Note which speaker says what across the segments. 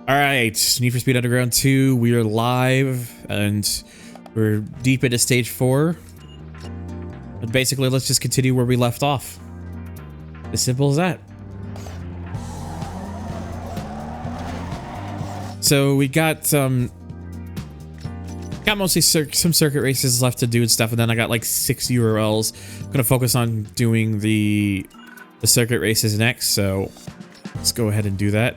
Speaker 1: All right, Need for Speed Underground 2. We are live and we're deep into stage 4. And basically, let's just continue where we left off. As simple as that. So we got mostly some circuit races left to do and stuff, and then I got like 6 URLs. I'm gonna focus on doing the circuit races next. So let's go ahead and do that.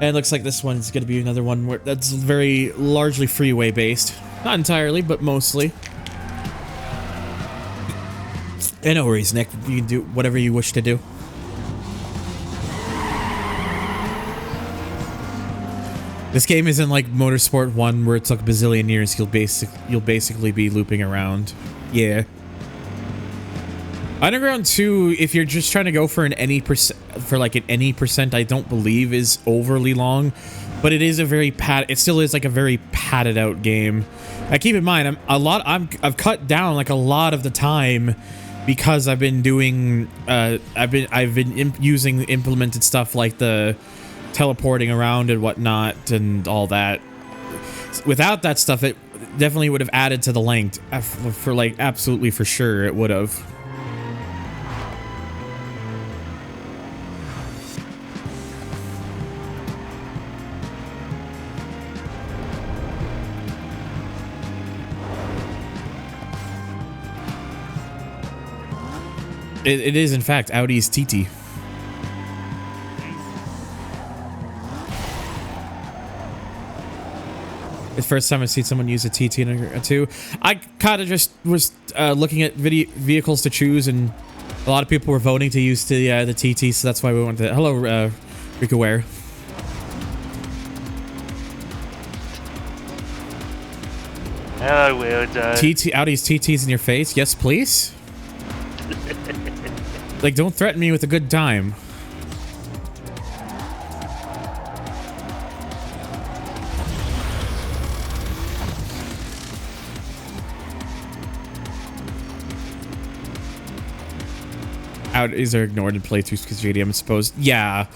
Speaker 1: And it looks like this one's going to be another one where that's very largely freeway based. Not entirely, but mostly. And no worries, Nick. You can do whatever you wish to do. This game isn't like Motorsport 1 where it's like a bazillion years. You'll basically be looping around. Yeah. Underground 2, if you're just trying to go for an any percent, I don't believe is overly long, but it is a very it still is like a very padded out game. Keep in mind, I've cut down like a lot of the time because I've been doing using implemented stuff like the teleporting around and whatnot and all that. Without that stuff, it definitely would have added to the length for like absolutely for sure it would have. It is, in fact, Audi's TT. It's the first time I've seen someone use a TT in a 2. I kind of just was looking at vehicles to choose, and a lot of people were voting to use the TT, so that's why we went to... Hello, Rico Ware.
Speaker 2: Hello, weirdo.
Speaker 1: Audi's TT's in your face? Yes, please? Like, don't threaten me with a good time. Audis are ignored in playthroughs because JDM is supposed. Yeah,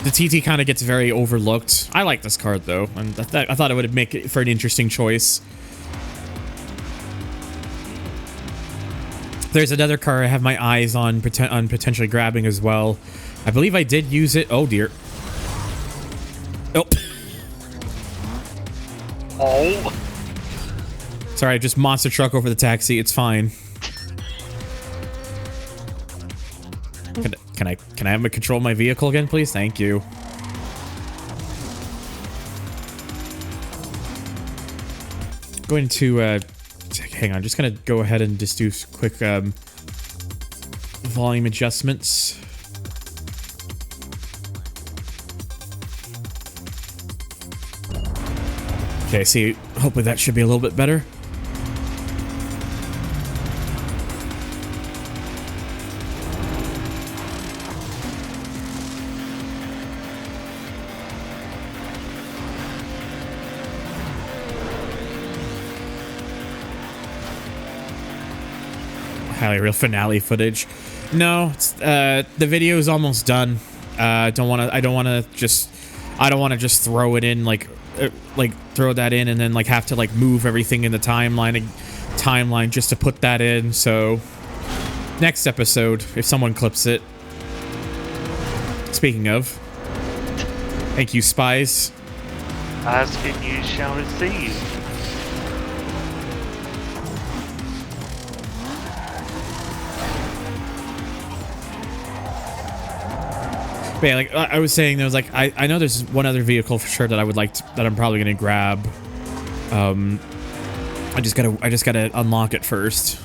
Speaker 1: the TT kind of gets very overlooked. I like this card though, and I thought it would make it for an interesting choice. There's another car I have my eyes on potentially grabbing as well. I believe I did use it. Oh dear. Oh.
Speaker 2: Oh.
Speaker 1: Sorry, I just monster truck over the taxi. It's fine. Can I have control my vehicle again, please? Thank you. Going to hang on, just gonna go ahead and just do quick volume adjustments. Okay, see, hopefully that should be a little bit better. Highly real finale footage. No, it's, the video is almost done. I don't want to just throw it in like throw that in and then like have to like move everything in the timeline just to put that in. So next episode, if someone clips it. Speaking of, thank you, spies.
Speaker 2: Ask and you shall receive.
Speaker 1: But yeah, like I was saying, there was like I know there's one other vehicle for sure that I would like that I'm probably gonna grab. I just gotta unlock it first.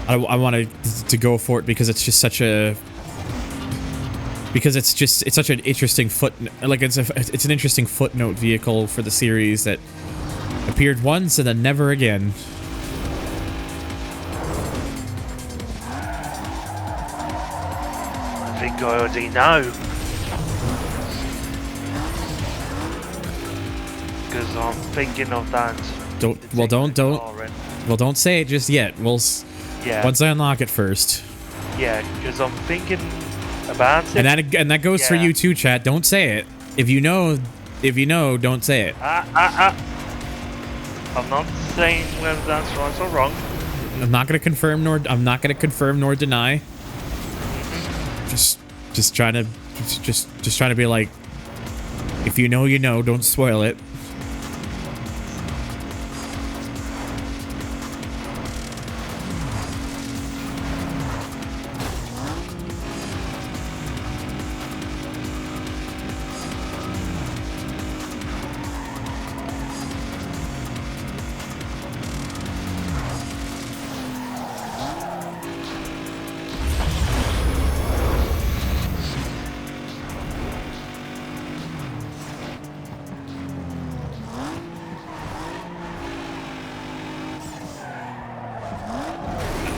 Speaker 1: I wanted to go for it because it's just such a it's such an interesting it's an interesting footnote vehicle for the series that appeared once and then never again.
Speaker 2: I think I already know. Because I'm thinking of that.
Speaker 1: Don't say it just yet.
Speaker 2: Yeah.
Speaker 1: Once I unlock it first.
Speaker 2: Yeah, because I'm thinking about it.
Speaker 1: And that goes for you too, chat. Don't say it. If you know, don't say it.
Speaker 2: I'm not saying whether that's right or wrong.
Speaker 1: I'm not gonna confirm nor deny. Just trying to be like, if you know, don't spoil it.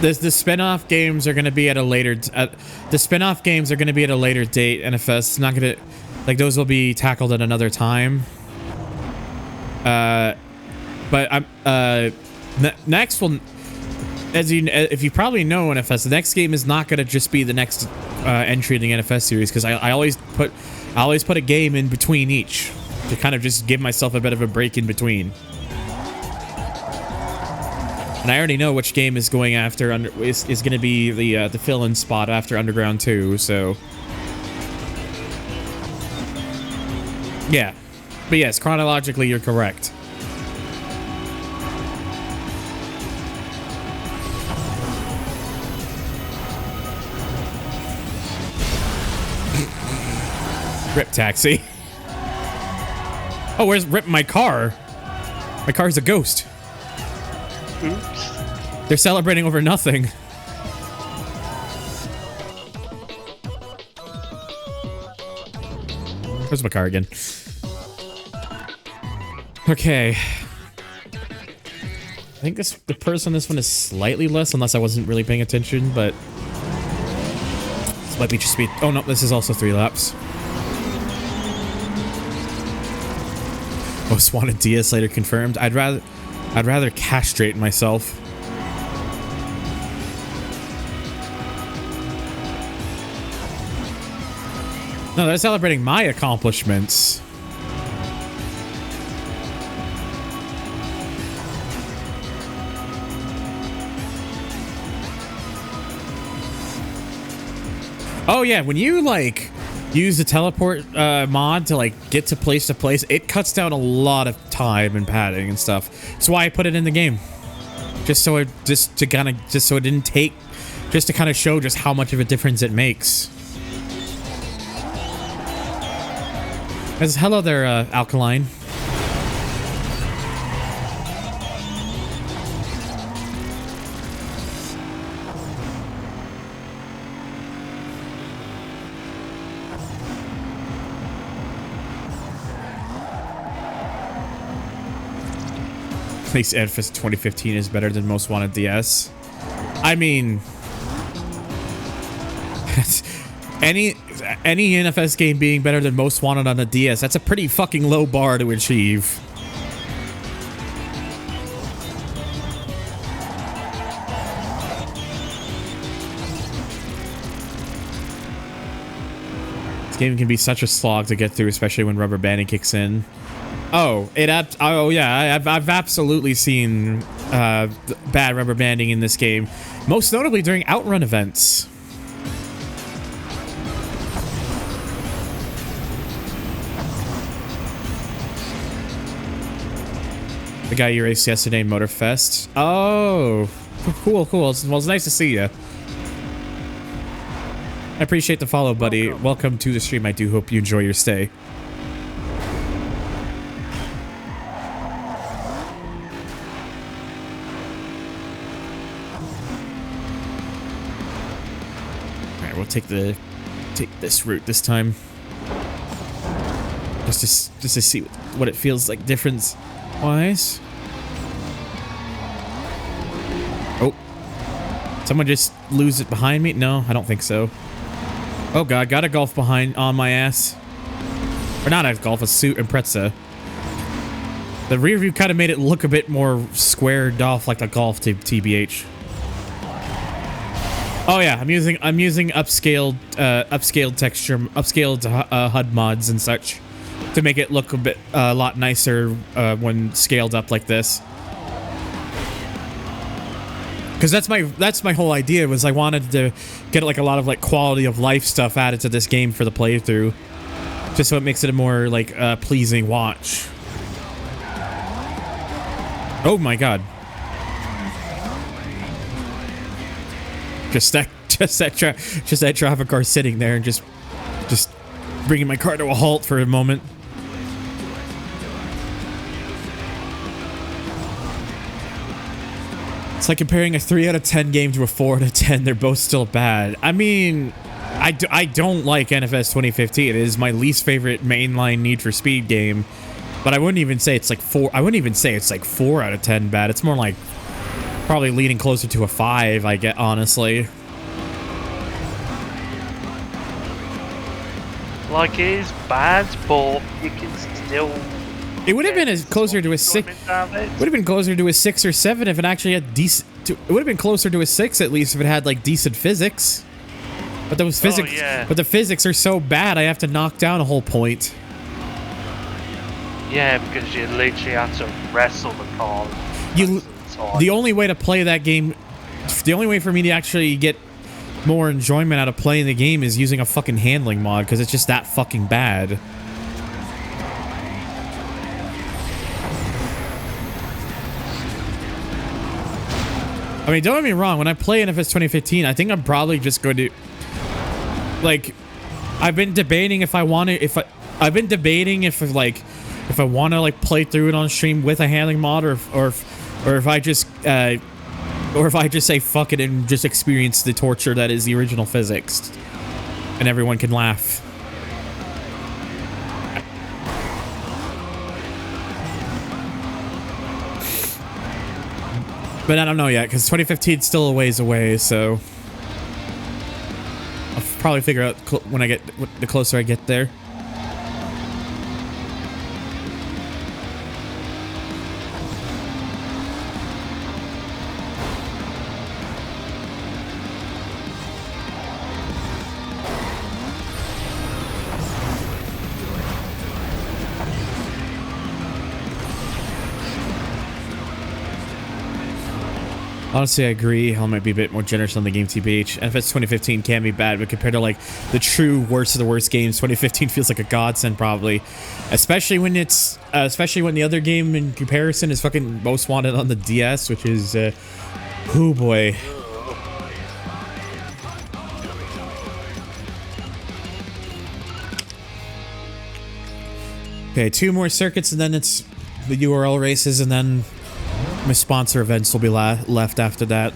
Speaker 1: The spin-off games are going to be at a later date. NFS it's not going to, like, those will be tackled at another time. But I'm next will, if you probably know NFS, the next game is not going to just be the next entry in the NFS series, because I always put a game in between each to kind of just give myself a bit of a break in between. And I already know which game is going after is going to be the fill-in spot after Underground 2, so yeah. But yes, chronologically you're correct. Rip Taxi. Oh, where's Rip my car? My car's a ghost.
Speaker 2: Oops.
Speaker 1: They're celebrating over nothing. Where's my car again? Okay. I think the purse on this one is slightly less, unless I wasn't really paying attention, but this might be just be. Oh no, this is also 3 laps. Most wanted DS later confirmed. I'd rather castrate myself. No, they're celebrating my accomplishments. Oh yeah, when you like use the teleport mod to like get to place, it cuts down a lot of time and padding and stuff. That's why I put it in the game, just to kind of show just how much of a difference it makes. As hello there, Alkaline. At least NFS 2015 is better than Most Wanted DS. I mean, any NFS game being better than Most Wanted on the DS, that's a pretty fucking low bar to achieve. This game can be such a slog to get through, especially when rubber banding kicks in. Oh, yeah, I've absolutely seen bad rubber banding in this game, most notably during outrun events. The guy you raced yesterday in Motorfest. Oh, cool. Well, it's nice to see you. I appreciate the follow, buddy. Welcome to the stream. I do hope you enjoy your stay. We'll take this route this time, just to see what it feels like difference wise. Oh, someone just lose it behind me? No, I don't think so. Oh god, got a golf behind on my ass, or not a golf, a suit and Pretza. The rear view kind of made it look a bit more squared off like a golf TBH. Oh yeah, I'm using upscaled texture, upscaled HUD mods and such to make it look a lot nicer when scaled up like this. Because that's my whole idea, was I wanted to get like a lot of like quality of life stuff added to this game for the playthrough, just so it makes it a more like pleasing watch. Oh my god! Just that traffic car sitting there and just bringing my car to a halt for a moment. It's like comparing a 3 out of 10 game to a 4 out of 10. They're both still bad. I mean, I don't like NFS 2015. It is my least favorite mainline Need for Speed game. But I wouldn't even say it's like 4. I wouldn't even say it's like 4 out of 10 bad. It's more like probably leaning closer to a 5, I get, honestly.
Speaker 2: Like, it is bad, but you can still...
Speaker 1: It would have been closer to a 6. Would have been closer to a 6 or 7 if it actually had decent. It would have been closer to a 6 at least if it had like decent physics. But those physics, but the physics are so bad, I have to knock down a whole point.
Speaker 2: Yeah, because you literally have to wrestle the car.
Speaker 1: The only way to play that game, the only way for me to actually get more enjoyment out of playing the game is using a fucking handling mod, because it's just that fucking bad. I mean, don't get me wrong, when I play NFS 2015, I think I'm probably just going to, like, I've been debating if I want to, if I want to, like, play through it on stream with a handling mod, or if I just say fuck it and just experience the torture that is the original physics, and everyone can laugh. But I don't know yet, because 2015 is still a ways away, so I'll probably figure out when I get, the closer I get there. Honestly, I agree. I might be a bit more generous on the game TBH. NFS 2015 can be bad, but compared to like the true worst of the worst games, 2015 feels like a godsend probably. Especially when it's, especially when the other game in comparison is fucking Most Wanted on the DS, which is, oh boy. Okay, 2 more circuits and then it's the URL races, and then my sponsor events will be left after that.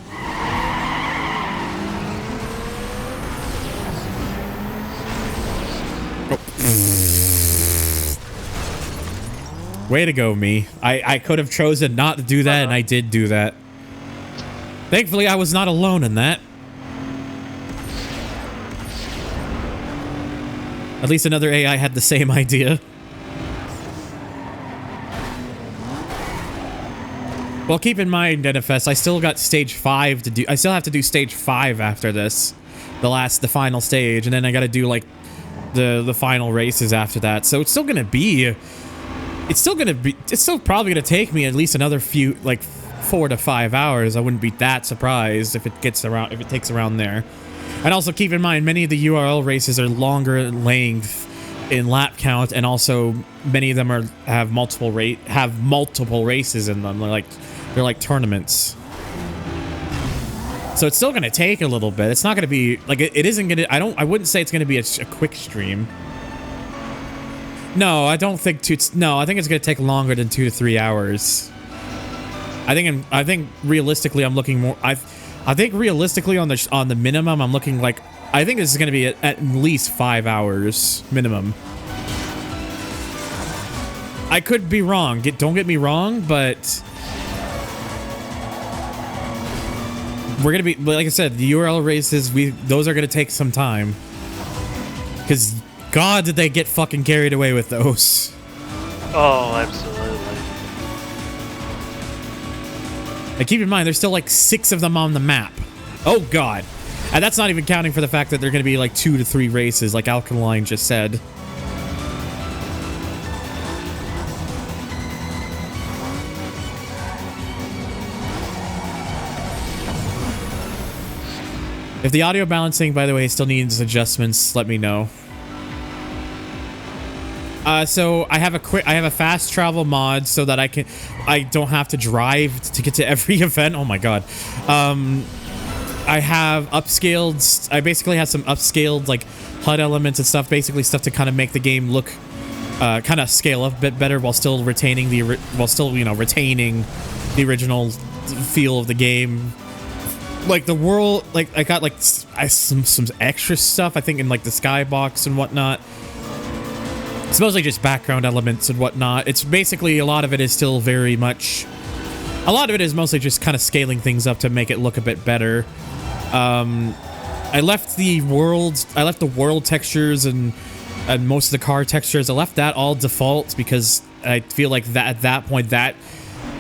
Speaker 1: Oh. Way to go, me. I could have chosen not to do that, and I did do that. Thankfully, I was not alone in that. At least another AI had the same idea. Well, keep in mind, NFS, I still got stage 5 to do. I still have to do stage 5 after this, the final stage, and then I got to do like the final races after that. So it's still gonna be, it's still probably gonna take me at least another few, like 4 to 5 hours. I wouldn't be that surprised if it takes around there. And also keep in mind, many of the URL races are longer in length in lap count, and also many of them have multiple races in them. They're like tournaments. So it's still gonna take a little bit. It's not gonna be like it isn't gonna. I wouldn't say it's gonna be a quick stream. No, I don't think no, I think it's gonna take longer than 2 to 3 hours. I think realistically, I'm looking more. I think realistically on the minimum, I'm looking like. I think this is going to be at least 5 hours minimum. I could be wrong. Don't get me wrong, but we're going to be, like I said, the URL races, those are going to take some time. Because God, did they get fucking carried away with those.
Speaker 2: Oh, absolutely.
Speaker 1: Now keep in mind, there's still like 6 of them on the map. Oh God. And that's not even counting for the fact that they're going to be like 2 to 3 races, like Alkaline just said. If the audio balancing, by the way, still needs adjustments, let me know. So I have a fast travel mod so that I don't have to drive to get to every event. Oh my god. I have upscaled. I basically have some upscaled like HUD elements and stuff. Basically stuff to kind of make the game look, kind of scale up a bit better while still retaining retaining the original feel of the game. Like the world, like I got like some extra stuff I think in like the skybox and whatnot. It's mostly just background elements and whatnot. It's basically, a lot of it is still very much... A lot of it is mostly just kind of scaling things up to make it look a bit better. I left the world textures and most of the car textures. I left that all default because I feel like that at that point that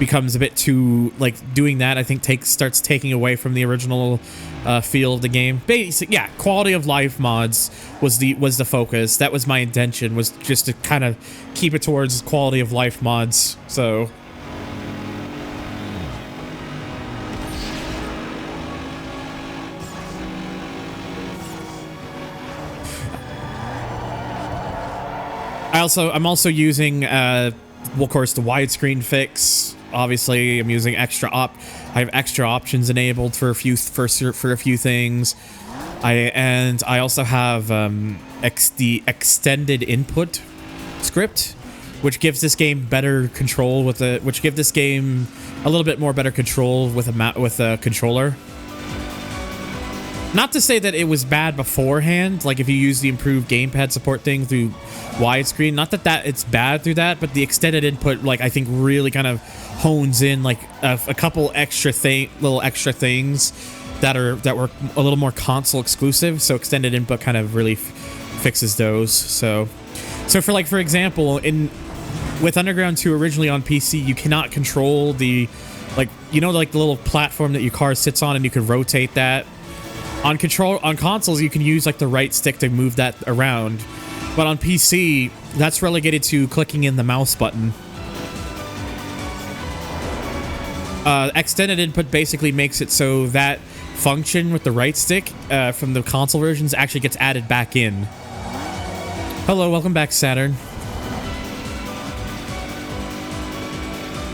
Speaker 1: becomes a bit too, like, doing that I think starts taking away from the original feel of the game. Yeah, quality of life mods was the focus. That was my intention, was just to kind of keep it towards quality of life mods. So I'm also using well, of course, the widescreen fix. Obviously, I'm using I have extra options enabled for a few things. I also have the extended input script, which gives this game better control which give this game a little bit more better control with a controller. Not to say that it was bad beforehand, like if you use the improved gamepad support thing through widescreen, not that it's bad through that, but the extended input, like, I think really kind of hones in like a couple little extra things that were a little more console exclusive. So extended input kind of really fixes those. So for example, with Underground 2 originally on PC, you cannot control the, like, the little platform that your car sits on, and you can rotate that. On consoles, you can use like the right stick to move that around, but on PC, that's relegated to clicking in the mouse button. Extended input basically makes it so that function with the right stick from the console versions actually gets added back in. Hello, welcome back, Saturn.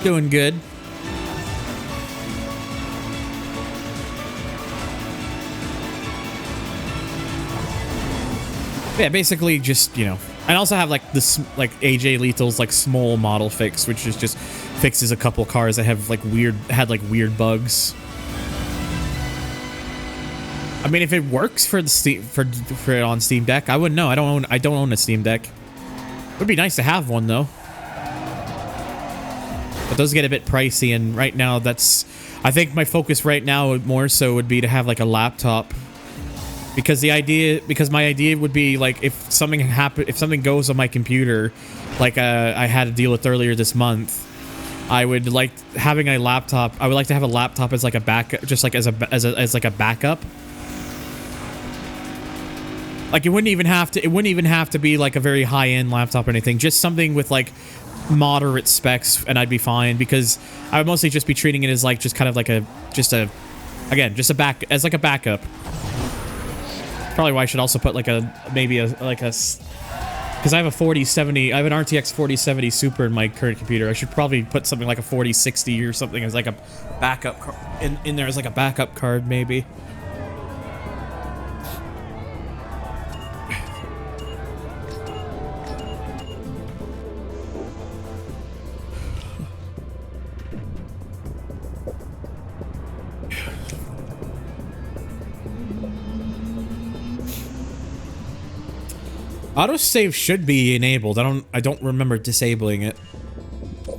Speaker 1: Doing good. Yeah, basically just, I also have like this, like AJ Lethal's like small model fix, which is just fixes a couple cars that have like weird bugs. I mean, if it works for the Steam for it on Steam Deck, I wouldn't know. I don't own a Steam Deck. It would be nice to have one though. But those get a bit pricey, and right now I think my focus right now more so would be to have like a laptop. Because my idea would be, like, if something goes on my computer, like I had to deal with earlier this month, I would like having a laptop. I would like to have a laptop as like a backup, just like as like a backup. Like it wouldn't even have to be like a very high-end laptop or anything. Just something with like moderate specs, and I'd be fine, because I would mostly just be treating it as like just kind of like a backup. Probably why I should also put like because I have a 4070, I have an RTX 4070 Super in my current computer. I should probably put something like a 4060 or something as like a backup in there as like a backup card, maybe. Autosave should be enabled. I don't remember disabling it.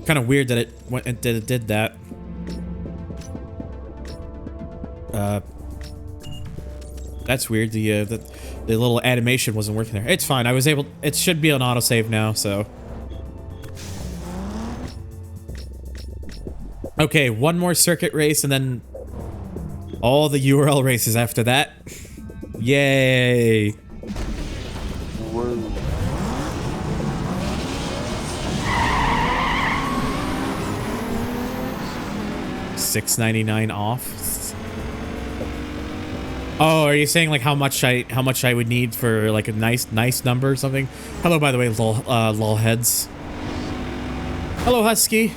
Speaker 1: Kind of weird that it did that. That's weird. The little animation wasn't working there. It's fine. It should be on autosave now, so. Okay, one more circuit race and then all the URL races after that. Yay. 6.99 off. Oh, are you saying like how much I would need for like a nice number or something? Hello, by the way, lol heads. Hello, Husky.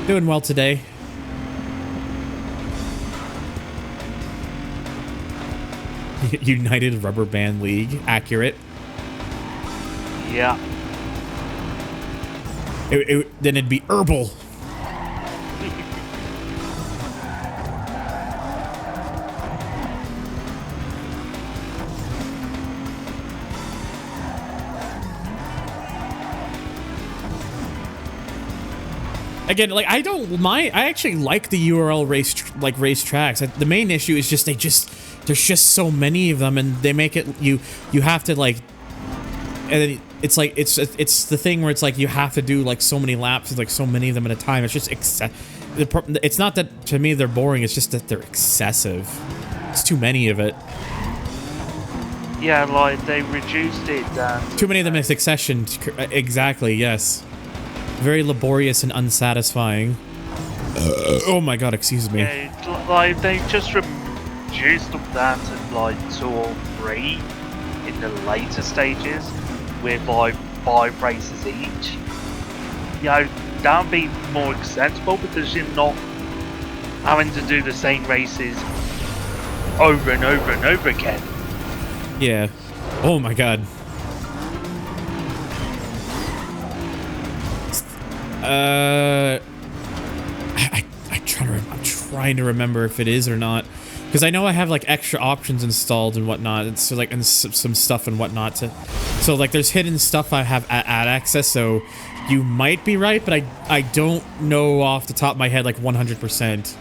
Speaker 1: Doing well today. United Rubber Band League, accurate.
Speaker 2: Yeah.
Speaker 1: Then it'd be herbal. Again, like I actually like the URL race tracks. The main issue is just there's just so many of them, and they make it you have to like, and then it's like it's the thing where it's like you have to do like so many laps with like so many of them at a time. It's just it's not that to me they're boring. It's just that they're excessive. It's too many of it.
Speaker 2: Yeah, like they reduced it down.
Speaker 1: Too many of them in succession. Exactly. Yes. Very laborious and unsatisfying. Oh my god, excuse me.
Speaker 2: Yeah, like they just reduced them down to like 2 or 3 in the later stages with like 5 races each. You know, that would be more acceptable because you're not having to do the same races over and over and over again.
Speaker 1: Yeah. Oh my god. I'm trying to remember if it is or not, because I know I have like extra options installed and whatnot, and so like and some stuff and whatnot so like there's hidden stuff I have at access. So you might be right, but I don't know off the top of my head like 100%.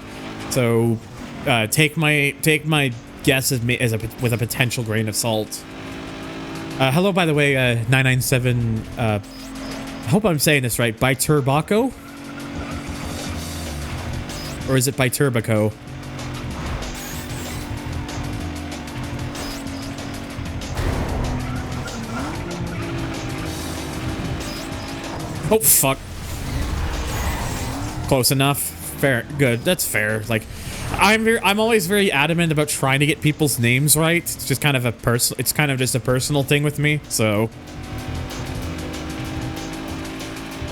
Speaker 1: So take my guess with a potential grain of salt. Hello, by the way, 997. I hope I'm saying this right. By Turbaco? Or is it by Turbaco? Oh, fuck. Close enough. Fair. Good. That's fair. Like, I'm always very adamant about trying to get people's names right. It's just kind of it's kind of just a personal thing with me, so...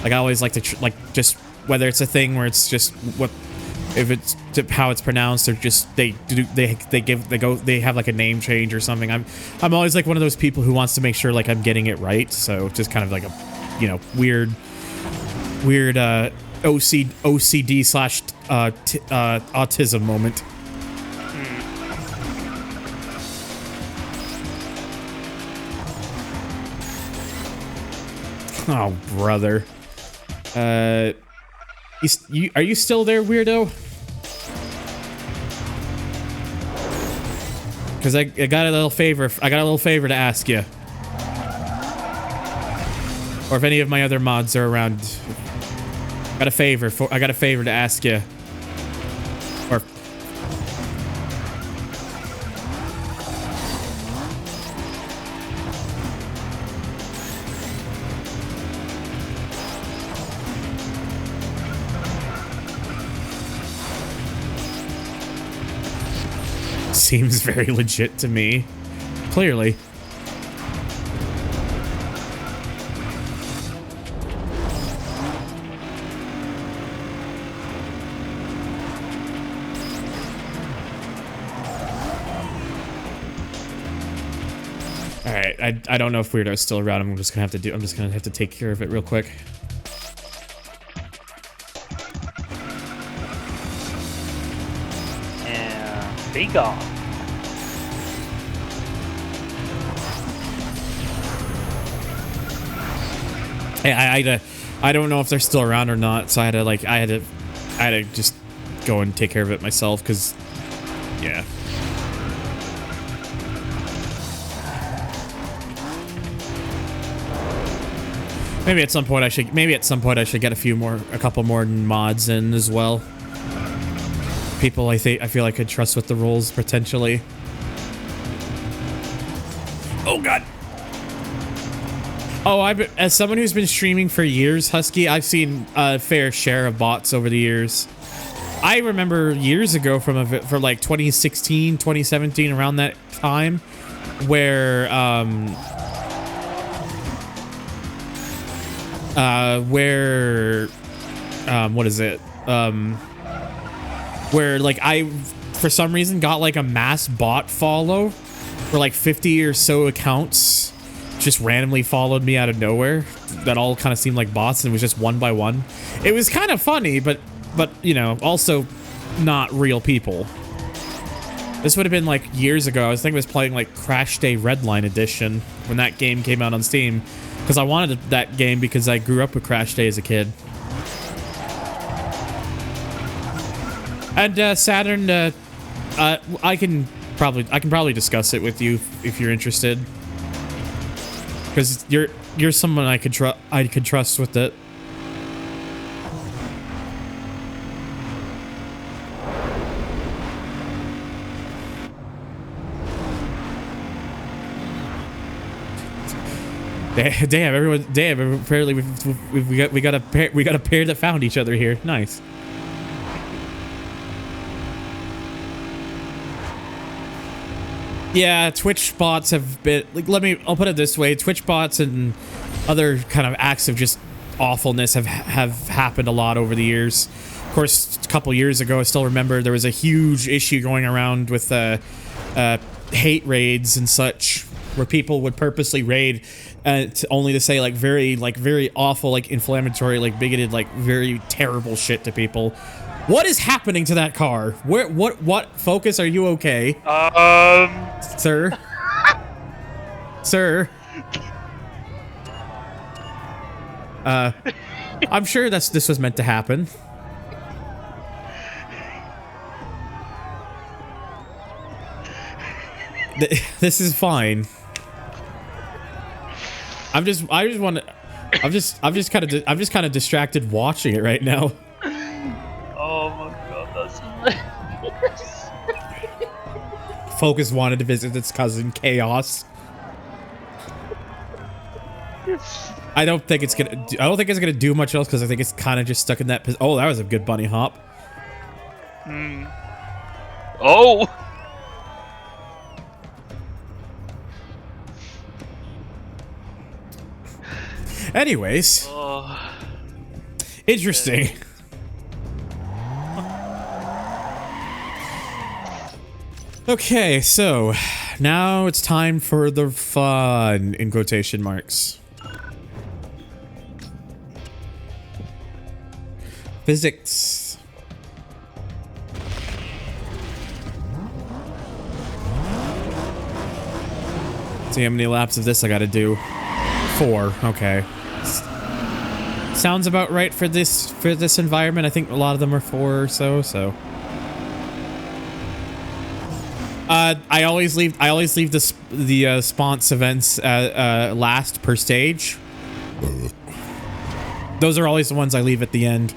Speaker 1: Like I always like to just whether it's a thing where it's just if it's how it's pronounced or just they have like a name change or something. I'm always like one of those people who wants to make sure like I'm getting it right. So just kind of like a, you know, weird OCD slash autism moment. Oh, brother. Are you still there, weirdo? Because I got a little favor. I got a little favor to ask you. Or if any of my other mods are around, I got a favor to ask you. Or seems very legit to me. Clearly. Alright, I don't know if Weirdo's still around. I'm just gonna have to take care of it real quick.
Speaker 2: And be gone.
Speaker 1: Hey, I don't know if they're still around or not, so I had to just go and take care of it myself, because, yeah. Maybe at some point I should get a couple more mods in as well. People I feel I could trust with the roles potentially. Oh god. Oh, as someone who's been streaming for years, Husky, I've seen a fair share of bots over the years. I remember years ago for like 2016, 2017, around that time, where what is it? Where like I, for some reason, got like a mass bot follow, where like 50 or so accounts just randomly followed me out of nowhere. That all kind of seemed like bots, and it was just one by one. It was kind of funny, but you know, also not real people. This would have been like years ago. I was thinking I was playing like Crash Day Redline Edition when that game came out on Steam, because I wanted that game because I grew up with Crash Day as a kid. And Saturn, I can probably discuss it with you if you're interested, because you're someone I could trust with it. Damn, everyone! Damn, apparently we got a pair that found each other here. Nice. Yeah, Twitch bots have been like, I'll put it this way: Twitch bots and other kind of acts of just awfulness have happened a lot over the years. Of course, a couple years ago, I still remember there was a huge issue going around with hate raids and such, where people would purposely raid only to say like very awful, like inflammatory, like bigoted, like very terrible shit to people. What is happening to that car? What Focus, are you okay? Sir? Sir? I'm sure this was meant to happen. This is fine. I'm just kind of distracted watching it right now.
Speaker 2: Oh my god, that's hilarious.
Speaker 1: Focus wanted to visit its cousin Chaos. I don't think it's gonna do much else, because I think it's kind of just stuck in that. Oh, that was a good bunny hop.
Speaker 2: Oh.
Speaker 1: Anyways, interesting. Okay, so now it's time for the fun, in quotation marks. Physics. See how many laps of this I gotta do. 4. Okay. Sounds about right for this environment. I think a lot of them are 4 or so. I always leave the sponsor events last per stage. Those are always the ones I leave at the end,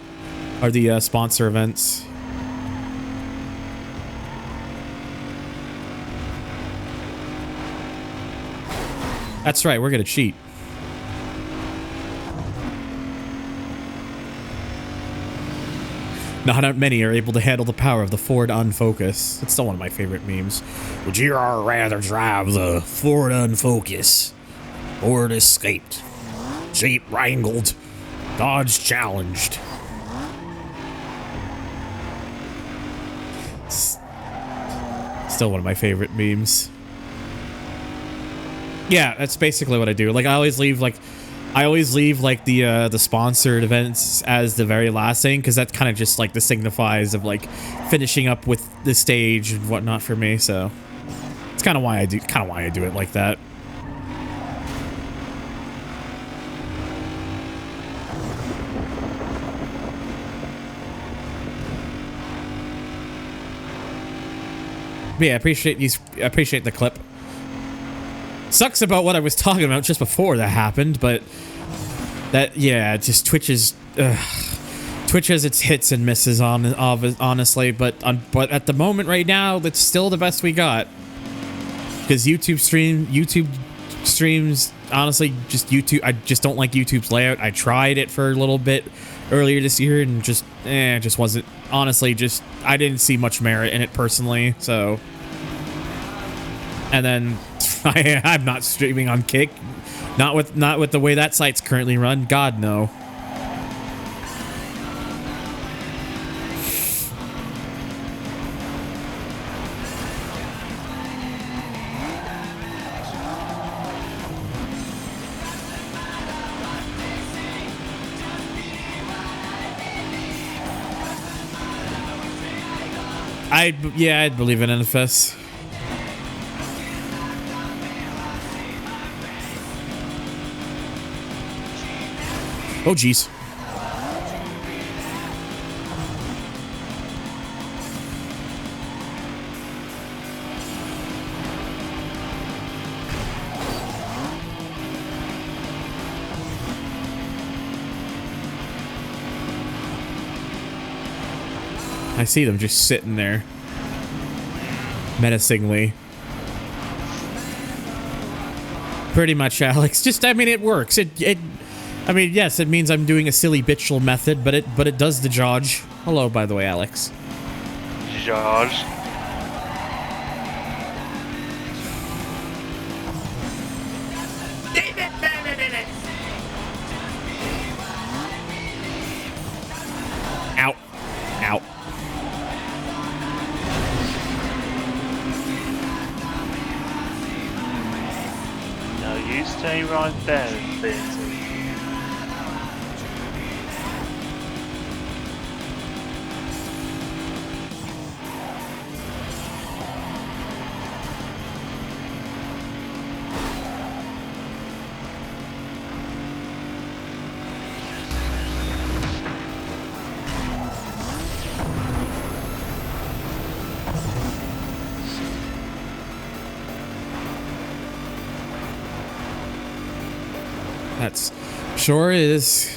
Speaker 1: are the sponsor events. That's right, we're gonna cheat. Not many are able to handle the power of the Ford Unfocus. It's still one of my favorite memes. Would you rather drive the Ford Unfocus? Ford escaped. Jeep wrangled. Dodge challenged. Still one of my favorite memes. Yeah, that's basically what I do. Like, I always leave like the sponsored events as the very last thing, because that kind of just like the signifies of like finishing up with the stage and whatnot for me. So it's kind of why I do it like that. But yeah, I appreciate the clip. Sucks about what I was talking about just before that happened, but that, yeah, just Twitch has its hits and misses honestly, but at the moment right now, that's still the best we got, because YouTube streams honestly, just YouTube. I just don't like YouTube's layout. I tried it for a little bit earlier this year and just wasn't, honestly, just, I didn't see much merit in it personally, so. And then I'm not streaming on Kick. Not with the way that site's currently run. God, no. I'd believe in NFS. Oh, jeez. I see them just sitting there menacingly. Pretty much, Alex. Just, I mean, it works. I mean, yes, it means I'm doing a silly bitchel method, but it does the job. Hello, by the way, Alex.
Speaker 2: George.
Speaker 1: Ow. Ow.
Speaker 2: No, you stay right there, Vince.
Speaker 1: That's sure is.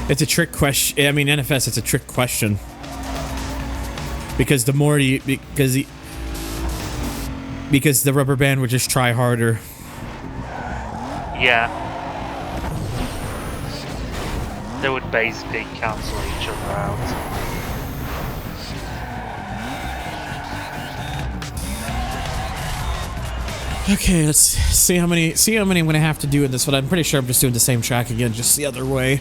Speaker 1: It's a trick question. I mean, NFS, it's a trick question. Because the more you, because the rubber band would just try harder.
Speaker 2: Yeah. They would basically cancel each other out.
Speaker 1: Okay, let's see how many I'm gonna have to do in this one. I'm pretty sure I'm just doing the same track again, just the other way.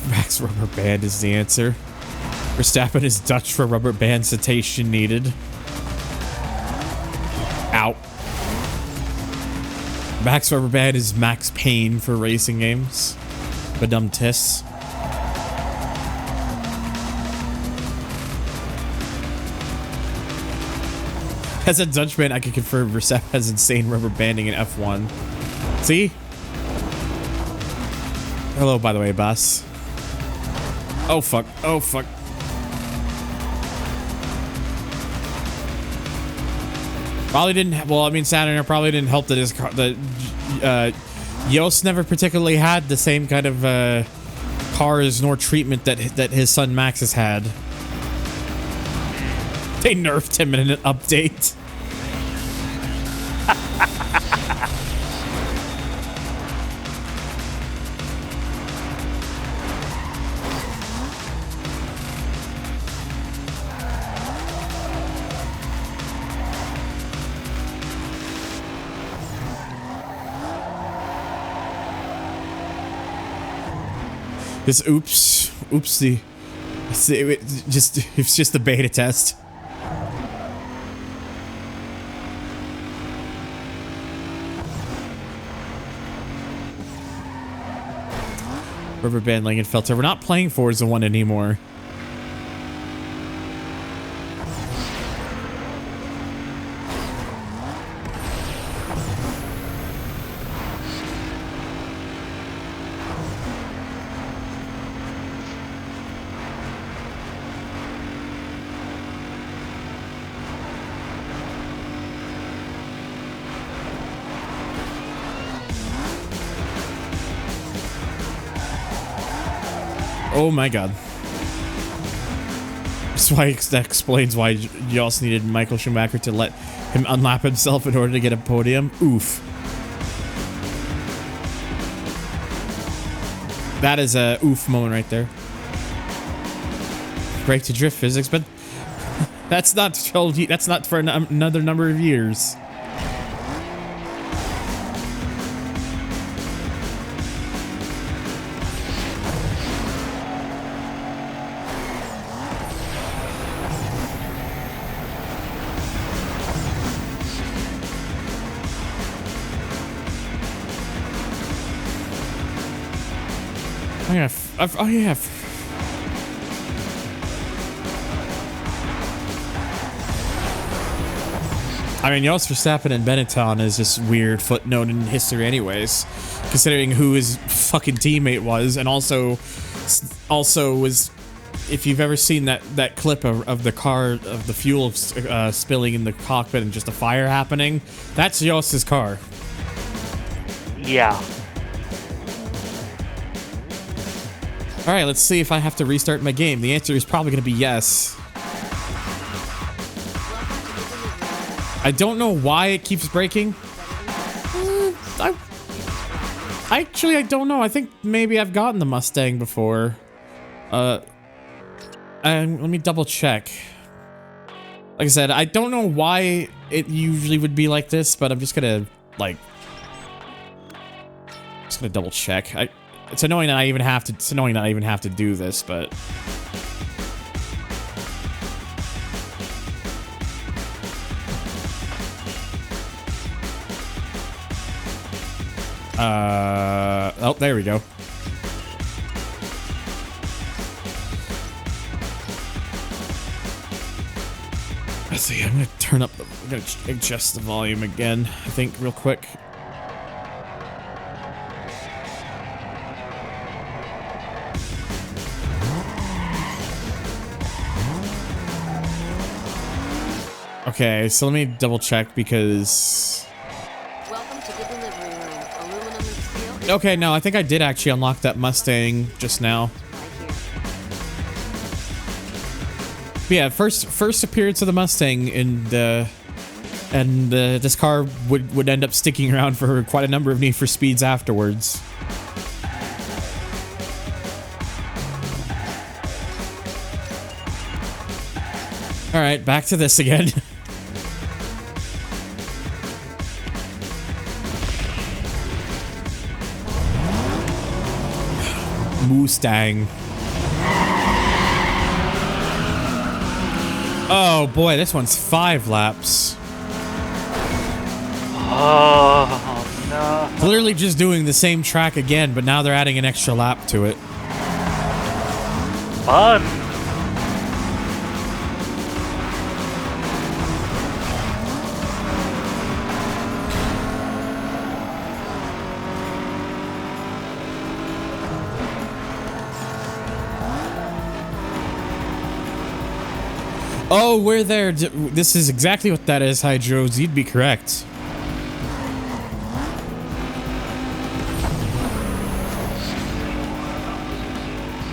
Speaker 1: Max rubber band is the answer. Verstappen is Dutch for rubber band citation needed. Ow. Max rubber band is Max Payne for racing games. Badum tiss. As a Dutchman, I can confirm Verstappen has insane rubber banding in F1. See? Hello, by the way, boss. Oh, fuck. Oh, fuck. Probably didn't... Well, I mean, Saturn probably didn't help that his car... Yost never particularly had the same kind of cars nor treatment that his son Max has had. They nerfed him in an update. This oopsie. It's just a beta test. Riverbend Langenfelter. We're not playing Forza 1 anymore. Oh my god. That's why that explains why you also needed Michael Schumacher to let him unlap himself in order to get a podium. Oof. That is a oof moment right there. Break to drift physics, but that's not for another number of years. Oh yeah. I mean, Jos Verstappen and Benetton is just weird footnote in history anyways, considering who his fucking teammate was, and also was, if you've ever seen that clip of the car, of the fuel spilling in the cockpit and just a fire happening, that's Jos's car.
Speaker 2: Yeah.
Speaker 1: Alright, let's see if I have to restart my game. The answer is probably going to be yes. I don't know why it keeps breaking. I don't know. I think maybe I've gotten the Mustang before. And let me double check. Like I said, I don't know why it usually would be like this, but I'm just gonna, double check. It's annoying that I even have to do this, but oh, there we go. Let's see, I'm gonna adjust the volume again, I think, real quick. Okay, so let me double check because...
Speaker 3: Welcome to the delivery room. Aluminum and steel.
Speaker 1: Okay, no, I think I did actually unlock that Mustang just now. But yeah, first appearance of the Mustang, and this car would end up sticking around for quite a number of Need for Speeds afterwards. All right, back to this again. Mustang. Oh boy, this one's 5 laps.
Speaker 2: Oh no.
Speaker 1: Literally just doing the same track again, but now they're adding an extra lap to it.
Speaker 2: Fun.
Speaker 1: Oh, we're there. This is exactly what that is, Hydros. You'd be correct.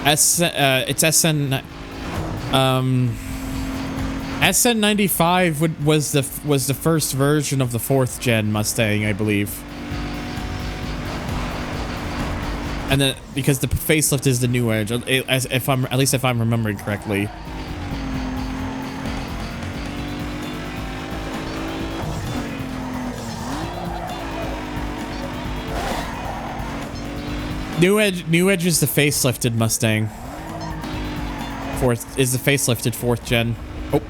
Speaker 1: It's SN. SN95 was the first version of the 4th gen Mustang, I believe. And then because the facelift is the new edge, at least if I'm remembering correctly. New Edge is the facelifted Mustang. Is the facelifted 4th gen. Oh.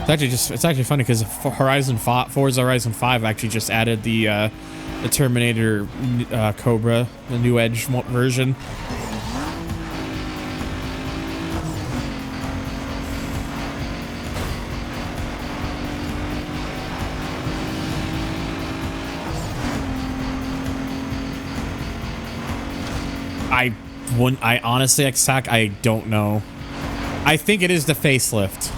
Speaker 1: It's actually funny because Forza Horizon 5 actually just added the Terminator Cobra, the New Edge version. I honestly, Zach, I don't know. I think it is the facelift.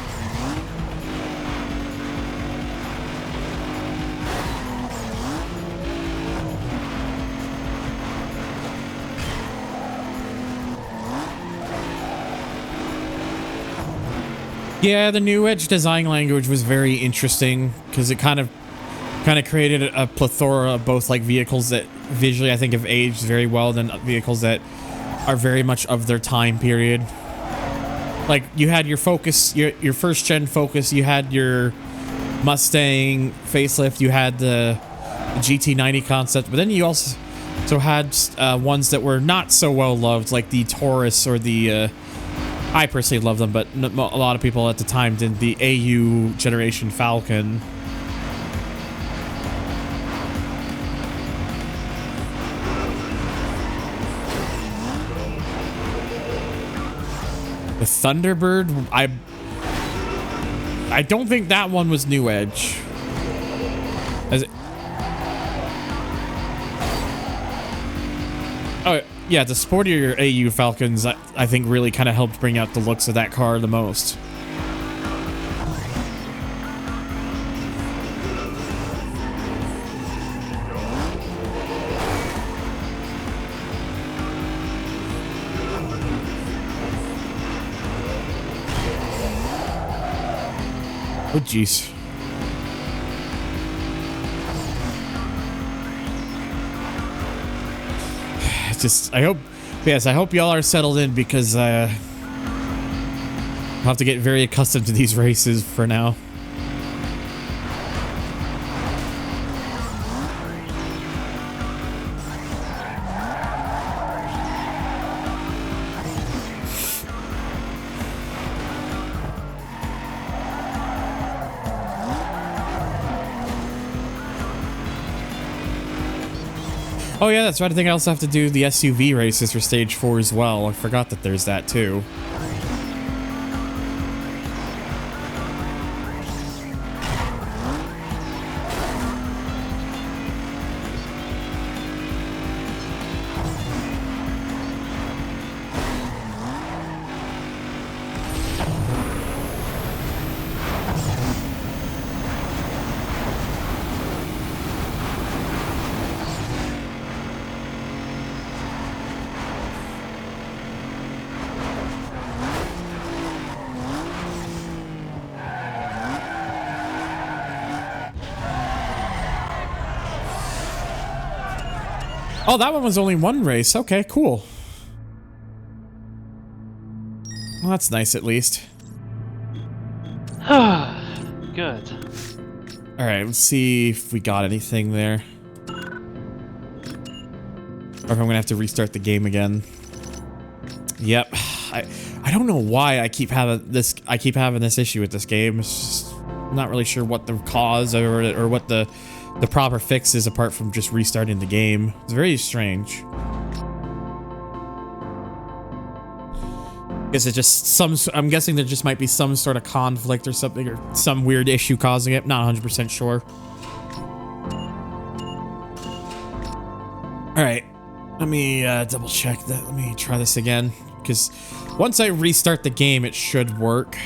Speaker 1: Yeah, the New Edge design language was very interesting because it kind of created a plethora of both like vehicles that visually I think have aged very well, than vehicles that are very much of their time period. Like you had your Focus, your 1st gen Focus, you had your Mustang facelift, you had the GT90 concept, but then you also had ones that were not so well loved, like the Taurus or the I personally love them, but a lot of people at the time did, the AU generation Falcon. The Thunderbird, I don't think that one was New Edge. Oh yeah, the sportier AU Falcons I think really kind of helped bring out the looks of that car the most. Oh jeez. I hope y'all are settled in, because I'll have to get very accustomed to these races for now. Oh yeah, that's right. I think I also have to do the SUV races for stage 4 as well. I forgot that there's that too. Oh, that one was only one race. Okay, cool. Well, that's nice at least.
Speaker 2: Good.
Speaker 1: All right, let's see if we got anything there. Or if I'm gonna have to restart the game again. Yep. I don't know why I keep having this issue with this game. It's just, I'm not really sure what the cause or what the proper fix is, apart from just restarting the game. It's very strange. Is it just I'm guessing there just might be some sort of conflict or something, or some weird issue causing it. Not 100% sure. All right, let me double check that. Let me try this again, because once I restart the game, it should work.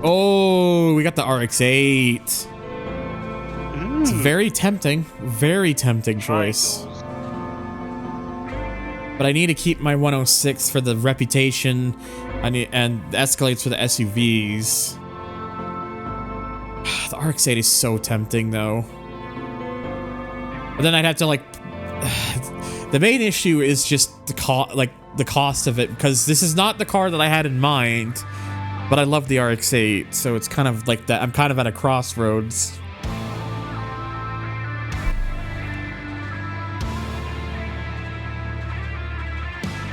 Speaker 1: Oh, we got the RX-8. It's very tempting choice. But I need to keep my 106 for the reputation. And the Escalades for the SUVs. The RX-8 is so tempting though. But then I'd have to like. The main issue is just the cost of it, because this is not the car that I had in mind But I love the RX-8, so it's kind of like that. I'm kind of at a crossroads.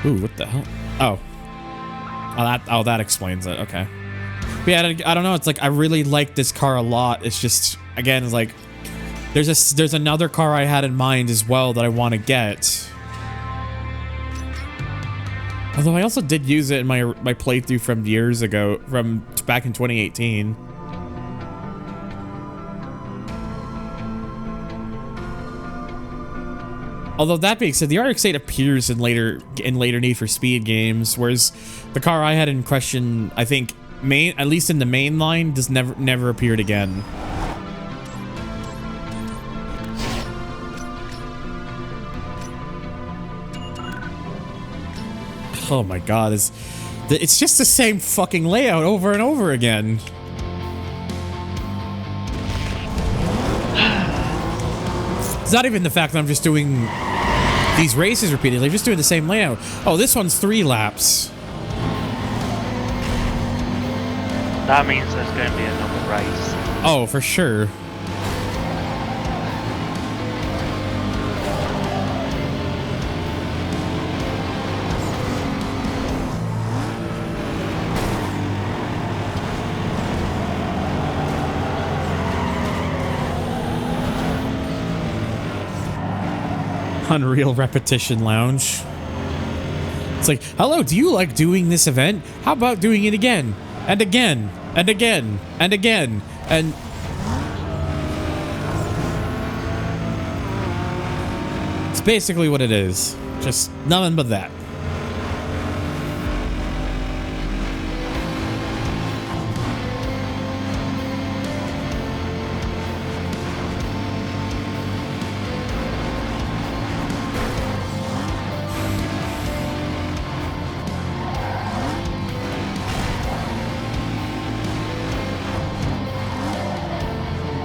Speaker 1: Ooh, what the hell? Oh, that explains it. Okay. But yeah, I don't know. It's like I really like this car a lot. It's just, again, it's like there's another car I had in mind as well that I want to get. Although I also did use it in my playthrough from years ago, from back in 2018. Although that being said, the RX-8 appears in later Need for Speed games, whereas the car I had in question, I think, at least in the main line, does never appeared again. Oh my god, it's just the same fucking layout over and over again. It's not even the fact that I'm just doing these races repeatedly, I'm just doing the same layout. Oh, this one's 3 laps.
Speaker 2: That means there's going to be another race.
Speaker 1: Oh, for sure. Unreal Repetition Lounge. It's like, hello, do you like doing this event? How about doing it again? And again, and again, and again, and... It's basically what it is. Just nothing but that.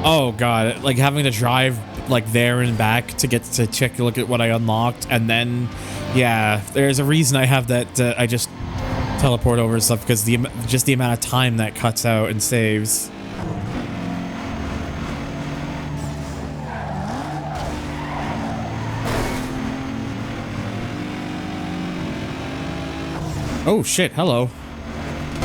Speaker 1: Oh god, like having to drive like there and back to get to check a look at what I unlocked, and then yeah, there's a reason I have that I just teleport over and stuff, because just the amount of time that cuts out and saves. Oh shit, hello.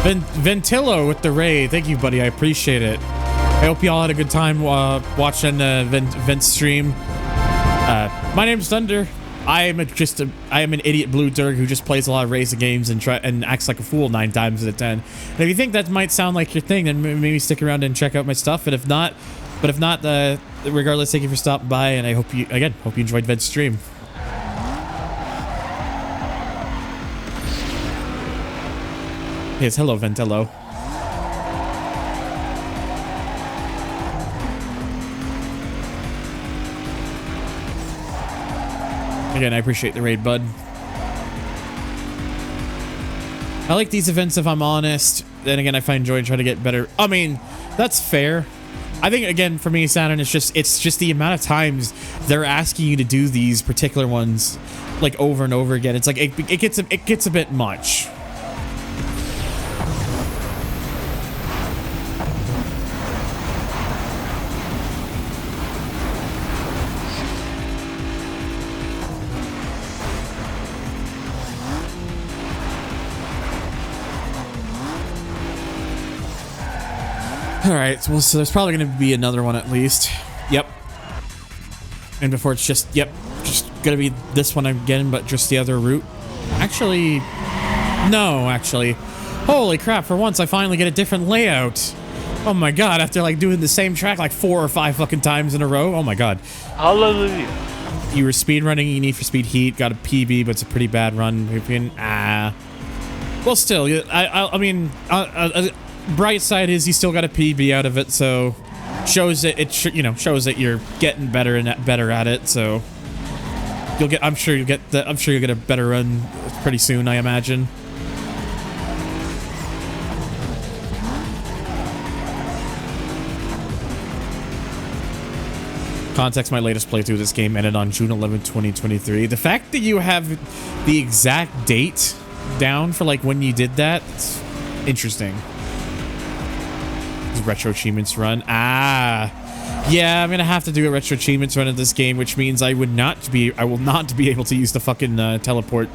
Speaker 1: Ventillo with the raid. Thank you, buddy. I appreciate it. I hope y'all had a good time watching Vent's stream. My name's Thunder. I am an idiot blue dirk who just plays a lot of racing games and acts like a fool 9 times out of 10. And if you think that might sound like your thing, then maybe stick around and check out my stuff. And if not, regardless, thank you for stopping by, and I hope you enjoyed Vent's stream. Yes, hello, Ventillo. Again, I appreciate the raid, bud. I like these events, if I'm honest. Then again, I find joy in trying to get better. I mean, that's fair. I think, again, for me, Saturn, it's just the amount of times they're asking you to do these particular ones, like, over and over again. It's like, it gets a bit much. Alright, well, so there's probably going to be another one at least. Yep. And before it's just going to be this one I'm getting, but just the other route. Actually, no, actually. Holy crap, for once I finally get a different layout. Oh my god, after like doing the same track like 4 or 5 fucking times in a row. Oh my god.
Speaker 2: Hallelujah.
Speaker 1: You were speedrunning, you Need for Speed Heat, got a PB, but it's a pretty bad run. Well, still, I mean, bright side is you still got a PB out of it, so shows that shows that you're getting better and better at it. So I'm sure you'll get a better run pretty soon, I imagine. Context, my latest playthrough of this game ended on June 11, 2023. The fact that you have the exact date down for like when you did that, it's interesting. Retro achievements run. Ah, yeah, I'm gonna have to do a retro achievements run of this game, which means I will not be able to use the fucking teleport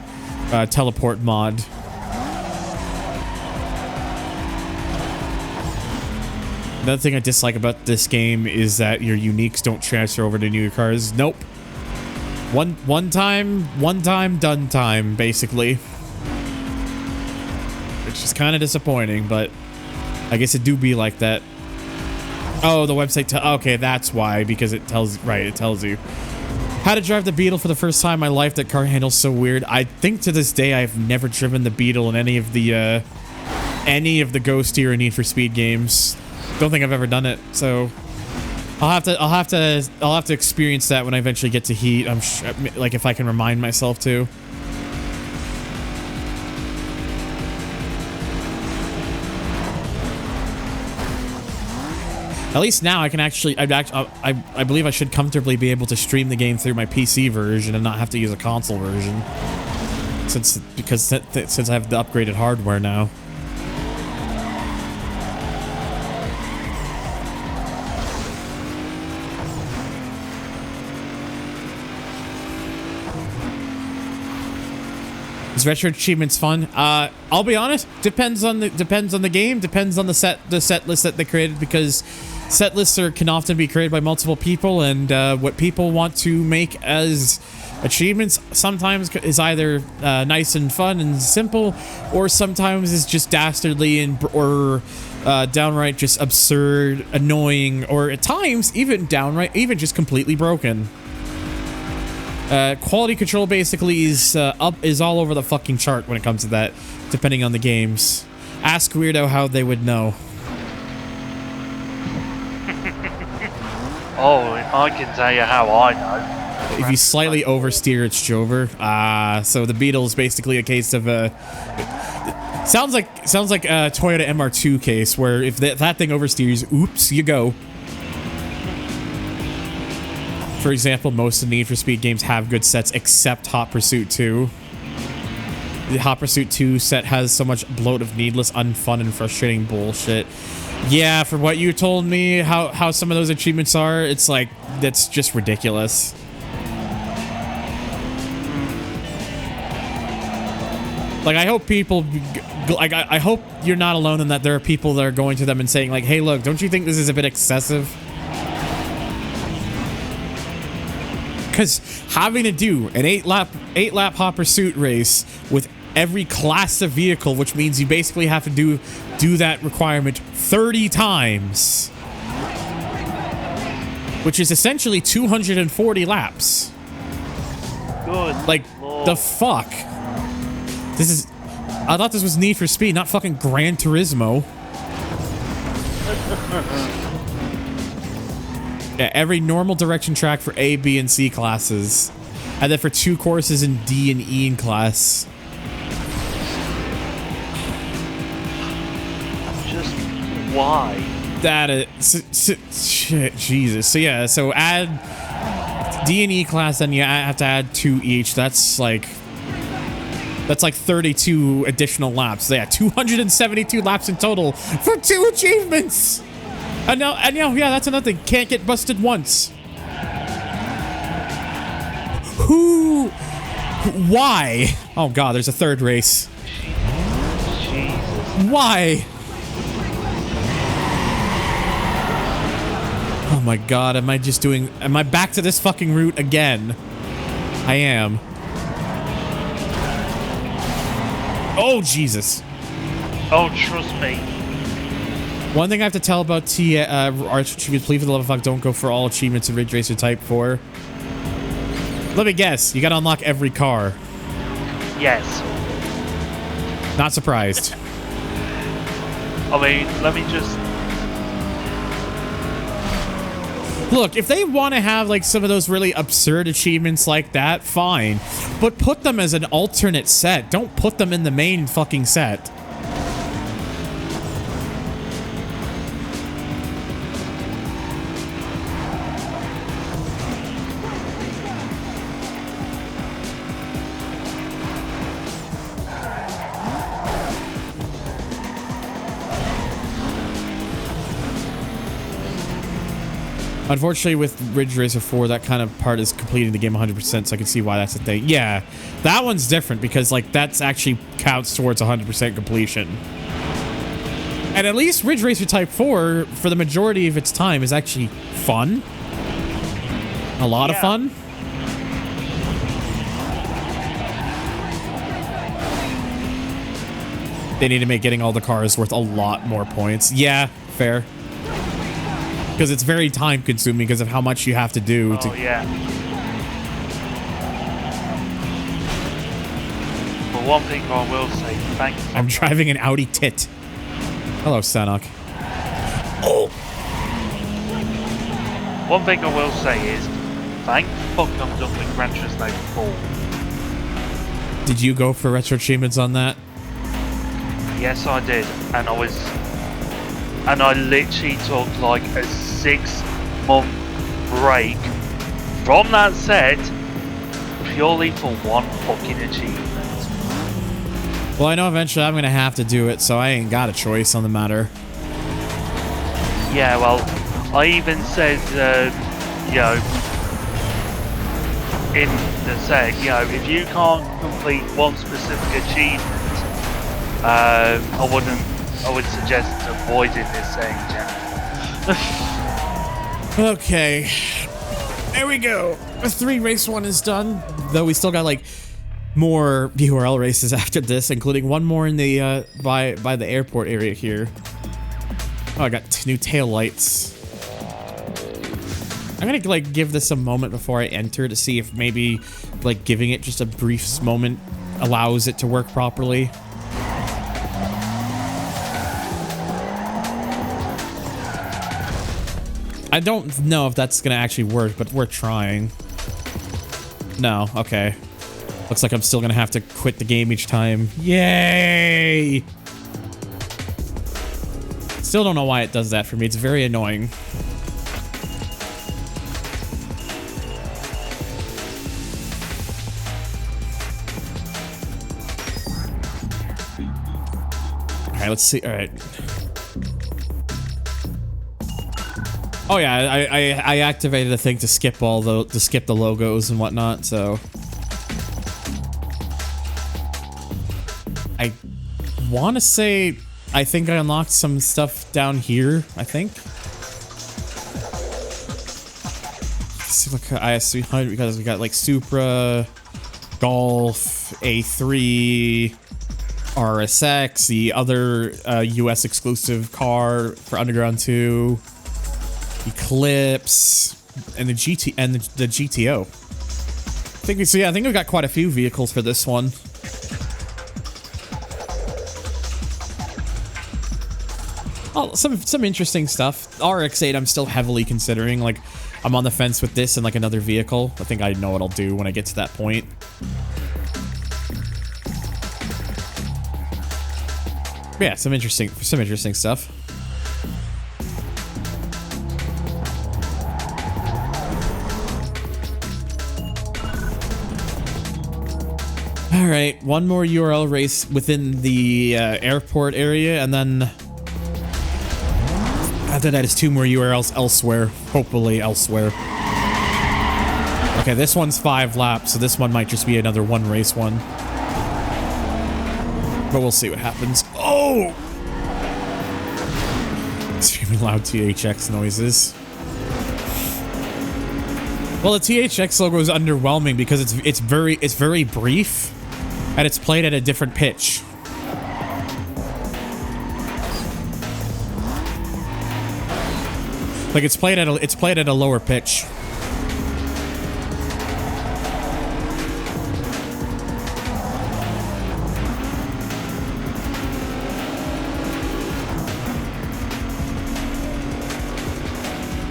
Speaker 1: mod. Another thing I dislike about this game is that your uniques don't transfer over to new cars. Nope. One time, done time, basically. Which is kind of disappointing, but I guess it do be like that. Oh, the website. Okay, that's why, because it tells you how to drive the Beetle for the first time in my life. That car handles so weird. I think to this day I've never driven the Beetle in any of the Ghost Gear or Need for Speed games. Don't think I've ever done it, so I'll have to experience that when I eventually get to Heat. I'm sure, like, if I can remind myself to. At least now I can actually, I believe I should comfortably be able to stream the game through my PC version and not have to use a console version, since I have the upgraded hardware now. Is retro achievements fun? I'll be honest. Depends on the game. Depends on the set list that they created, because set lists can often be created by multiple people, and what people want to make as achievements sometimes is either nice and fun and simple, or sometimes is just dastardly or downright just absurd, annoying, or at times even just completely broken. Quality control basically is all over the fucking chart when it comes to that, depending on the games. Ask Weirdo how they would know.
Speaker 2: Oh, I can tell you how I know.
Speaker 1: If you slightly oversteer, it's Jover. So the Beetle is basically a case of sounds like a Toyota MR2 case, where if that thing oversteers, oops, you go. For example, most of the Need for Speed games have good sets, except Hot Pursuit 2. The Hot Pursuit 2 set has so much bloat of needless, unfun, and frustrating bullshit. Yeah, for what you told me, how some of those achievements are, it's like, that's just ridiculous. Like, I hope people, like, I hope you're not alone in that there are people that are going to them and saying, like, hey, look, don't you think this is a bit excessive? Because having to do an 8-lap Hot Pursuit race with every class of vehicle, which means you basically have to do that requirement 30 times, which is essentially 240 laps.
Speaker 2: Good.
Speaker 1: Like,
Speaker 2: Lord.
Speaker 1: the fuck? I thought this was Need for Speed, not fucking Gran Turismo. Yeah, every normal direction track for A, B, and C classes. And then for 2 courses in D and E in class.
Speaker 2: Just why?
Speaker 1: That is... Shit, Jesus. So yeah, so add D and E class, then you have to add 2 each. That's like 32 additional laps. Yeah, 272 laps in total for 2 achievements! And now, yeah, that's another thing. Can't get busted once. Who? Why? Oh god, there's a 3rd race.
Speaker 2: Jesus.
Speaker 1: Why? Oh my god, am I back to this fucking route again? I am. Oh, Jesus.
Speaker 2: Oh, trust me.
Speaker 1: One thing I have to tell about Arch achievements, please for the love of fuck, don't go for all achievements in Ridge Racer Type 4. Let me guess, you gotta unlock every car.
Speaker 2: Yes.
Speaker 1: Not surprised.
Speaker 2: I mean, let me just...
Speaker 1: Look, if they want to have like some of those really absurd achievements like that, fine. But put them as an alternate set. Don't put them in the main fucking set. Unfortunately, with Ridge Racer 4, that kind of part is completing the game 100%, so I can see why that's a thing. Yeah, that one's different because, like, that's actually counts towards 100% completion. And at least Ridge Racer Type 4, for the majority of its time, is actually fun. A lot of fun. They need to make getting all the cars worth a lot more points. Yeah, fair. Because it's very time consuming because of how much you have to do.
Speaker 2: Oh, yeah. But one thing I will say, thanks.
Speaker 1: I'm driving an Audi TT. Hello, Sanok. Oh.
Speaker 2: One thing I will say is, thank fuck I'm done with Gran Turismo 4.
Speaker 1: Did you go for retro achievements on that?
Speaker 2: Yes, I did, and I literally took like a 6-month break from that set purely for one fucking achievement.
Speaker 1: Well, I know eventually I'm gonna have to do it, so I ain't got a choice on the matter.
Speaker 2: Yeah, well, I even said, you know, in the set, you know, if you can't complete one specific achievement, I would suggest avoiding this saying, Jack.
Speaker 1: Okay. There we go. The 3 race one is done. Though we still got like more URL races after this, including one more in the by the airport area here. Oh, I got new tail lights. I'm gonna like give this a moment before I enter to see if maybe like giving it just a brief moment allows it to work properly. I don't know if that's gonna actually work, but we're trying. No, okay. Looks like I'm still gonna have to quit the game each time. Yay! Still don't know why it does that for me. It's very annoying. Alright, let's see. Alright. Oh yeah, I activated a thing to skip all the logos and whatnot, so I want to say I think I unlocked some stuff down here. I think. Let's see, look at IS300 because we got like Supra, Golf, A3, RSX, the other US exclusive car for Underground 2. Eclipse and the GT and the GTO. I think we've got quite a few vehicles for this one. Oh, some interesting stuff. RX-8 I'm still heavily considering. Like, I'm on the fence with this and like another vehicle. I think I know what I'll do when I get to that point. Yeah, some interesting stuff. All right, one more URL race within the airport area, and then after that is 2 more URLs elsewhere, hopefully elsewhere. Okay, this one's 5 laps, so this one might just be another 1 race one. But we'll see what happens. Oh! Extremely loud THX noises. Well, the THX logo is underwhelming because it's very brief. And it's played at a different pitch. Like it's played at a lower pitch.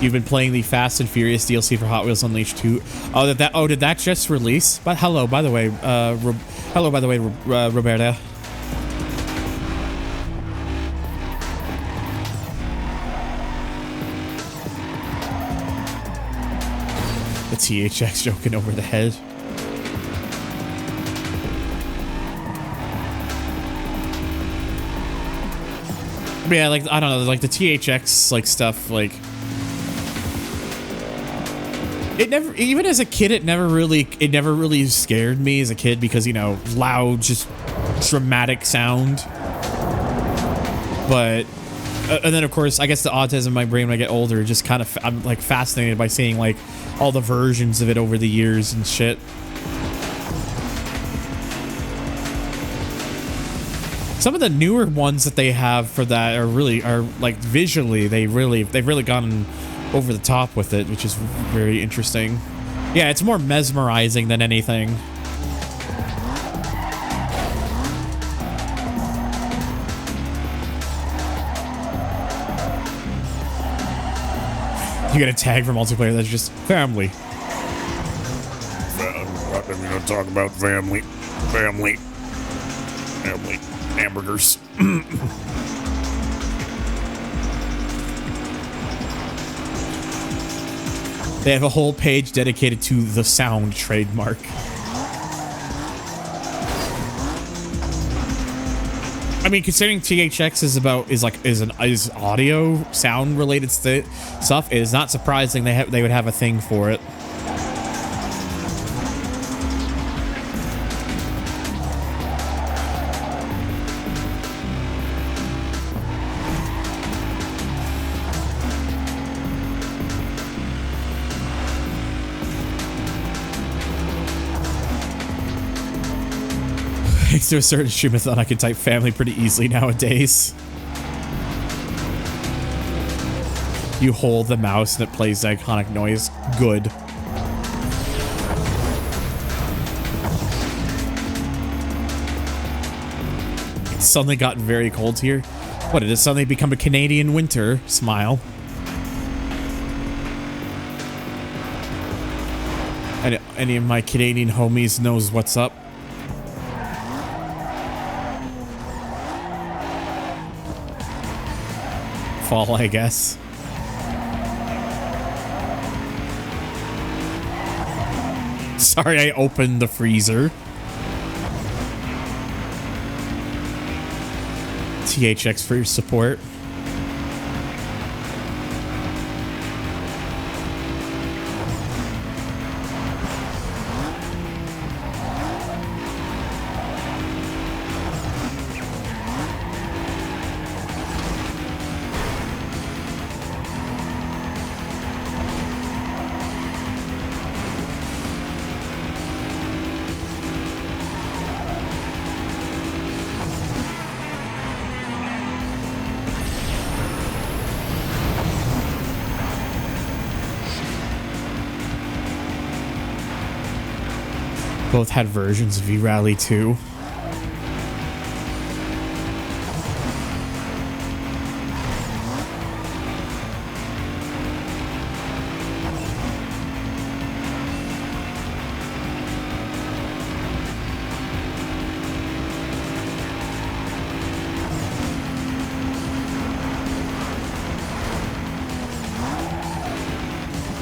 Speaker 1: You've been playing the Fast and Furious DLC for Hot Wheels Unleashed 2. Oh, did that just release? But hello, by the way, Roberta. The THX joking over the head. But yeah, like I don't know, like the THX like stuff, like It never, even as a kid, it never really scared me as a kid because, you know, loud, just dramatic sound. But, and then of course, I guess the autism in my brain when I get older, just kind of, I'm like fascinated by seeing like all the versions of it over the years and shit. Some of the newer ones that they have for that are like visually, they've really gone over the top with it, which is very interesting. Yeah, it's more mesmerizing than anything. You get a tag for multiplayer that's just family.
Speaker 4: I'm gonna talk about family. Hamburgers.
Speaker 1: They have a whole page dedicated to the sound trademark. I mean, considering THX is audio sound related stuff, it is not surprising they would have a thing for it. Thanks to a certain streamathon, I can type family pretty easily nowadays. You hold the mouse and it plays the iconic noise. Good. It's suddenly gotten very cold here. What, did it suddenly become a Canadian winter? Smile. Any of my Canadian homies knows what's up. Fall, I guess. Sorry, I opened the freezer. THX for your support. Both had versions of V-Rally 2.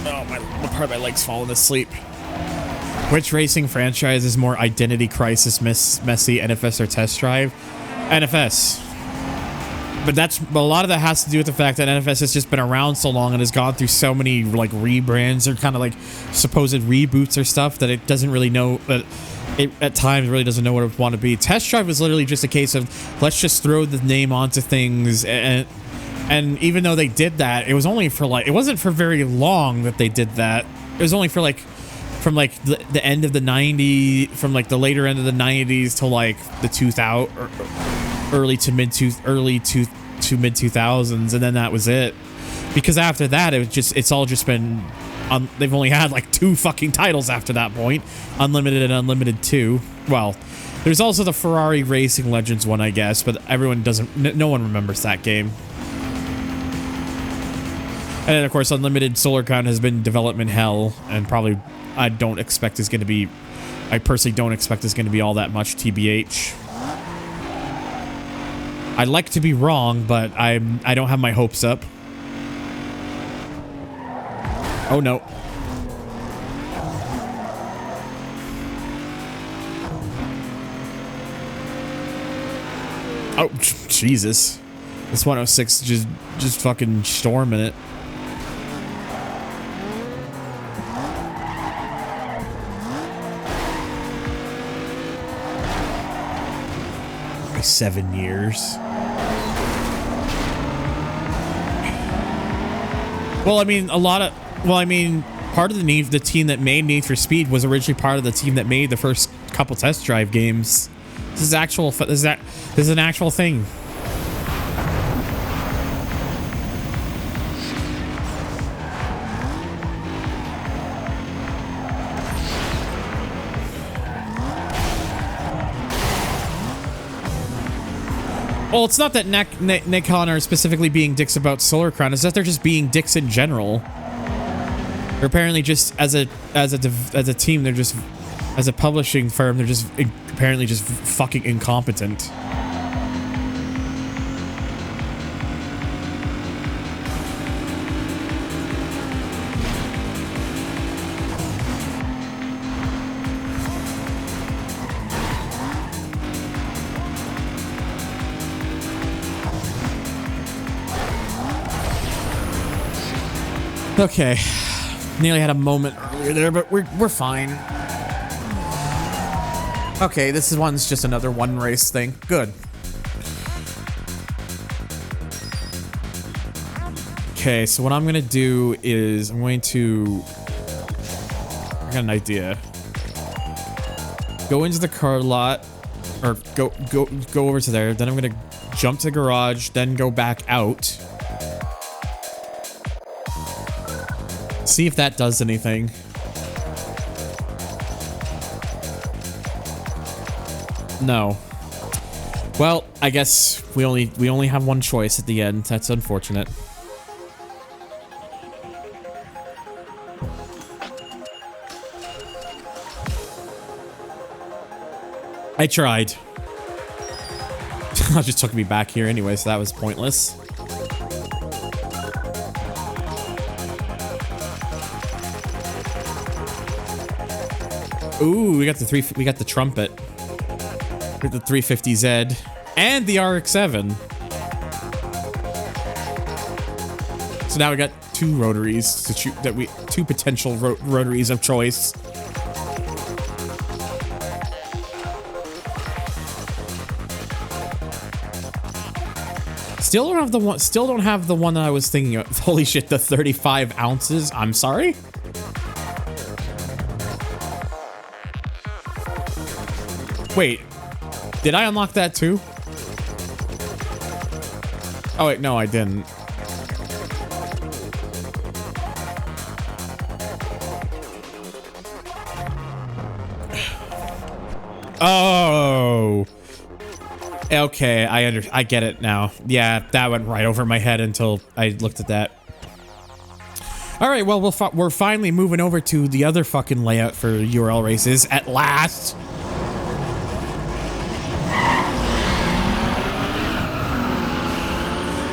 Speaker 1: Oh, my part of my leg's falling asleep. Which racing franchise is more Identity Crisis messy, NFS or Test Drive? NFS. But a lot of that has to do with the fact that NFS has just been around so long and has gone through so many like rebrands or kind of like supposed reboots or stuff that it doesn't really know, that it at times really doesn't know what it want to be. Test Drive was literally just a case of let's just throw the name onto things, and even though they did that, it was only for like, it wasn't for very long that they did that. It was only for like from like the end of the 90s, from like the later end of the 90s to like the 2000 or early to mid 2000s, and then that was it. Because after that, it's all just been they've only had like 2 fucking titles after that point, Unlimited and Unlimited 2. Well, there's also the Ferrari Racing Legends one, I guess, but no one remembers that game. And then of course Unlimited SolarCon has been development hell, and probably I personally don't expect is going to be all that much, TBH. I'd like to be wrong, but I don't have my hopes up. Oh no. Oh Jesus. This 106 just fucking storming it. 7 years. Well, I mean, part of the team that made Need for Speed was originally part of the team that made the first couple test drive games. This is an actual thing. Well, it's not that Nikon are specifically being dicks about Solar Crown. It's that they're just being dicks in general. They're apparently just as a team, they're just as a publishing firm, they're just apparently just fucking incompetent. Okay, nearly had a moment earlier there, but we're fine. Okay, one's just another one race thing. Good. Okay, so what I'm gonna do is I got an idea. Go into the car lot, or go over to there. Then I'm gonna jump to the garage, then go back out. See if that does anything. No. Well, I guess we only have one choice at the end. That's unfortunate. I tried. It just took me back here anyway, so that was pointless. Ooh, we got the trumpet. We got the 350Z and the RX-7. So now we got two rotaries to shoot two potential rotaries of choice. Still don't have the one that I was thinking of. Holy shit, the 35 ounces. I'm sorry? Wait, did I unlock that too? Oh wait, no, I didn't. Oh. Okay, I get it now. Yeah, that went right over my head until I looked at that. All right, well, we're finally moving over to the other fucking layout for URL races at last.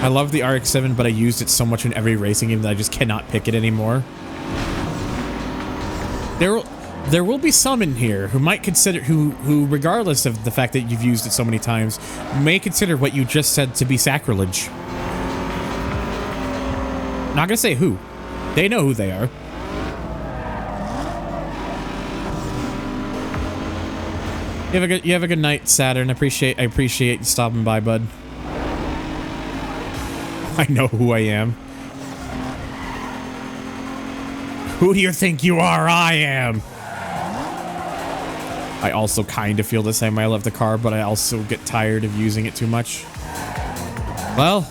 Speaker 1: I love the RX-7, but I used it so much in every racing game that I just cannot pick it anymore. There will be some in here who might consider, who regardless of the fact that you've used it so many times, may consider what you just said to be sacrilege. Not gonna say who. They know who they are. You have a good night, Saturn. I appreciate you stopping by, bud. I know who I am. Who do you think you are? I am. I also kind of feel the same way. I love the car, but I also get tired of using it too much. Well,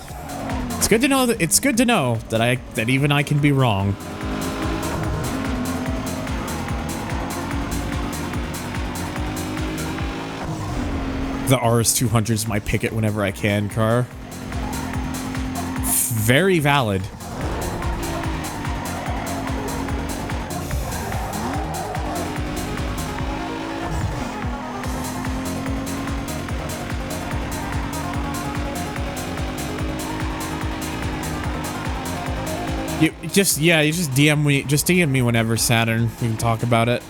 Speaker 1: it's good to know that even I can be wrong. The RS200 is my pick it whenever I can car. Very valid. You just DM me. Just DM me whenever, Saturn. We can talk about it.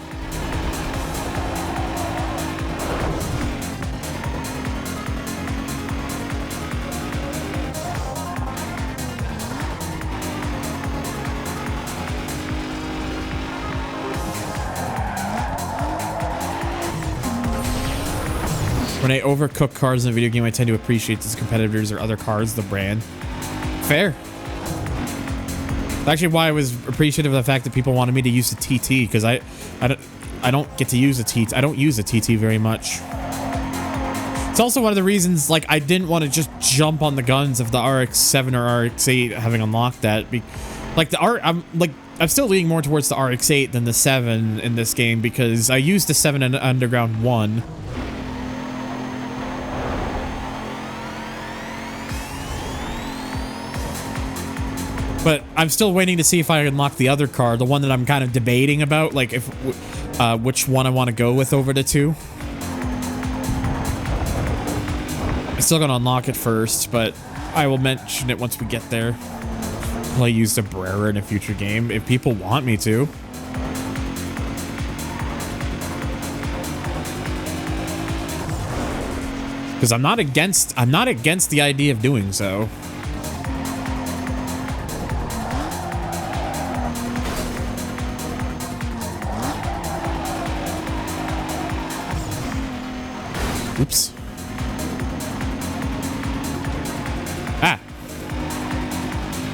Speaker 1: When I overcook cars in a video game, I tend to appreciate its competitors or other cars, the brand. Fair. Actually, why I was appreciative of the fact that people wanted me to use the TT, because I don't get to use a TT. I don't use a TT very much. It's also one of the reasons, like, I didn't want to just jump on the guns of the RX-7 or RX-8, having unlocked that. Like, I'm still leaning more towards the RX-8 than the 7 in this game, because I used the 7 in Underground 1. But I'm still waiting to see if I unlock the other car, the one that I'm kind of debating about, like, if which one I want to go with over the two. I'm still gonna unlock it first, but I will mention it once we get there. I'll use the Brera in a future game if people want me to. Because I'm not against the idea of doing so. Oops.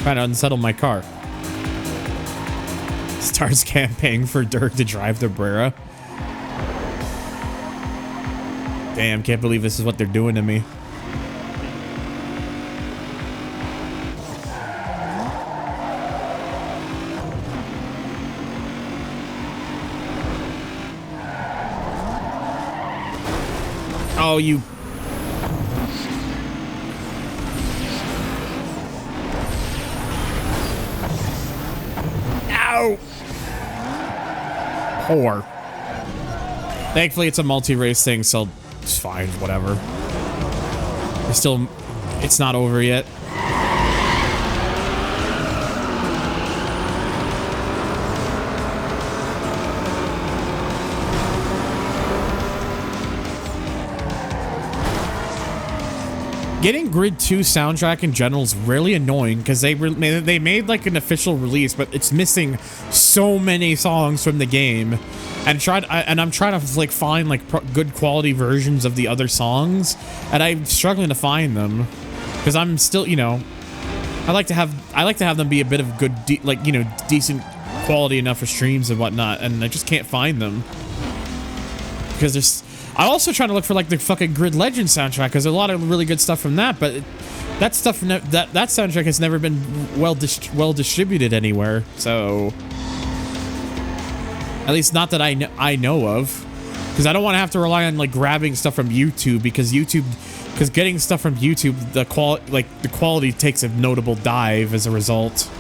Speaker 1: Trying to unsettle my car. Starts campaigning for Dirk to drive the Brera. Damn, can't believe this is what they're doing to me. Oh, you... Ow! Whore. Thankfully, it's a multi-race thing, so it's fine, whatever. It's not over yet. Getting Grid 2 soundtrack in general is really annoying because they made like an official release, but it's missing so many songs from the game, and I'm trying to like find like good quality versions of the other songs, and I'm struggling to find them because I'm still, you know, I like to have them be a bit of good, decent quality enough for streams and whatnot, and I just can't find them because there's. I'm also trying to look for like the fucking Grid Legend soundtrack because there's a lot of really good stuff from that, but that stuff that soundtrack has never been well distributed anywhere. So at least not that I know of, because I don't want to have to rely on like grabbing stuff from YouTube because getting stuff from YouTube, the quality takes a notable dive as a result.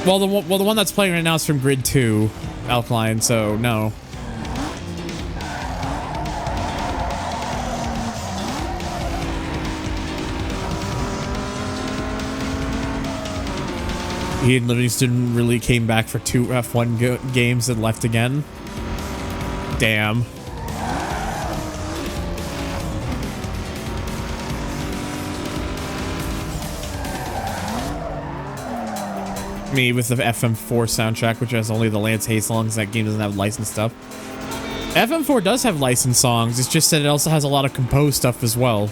Speaker 1: Well, the one that's playing right now is from Grid 2, Alkaline, so no. Ian Livingston really came back for 2 F1 games and left again. Damn. Me with the FM4 soundtrack, which has only the Lance Hay songs. That game doesn't have licensed stuff. FM4 does have licensed songs. It's just that it also has a lot of composed stuff as well.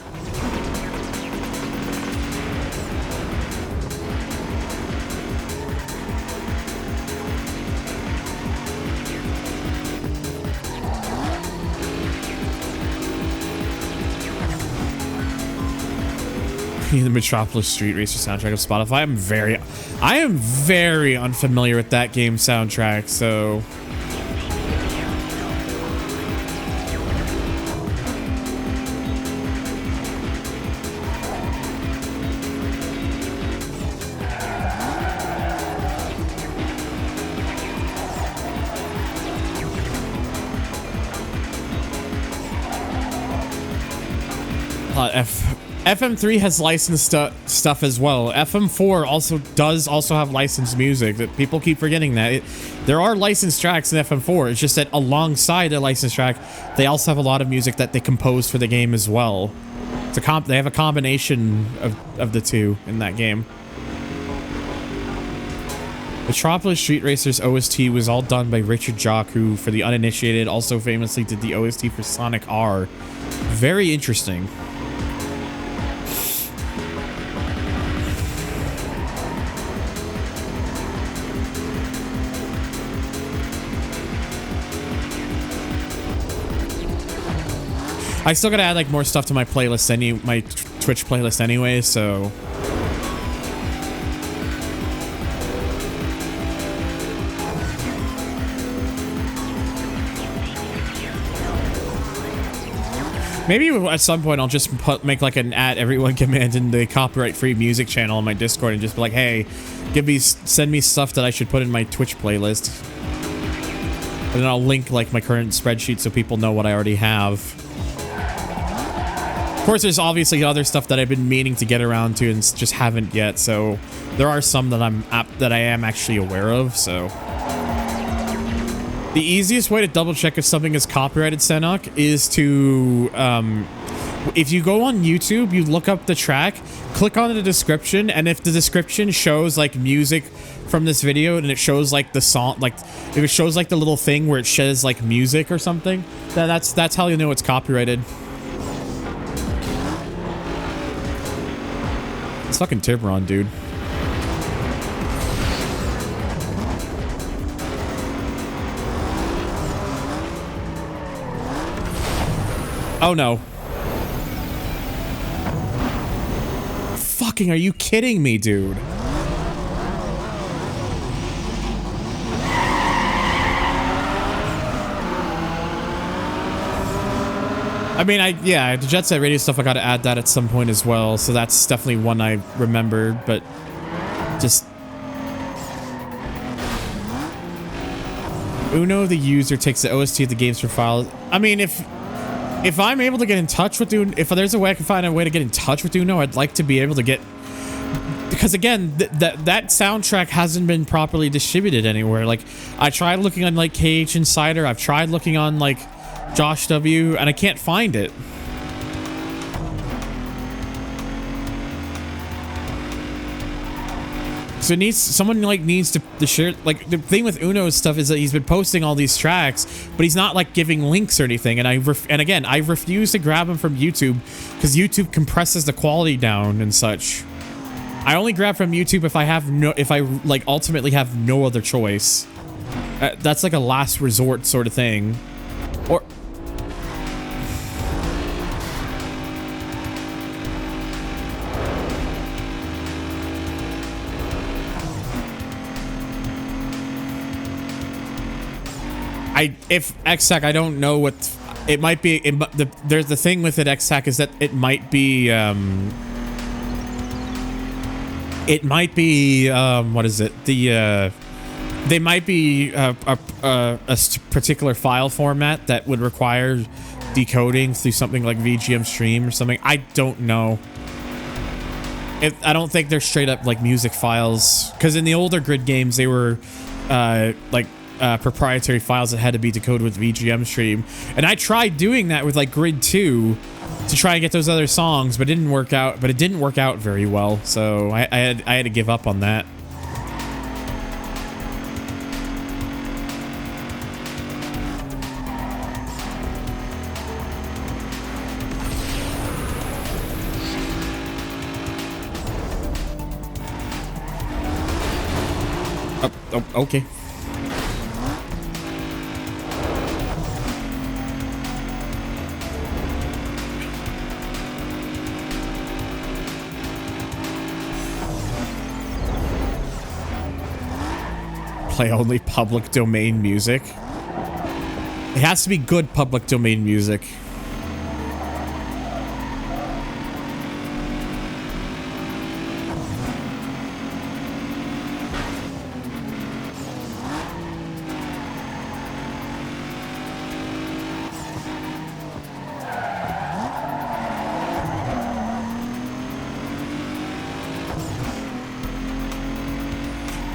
Speaker 1: The Metropolis Street Racer soundtrack of Spotify. I am very unfamiliar with that game's soundtrack, so FM3 has licensed stuff as well. FM4 also have licensed music. That people keep forgetting that. There are licensed tracks in FM4. It's just that alongside the licensed track, they also have a lot of music that they composed for the game as well. It's a they have a combination of the two in that game. Metropolis Street Racers OST was all done by Richard Jock, who, for the uninitiated, also famously did the OST for Sonic R. Very interesting. I still gotta add like more stuff to my playlist, my Twitch playlist anyway, so. Maybe at some point I'll just make like an @everyone command in the copyright-free music channel on my Discord and just be like, hey, send me stuff that I should put in my Twitch playlist. And then I'll link like my current spreadsheet so people know what I already have. Of course, there's obviously other stuff that I've been meaning to get around to and just haven't yet. So there are some that I am actually aware of. So the easiest way to double check if something is copyrighted, Senok, is to if you go on YouTube, you look up the track, click on the description, and if the description shows like music from this video and it shows like the song, like if it shows like the little thing where it says like music or something, then that's how you know it's copyrighted. It's fucking Tiburon, dude. Oh no. Fucking, are you kidding me, dude? I mean, yeah, the Jet Set Radio stuff, I gotta add that at some point as well, so that's definitely one I remembered, but just... Uno, the user, takes the OST of the games for files. I mean, if I'm able to get in touch with Uno, if there's a way I can find a way to get in touch with Uno, I'd like to be able to get... Because again, that soundtrack hasn't been properly distributed anywhere. Like, I tried looking on, like, KH Insider, I've tried looking on, like, Josh W, and I can't find it. So someone like needs to share. Like, the thing with Uno's stuff is that he's been posting all these tracks, but he's not like giving links or anything. And again, I refuse to grab them from YouTube because YouTube compresses the quality down and such. I only grab from YouTube if I like ultimately have no other choice. That's like a last resort sort of thing. Or if XTAC, I don't know what it might be. There's the thing with it, XTAC, is that it might be what is it? They might be a particular file format that would require decoding through something like VGM Stream or something. I don't know. I don't think they're straight up like music files, because in the older Grid games they were like proprietary files that had to be decoded with VGM Stream, and I tried doing that with like Grid 2 to try and get those other songs, but it didn't work out. But it didn't work out very well, so I had to give up on that. Oh, okay. Play only public domain music. It has to be good public domain music.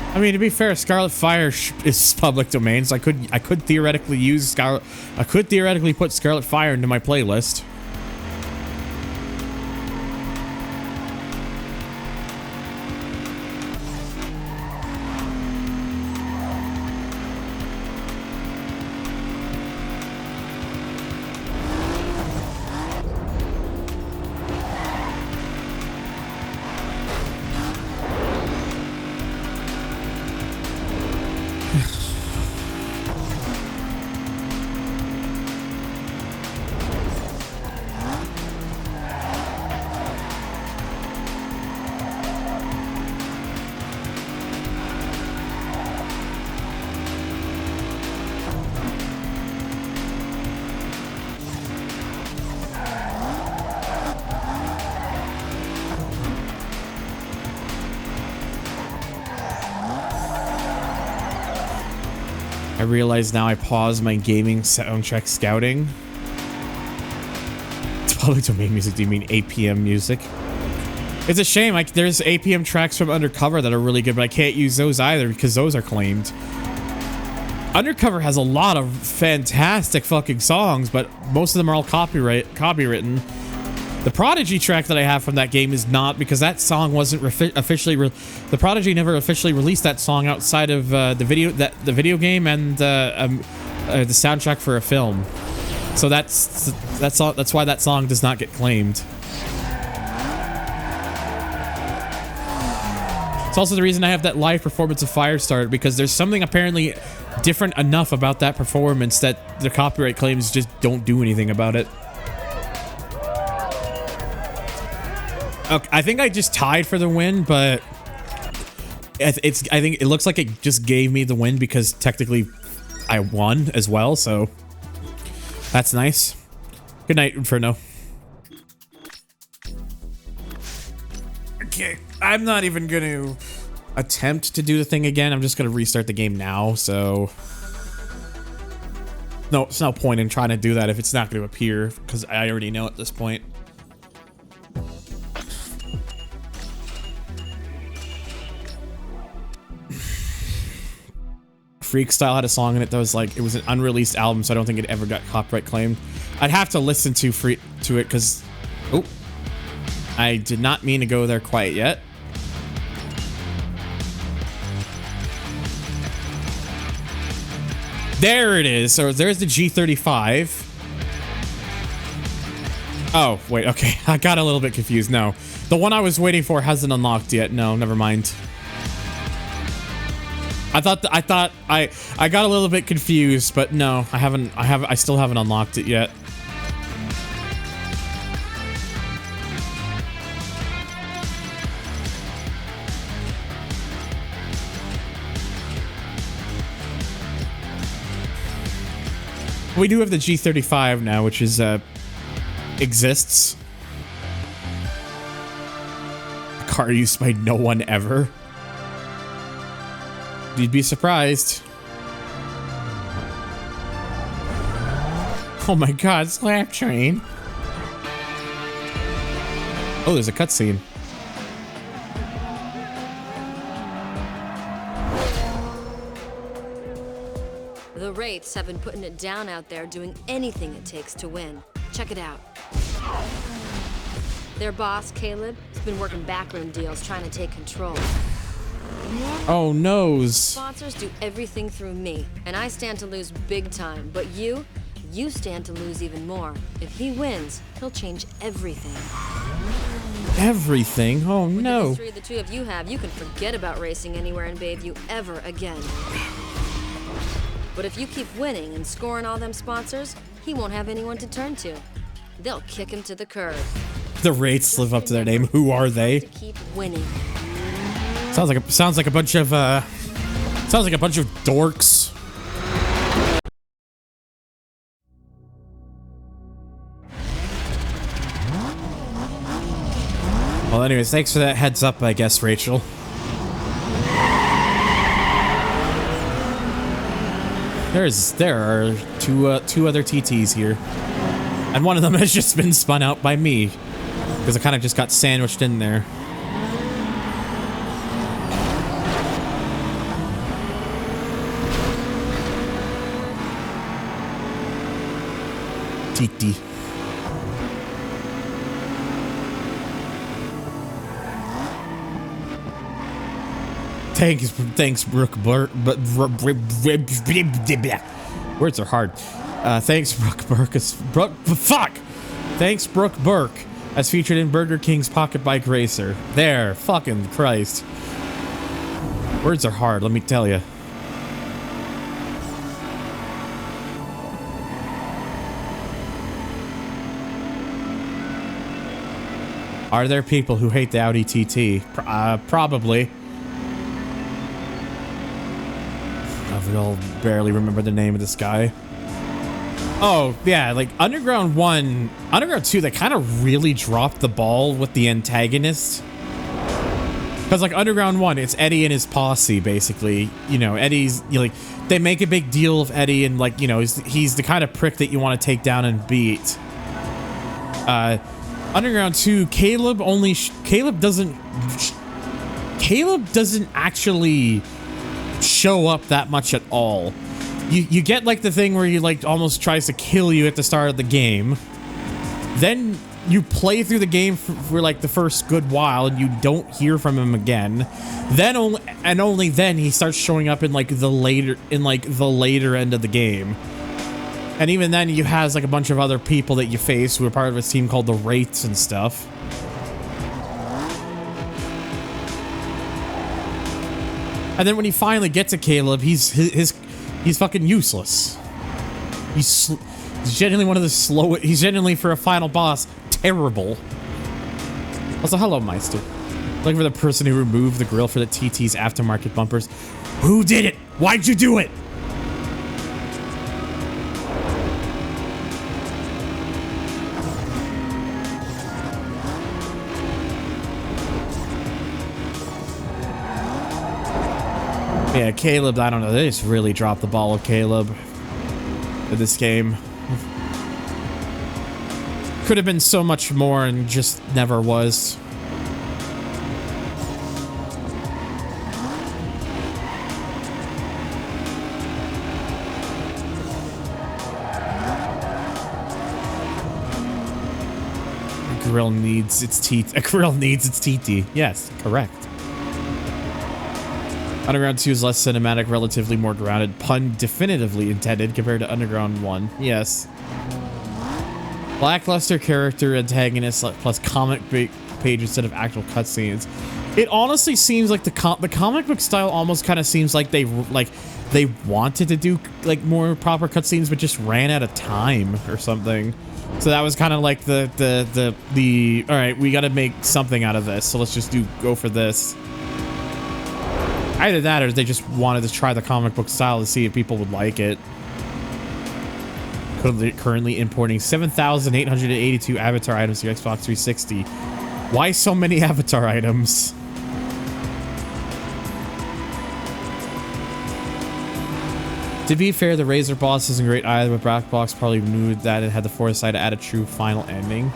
Speaker 1: I mean, to be fair, Scarlet Fire is public domain, so I could theoretically use I could theoretically put Scarlet Fire into my playlist. I realize now I paused my gaming soundtrack scouting. It's public domain music. Do you mean APM music? It's a shame. Like, there's APM tracks from Undercover that are really good, but I can't use those either because those are claimed. Undercover has a lot of fantastic fucking songs, but most of them are all copywritten. The Prodigy track that I have from that game is not, because that song wasn't officially. The Prodigy never officially released that song outside of the video game and the soundtrack for a film. So that's why that song does not get claimed. It's also the reason I have that live performance of Firestarter, because there's something apparently different enough about that performance that the copyright claims just don't do anything about it. Okay, I think I just tied for the win, but I think it looks like it just gave me the win because technically I won as well, so that's nice. Good night, Inferno. Okay, I'm not even going to attempt to do the thing again. I'm just going to restart the game now, so no, it's no point in trying to do that if it's not going to appear, because I already know at this point. Freakstyle had a song in it that was like, it was an unreleased album, so I don't think it ever got copyright claimed. I'd have to listen to it because, oh, I did not mean to go there quite yet. There it is. So there's the G35. Oh, wait, okay. I got a little bit confused. No, the one I was waiting for hasn't unlocked yet. No, never mind. I thought I got a little bit confused, but no, I still haven't unlocked it yet. We do have the G35 now, which is exists. A car used by no one ever. You'd be surprised. Oh my god, Slap Train. Oh, there's a cutscene.
Speaker 3: The Wraiths have been putting it down out there, doing anything it takes to win. Check it out. Their boss, Caleb, has been working backroom deals trying to take control.
Speaker 1: Oh, noes.
Speaker 3: Sponsors do everything through me, and I stand to lose big time. But you stand to lose even more. If he wins, he'll change everything.
Speaker 1: Everything? Oh,
Speaker 3: With
Speaker 1: no.
Speaker 3: the history the two of you have, you can forget about racing anywhere in Bayview ever again. But if you keep winning and scoring all them sponsors, he won't have anyone to turn to. They'll kick him to the curb.
Speaker 1: The Wraiths live up to their name. Who are they?
Speaker 3: To keep winning.
Speaker 1: Sounds like a bunch of dorks. Well, anyways, thanks for that heads up, I guess, Rachel. There are two other TTs here, and one of them has just been spun out by me because I kind of just got sandwiched in there. TT. Thanks, Brooke Burke. But words are hard. Thanks, Brooke Burke. Thanks, Brooke Burke, as featured in Burger King's Pocket Bike Racer. There, fucking Christ. Words are hard, let me tell you. Are there people who hate the Audi TT? Probably. I'll barely remember the name of this guy. Oh, yeah, like Underground 1, Underground 2, they kind of really dropped the ball with the antagonist. Because like Underground 1, it's Eddie and his posse, basically. You know, Eddie's, you know, like, they make a big deal of Eddie, and like, you know, he's the kind of prick that you want to take down and beat. Underground 2, Caleb doesn't actually show up that much at all. You get like the thing where he like almost tries to kill you at the start of the game. Then you play through the game for like the first good while, and you don't hear from him again. Then only then he starts showing up in like the later end of the game. And even then he has like a bunch of other people that you face who are part of his team called the Wraiths and stuff. And then when he finally gets to Caleb, he's fucking useless. He's genuinely one of the slowest. He's genuinely, for a final boss, terrible. Also, hello, Meister. Looking for the person who removed the grill for the TT's aftermarket bumpers. Who did it? Why'd you do it? Yeah, Caleb, I don't know. They just really dropped the ball with Caleb in this game. Could have been so much more and just never was. A grill needs its TT. A grill needs its TT. Yes, correct. Underground 2 is less cinematic, relatively more grounded. Pun definitively intended compared to Underground 1. Yes. Lackluster character antagonists plus comic page instead of actual cutscenes. It honestly seems like the comic book style almost kind of seems like they wanted to do like more proper cutscenes, but just ran out of time or something. So that was kind of like the all right, we got to make something out of this, so let's just go for this. Either that, or they just wanted to try the comic book style to see if people would like it. Currently importing 7,882 Avatar items to Xbox 360. Why so many Avatar items? To be fair, the Razor boss isn't great either, but Black Box probably knew that and had the foresight to add a true final ending.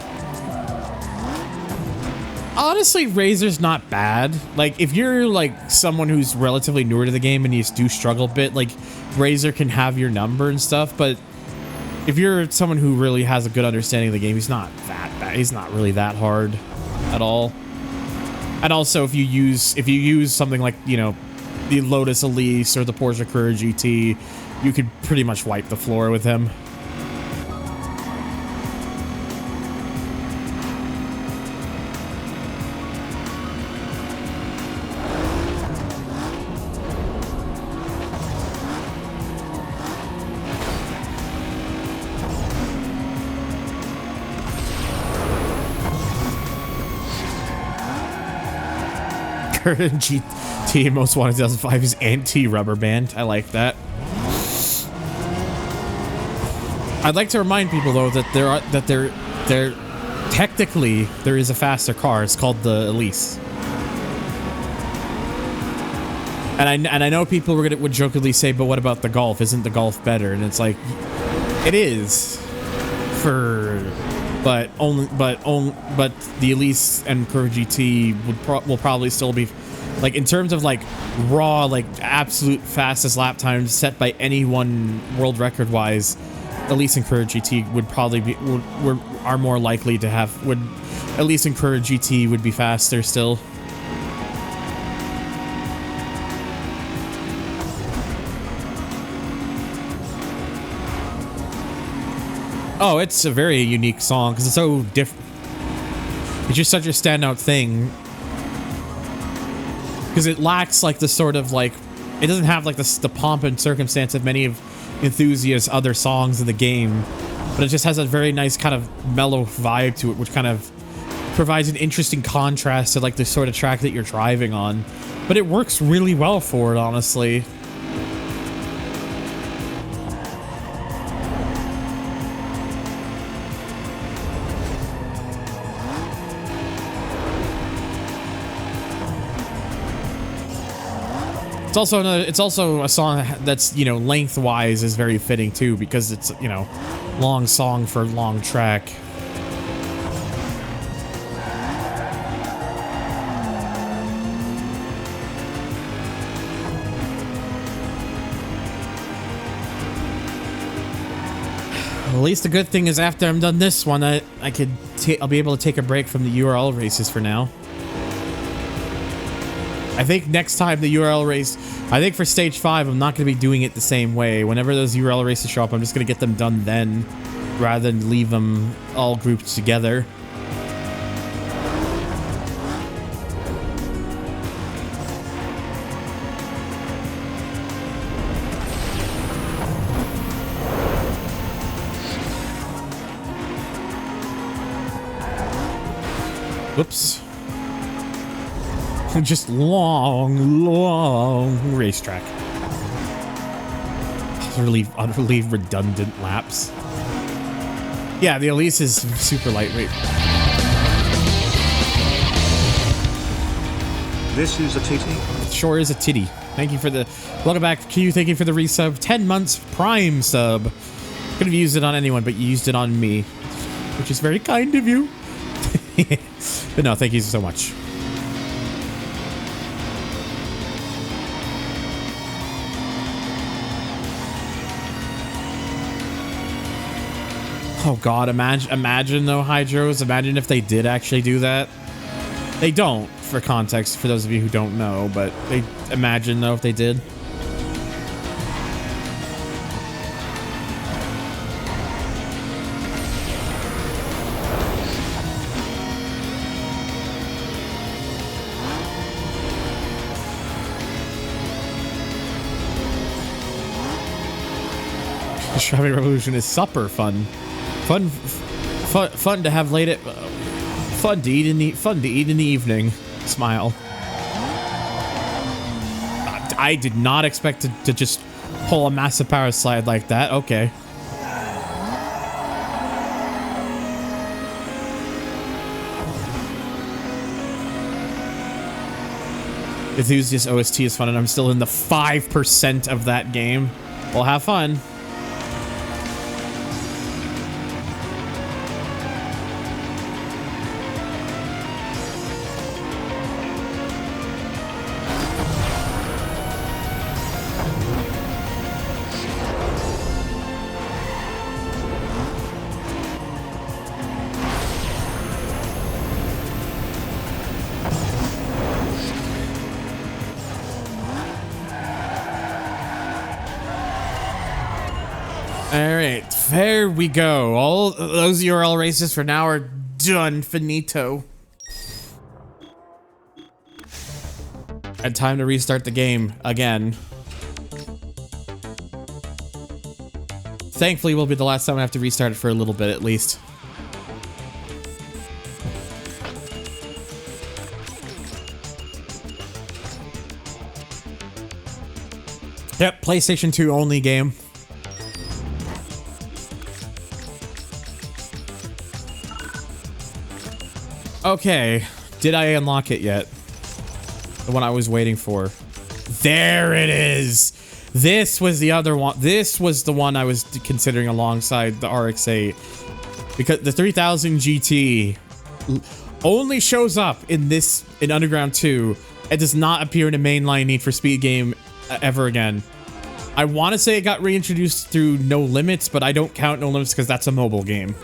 Speaker 1: Honestly, Razor's not bad. Like, if you're like someone who's relatively newer to the game and you do struggle a bit, like Razor can have your number and stuff, but if you're someone who really has a good understanding of the game, he's not that bad. He's not really that hard at all. And also, if you use something like, you know, the Lotus Elise or the Porsche Carrera GT, you could pretty much wipe the floor with him. Current GT Most Wanted 2005 is anti-rubber band. I like that. I'd like to remind people though that there technically there is a faster car. It's called the Elise. And I know people would jokingly say, but what about the Golf? Isn't the Golf better? And it's like, it is, but the Elise and Curve GT will probably still be, like, in terms of like raw, like absolute fastest lap times set by anyone world record wise, Elise and Curve GT would probably be are more likely to have Elise and Curve GT would be faster still. Oh, it's a very unique song because it's so different. It's just such a standout thing because it lacks like the sort of like, it doesn't have like the pomp and circumstance of many of Enthusiast's other songs in the game, but it just has a very nice kind of mellow vibe to it, which kind of provides an interesting contrast to like the sort of track that you're driving on. But it works really well for it, honestly. It's also a song that's, you know, lengthwise is very fitting too, because it's, you know, long song for long track. At least the good thing is after I'm done this one, I'll be able to take a break from the URL races for now. I think next time the URL race, I think for stage 5, I'm not going to be doing it the same way. Whenever those URL races show up, I'm just going to get them done then, rather than leave them all grouped together. Whoops. Just long racetrack. Utterly redundant laps. Yeah, the Elise is super lightweight.
Speaker 5: This is a titty.
Speaker 1: Sure is a titty. Thank you for the... Welcome back, Q. Thank you for the resub. 10 months Prime sub. Could have used it on anyone, but you used it on me. Which is very kind of you. But no, thank you so much. Oh god, imagine though, Hydros, imagine if they did actually do that. They don't, for context, for those of you who don't know, but they imagine though if they did. Strawberry Revolution is supper fun. Fun to have late at fun to eat in the evening. Smile. I did not expect to just pull a massive power slide like that. Okay. Enthusiast OST is fun, and I'm still in the 5% of that game. Well, have fun. There we go. All those URL races for now are done. Finito. And time to restart the game again. Thankfully, will be the last time I have to restart it for a little bit at least. Yep, PlayStation 2 only game. Okay, did I unlock it yet? The one I was waiting for. There it is! This was the other one. This was the one I was considering alongside the RX-8. Because the 3000 GT only shows up in Underground 2. It does not appear in a mainline Need for Speed game ever again. I want to say it got reintroduced through No Limits, but I don't count No Limits because that's a mobile game.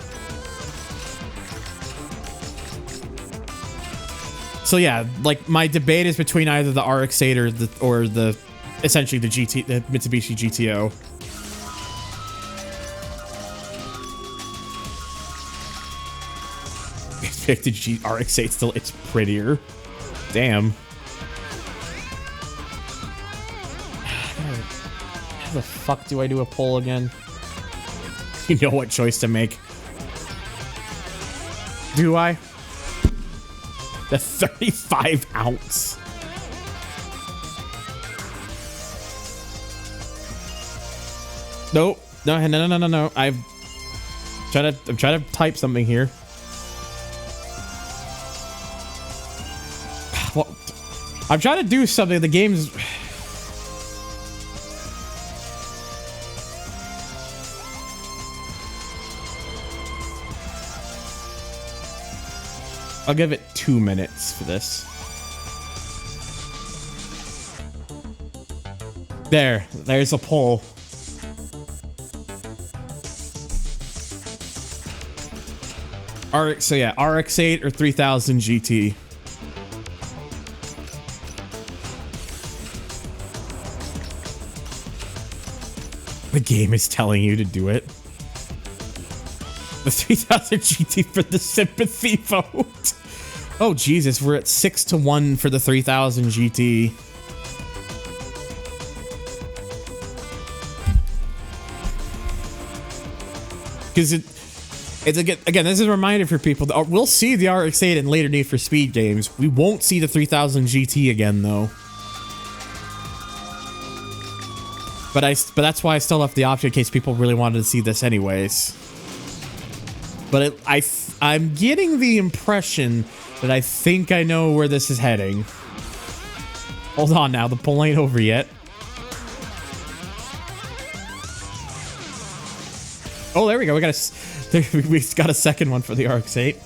Speaker 1: So yeah, like my debate is between either the RX-8 or the essentially the Mitsubishi GTO. Pick the RX-8 still, it's prettier. Damn. How the fuck do I do a poll again? You know what choice to make. Do I? The 35 ounce. Nope. No. I'm trying to type something here. Well, I'm trying to do something. The game's I'll give it 2 minutes for this. There's a poll. So yeah, RX-8 or 3000 GT. The game is telling you to do it. The 3000 GT for the sympathy vote. Oh Jesus, we're at 6-1 for the 3000 GT. Because it's again, this is a reminder for people. We'll see the RX-8 in later Need for Speed games. We won't see the 3000 GT again, though. But that's why I still left the option in case people really wanted to see this anyways. But I'm getting the impression that I think I know where this is heading. Hold on now, the poll ain't over yet. Oh, there we go. We got a second one for the RX-8.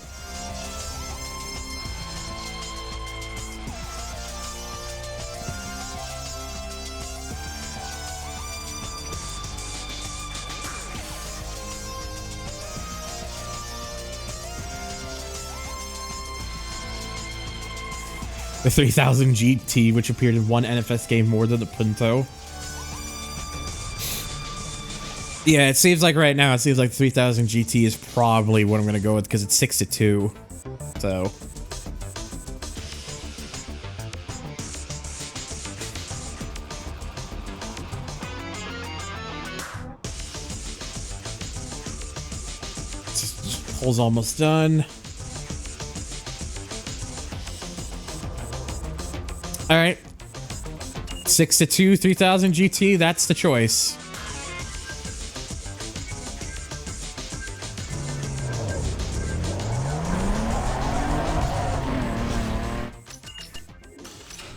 Speaker 1: The 3000 GT, which appeared in one NFS game more than the Punto. Yeah, it seems like right now, it seems like 3000 GT is probably what I'm going to go with because it's 6-2. So. Poll's almost done. All right. 6-2, 3000 GT. That's the choice.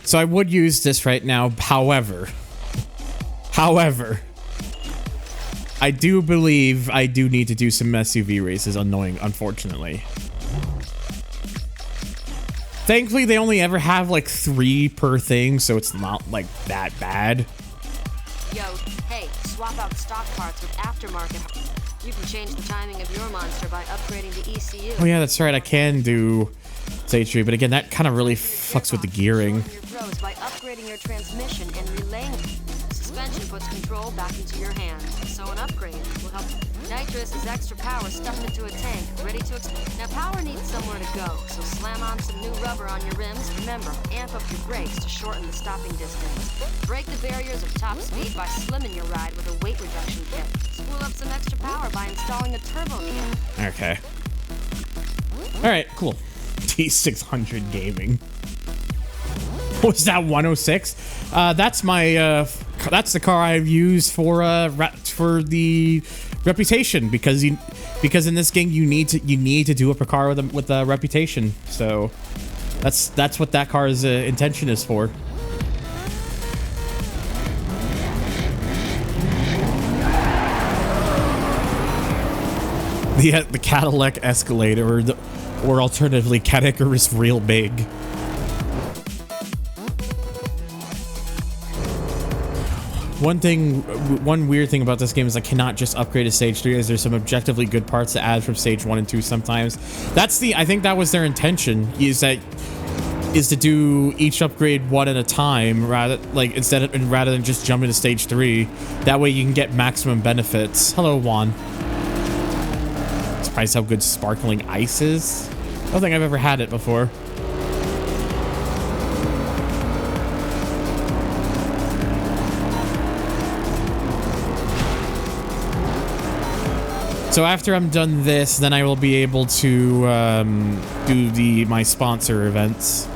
Speaker 1: So I would use this right now. However, I do believe I do need to do some SUV races, unfortunately. Thankfully, they only ever have like 3 per thing, so it's not like that bad.
Speaker 3: Yo, hey, swap out stock parts with aftermarket. You can change the timing of your monster by upgrading the ECU.
Speaker 1: Oh yeah, that's right. I can do Stage 3, but again, that kind of really fucks with the gearing.
Speaker 3: By upgrading your transmission and relaying suspension puts control back into your hands. So an upgrade will help. Nitrous is extra power stuffed into a tank, ready to explode. Now power needs somewhere to go, so slam on some new rubber on your rims. Remember, amp up your brakes to shorten the stopping distance. Break the barriers of top speed by slimming your ride with a weight reduction kit. Spool up some extra power by installing a turbo kit.
Speaker 1: Okay. All right, cool. T600 gaming. What was that, 106? That's my that's the car I've used for the reputation because in this game you need to do a car with a reputation. So that's what that car's intention is for. The Cadillac Escalade or alternatively Cadillac real big. One weird thing about this game is I cannot just upgrade to Stage 3 as there's some objectively good parts to add from Stage 1 and 2 sometimes. I think that was their intention, is to do each upgrade one at a time rather than just jump into Stage 3. That way you can get maximum benefits. Hello, Juan. Surprised how good sparkling ice is. I don't think I've ever had it before. So after I'm done this, then I will be able to do my sponsor events.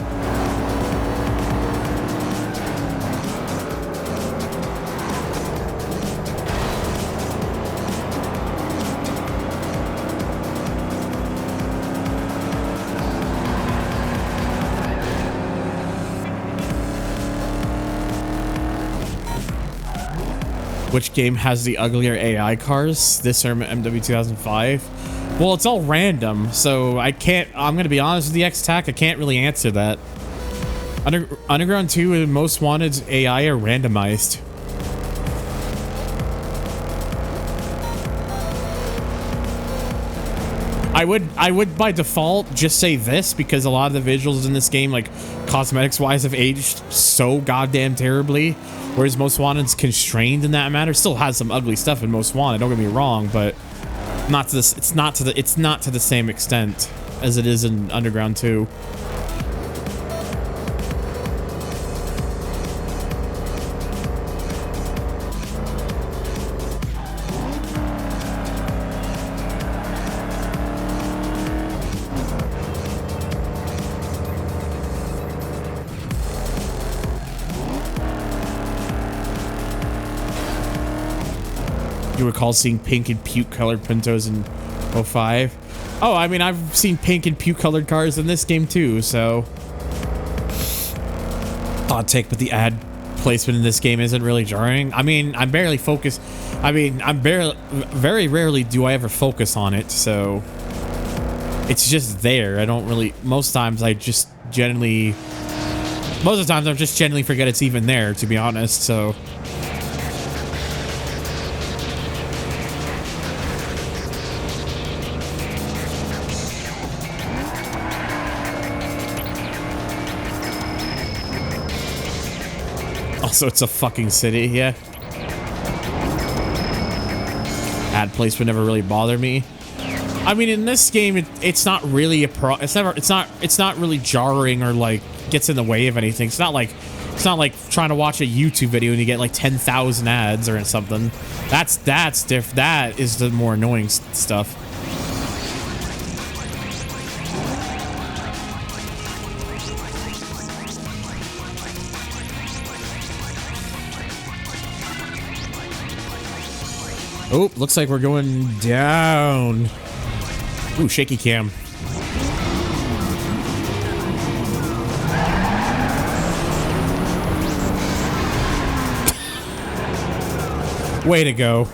Speaker 1: Which game has the uglier AI cars? This or MW 2005? Well, it's all random, so I can't. I'm gonna be honest with the X-Tac. I can't really answer that. Underground 2 and Most Wanted's AI are randomized. I would by default just say this because a lot of the visuals in this game, like cosmetics wise, have aged so goddamn terribly. Whereas Most Wanted's constrained in that matter. Still has some ugly stuff in Most Wanted, don't get me wrong, but not to this. It's not to the same extent as it is in Underground 2. You recall seeing pink and puke colored Pintos in 05? Oh, I mean, I've seen pink and puke colored cars in this game too, so. Hot take, but the ad placement in this game isn't really jarring. I mean, I'm barely focused. I mean, very rarely do I ever focus on it, so. It's just there. I don't really, most times I just generally forget it's even there, to be honest, so. Also, it's a fucking city, yeah. Ad placement never really bothered me. I mean, in this game, it's not really it's not really jarring or like gets in the way of anything. It's not like trying to watch a YouTube video and you get like 10,000 ads or something. That's different. That is the more annoying stuff. Oh, looks like we're going down. Ooh, shaky cam. Way to go.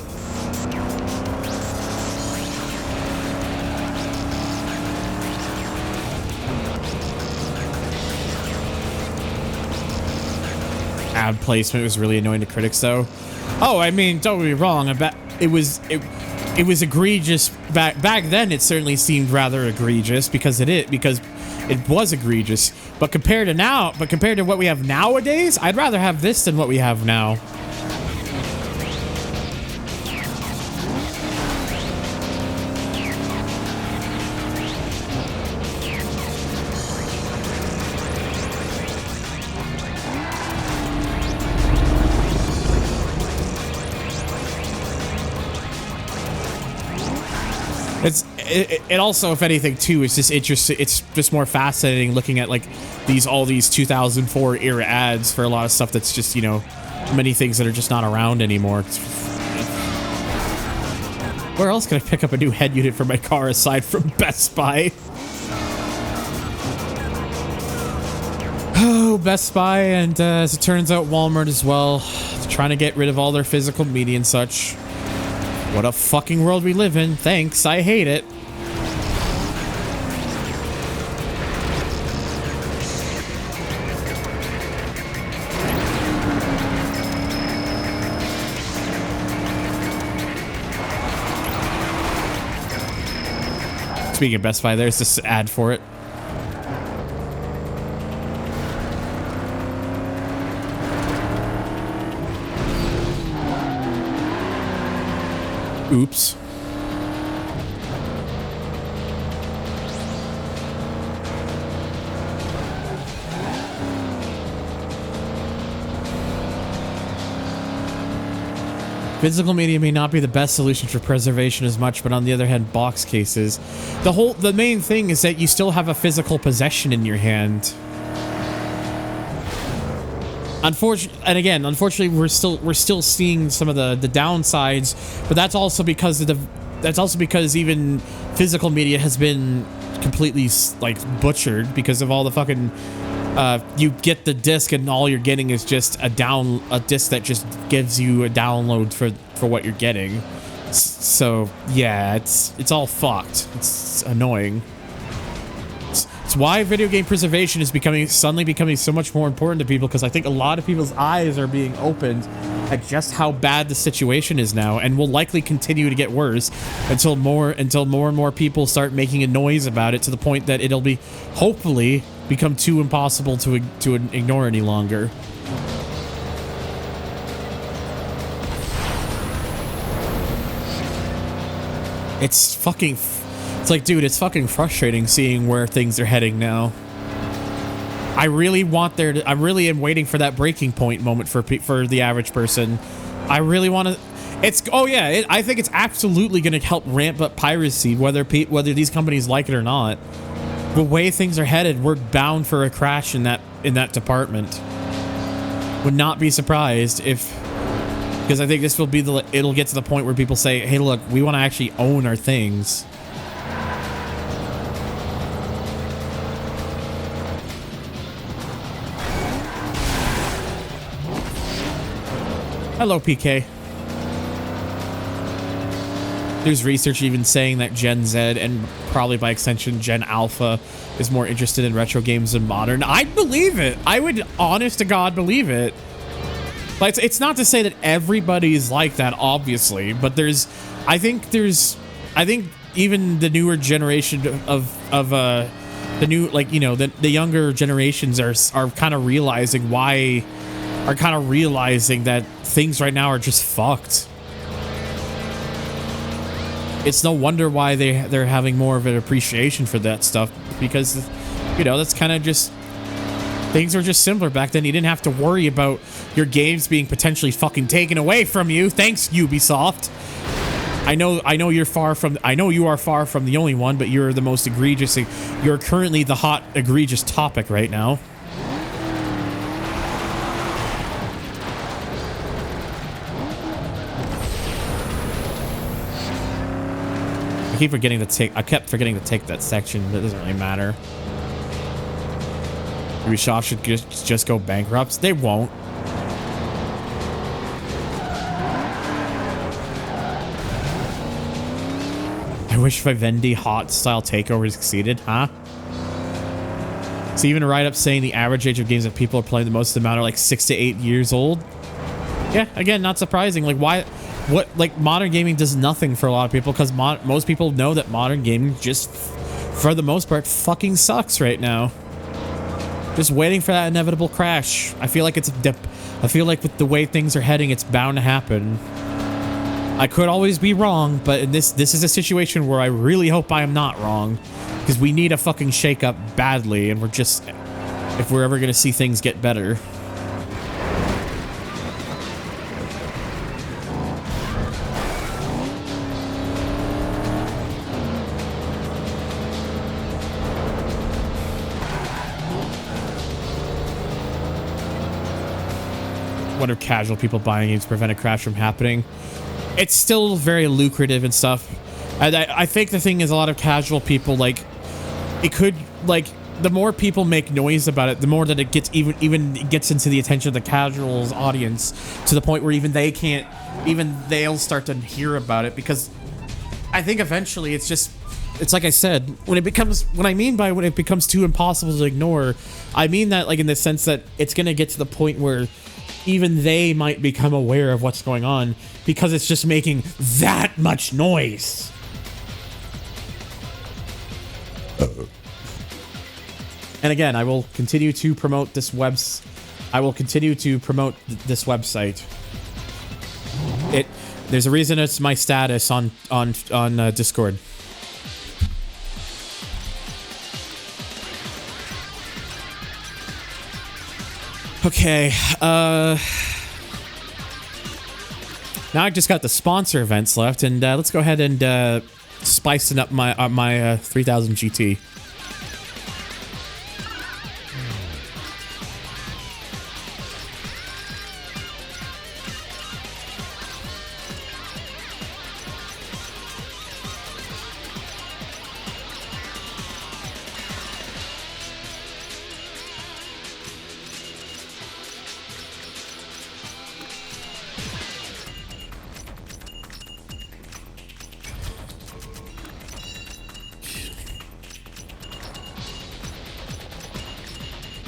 Speaker 1: Ad placement was really annoying to critics, though. Oh, I mean, don't get me wrong. I bet it was egregious back then. It certainly seemed rather egregious because it was egregious. But compared to what we have nowadays, I'd rather have this than what we have now. It also, if anything, too, is just interesting. It's just more fascinating looking at like all these 2004 era ads for a lot of stuff that's just, you know, many things that are just not around anymore. Where else can I pick up a new head unit for my car aside from Best Buy? Oh, Best Buy, and as it turns out, Walmart as well. They're trying to get rid of all their physical media and such. What a fucking world we live in. Thanks, I hate it. Speaking of Best Buy, there's this ad for it. Oops. Physical media may not be the best solution for preservation as much, but on the other hand, box cases. The main thing is that you still have a physical possession in your hand. Unfortunately, we're still seeing some of the downsides, but that's also because even physical media has been completely like butchered because of all the fucking you get the disc and all you're getting is just a disc that just gives you a download for what you're getting. So yeah, it's all fucked. It's annoying. It's why video game preservation is suddenly becoming so much more important to people, because I think a lot of people's eyes are being opened at just how bad the situation is now, and will likely continue to get worse until more and more people start making a noise about it, to the point that it'll be hopefully become too impossible to ignore any longer. It's like, dude, it's fucking frustrating seeing where things are heading now. I really am waiting for that breaking point moment for the average person. I really want to. I think it's absolutely going to help ramp up piracy, whether these companies like it or not. The way things are headed, we're bound for a crash in that department. Would not be surprised because I think this will it'll get to the point where people say, hey, look, we want to actually own our things. Hello, PK. There's research even saying that Gen Z, and probably by extension Gen Alpha, is more interested in retro games than modern. I'd believe it. I would, honest to God, believe it. But it's not to say that everybody's like that, obviously, but I think even the newer generation of the new, like, you know, the younger generations are kind of realizing that things right now are just fucked. It's no wonder why they're having more of an appreciation for that stuff, because, you know, that's kind of just, things were just simpler back then. You didn't have to worry about your games being potentially fucking taken away from you. Thanks, Ubisoft. I know you are far from the only one, but you're the most egregious. You're currently the hot, egregious topic right now. I kept forgetting to take that section, but it doesn't really matter. Ubisoft should just go bankrupt. They won't. I wish Vivendi hot style takeover succeeded, huh? So even a write-up saying the average age of games that people are playing the most amount are like 6 to 8 years old. Yeah, again, not surprising. Like, modern gaming does nothing for a lot of people, because most people know that modern gaming just, for the most part, fucking sucks right now. Just waiting for that inevitable crash. I feel like I feel like with the way things are heading, it's bound to happen. I could always be wrong, but this is a situation where I really hope I am not wrong, because we need a fucking shake-up badly, and if we're ever gonna see things get better. Wonder if casual people buying games prevent a crash from happening. It's still very lucrative and stuff. I think the thing is, a lot of casual people, like, it could, like, the more people make noise about it, the more that it gets even gets into the attention of the casuals audience, to the point where they'll start to hear about it, because I think eventually it's like I said, when it becomes too impossible to ignore, I mean that, like, in the sense that it's going to get to the point where even they might become aware of what's going on, because it's just making that much noise. And again, I will continue to promote this website. There's a reason it's my status on Discord. Okay, now I just got the sponsor events left, and let's go ahead and spicing up my 3000 GT.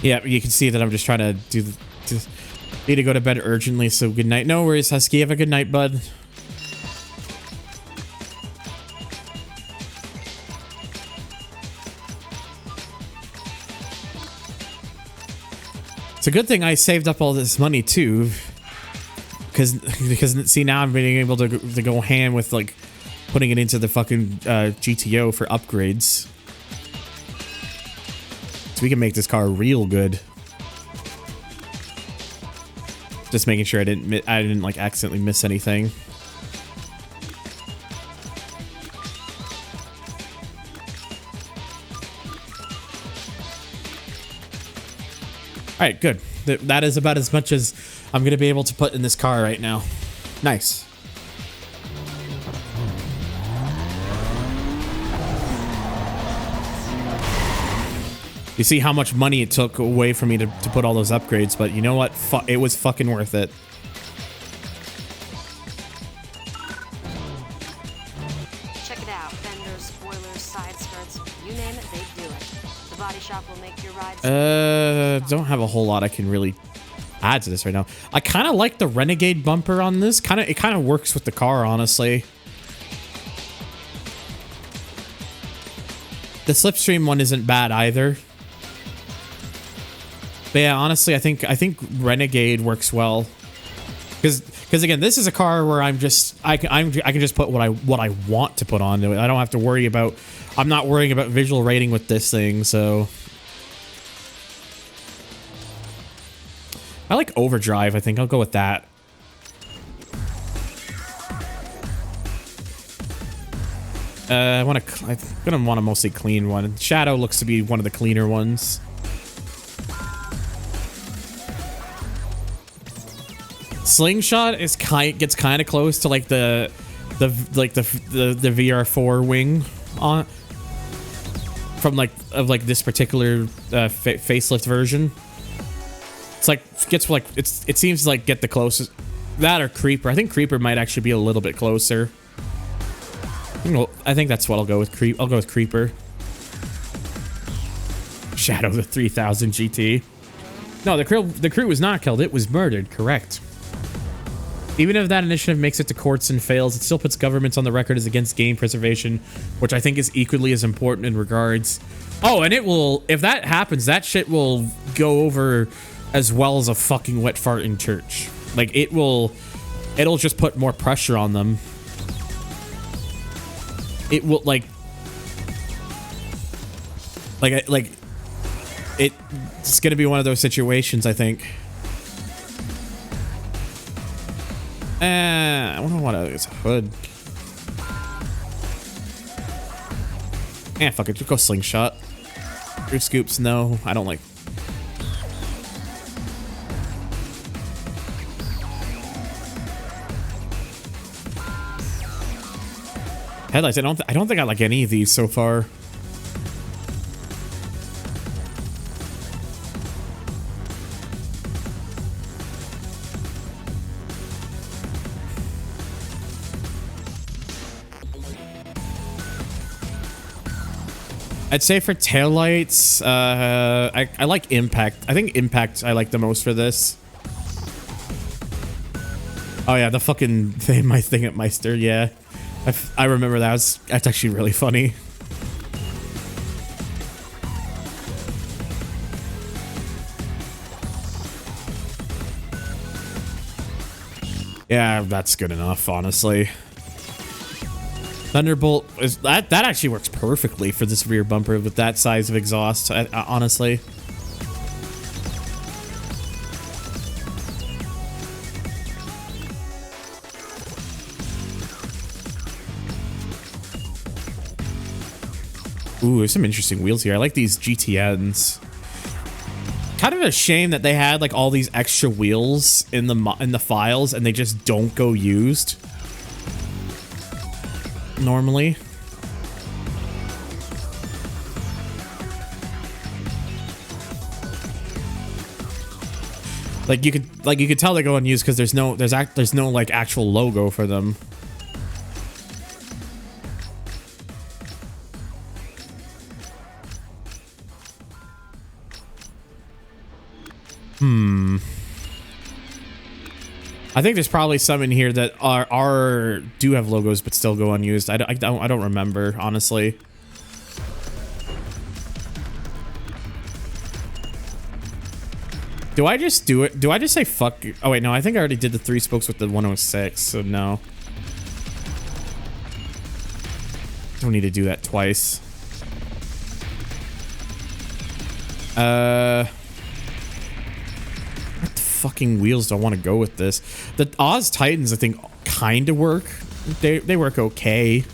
Speaker 1: Yeah, you can see that I'm just trying to do the... Need to go to bed urgently, so good night. No worries, Husky. Have a good night, bud. It's a good thing I saved up all this money, too. Because see, now I'm being able to go hand with, like, putting it into the fucking GTO for upgrades. So we can make this car real good. Just making sure I didn't like accidentally miss anything. All right, good. That is about as much as I'm gonna be able to put in this car right now. Nice. You see how much money it took away from me to put all those upgrades, but you know what? It was fucking worth it.
Speaker 3: Check it out. Fenders, spoilers, side skirts, you name it, they do it. The body shop will make your rides...
Speaker 1: Don't have a whole lot I can really add to this right now. I kind of like the Renegade bumper on this. It kind of works with the car, honestly. The Slipstream one isn't bad either. But yeah, honestly, I think Renegade works well, because again, this is a car where I can just put what I want to put onto it. I don't have to worry about. I'm not worrying about visual rating with this thing, so. I like overdrive. I think I'll go with that. I'm gonna want a mostly clean one. Shadow looks to be one of the cleaner ones. Slingshot gets kind of close to like the VR4 wing on from this particular facelift version. It's like it seems to like get the closest. That or Creeper. I think Creeper might actually be a little bit closer. I think that's what I'll go with. I'll go with Creeper. Shadow the 3000 GT. No, the crew was not killed. It was murdered. Correct. Even if that initiative makes it to courts and fails, it still puts governments on the record as against game preservation, which I think is equally as important in regards. Oh, and it will, if that happens, that shit will go over as well as a fucking wet fart in church. Like, it'll just put more pressure on them. It will, it's gonna be one of those situations, I think. I don't want to. It's a hood. Fuck it. Just go slingshot. Root scoops. No, I don't like. Headlights. I don't think I like any of these so far. I'd say for taillights, I like Impact. I think Impact I like the most for this. Oh yeah, the fucking thing, my thing at Meister, yeah. I remember that. That's actually really funny. Yeah, that's good enough, honestly. Thunderbolt is that actually works perfectly for this rear bumper with that size of exhaust, honestly. Ooh, there's some interesting wheels here. I like these GTNs. Kind of a shame that they had like all these extra wheels in the files and they just don't go used normally. Like you could tell they go unused because there's no like actual logo for them. I think there's probably some in here that do have logos but still go unused. I don't remember, honestly. Do I just do it? Do I just say fuck? Oh wait, no, I think I already did the 3 spokes with the 106, so no. Don't need to do that twice. What the fucking wheels do I want to go with this? The Oz Titans, I think, kind of work. They work okay.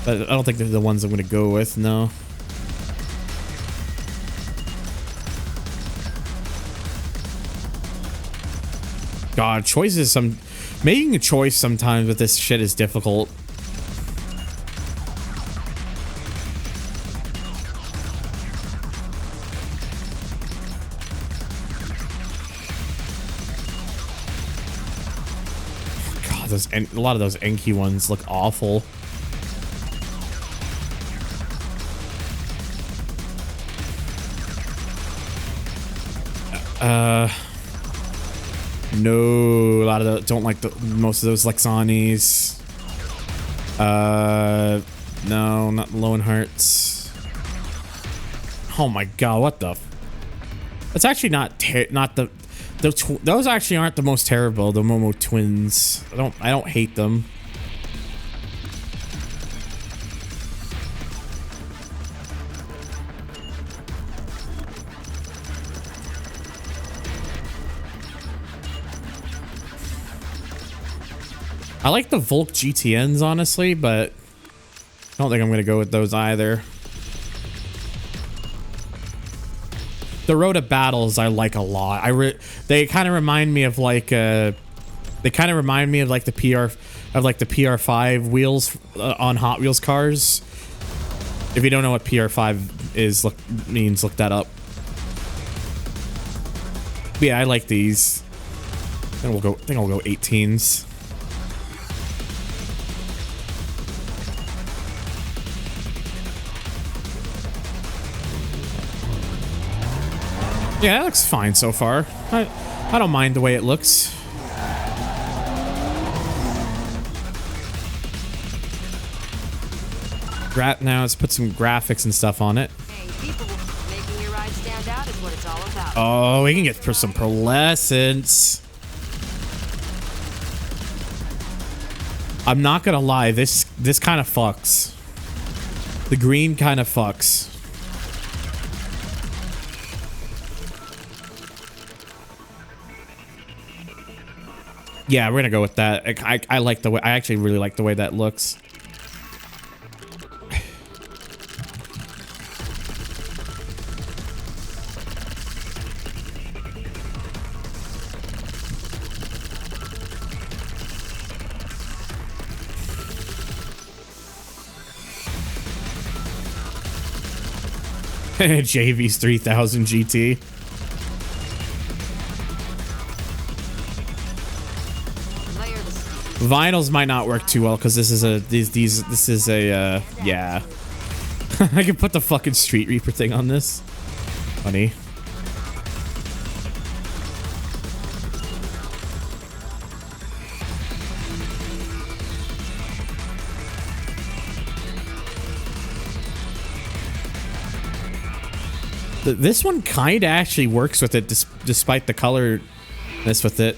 Speaker 1: But I don't think they're the ones I'm going to go with, no. God, making a choice sometimes with this shit is difficult. God, a lot of those Enki ones look awful. No, a lot of the don't like most of those Lexanis. No, not Lone Hearts. Oh my god, what the? That's actually not those actually aren't the most terrible. The Momo twins. I don't hate them. I like the Volk GTNs, honestly, but I don't think I'm going to go with those either. The Road to Battles I like a lot. They kind of remind me of like the PR5 wheels on Hot Wheels cars. If you don't know what PR5 is, look that up. But yeah, I like these. I think I'll go 18s. Yeah, that looks fine so far. I don't mind the way it looks. Now let's put some graphics and stuff on it.
Speaker 3: Hey, people, making your ride stand out is what it's all about.
Speaker 1: Oh, we can get for some pearlescence. I'm not gonna lie, this kind of fucks. The green kind of fucks. Yeah, we're gonna go with that. I like the way. I actually really like the way that looks. JV's 3000 GT. Vinyls might not work too well because this is a yeah. I can put the fucking Street Reaper thing on this. Funny. This one kind of actually works with it despite the colorness with it.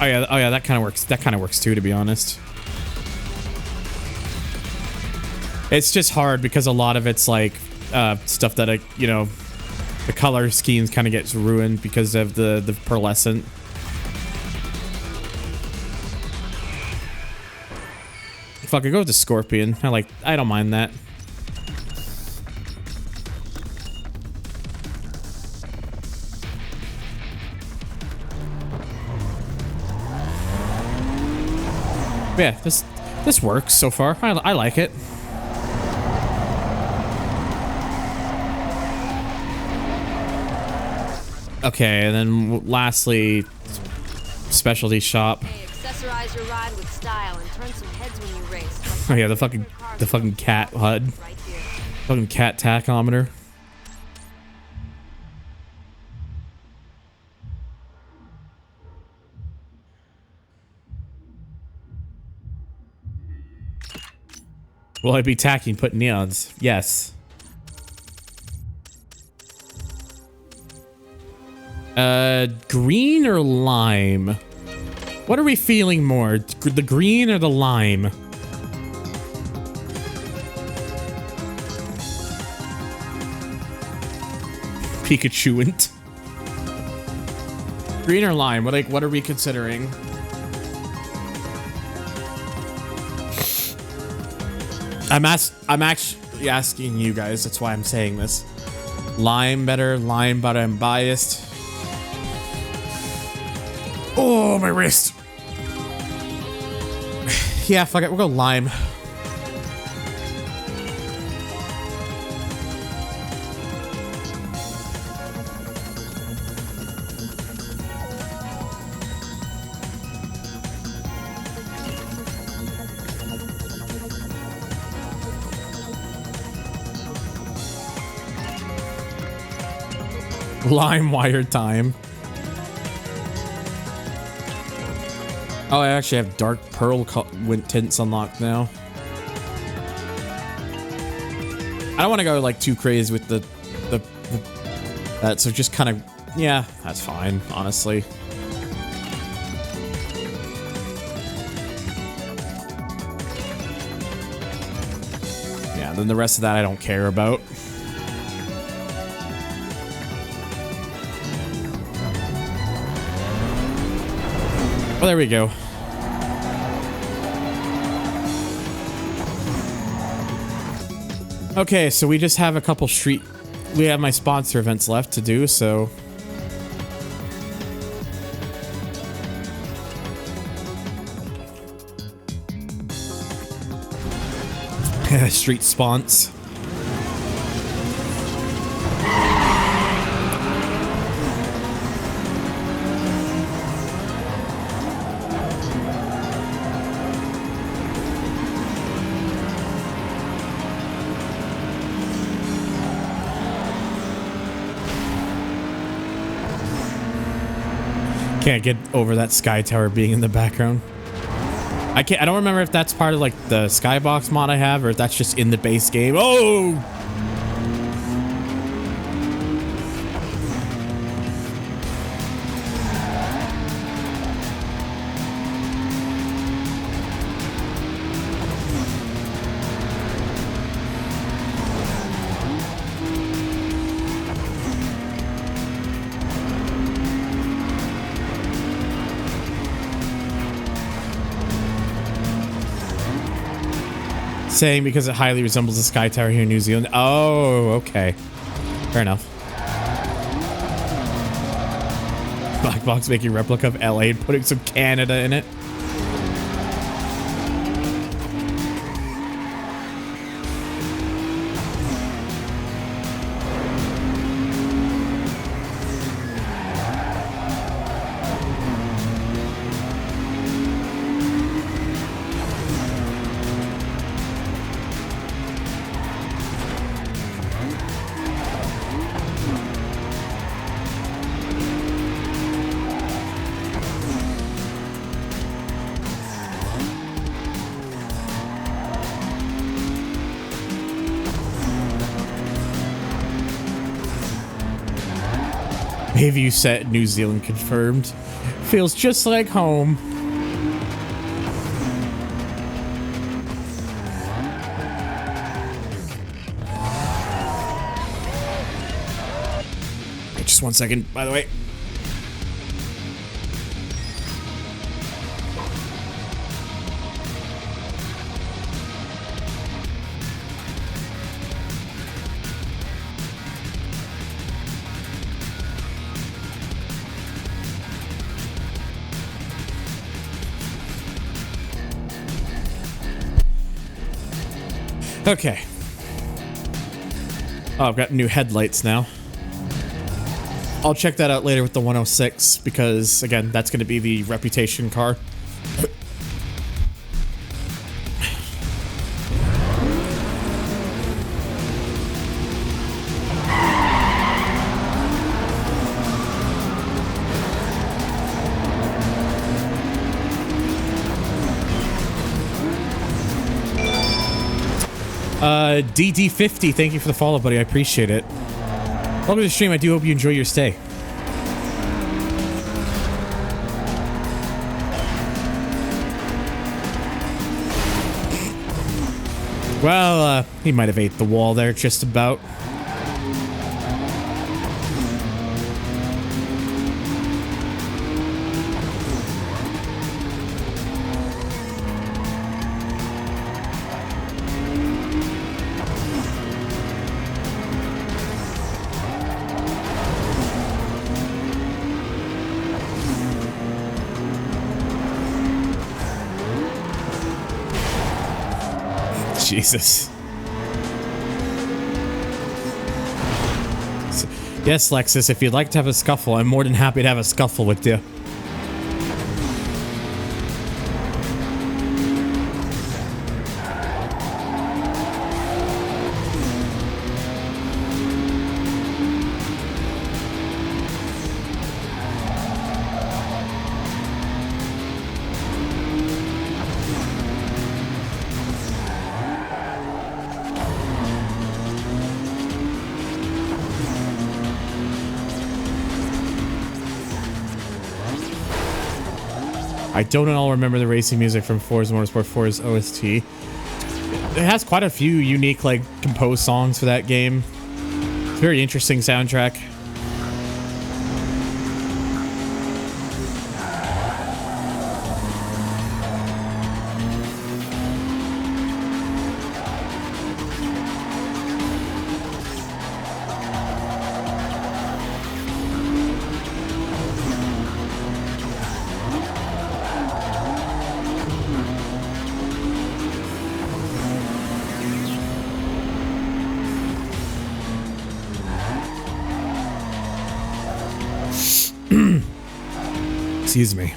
Speaker 1: Oh yeah, that kind of works. That kind of works too, to be honest. It's just hard because a lot of it's like stuff that the color schemes kind of gets ruined because of the pearlescent. Fuck, I go with the Scorpion. I don't mind that. Yeah, this works so far. I like it. Okay, and then lastly, specialty shop.
Speaker 3: Hey, Accessorize your ride with style and turn some heads when you race.
Speaker 1: Oh yeah, the fucking cat HUD.
Speaker 3: Right here.
Speaker 1: Fucking cat tachometer. Will I be tacky and put neons? Yes. Green or lime? What are we feeling more? The green or the lime? Pikachuant. Green or lime? What are we considering? I'm actually asking you guys. That's why I'm saying this. Lime better, but I'm biased. Oh, my wrist. Yeah, fuck it. We'll go lime. Lime wire time. Oh, I actually have dark pearl tints unlocked now. I don't want to go like too crazy with that, so just kind of, yeah, that's fine, honestly. Yeah, then the rest of that I don't care about. Well, there we go. Okay, so we just have a couple we have my sponsor events left to do, so. Street spons. Can't get over that sky tower being in the background. I don't remember if that's part of like the skybox mod I have or if that's just in the base game. Oh! Saying because it highly resembles the Sky Tower here in New Zealand. Oh, okay. Fair enough. Black Box making a replica of LA and putting some Canada in it. Bayview set, New Zealand confirmed. Feels just like home. Wait, just 1 second, by the way. Okay. Oh, I've got new headlights now. I'll check that out later with the 106 because, again, that's going to be the reputation car. DD50, thank you for the follow, buddy. I appreciate it. Welcome to the stream. I do hope you enjoy your stay. Well, he might have ate the wall there just about. Jesus. Yes, Lexus, if you'd like to have a scuffle, I'm more than happy to have a scuffle with you. I don't at all remember the racing music from Forza Motorsport 4's OST. It has quite a few unique, like, composed songs for that game. It's a very interesting soundtrack. Excuse me.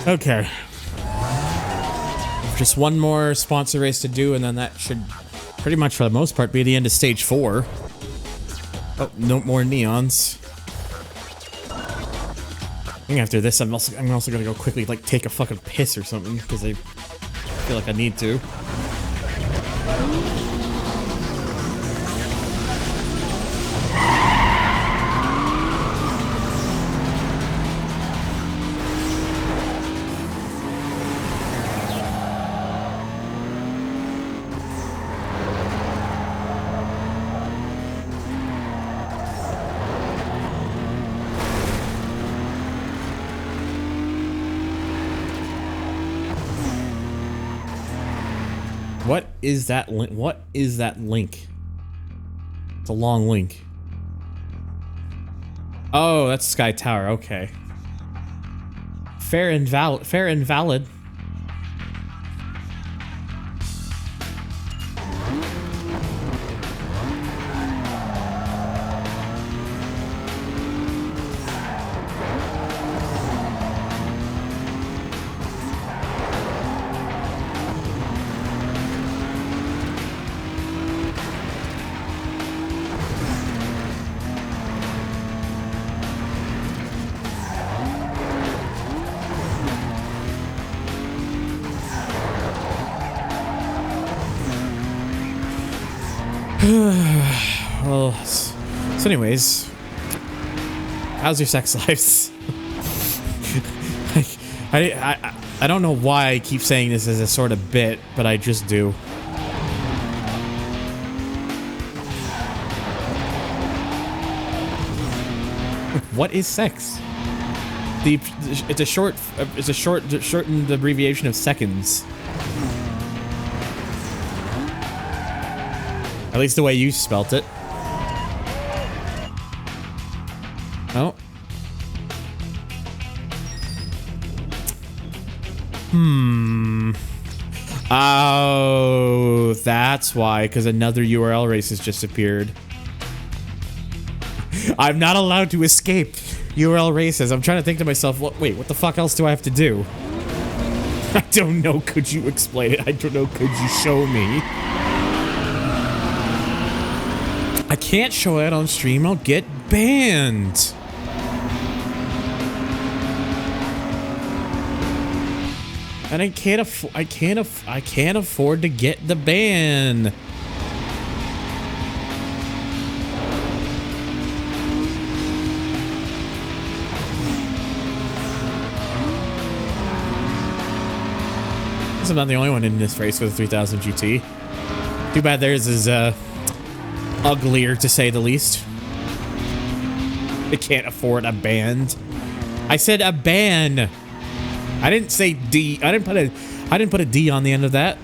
Speaker 1: Okay. Just one more sponsor race to do, and then that should pretty much, for the most part, be the end of stage 4. Oh, no more neons. I think after this, I'm also gonna go quickly, like, take a fucking piss or something, because I feel like I need to. What is that link? What is that link? It's a long link. Oh, that's Sky Tower. Okay. Fair and valid. Fair and valid. Well, so anyways, how's your sex lives? I don't know why I keep saying this as a sort of bit, but I just do. What is sex? It's a shortened abbreviation of seconds. At least the way you spelt it. Oh. Oh, that's why, because another URL race has just appeared. I'm not allowed to escape URL races. I'm trying to think to myself, wait, what the fuck else do I have to do? I don't know. Could you explain it? I don't know. Could you show me? I can't show it on stream. I'll get banned. And I can't afford to get the ban. I'm not the only one in this race with a 3000 GT. Too bad theirs is uglier, to say the least. They can't afford a band. I said a ban. I didn't say D. I didn't put a D on the end of that.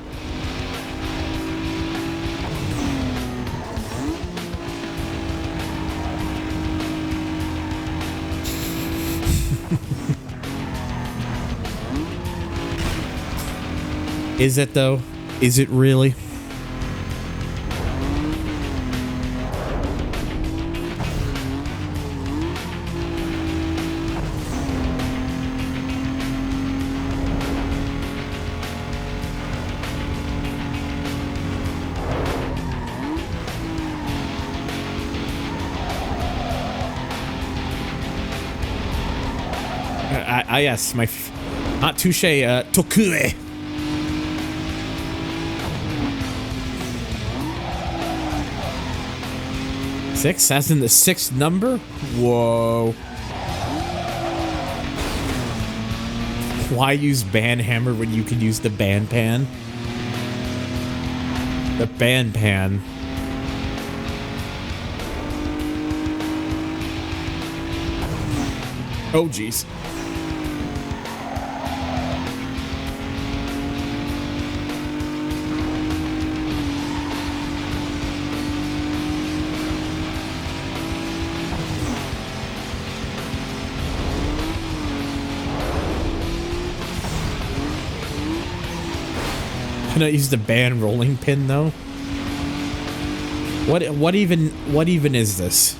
Speaker 1: Is it though? Is it really? Yes, my not touche, Tokue. Six, as in the sixth number? Whoa. Why use ban hammer when you can use the ban pan? The ban pan. Oh, jeez. Can I use the ban rolling pin though? What even is this?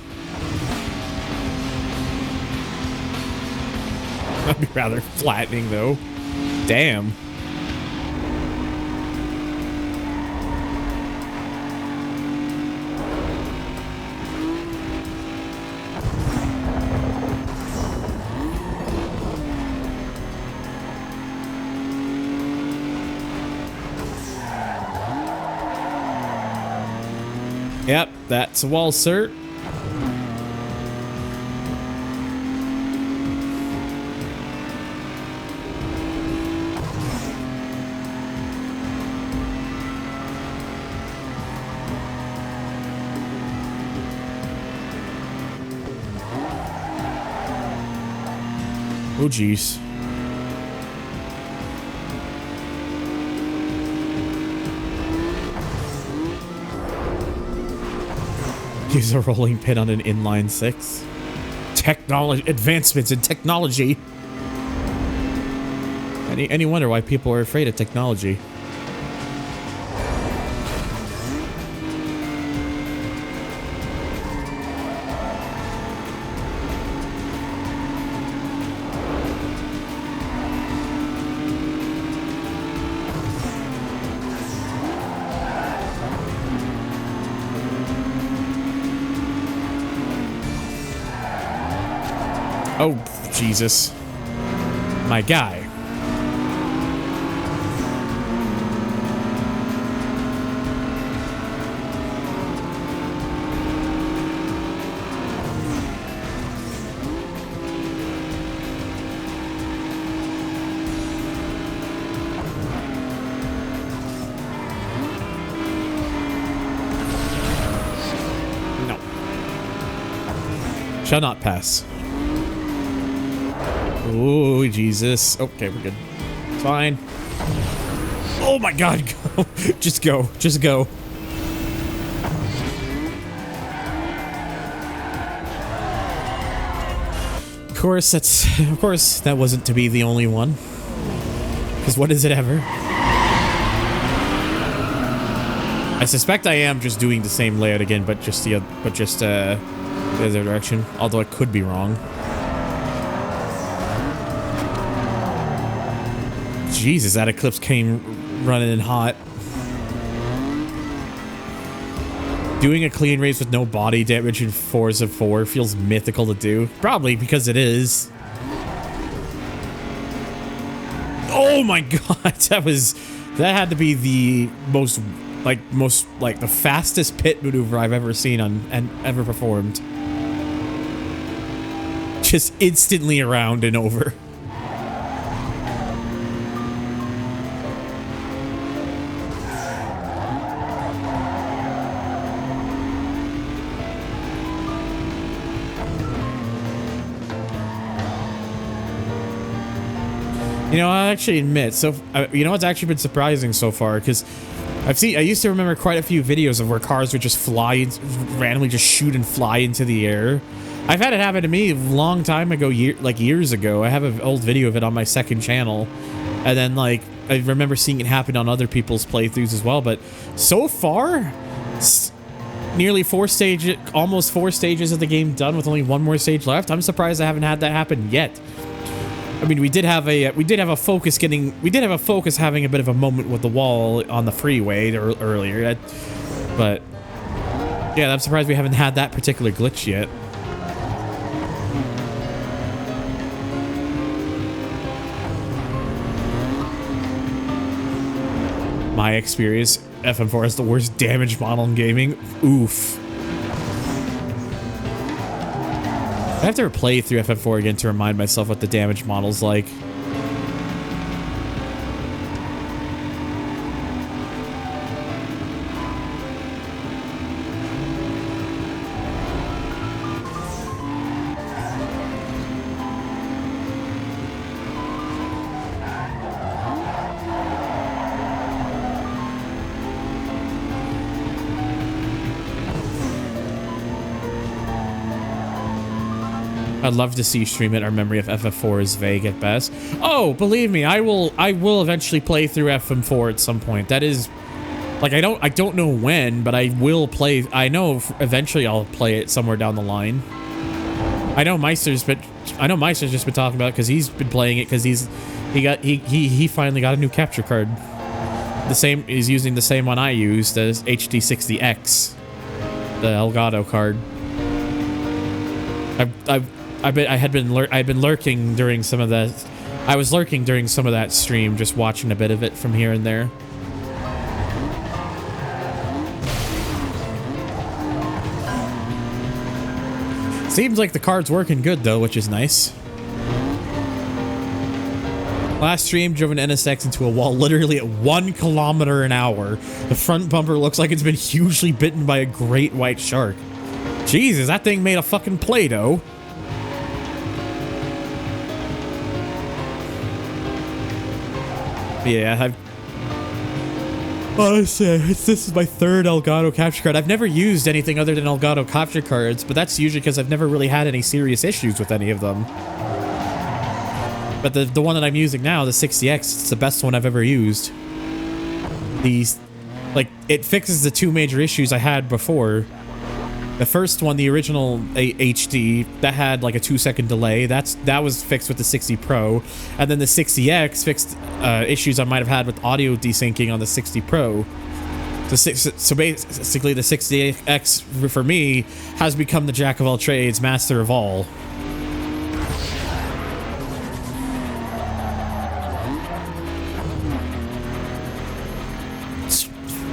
Speaker 1: That'd be rather flattening though. Damn. Yep, that's a wall cert. Oh, jeez. Use a rolling pin on an inline six. Technology advancements in technology. Any wonder why people are afraid of technology? Oh, Jesus. My guy. No. Shall not pass. Oh, Jesus. Okay, we're good. It's fine. Oh my God, go. Just go. Just go. Of course, that wasn't to be the only one. Because what is it ever? I suspect I am just doing the same layout again, but just the other direction, although I could be wrong. Jesus, that Eclipse came running in hot. Doing a clean race with no body damage in Forza 4 feels mythical to do. Probably because it is. Oh my god, that had to be the most the fastest pit maneuver I've ever seen and ever performed. Just instantly around and over. You know, I actually admit, so you know what's actually been surprising so far, because I used to remember quite a few videos of where cars would just fly, randomly just shoot and fly into the air. I've had it happen to me a long time ago, years ago. I have an old video of it on my second channel, and then like I remember seeing it happen on other people's playthroughs as well. But so far, nearly almost 4 stages of the game done with only one more stage left. I'm surprised I haven't had that happen yet. I mean, we did have a Focus having a bit of a moment with the wall on the freeway earlier, but yeah, I'm surprised we haven't had that particular glitch yet. My experience, FM4 is the worst damage model in gaming. Oof. I have to replay through FF4 again to remind myself what the damage model's like. I'd love to see you stream it. Our memory of FF4 is vague at best. Oh, believe me, I will eventually play through FM4 at some point. That is, like, I don't know when, but I will play. I know eventually I'll play it somewhere down the line. I know Meister's just been talking about it because he's been playing it because he finally got a new capture card. He's using the same one I used, the HD60X, the Elgato card. I'd been lurking during some of that. I was lurking during some of that stream, just watching a bit of it from here and there. Seems like the card's working good though, which is nice. Last stream drove an NSX into a wall literally at 1 kilometer an hour. The front bumper looks like it's been hugely bitten by a great white shark. Jesus, that thing made a fucking Play-Doh. Yeah, honestly, this is my 3rd Elgato capture card. I've never used anything other than Elgato capture cards, but that's usually because I've never really had any serious issues with any of them. But the one that I'm using now, the 60X, it's the best one I've ever used. It fixes the 2 major issues I had before. The first one, the original HD, that had like a 2-second delay. That was fixed with the 60 Pro, and then the 60X fixed issues I might have had with audio desyncing on the 60 Pro. So basically, the 60X for me has become the jack of all trades, master of all.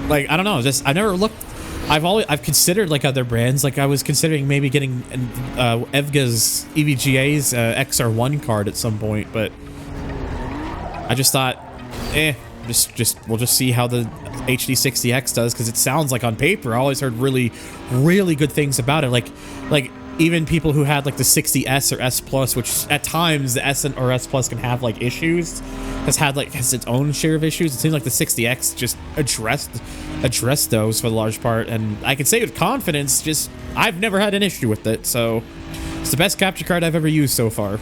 Speaker 1: Like, I don't know, just I've never looked. I've considered like other brands. Like I was considering maybe getting EVGA's XR1 card at some point, but I just thought, we'll just see how the HD60X does, because it sounds like on paper I always heard really, really good things about it. Like even people who had like the 60S or S Plus, which at times the S or S Plus can have like issues, has its own share of issues. It seems like the 60X just addressed those for the large part, and I can say with confidence, just I've never had an issue with it. So it's the best capture card I've ever used so far.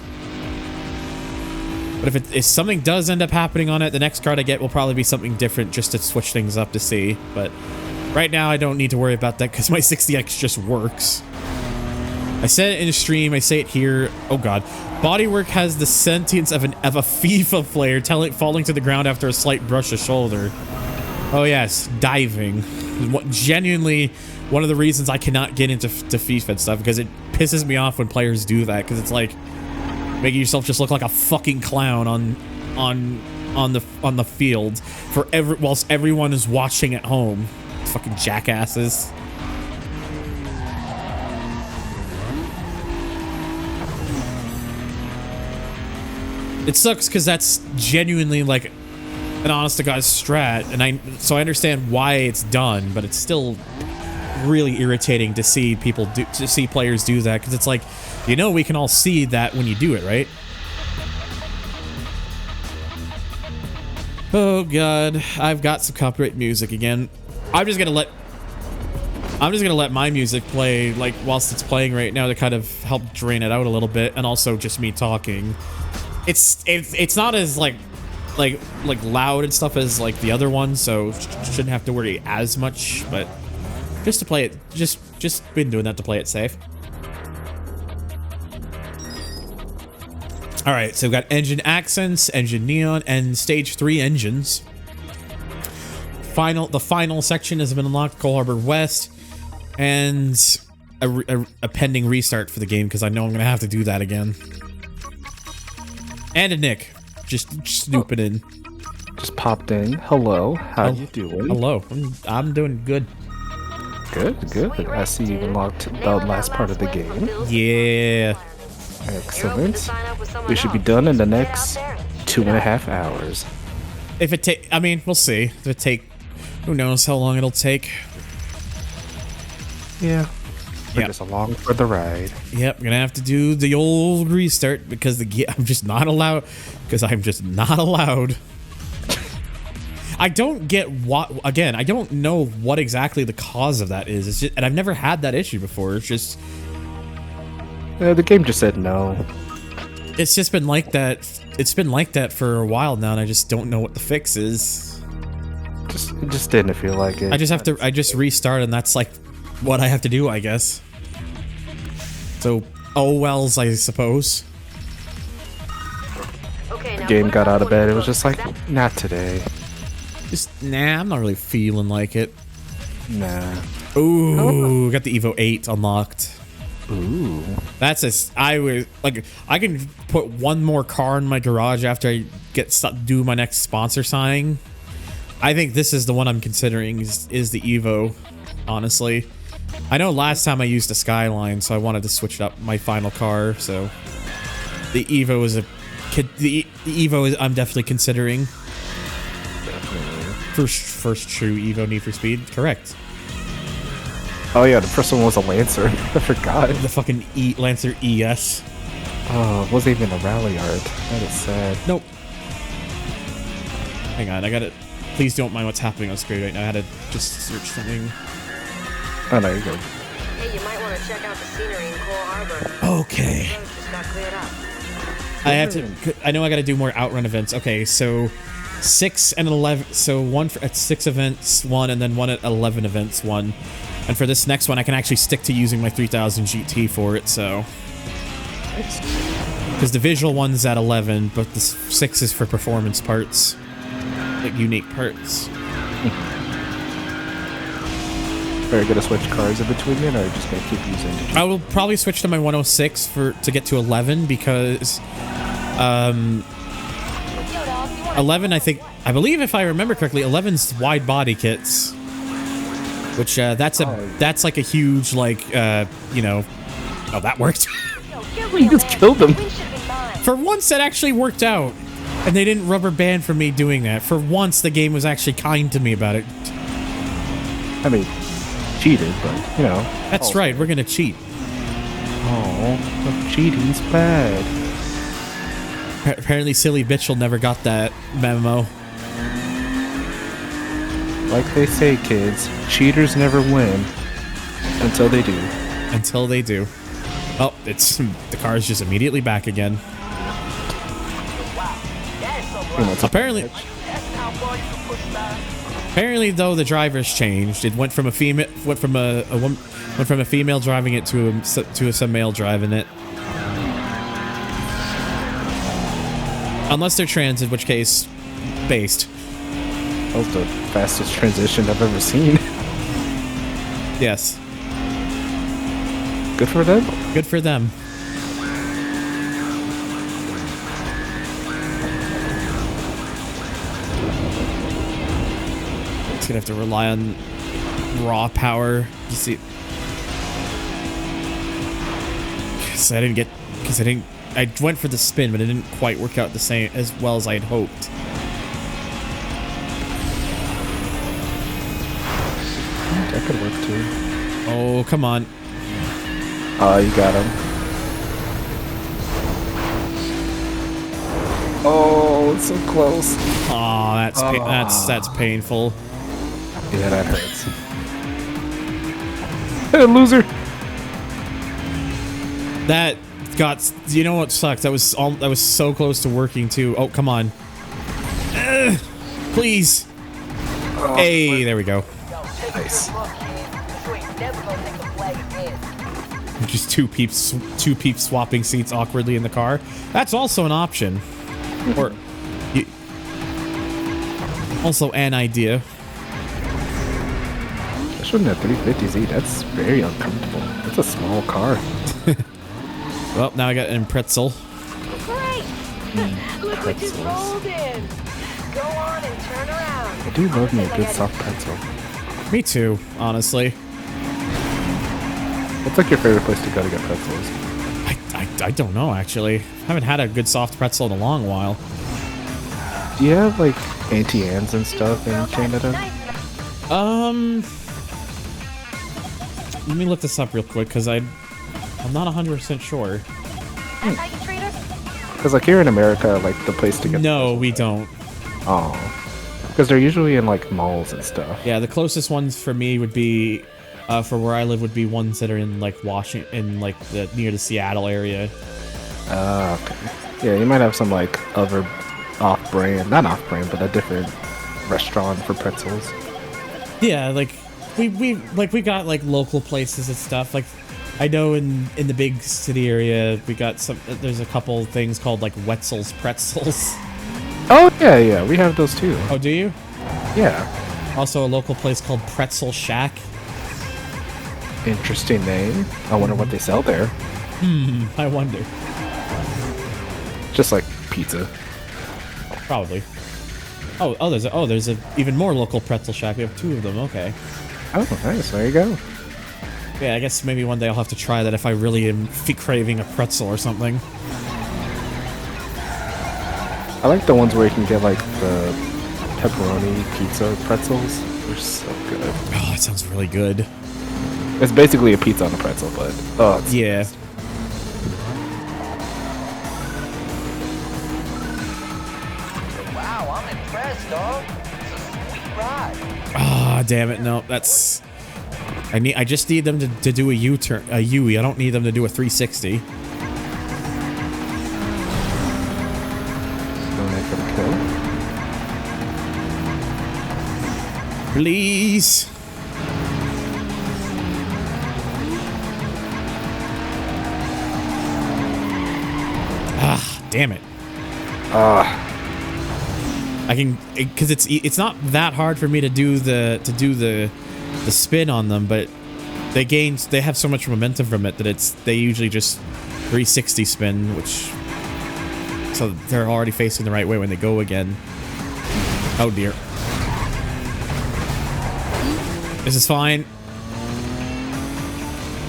Speaker 1: But if something does end up happening on it, the next card I get will probably be something different, just to switch things up to see. But right now I don't need to worry about that because my 60X just works. I said it in a stream. I say it here. Oh god, bodywork has the sentience of a FIFA player falling to the ground after a slight brush of shoulder. Oh yes, diving. Genuinely, one of the reasons I cannot get into FIFA and stuff, because it pisses me off when players do that, because it's like making yourself just look like a fucking clown on the field whilst everyone is watching at home. Fucking jackasses. It sucks because that's genuinely like an honest to God strat, and so I understand why it's done, but it's still really irritating to see players do that, because it's like, we can all see that when you do it, right? Oh god, I've got some copyright music again. I'm just gonna let my music play like whilst it's playing right now to kind of help drain it out a little bit, and also just me talking. It's not as like loud and stuff as like the other one, so shouldn't have to worry as much, but just to play it, just been doing that to play it safe. All right, so we've got engine accents, engine neon, and stage 3 engines. The final section has been unlocked, Coal Harbor West, and a pending restart for the game, because I know I'm gonna have to do that again. And a Nick, just snooping in.
Speaker 5: Just popped in. Hello, how you doing?
Speaker 1: Hello, I'm doing good.
Speaker 5: Good. I see you unlocked the last part of the game.
Speaker 1: Yeah.
Speaker 5: Excellent. We should be done in the next 2.5 hours.
Speaker 1: If it I mean, we'll see. If it take, who knows how long it'll take.
Speaker 5: Yeah. We're just along for the ride.
Speaker 1: Yep, gonna have to do the old restart because I'm just not allowed. I don't get I don't know what exactly the cause of that is. It's just, and I've never had that issue before. It's just
Speaker 5: the game just said no.
Speaker 1: It's just been like that. It's been like that for a while now, and I just don't know what the fix is.
Speaker 5: It just didn't feel like it.
Speaker 1: I just restart, and that's like what I have to do, I guess. So, oh wells, I suppose.
Speaker 5: The game got out of bed. It was just like, not today.
Speaker 1: Nah, I'm not really feeling like it.
Speaker 5: Nah.
Speaker 1: Ooh, got the Evo 8 unlocked.
Speaker 5: Ooh.
Speaker 1: I can put one more car in my garage after I do my next sponsor signing. I think this is the one I'm considering is the Evo, honestly. I know last time I used a Skyline, so I wanted to switch up my final car, so the Evo is I'm definitely considering. First true Evo Need for Speed, correct.
Speaker 5: Oh yeah, the first one was a Lancer. I forgot.
Speaker 1: The fucking Lancer ES.
Speaker 5: Oh, it wasn't even a rally art. That is sad.
Speaker 1: Nope. Hang on, I gotta... Please don't mind what's happening on screen right now. I had to just search something.
Speaker 5: Oh, no, you're good.
Speaker 3: Hey, you might want to check out the scenery in Coal Harbor.
Speaker 1: Okay.
Speaker 3: The road just got cleared up.
Speaker 1: I know I gotta do more outrun events. Okay, so 6 and 11. So one at 6 events, 1, and then one at 11 events, 1. And for this next one, I can actually stick to using my 3000 GT for it, so... Because the visual one's at 11, but the 6 is for performance parts. Like, unique parts.
Speaker 5: Are you gonna switch cars in between it, or are you just gonna keep using it?
Speaker 1: I will probably switch to my 106 to get to 11, because... 11, I believe if I remember correctly, 11's wide body kits. Which, that's like a huge, like, you know... Oh, that worked.
Speaker 5: You just killed them.
Speaker 1: For once, that actually worked out. And they didn't rubber band for me doing that. For once, the game was actually kind to me about it.
Speaker 5: I mean, cheated, but, you know.
Speaker 1: That's right, we're gonna cheat.
Speaker 5: Oh, cheating's bad.
Speaker 1: Apparently, Silly Bitchel never got that memo.
Speaker 5: Like they say, kids, cheaters never win until they do.
Speaker 1: Until they do. Oh, the car's just immediately back again. Apparently, though, the drivers changed. It went from a female, went from a woman, went from a female driving it to some male driving it. Unless they're trans, in which case, based.
Speaker 5: That was the fastest transition I've ever seen.
Speaker 1: Yes.
Speaker 5: Good for them.
Speaker 1: Good for them. It's gonna have to rely on raw power. You see, I went for the spin, but it didn't quite work out the same as well as I had hoped.
Speaker 5: That could work too.
Speaker 1: Oh, come on.
Speaker 5: Oh, you got him. Oh, it's so close.
Speaker 1: Oh, that's painful.
Speaker 5: Yeah, that hurts. Hey, loser.
Speaker 1: That got. You know what sucks? That was so close to working too. Oh, come on. Please.
Speaker 5: Oh,
Speaker 1: hey, there we go.
Speaker 5: Nice.
Speaker 1: Just two peeps swapping seats awkwardly in the car. That's also an option. Or also an idea.
Speaker 5: Especially in a 350Z, that's very uncomfortable. That's a small car.
Speaker 1: Well, now I got an pretzel.
Speaker 6: Great! Look what just rolled in. Go on and turn around.
Speaker 5: I do love me a good soft pretzel.
Speaker 1: Me too, honestly.
Speaker 5: What's like your favorite place to go to get pretzels?
Speaker 1: I don't know, actually. I haven't had a good soft pretzel in a long while.
Speaker 5: Do you have like Auntie Anne's and stuff in Canada?
Speaker 1: Let me look this up real quick, because I'm not 100% sure.
Speaker 5: Because like here in America, like the place to get
Speaker 1: no, we don't.
Speaker 5: Oh. Because they're usually in like malls and stuff.
Speaker 1: Yeah, the closest ones for me would be, for where I live, would be ones that are in like Washington, like near the Seattle area.
Speaker 5: Okay. Yeah, you might have some like other off-brand, not off-brand, but a different restaurant for pretzels.
Speaker 1: Yeah, like we got like local places and stuff. Like I know in the big city area we got some. There's a couple things called like Wetzel's Pretzels.
Speaker 5: Oh yeah, we have those too.
Speaker 1: Oh, do you?
Speaker 5: Yeah.
Speaker 1: Also a local place called Pretzel Shack.
Speaker 5: Interesting name. I wonder what they sell there.
Speaker 1: I wonder.
Speaker 5: Just like pizza.
Speaker 1: Probably. There's a even more local Pretzel Shack. We have two of them. Okay.
Speaker 5: Oh, nice. There you go.
Speaker 1: Yeah, I guess maybe one day I'll have to try that if I really am craving a pretzel or something.
Speaker 5: I like the ones where you can get like the pepperoni pizza pretzels. They're so good.
Speaker 1: Oh, it sounds really good.
Speaker 5: It's basically a pizza on a pretzel, but it's
Speaker 1: yeah.
Speaker 6: Wow, I'm impressed, dog. It's a sweet ride.
Speaker 1: Ah, damn it! No, that's. I just need them to do a U-turn, a U-turn. I don't need them to do a 360. Please. Ah, damn it. I can, because it's not that hard for me to do the spin on them, but they have so much momentum from it that they usually just 360 spin, which, so they're already facing the right way when they go again. Oh dear. This is fine.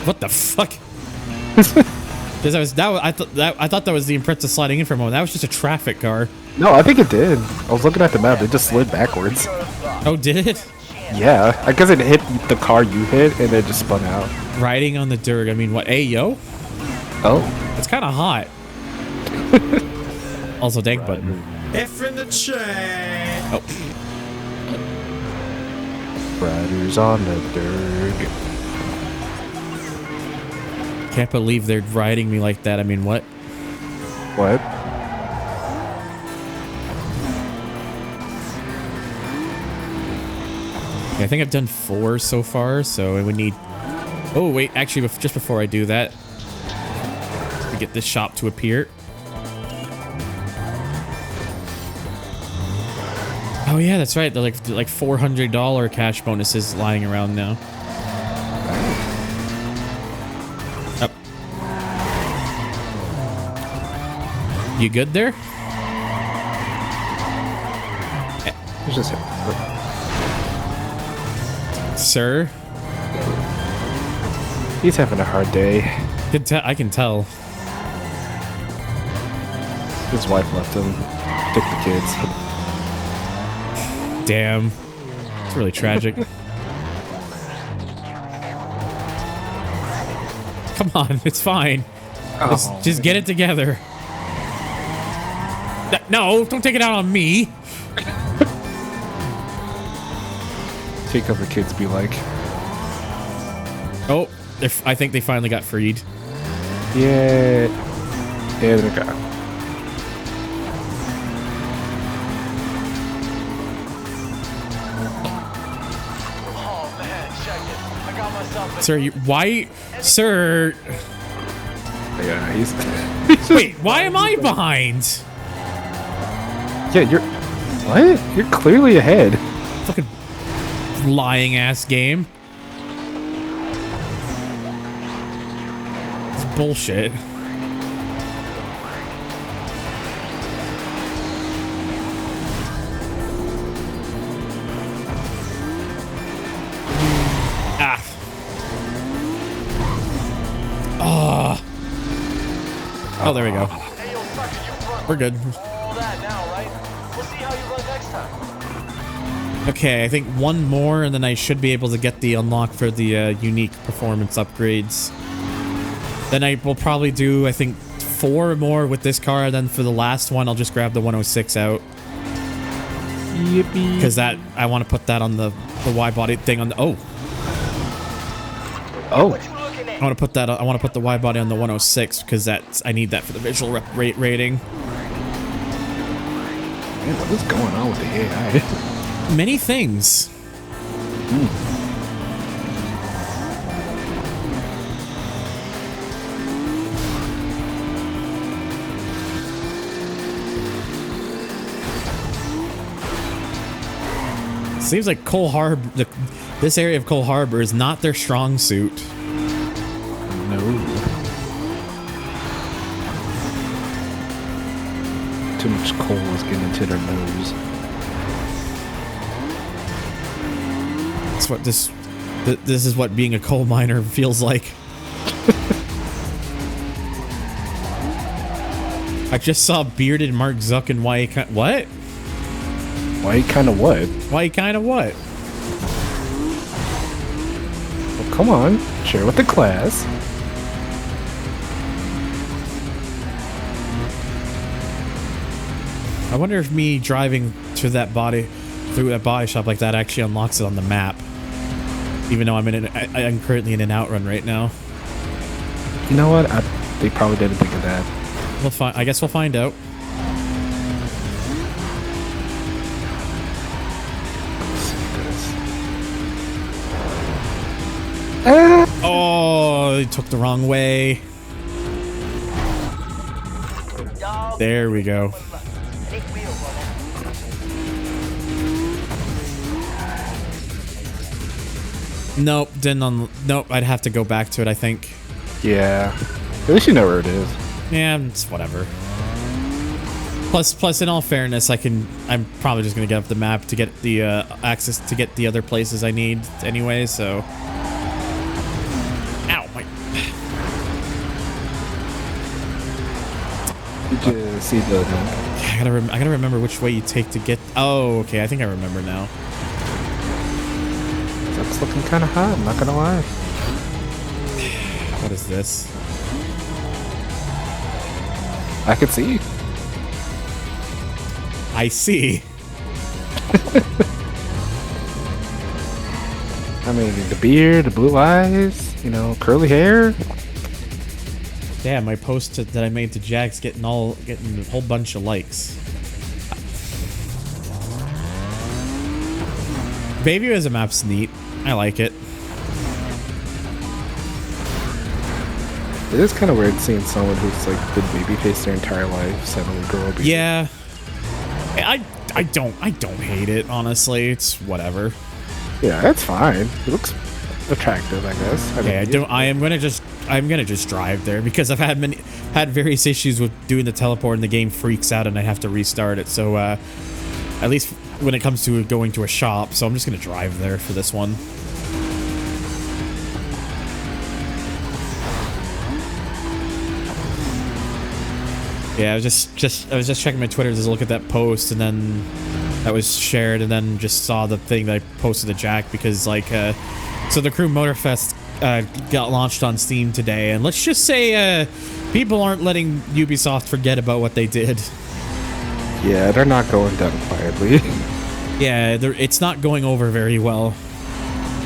Speaker 1: What the fuck? Because I thought that was the Impreza sliding in for a moment. That was just a traffic car.
Speaker 5: No, I think it did. I was looking at the map. It just slid backwards.
Speaker 1: Oh, did it?
Speaker 5: Yeah, I guess it hit the car you hit and it just spun out.
Speaker 1: Riding on the dirt. I mean, what? Hey, yo.
Speaker 5: Oh.
Speaker 1: It's kind of hot. Also, dank button.
Speaker 7: F in the chat.
Speaker 1: Oh.
Speaker 5: Riders on the dirt.
Speaker 1: Can't believe they're riding me like that. I mean, what?
Speaker 5: What?
Speaker 1: Yeah, I think I've done 4 so far, so I would need... Oh, wait, actually, just before I do that, to get this shop to appear. Oh, yeah, that's right. They're like $400 cash bonuses lying around now. Oh. You good there?
Speaker 5: It's just
Speaker 1: Sir?
Speaker 5: he's having a hard day.
Speaker 1: I can tell.
Speaker 5: His wife left him. Took the kids.
Speaker 1: Damn. It's really tragic. Come on, it's fine. Just get it together. No, don't take it out on me.
Speaker 5: Take other kids be like.
Speaker 1: Oh, I think they finally got freed.
Speaker 5: Yeah. Yeah, they got.
Speaker 1: Sir, why? Sir.
Speaker 5: Yeah, he's.
Speaker 1: Wait, why am I behind?
Speaker 5: Yeah, you're. What? You're clearly ahead.
Speaker 1: Fucking lying ass game. It's bullshit. Ah. Oh. Oh, there we go. We're good. Okay, I think one more, and then I should be able to get the unlock for the unique performance upgrades. Then I will probably do, I think, 4 more with this car, and then for the last one, I'll just grab the 106 out.
Speaker 5: Yippee.
Speaker 1: Because that, I want to put that on the Y-body thing on the, oh.
Speaker 5: Oh.
Speaker 1: I want to put that, I want to put the Y-body on the 106, because that's, I need that for the visual rating.
Speaker 5: Man, what is going on with the AI?
Speaker 1: Many things. Seems like Cole Harbor, this area of Cole Harbor is not their strong suit.
Speaker 5: No. Too much coal is getting into their nose.
Speaker 1: That's what this is what being a coal miner feels like. I just saw bearded Mark Zuck and why he what?
Speaker 5: Why kind of what?
Speaker 1: Why kind of what?
Speaker 5: Well, come on, share with the class.
Speaker 1: I wonder if me driving through that body shop like that actually unlocks it on the map. Even though I'm currently in an outrun right now.
Speaker 5: You know what? They probably didn't think of that.
Speaker 1: We'll find. I guess we'll find out. Oh, he took the wrong way. There we go. Nope, nope, I'd have to go back to it, I think.
Speaker 5: Yeah. At least you know where it is.
Speaker 1: Yeah, it's whatever. Plus, in all fairness, I'm probably just gonna get up the map to get the access to get the other places I need anyway. So, ow, my.
Speaker 5: Did you see the?
Speaker 1: I gotta remember which way you take to get. Oh, okay, I think I remember now.
Speaker 5: That's looking kind of hot. I'm not gonna lie.
Speaker 1: What is this?
Speaker 5: I could see.
Speaker 1: I see.
Speaker 5: I mean, the beard, the blue eyes, you know, curly hair.
Speaker 1: Damn, my post that I made to Jax getting a whole bunch of likes. Bayview as a map's neat. I like it.
Speaker 5: It is kind of weird seeing someone who's like been babyface their entire life suddenly grow up.
Speaker 1: Yeah. I don't hate it, honestly. It's whatever.
Speaker 5: Yeah, that's fine. It looks attractive, I guess.
Speaker 1: I'm gonna just drive there because I've had various issues with doing the teleport and the game freaks out and I have to restart it. So at least when it comes to going to a shop, so I'm just gonna drive there for this one. Yeah, I was just checking my Twitter to look at that post, and then that was shared, and then just saw the thing that I posted to Jack because like so the Crew Motorfest got launched on Steam today, and let's just say people aren't letting Ubisoft forget about what they did.
Speaker 5: Yeah, they're not going down quietly.
Speaker 1: Yeah, it's not going over very well.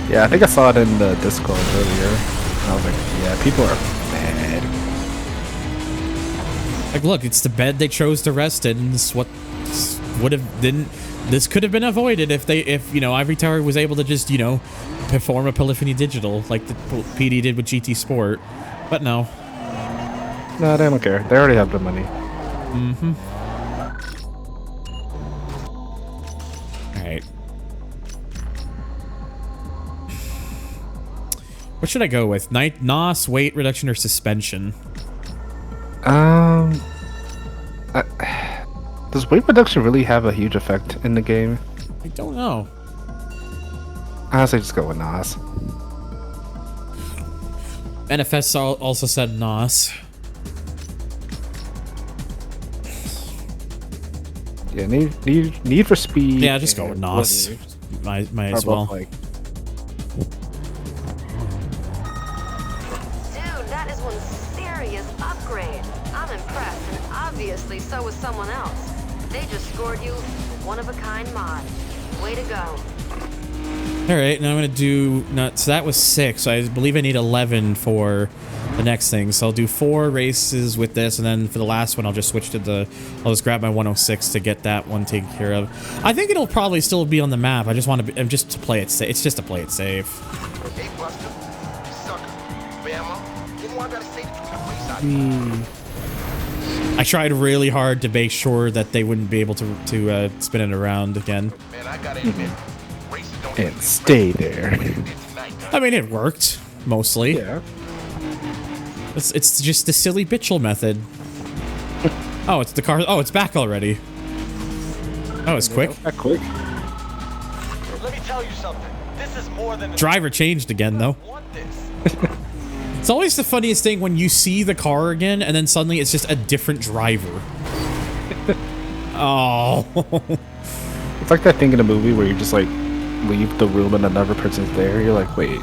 Speaker 5: Yeah, I think I saw it in the Discord earlier. I was like, yeah, people are mad.
Speaker 1: Like, look, it's the bed they chose to rest in. And this this could have been avoided if Ivory Tower was able to just perform a Polyphony Digital like the PD did with GT Sport, but no.
Speaker 5: No, they don't care. They already have the money.
Speaker 1: Mm-hmm. All right. What should I go with? NOS, weight reduction, or suspension?
Speaker 5: Does weight reduction really have a huge effect in the game?
Speaker 1: I don't know.
Speaker 5: Honestly, just go with NOS.
Speaker 1: NFS also said NOS.
Speaker 5: Yeah, need for speed.
Speaker 1: Yeah, just go with NOS. Might as well.
Speaker 3: Dude, that is one serious upgrade. I'm impressed, and obviously so was someone else. They just scored you one-of-a-kind mod. Way to go.
Speaker 1: Alright, now I'm gonna do... so that was 6, so I believe I need 11 for the next thing. So I'll do 4 races with this, and then for the last one I'll just switch to I'll just grab my 106 to get that one taken care of. I think it'll probably still be on the map. I just want to... just to play it safe. It's just to play it safe.
Speaker 8: Hey, Buster. You sucker. Bama. Didn't want to say that
Speaker 1: I tried really hard to make sure that they wouldn't be able to spin it around again.
Speaker 8: Man, I gotta admit, races don't
Speaker 5: And stay there.
Speaker 1: I mean, it worked, mostly.
Speaker 5: Yeah.
Speaker 1: It's just the silly bitchel method. Oh, it's the car. Oh, it's back already. Oh, it's quick.
Speaker 5: That quick.
Speaker 8: Let me tell you something. This is more than
Speaker 1: Driver changed again, though. It's always the funniest thing when you see the car again, and then suddenly it's just a different driver. Oh.
Speaker 5: It's like that thing in a movie where you just like leave the room and another person's there. You're like, wait,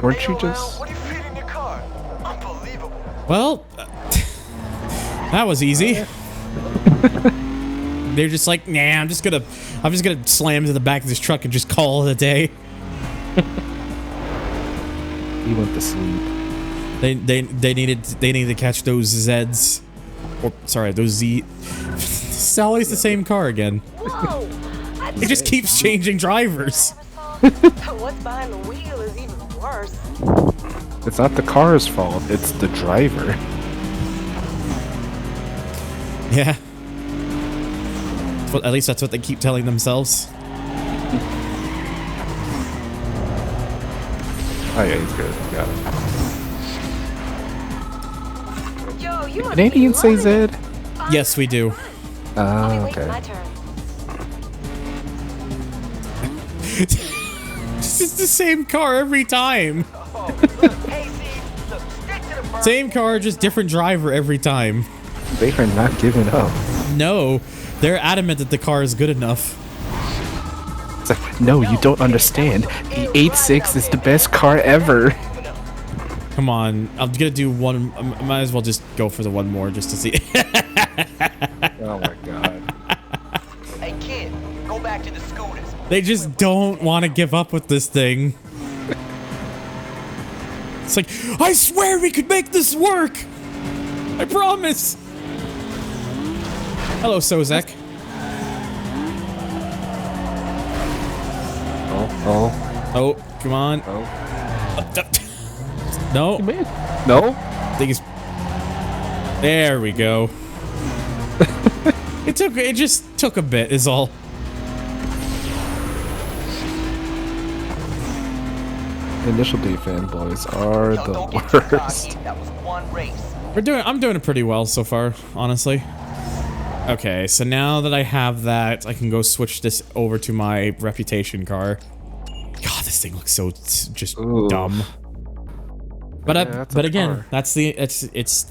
Speaker 5: weren't you just?
Speaker 8: What are you feeding your car? Unbelievable.
Speaker 1: Well, that was easy. They're just like, nah, I'm just gonna slam to the back of this truck and just call it a day.
Speaker 5: He went to sleep.
Speaker 1: They needed to catch those Zeds, or sorry, those Z. It's always the same car again.
Speaker 6: Whoa!
Speaker 1: It just keeps changing drivers.
Speaker 6: What's behind the wheel is even worse.
Speaker 5: It's not the car's fault. It's the driver.
Speaker 1: Yeah. Well, at least that's what they keep telling themselves.
Speaker 5: Oh yeah, he's good. Got it.
Speaker 6: Yo, you must
Speaker 5: Canadians say Zed?
Speaker 1: Yes, we do.
Speaker 6: I'll be waiting
Speaker 5: Okay.
Speaker 6: my turn.
Speaker 1: It's the same car every time.
Speaker 6: Hey, see, look, stick to the bird.
Speaker 1: Same car, just different driver every time.
Speaker 5: They are not giving up.
Speaker 1: No, they're adamant that the car is good enough.
Speaker 5: It's like, no, you don't understand. The 8.6 is the best car ever.
Speaker 1: Come on, I'm gonna do one. I might as well just go for the one more just to see.
Speaker 5: Oh my god.
Speaker 8: Hey, kid, go back to the scooters.
Speaker 1: They just don't want to give up with this thing. It's like, I swear we could make this work. I promise. Hello, Sozek. Oh, come on. No.
Speaker 5: No.
Speaker 1: Thing is, there we go. It just took a bit, is all.
Speaker 5: Initial D fanboys are
Speaker 8: Yo, don't
Speaker 5: the
Speaker 8: get too cocky.
Speaker 5: worst.
Speaker 8: That was one race.
Speaker 1: I'm doing it pretty well so far, honestly. Okay, so now that I have that, I can go switch this over to my reputation car. God, this thing looks so just dumb. But
Speaker 5: Yeah,
Speaker 1: but again,
Speaker 5: car.
Speaker 1: that's the it's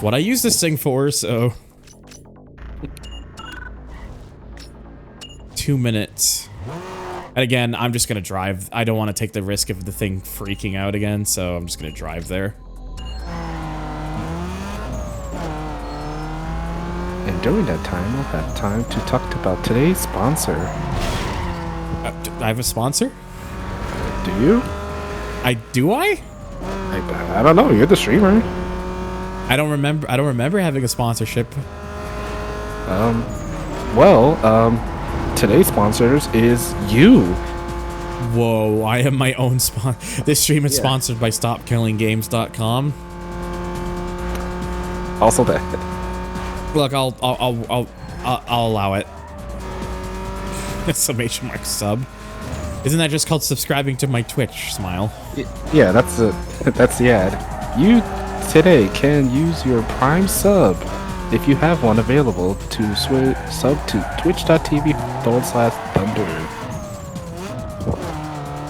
Speaker 1: what I use this thing for. So 2 minutes. And again, I'm just gonna drive. I don't want to take the risk of the thing freaking out again, so I'm just gonna drive there.
Speaker 5: And during that time, we'll have time to talk about today's sponsor.
Speaker 1: I have a sponsor?
Speaker 5: Do you?
Speaker 1: Do I?
Speaker 5: I don't know. You're the streamer.
Speaker 1: I don't remember having a sponsorship.
Speaker 5: Today's sponsors is you.
Speaker 1: Whoa, I am my own sponsor. This stream is sponsored by StopKillingGames.com.
Speaker 5: Also that.
Speaker 1: Look, I'll allow it. Exclamation mark sub. Isn't that just called subscribing to my Twitch? Smile.
Speaker 5: Yeah, that's the ad. You today can use your Prime sub if you have one available to sub to twitch.tv/thunder.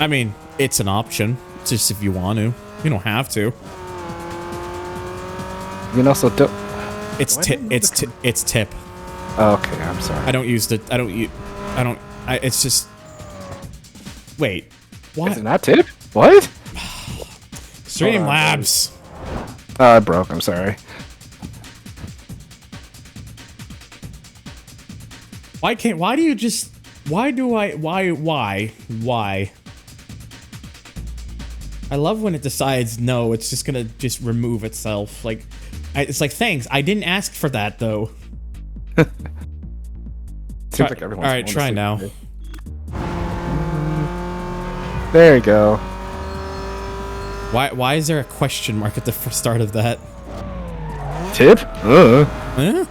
Speaker 1: I mean, it's an option. It's just if you want to. You don't have to.
Speaker 5: You can also do.
Speaker 1: It's tip. It's tip.
Speaker 5: Okay, I'm sorry.
Speaker 1: I don't use the. It's just. Wait. What?
Speaker 5: Is it not tip? What?
Speaker 1: Streamlabs.
Speaker 5: I broke. I'm sorry.
Speaker 1: Why do you just? Why? I love when it decides no, it's just gonna just remove itself. Like, it's like, thanks. I didn't ask for that though.
Speaker 5: Seems like everyone's
Speaker 1: all right, try now.
Speaker 5: Here. There you go.
Speaker 1: Why is there a question mark at the start of that?
Speaker 5: Tip?
Speaker 1: Huh?
Speaker 5: I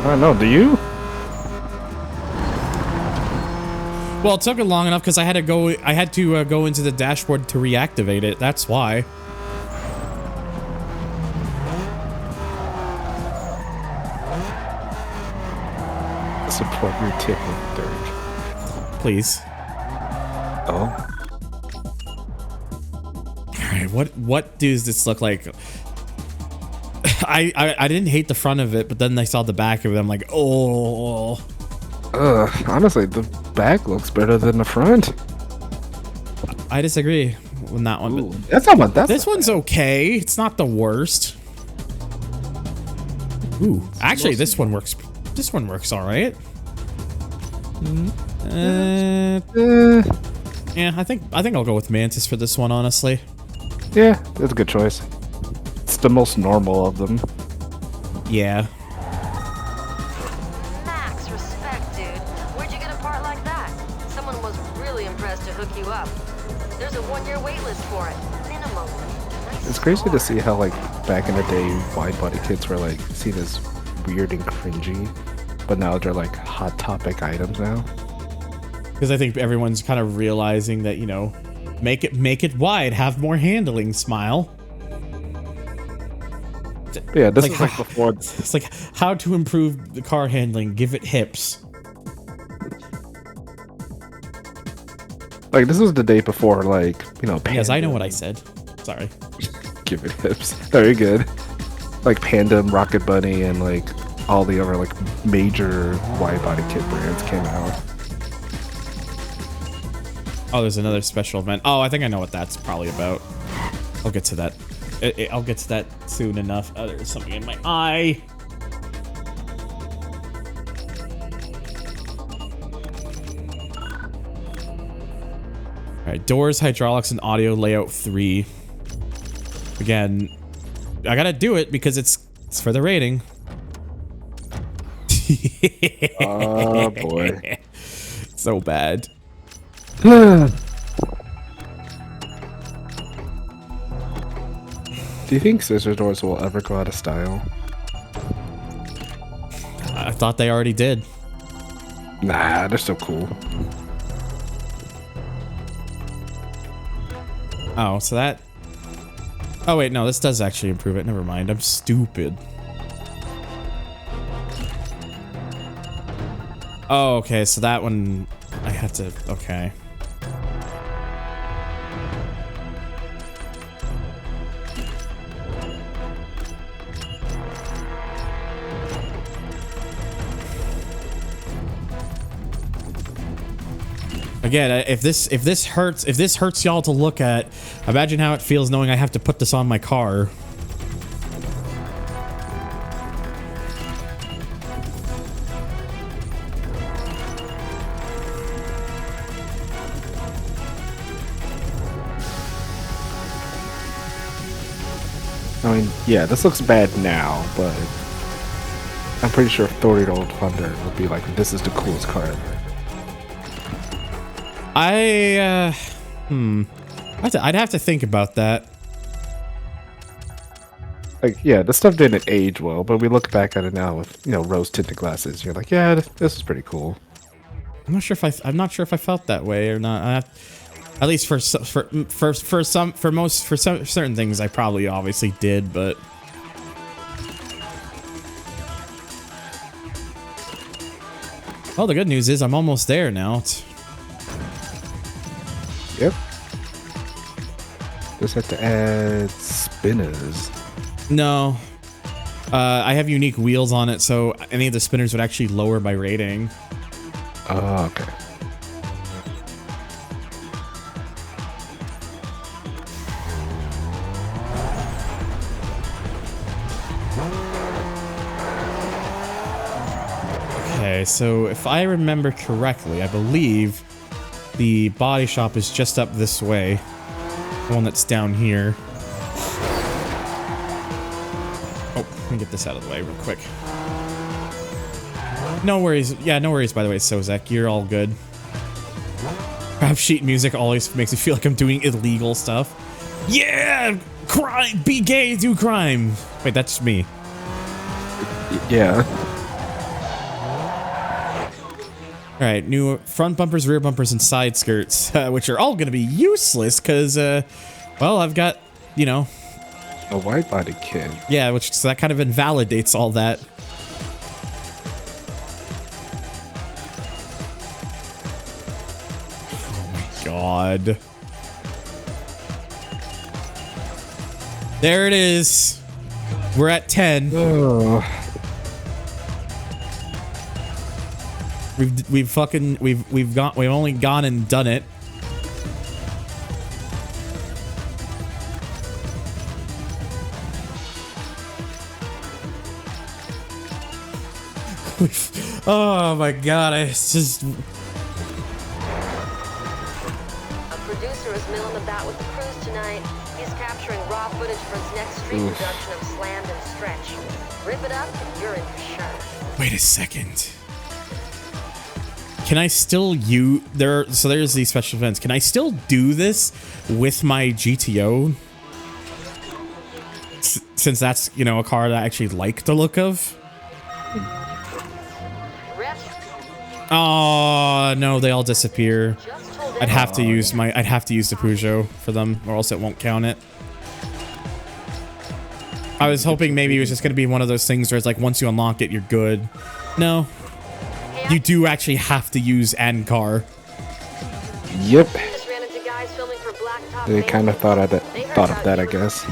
Speaker 5: don't know. Do you?
Speaker 1: Well, it took it long enough because I had to go. I had to go into the dashboard to reactivate it. That's why.
Speaker 5: Support your tip with Dirge.
Speaker 1: Please.
Speaker 5: Oh.
Speaker 1: Alright, what does this look like? I didn't hate the front of it, but then I saw the back of it. I'm like, oh.
Speaker 5: Honestly, the back looks better than the front.
Speaker 1: I disagree on that one.
Speaker 5: Ooh, that's not what that's.
Speaker 1: This one's okay. It's not the worst. Ooh, actually, this one works. This one works all right. Yeah, I think I'll go with Mantis for this one, honestly.
Speaker 5: Yeah, that's a good choice. It's the most normal of them.
Speaker 1: Yeah.
Speaker 3: Max respect, dude. Where'd you get a part like that? Someone was really impressed to hook you up. There's a 1-year wait list for it. Minimum. Nice
Speaker 5: It's crazy
Speaker 3: score.
Speaker 5: to see how, like, back in the day, wide body kits were, like, seen as weird and cringy, but now they're, like, hot topic items now.
Speaker 1: Because I think everyone's kind of realizing that, you know, make it wide, have more handling, smile.
Speaker 5: Yeah, this
Speaker 1: Like,
Speaker 5: is like before.
Speaker 1: It's like how to improve the car handling, give it hips.
Speaker 5: Like, this was the day before, like, you know,
Speaker 1: Yes, I know
Speaker 5: Panda-
Speaker 1: what I said. Sorry.
Speaker 5: Give it hips. Very good. Like Panda, Rocket Bunny, and like all the other like major wide body kit brands came out.
Speaker 1: Oh, there's another special event. Oh, I think I know what that's probably about. I'll get to that. I'll get to that soon enough. Oh, there's something in my eye. All right, doors, hydraulics, and audio layout 3. Again, I gotta do it because it's for the rating.
Speaker 5: Oh boy.
Speaker 1: So bad.
Speaker 5: Do you think scissor doors will ever go out of style?
Speaker 1: I thought they already did.
Speaker 5: Nah, they're still cool.
Speaker 1: Oh, so that... Oh, wait, no, this does actually improve it. Never mind, I'm stupid. Oh, okay, so that one... I have to... Okay. Again, if this hurts y'all to look at, imagine how it feels knowing I have to put this on my car.
Speaker 5: I mean, yeah, this looks bad now, but I'm pretty sure 30-year-old Thunder would be like, this is the coolest car ever.
Speaker 1: I'd have to think about that.
Speaker 5: Like, yeah, this stuff didn't age well, but we look back at it now with, you know, rose-tinted glasses. You're like, yeah, this is pretty cool.
Speaker 1: I'm not sure if I felt that way or not. At least for certain things, I probably obviously did, but. Well, the good news is I'm almost there now.
Speaker 5: Yep. Just have to add spinners.
Speaker 1: No. I have unique wheels on it, so any of the spinners would actually lower my rating.
Speaker 5: Oh, okay.
Speaker 1: Okay, so if I remember correctly, I believe the body shop is just up this way. The one that's down here. Oh, let me get this out of the way real quick. No worries. Yeah, no worries, by the way, Sozek. You're all good. Rap sheet music always makes me feel like I'm doing illegal stuff. Yeah! Crime! Be gay, do crime! Wait, that's me.
Speaker 5: Yeah.
Speaker 1: Alright, new front bumpers, rear bumpers, and side skirts, which are all going to be useless because, well, I've got, you know...
Speaker 5: A wide body kit.
Speaker 1: Yeah, which so that kind of invalidates all that. Oh my god. There it is. We're at 10.
Speaker 5: Oh.
Speaker 1: We've only gone and done it. Oh my god, it's just...
Speaker 3: A producer is milling about with the crews tonight. He's capturing raw footage for his next street production of Slammed and Stretch. Rip it up and you're in for sure.
Speaker 1: Wait a second. Can I still use... So there's these special events. Can I still do this with my GTO? Since that's, you know, a car that I actually like the look of? Oh, no, they all disappear. I'd have to use the Peugeot for them, or else it won't count it. I was hoping maybe it was just going to be one of those things where it's like, once you unlock it, you're good. No. You do actually have to use car.
Speaker 5: Yep. They kind of thought of that, I guess.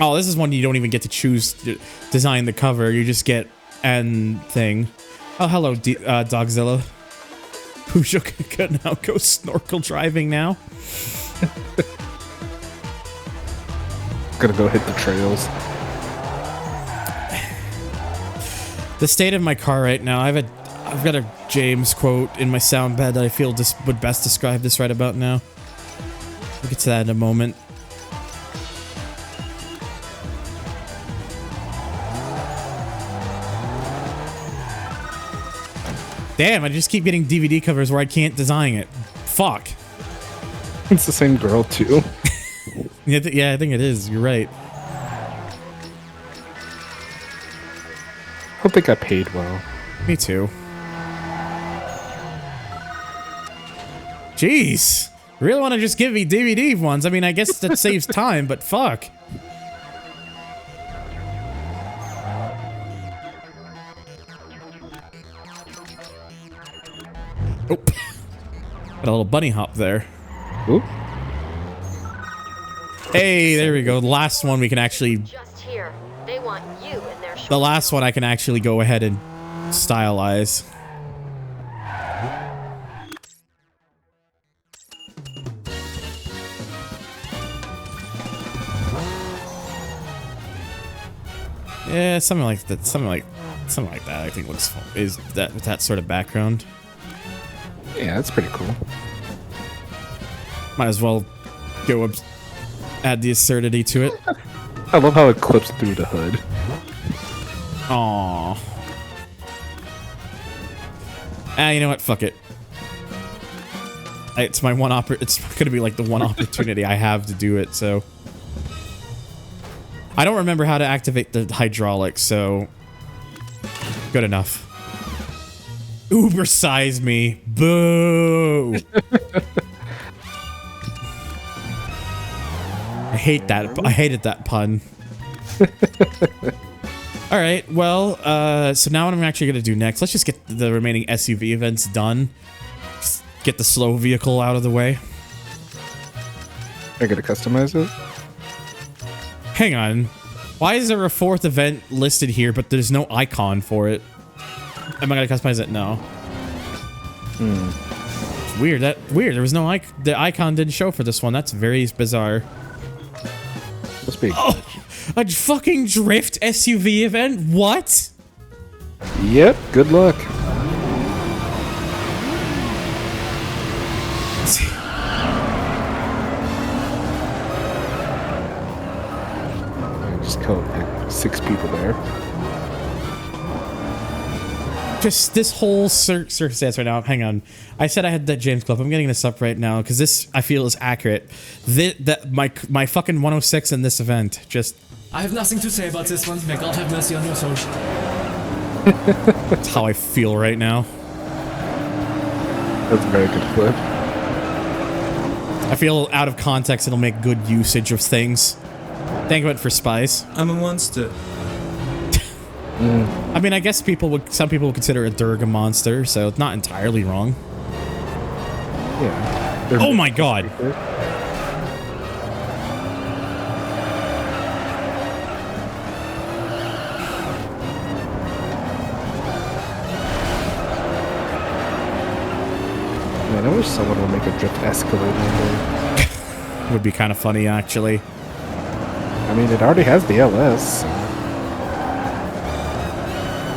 Speaker 1: Oh, this is one you don't even get to choose to design the cover. You just get thing. Oh, hello, Dogzilla. Peugeot could now go snorkel driving now.
Speaker 5: Gonna go hit the trails.
Speaker 1: The state of my car right now, I've got a James quote in my sound bed that I feel would best describe this right about now. We'll get to that in a moment. Damn, I just keep getting DVD covers where I can't design it. Fuck.
Speaker 5: It's the same girl too.
Speaker 1: Yeah, I think it is. You're right.
Speaker 5: Hope they got paid well.
Speaker 1: Me too. Jeez. Really want to just give me DVD ones? I mean, I guess that saves time, but fuck. Oh. Got a little bunny hop there.
Speaker 5: Oop.
Speaker 1: Hey, there we go. The last one we can actually...
Speaker 3: Just here. They want you in their
Speaker 1: The last one I can actually go ahead and stylize. Yeah, something like that. Something like that. I think looks fun. Is that with that sort of background?
Speaker 5: Yeah, that's pretty cool.
Speaker 1: Might as well go add the absurdity to it.
Speaker 5: I love how it clips through the hood.
Speaker 1: Aww. You know what? Fuck it. It's my one It's gonna be like the one opportunity I have to do it. So I don't remember how to activate the hydraulics. So good enough. Uber size me. Boo. I hate that. I hated that pun. All right. Well, so now what I'm actually going to do next, let's just get the remaining SUV events done. Just get the slow vehicle out of the way.
Speaker 5: I gotta customize it?
Speaker 1: Hang on. Why is there a fourth event listed here, but there's no icon for it? Am I going to customize it? No. It's weird. Weird. There was no icon. The icon didn't show for this one. That's very bizarre.
Speaker 5: Must be.
Speaker 1: Oh, a fucking drift SUV event? What?
Speaker 5: Yep, good luck. I just killed like 6 people there.
Speaker 1: Just this whole circumstance right now. Hang on. I said I had that James clip. I'm getting this up right now because this I feel is accurate. My fucking 106 in this event. Just.
Speaker 7: I have nothing to say about this one. May God have mercy on your soul.
Speaker 1: That's how I feel right now.
Speaker 5: That's a very good clip.
Speaker 1: I feel out of context it'll make good usage of things. Thank you for spies.
Speaker 7: I'm a monster.
Speaker 1: I mean, I guess some people would consider a Durga monster, so it's not entirely wrong.
Speaker 5: Yeah.
Speaker 1: Oh my god.
Speaker 5: Man, I wish someone would make a drift escalator in there.
Speaker 1: Would be kind of funny, actually.
Speaker 5: I mean, it already has the LS.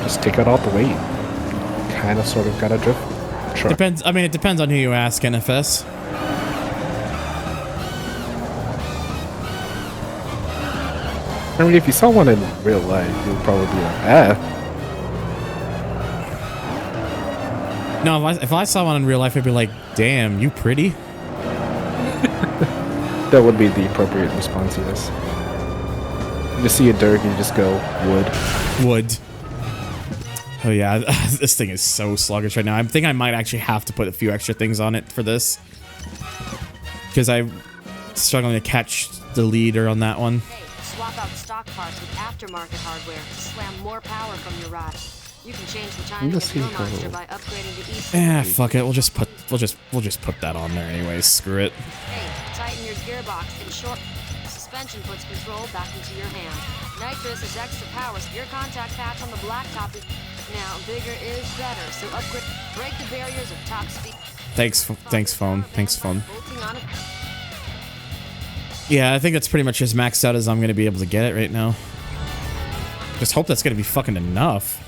Speaker 5: So just take out all the weight. Kind of, sort of got a drift truck.
Speaker 1: Depends. I mean, it depends on who you ask, NFS.
Speaker 5: I mean, if you saw one in real life, you would probably be like, ah.
Speaker 1: No, if I saw one in real life, I'd be like, damn, you pretty?
Speaker 5: That would be the appropriate response, yes. You just see a Dirk, you just go, wood.
Speaker 1: Would. Oh yeah, this thing is so sluggish right now. I think I might actually have to put a few extra things on it for this. Because I'm struggling to catch the leader on that one.
Speaker 3: Hey, swap out stock parts with aftermarket hardware to slam more power from your ride. You can change the timing of your monster by upgrading the E-Sync.
Speaker 1: Yeah, fuck it. We'll just put that on there anyways. Screw it.
Speaker 3: Hey, tighten your gearbox in short. Suspension puts control back into your hand. Nitrous is extra power, so your contact patch on the blacktop is now bigger is better. So upgrade, break the barriers of top speed.
Speaker 1: Thanks, phone. Thanks, phone. Yeah, I think that's pretty much as maxed out as I'm gonna be able to get it right now. Just hope that's gonna be fucking enough.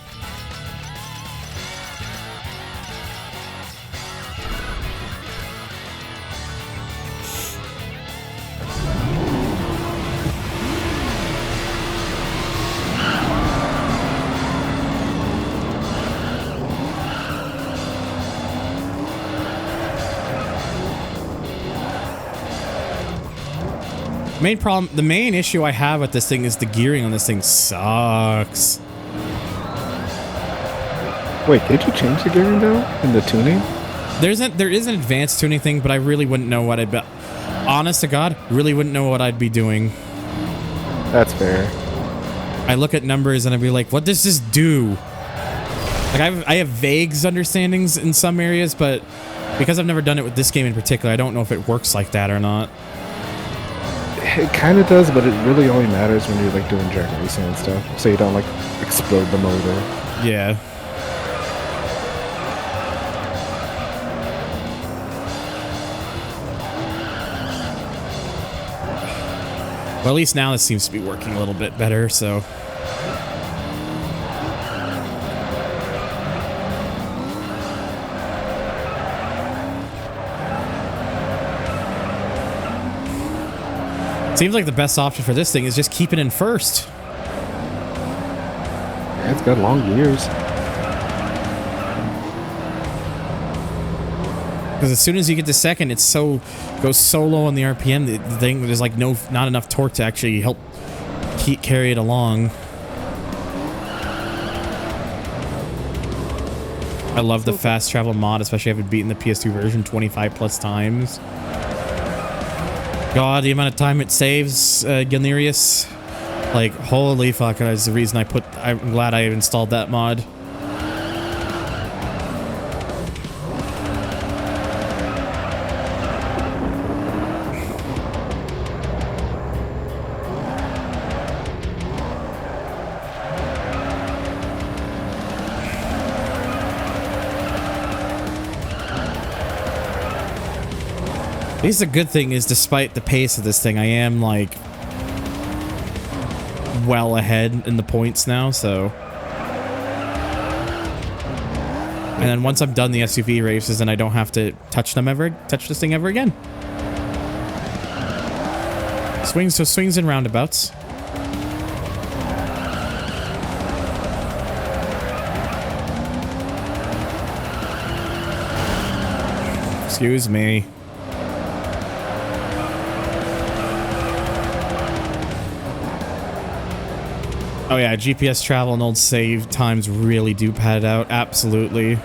Speaker 1: The main issue I have with this thing is the gearing on this thing sucks.
Speaker 5: Wait, did you change the gearing though in the tuning?
Speaker 1: There is an advanced tuning thing, but I really wouldn't know what I'd be. Honest to God, really wouldn't know what I'd be doing.
Speaker 5: That's fair.
Speaker 1: I look at numbers and I'd be like, what does this do? Like I have vague understandings in some areas, but because I've never done it with this game in particular, I don't know if it works like that or not.
Speaker 5: It kind of does, but it really only matters when you're like doing drag racing and stuff, so you don't like explode the motor.
Speaker 1: Yeah. Well, at least now this seems to be working a little bit better, so. Seems like the best option for this thing is just keep it in first.
Speaker 5: Yeah, it's got long gears.
Speaker 1: Because as soon as you get to second, it goes so low on the RPM, the thing there's like not enough torque to actually help carry it along. I love the fast travel mod, especially having beaten the PS2 version 25 plus times. God, the amount of time it saves, Galerius. Like, holy fuck, that's the reason I'm glad I installed that mod. At least the good thing is, despite the pace of this thing, I am, like, well ahead in the points now, so. And then once I'm done the SUV races, then I don't have to touch this thing ever again. Swings and roundabouts. Excuse me. Oh yeah, GPS travel and old save times really do pad it out. Absolutely.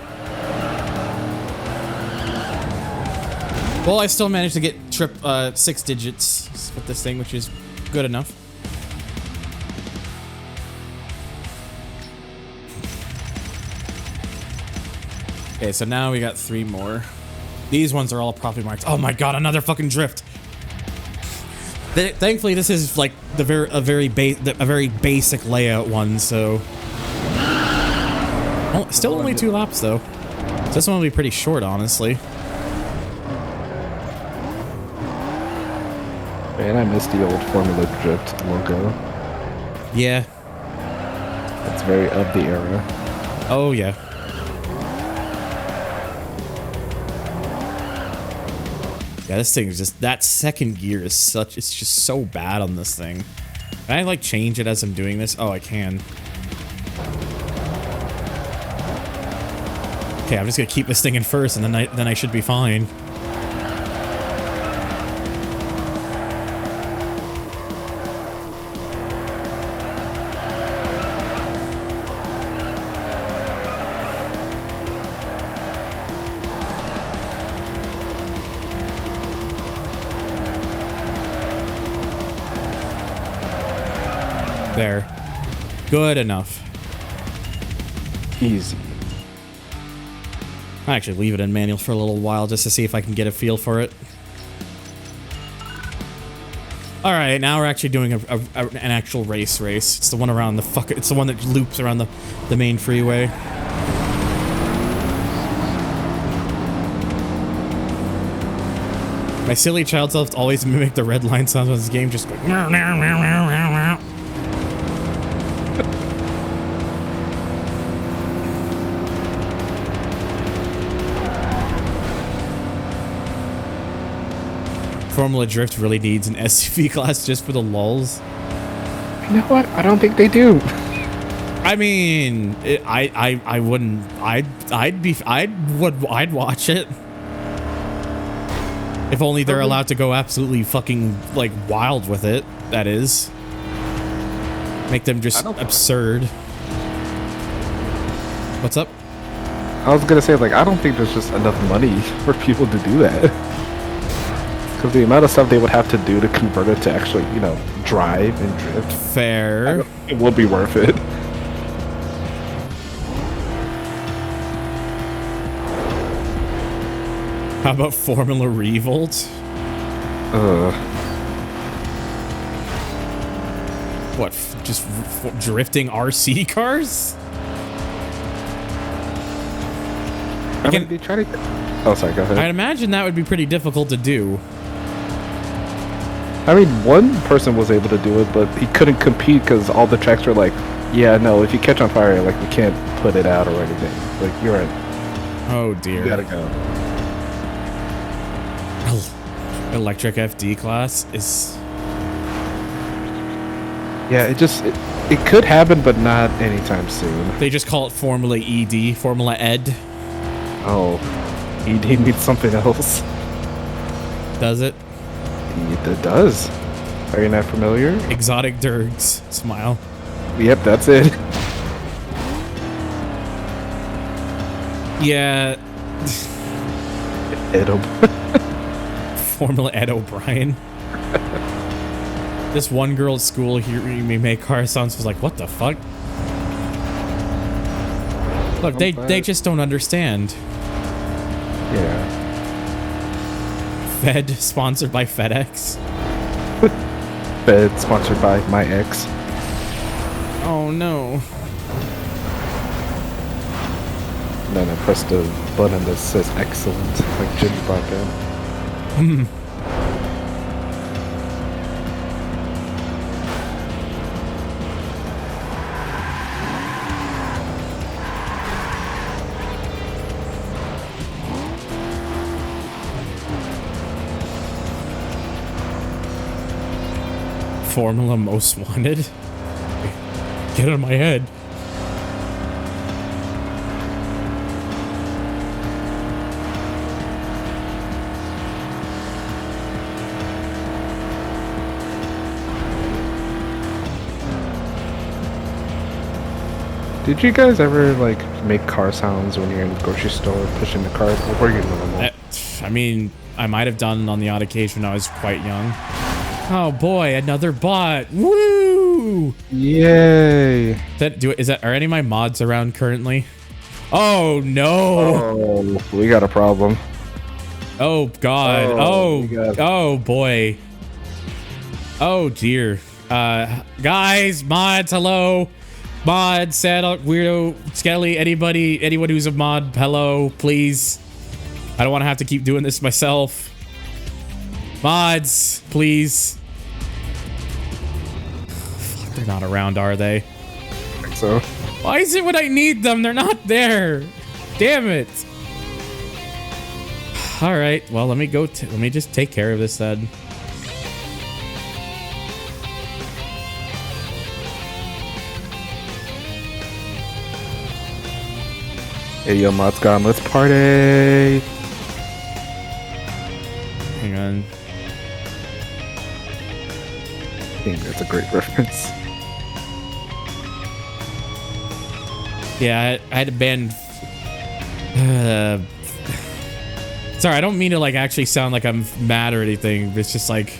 Speaker 1: Well, I still managed to get 6 digits with this thing, which is good enough. Okay, so now we got 3 more. These ones are all properly marked. Oh my god, another fucking drift. Thankfully, this is like a very basic layout one, so. Oh, still only 2 laps though. So this one will be pretty short, honestly.
Speaker 5: Man, I miss the old Formula Drift logo.
Speaker 1: Yeah.
Speaker 5: It's very of the era.
Speaker 1: Oh yeah. Yeah, this thing is just, that second gear is it's just so bad on this thing. Can I like change it as I'm doing this? Oh, I can. Okay, I'm just gonna keep this thing in first, and then I should be fine. There. Good enough.
Speaker 5: Easy.
Speaker 1: I'll actually leave it in manual for a little while just to see if I can get a feel for it. Alright, now we're actually doing an actual race. It's the one around the it's the one that loops around the main freeway. My silly child self always mimic the red line sounds of this game, just going meow, meow, meow, meow, meow, meow. Formula Drift really needs an SUV class just for the lulz.
Speaker 5: You know what? I don't think they do.
Speaker 1: I mean, I wouldn't. I'd watch it. If only they're allowed to go absolutely fucking like wild with it. That is. Make them just absurd. What's up?
Speaker 5: I was gonna say, like, I don't think there's just enough money for people to do that. Because the amount of stuff they would have to do to convert it to actually, you know, drive and drift.
Speaker 1: Fair.
Speaker 5: It would be worth it.
Speaker 1: How about Formula Revolt? What? Just drifting RC cars?
Speaker 5: I mean, they try to. Oh, sorry. Go ahead.
Speaker 1: I'd imagine that would be pretty difficult to do.
Speaker 5: I mean, one person was able to do it, but he couldn't compete because all the tracks were like, "Yeah, no, if you catch on fire, like we can't put it out or anything. Like you're in.
Speaker 1: Oh dear.
Speaker 5: You gotta go."
Speaker 1: Electric FD class is.
Speaker 5: Yeah, it could happen, but not anytime soon.
Speaker 1: They just call it Formula ED, Formula Ed.
Speaker 5: Oh, ED means something else.
Speaker 1: Does it?
Speaker 5: It does. Are you not familiar?
Speaker 1: Exotic Dergs. Smile.
Speaker 5: Yep, that's it.
Speaker 1: Yeah.
Speaker 5: Edo.
Speaker 1: Formula Ed O'Brien. This one girl at school hearing me make car sounds was like, what the fuck? Look, they just don't understand.
Speaker 5: Yeah.
Speaker 1: Fed, sponsored by FedEx.
Speaker 5: Fed, sponsored by my ex.
Speaker 1: Oh no.
Speaker 5: And then I pressed a button that says excellent, like Jimmy Brockett.
Speaker 1: Formula Most Wanted? Get out of my head.
Speaker 5: Did you guys ever, like, make car sounds when you're in the grocery store pushing the cart? Or were you normal?
Speaker 1: I mean, I might have done on the odd occasion when I was quite young. Oh boy, another bot. Woo!
Speaker 5: Yay!
Speaker 1: Are any of my mods around currently? Oh no!
Speaker 5: Oh, we got a problem.
Speaker 1: Oh god. Oh boy. Oh dear. Guys, mods, hello. Mod, Saddle, Weirdo, Skelly, anyone who's a mod, hello, please. I don't want to have to keep doing this myself. Mods, please. Fuck, they're not around, are they?
Speaker 5: I think so.
Speaker 1: Why is it when I need them, they're not there? Damn it. All right, well, let me just take care of this then.
Speaker 5: Hey, yo, mod's gone. Let's party.
Speaker 1: Hang on.
Speaker 5: I think that's a great reference.
Speaker 1: Yeah, I had to ban. Sorry, I don't mean to like actually sound like I'm mad or anything. But it's just like,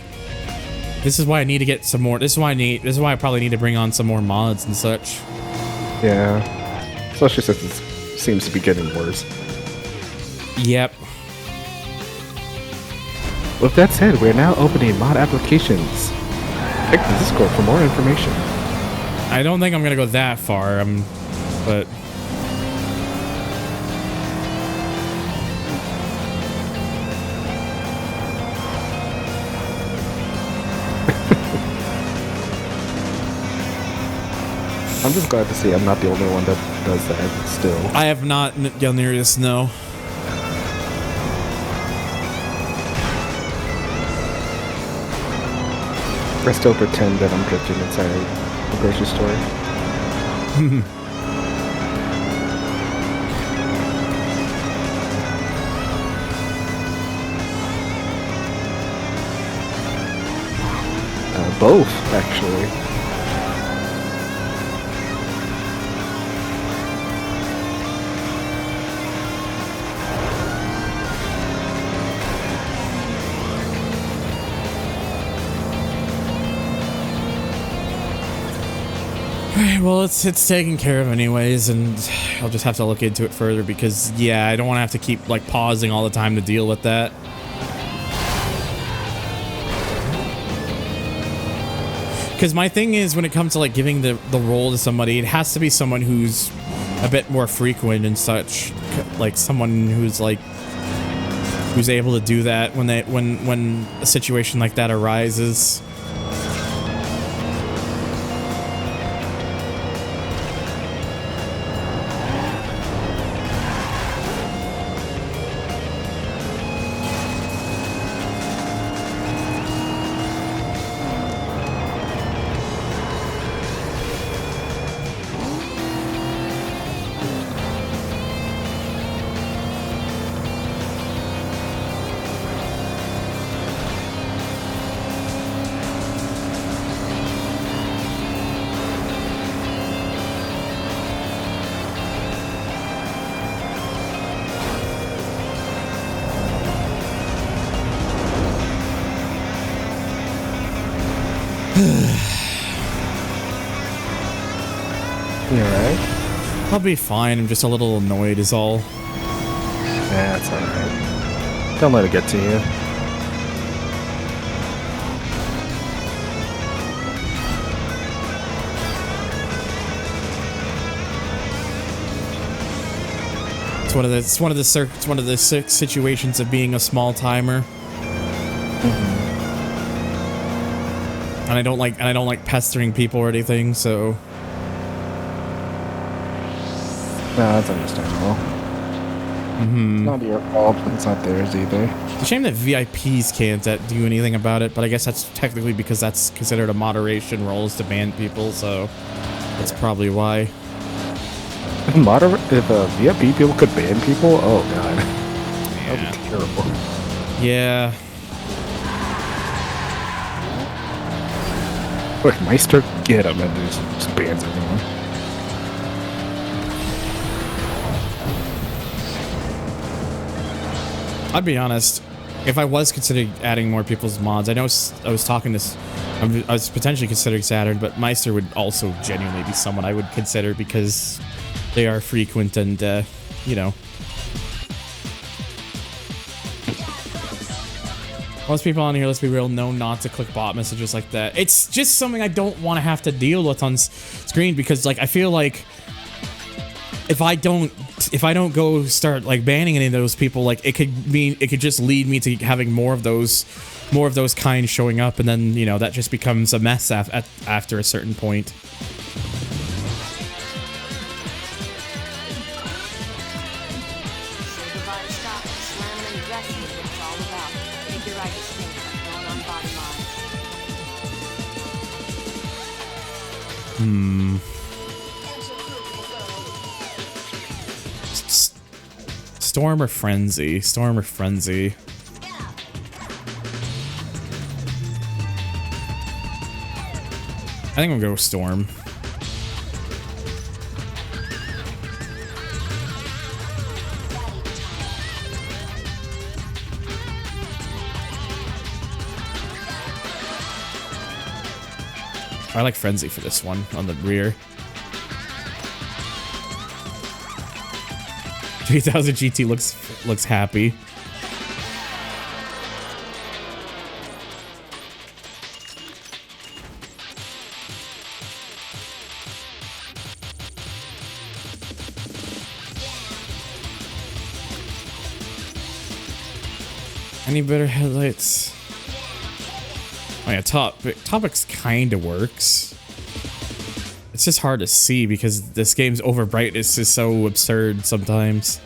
Speaker 1: this is why I need to get some more. This is why I probably need to bring on some more mods and such.
Speaker 5: Yeah, especially since it seems to be getting worse.
Speaker 1: Yep.
Speaker 5: With that said, we're now opening mod applications. Check the Discord for more information.
Speaker 1: I don't think I'm gonna go that far. But.
Speaker 5: I'm just glad to see I'm not the only one that does that still.
Speaker 1: I have not done near this, no.
Speaker 5: I still pretend that I'm drifting inside a grocery store. both, actually.
Speaker 1: Alright, well, it's taken care of anyways, and I'll just have to look into it further because, yeah, I don't want to have to keep, like, pausing all the time to deal with that. Because my thing is, when it comes to, like, giving the role to somebody, it has to be someone who's a bit more frequent and such. Like, someone who's, like, who's able to do that when a situation like that arises.
Speaker 5: You alright?
Speaker 1: I'll be fine. I'm just a little annoyed is all.
Speaker 5: Yeah, it's alright. Don't let it get to you.
Speaker 1: It's one of the six situations of being a small timer. And I don't like pestering people or anything, so.
Speaker 5: No, that's understandable. It's not your fault, but it's not theirs either.
Speaker 1: It's a shame that VIPs can't do anything about it, but I guess that's technically because that's considered a moderation role is to ban people, so that's probably why.
Speaker 5: If VIP people could ban people, oh god, that would be terrible.
Speaker 1: Yeah.
Speaker 5: Quick, Meister, get him, and just bans everyone.
Speaker 1: I'd be honest, if I was considering adding more people's mods, I know I was talking to, I was potentially considering Saturn, but Meister would also genuinely be someone I would consider because they are frequent and, you know. Most people on here, let's be real, know not to click bot messages like that. It's just something I don't want to have to deal with on screen because, like, I feel like if I don't go start like banning any of those people, like it could just lead me to having more of those kinds showing up, and then, you know, that just becomes a mess after a certain point. Storm or Frenzy? Storm or Frenzy? I think I'm gonna go with Storm. I like Frenzy for this one on the rear. 3000 GT looks happy. Any better headlights? Oh yeah, Topix kinda works. It's just hard to see because this game's over brightness is so absurd sometimes.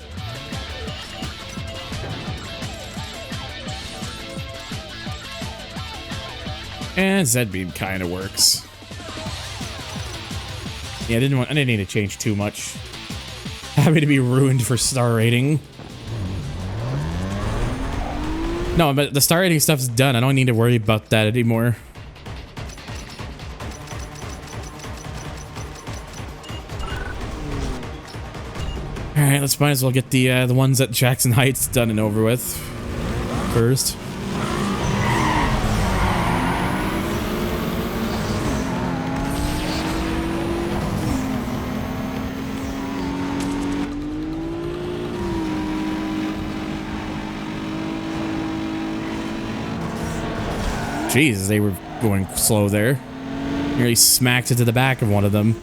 Speaker 1: And Z-beam kind of works. Yeah, I didn't need to change too much. Happy to be ruined for star rating. No, but the star rating stuff's done. I don't need to worry about that anymore. right, let's might as well get the ones at Jackson Heights done and over with first. Jeez, they were going slow there. Nearly smacked into the back of one of them.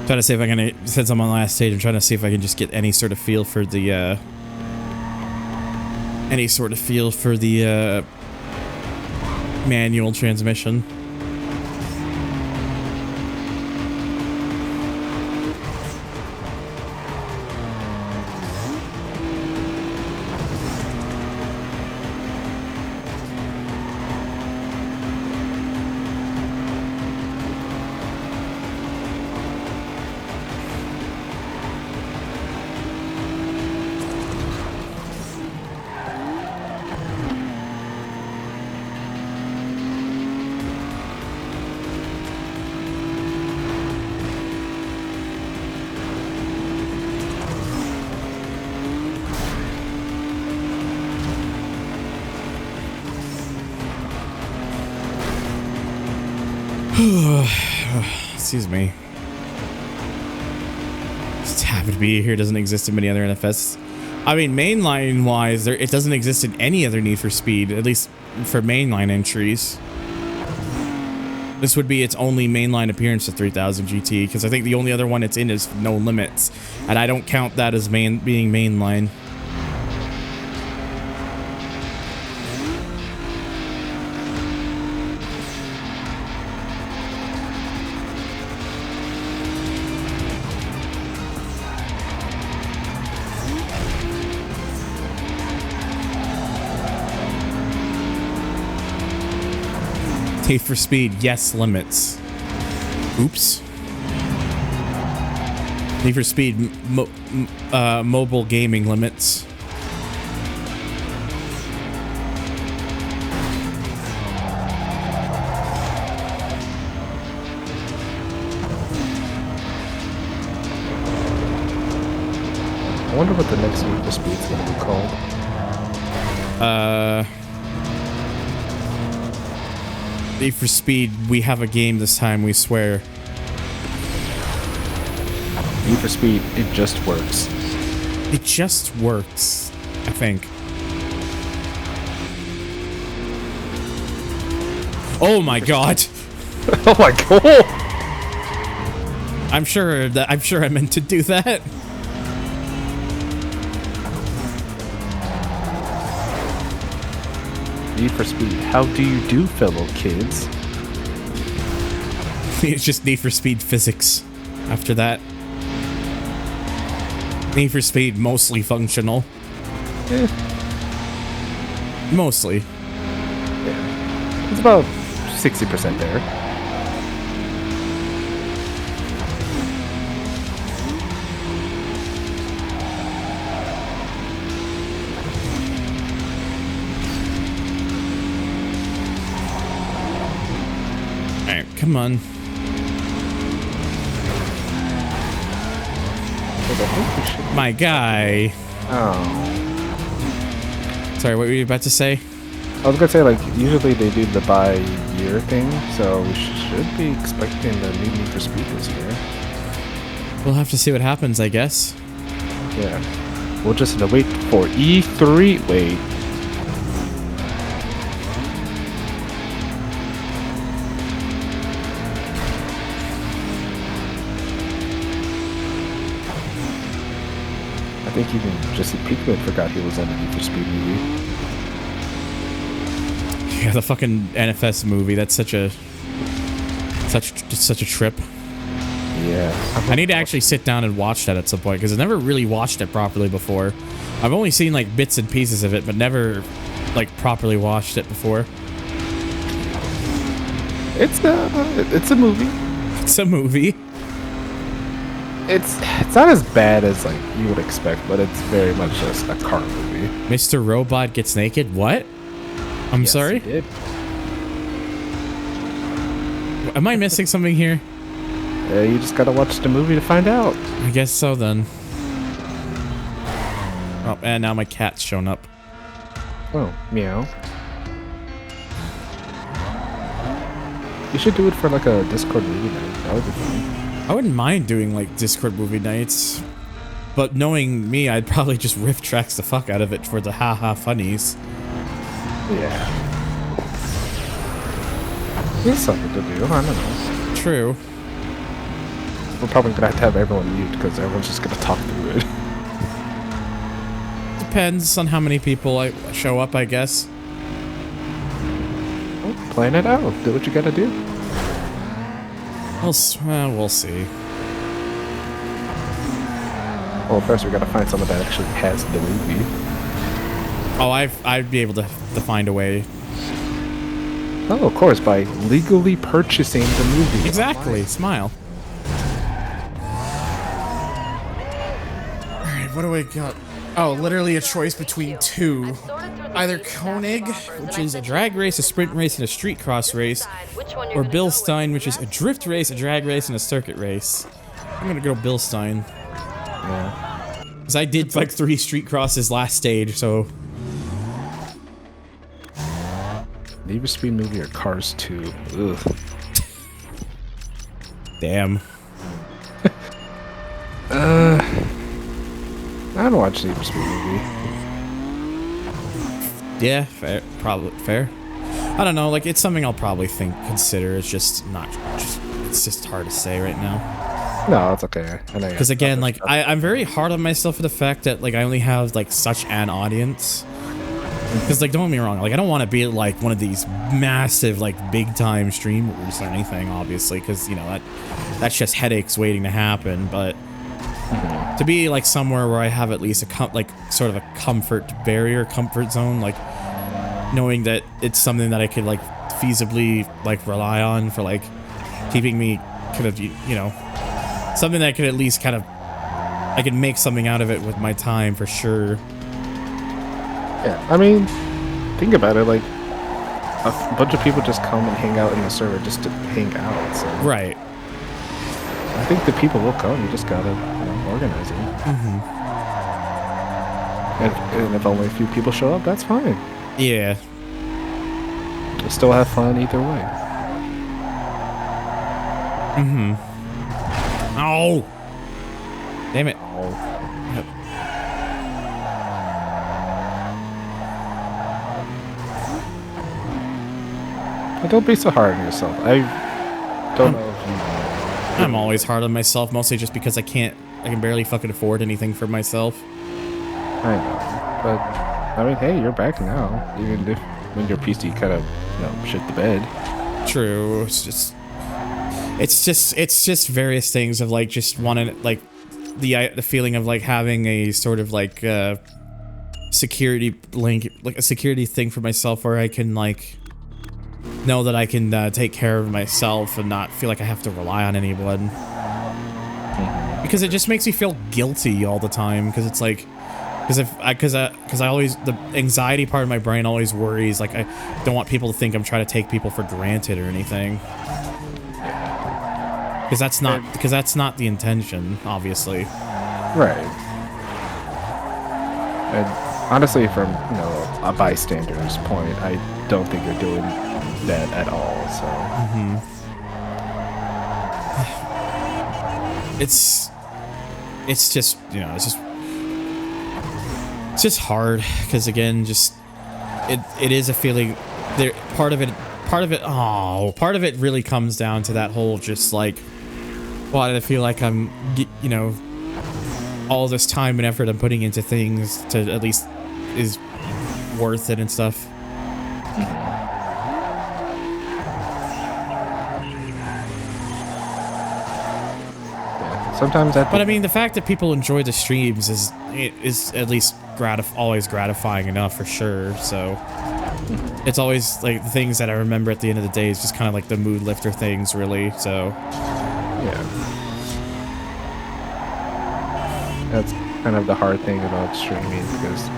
Speaker 1: Trying to see if I can, since I'm on the last stage, I'm trying to see if I can just get any sort of feel for the, manual transmission. Excuse me. Just happen to be here. Doesn't exist in many other NFS. I mean, mainline wise, it doesn't exist in any other Need for Speed, at least for mainline entries. This would be its only mainline appearance at 3000 GT, because I think the only other one it's in is No Limits, and I don't count that as being mainline. Need for Speed, yes, limits. Oops. Need for Speed, mobile gaming limits.
Speaker 5: I wonder what the next Need for Speed's gonna be called.
Speaker 1: Need for Speed, we have a game this time, we swear.
Speaker 5: Need for Speed, it just works.
Speaker 1: It just works, I think. Oh my god!
Speaker 5: Oh my god!
Speaker 1: I'm sure I meant to do that.
Speaker 5: Need for Speed, how do you do, fellow kids?
Speaker 1: It's just Need for Speed physics after that. Need for Speed mostly functional. Mostly.
Speaker 5: Yeah. It's about 60% there.
Speaker 1: Alright, come on. My guy.
Speaker 5: Oh.
Speaker 1: Sorry, what were you about to say?
Speaker 5: I was gonna say, like, usually they do the by-year thing, so we should be expecting the new Need for Speed this year.
Speaker 1: We'll have to see what happens, I guess.
Speaker 5: Yeah. We'll just wait for E3. Wait. I think even Jesse Pinkman forgot he was in a Need for Speed movie.
Speaker 1: Yeah, the fucking NFS movie. That's such a trip.
Speaker 5: Yeah.
Speaker 1: I need to actually sit down and watch that at some point because I've never really watched it properly before. I've only seen like bits and pieces of it, but never like properly watched it before.
Speaker 5: It's a movie.
Speaker 1: It's a movie.
Speaker 5: It's not as bad as like you would expect, but it's very much just a car movie.
Speaker 1: Mr. Robot gets naked? What? I'm
Speaker 5: Yes,
Speaker 1: sorry?
Speaker 5: he did.
Speaker 1: Am I missing something here?
Speaker 5: You just gotta watch the movie to find out.
Speaker 1: I guess so then. Oh, and now my cat's shown up.
Speaker 5: Oh, meow. You should do it for like a Discord movie night. That would be fun.
Speaker 1: I wouldn't mind doing like Discord movie nights, but knowing me, I'd probably just riff tracks the fuck out of it for the haha funnies.
Speaker 5: Yeah. It's something to do. I don't know.
Speaker 1: True.
Speaker 5: We're probably gonna have everyone mute because everyone's just gonna talk through it.
Speaker 1: Depends on how many people I show up, I guess.
Speaker 5: Well, plan it out. Do what you gotta do.
Speaker 1: We'll see.
Speaker 5: Well, first we gotta find someone that actually has the movie.
Speaker 1: Oh, I'd be able to find a way.
Speaker 5: Oh, of course, by legally purchasing the movie.
Speaker 1: Exactly. Smile. Alright, what do I got? Oh, literally a choice between two. Either Koenig, which is a drag race, a sprint race, and a street cross race, or Bilstein, which is a drift race, a drag race, and a circuit race. I'm gonna go Bilstein.
Speaker 5: Yeah.
Speaker 1: Because I did like 3 street crosses last stage, so...
Speaker 5: Need for Speed movie or Cars 2? Ugh.
Speaker 1: Damn.
Speaker 5: I don't watch Need for Speed movie.
Speaker 1: Yeah, fair. Probably fair. I don't know. Like, it's something I'll probably consider. It's just not. It's just hard to say right now.
Speaker 5: No, it's okay.
Speaker 1: Because again, like, I'm very hard on myself for the fact that like I only have like such an audience. Because like, don't get me wrong. Like, I don't want to be like one of these massive like big time streamers or anything. Obviously, because you know that's just headaches waiting to happen. But to be like somewhere where I have at least a sort of a comfort zone, like knowing that it's something that I could like feasibly like rely on for like keeping me kind of, you know, something that I could at least kind of, I could make something out of it with my time for sure.
Speaker 5: Yeah, I mean, think about it, like a bunch of people just come and hang out in the server just to hang out. So
Speaker 1: Right.
Speaker 5: I think the people will come. You just gotta, you know, organize it.
Speaker 1: Mm-hmm.
Speaker 5: And if only a few people show up, that's fine.
Speaker 1: Yeah.
Speaker 5: We'll still have fun either way.
Speaker 1: Mm-hmm. Oh! Damn it.
Speaker 5: But don't be so hard on yourself. I don't know if you...
Speaker 1: I'm always hard on myself, mostly just because I can barely fucking afford anything for myself.
Speaker 5: I know. But, I mean, hey, you're back now. Even if when your PC kind of, you know, shit the bed.
Speaker 1: True. It's just various things of like just wanting like the feeling of like having a sort of like security link, like a security thing for myself where I can like know that I can take care of myself and not feel like I have to rely on anyone. Because it just makes me feel guilty all the time. Because it's like, because I always, the anxiety part of my brain always worries. Like I don't want people to think I'm trying to take people for granted or anything. Because that's not the intention, obviously.
Speaker 5: Right. And honestly, from, you know, a bystander's point, I don't think you're doing that at all. So.
Speaker 1: It's just, you know, it's just hard because again, just it is a feeling. There, part of it really comes down to that whole just like, well, I feel like I'm, you know, all this time and effort I'm putting into things to at least is worth it and stuff.
Speaker 5: Sometimes that.
Speaker 1: But I mean, the fact that people enjoy the streams is at least always gratifying enough for sure. So it's always like the things that I remember at the end of the day is just kind of like the mood lifter things, really. So
Speaker 5: yeah. That's kind of the hard thing about streaming because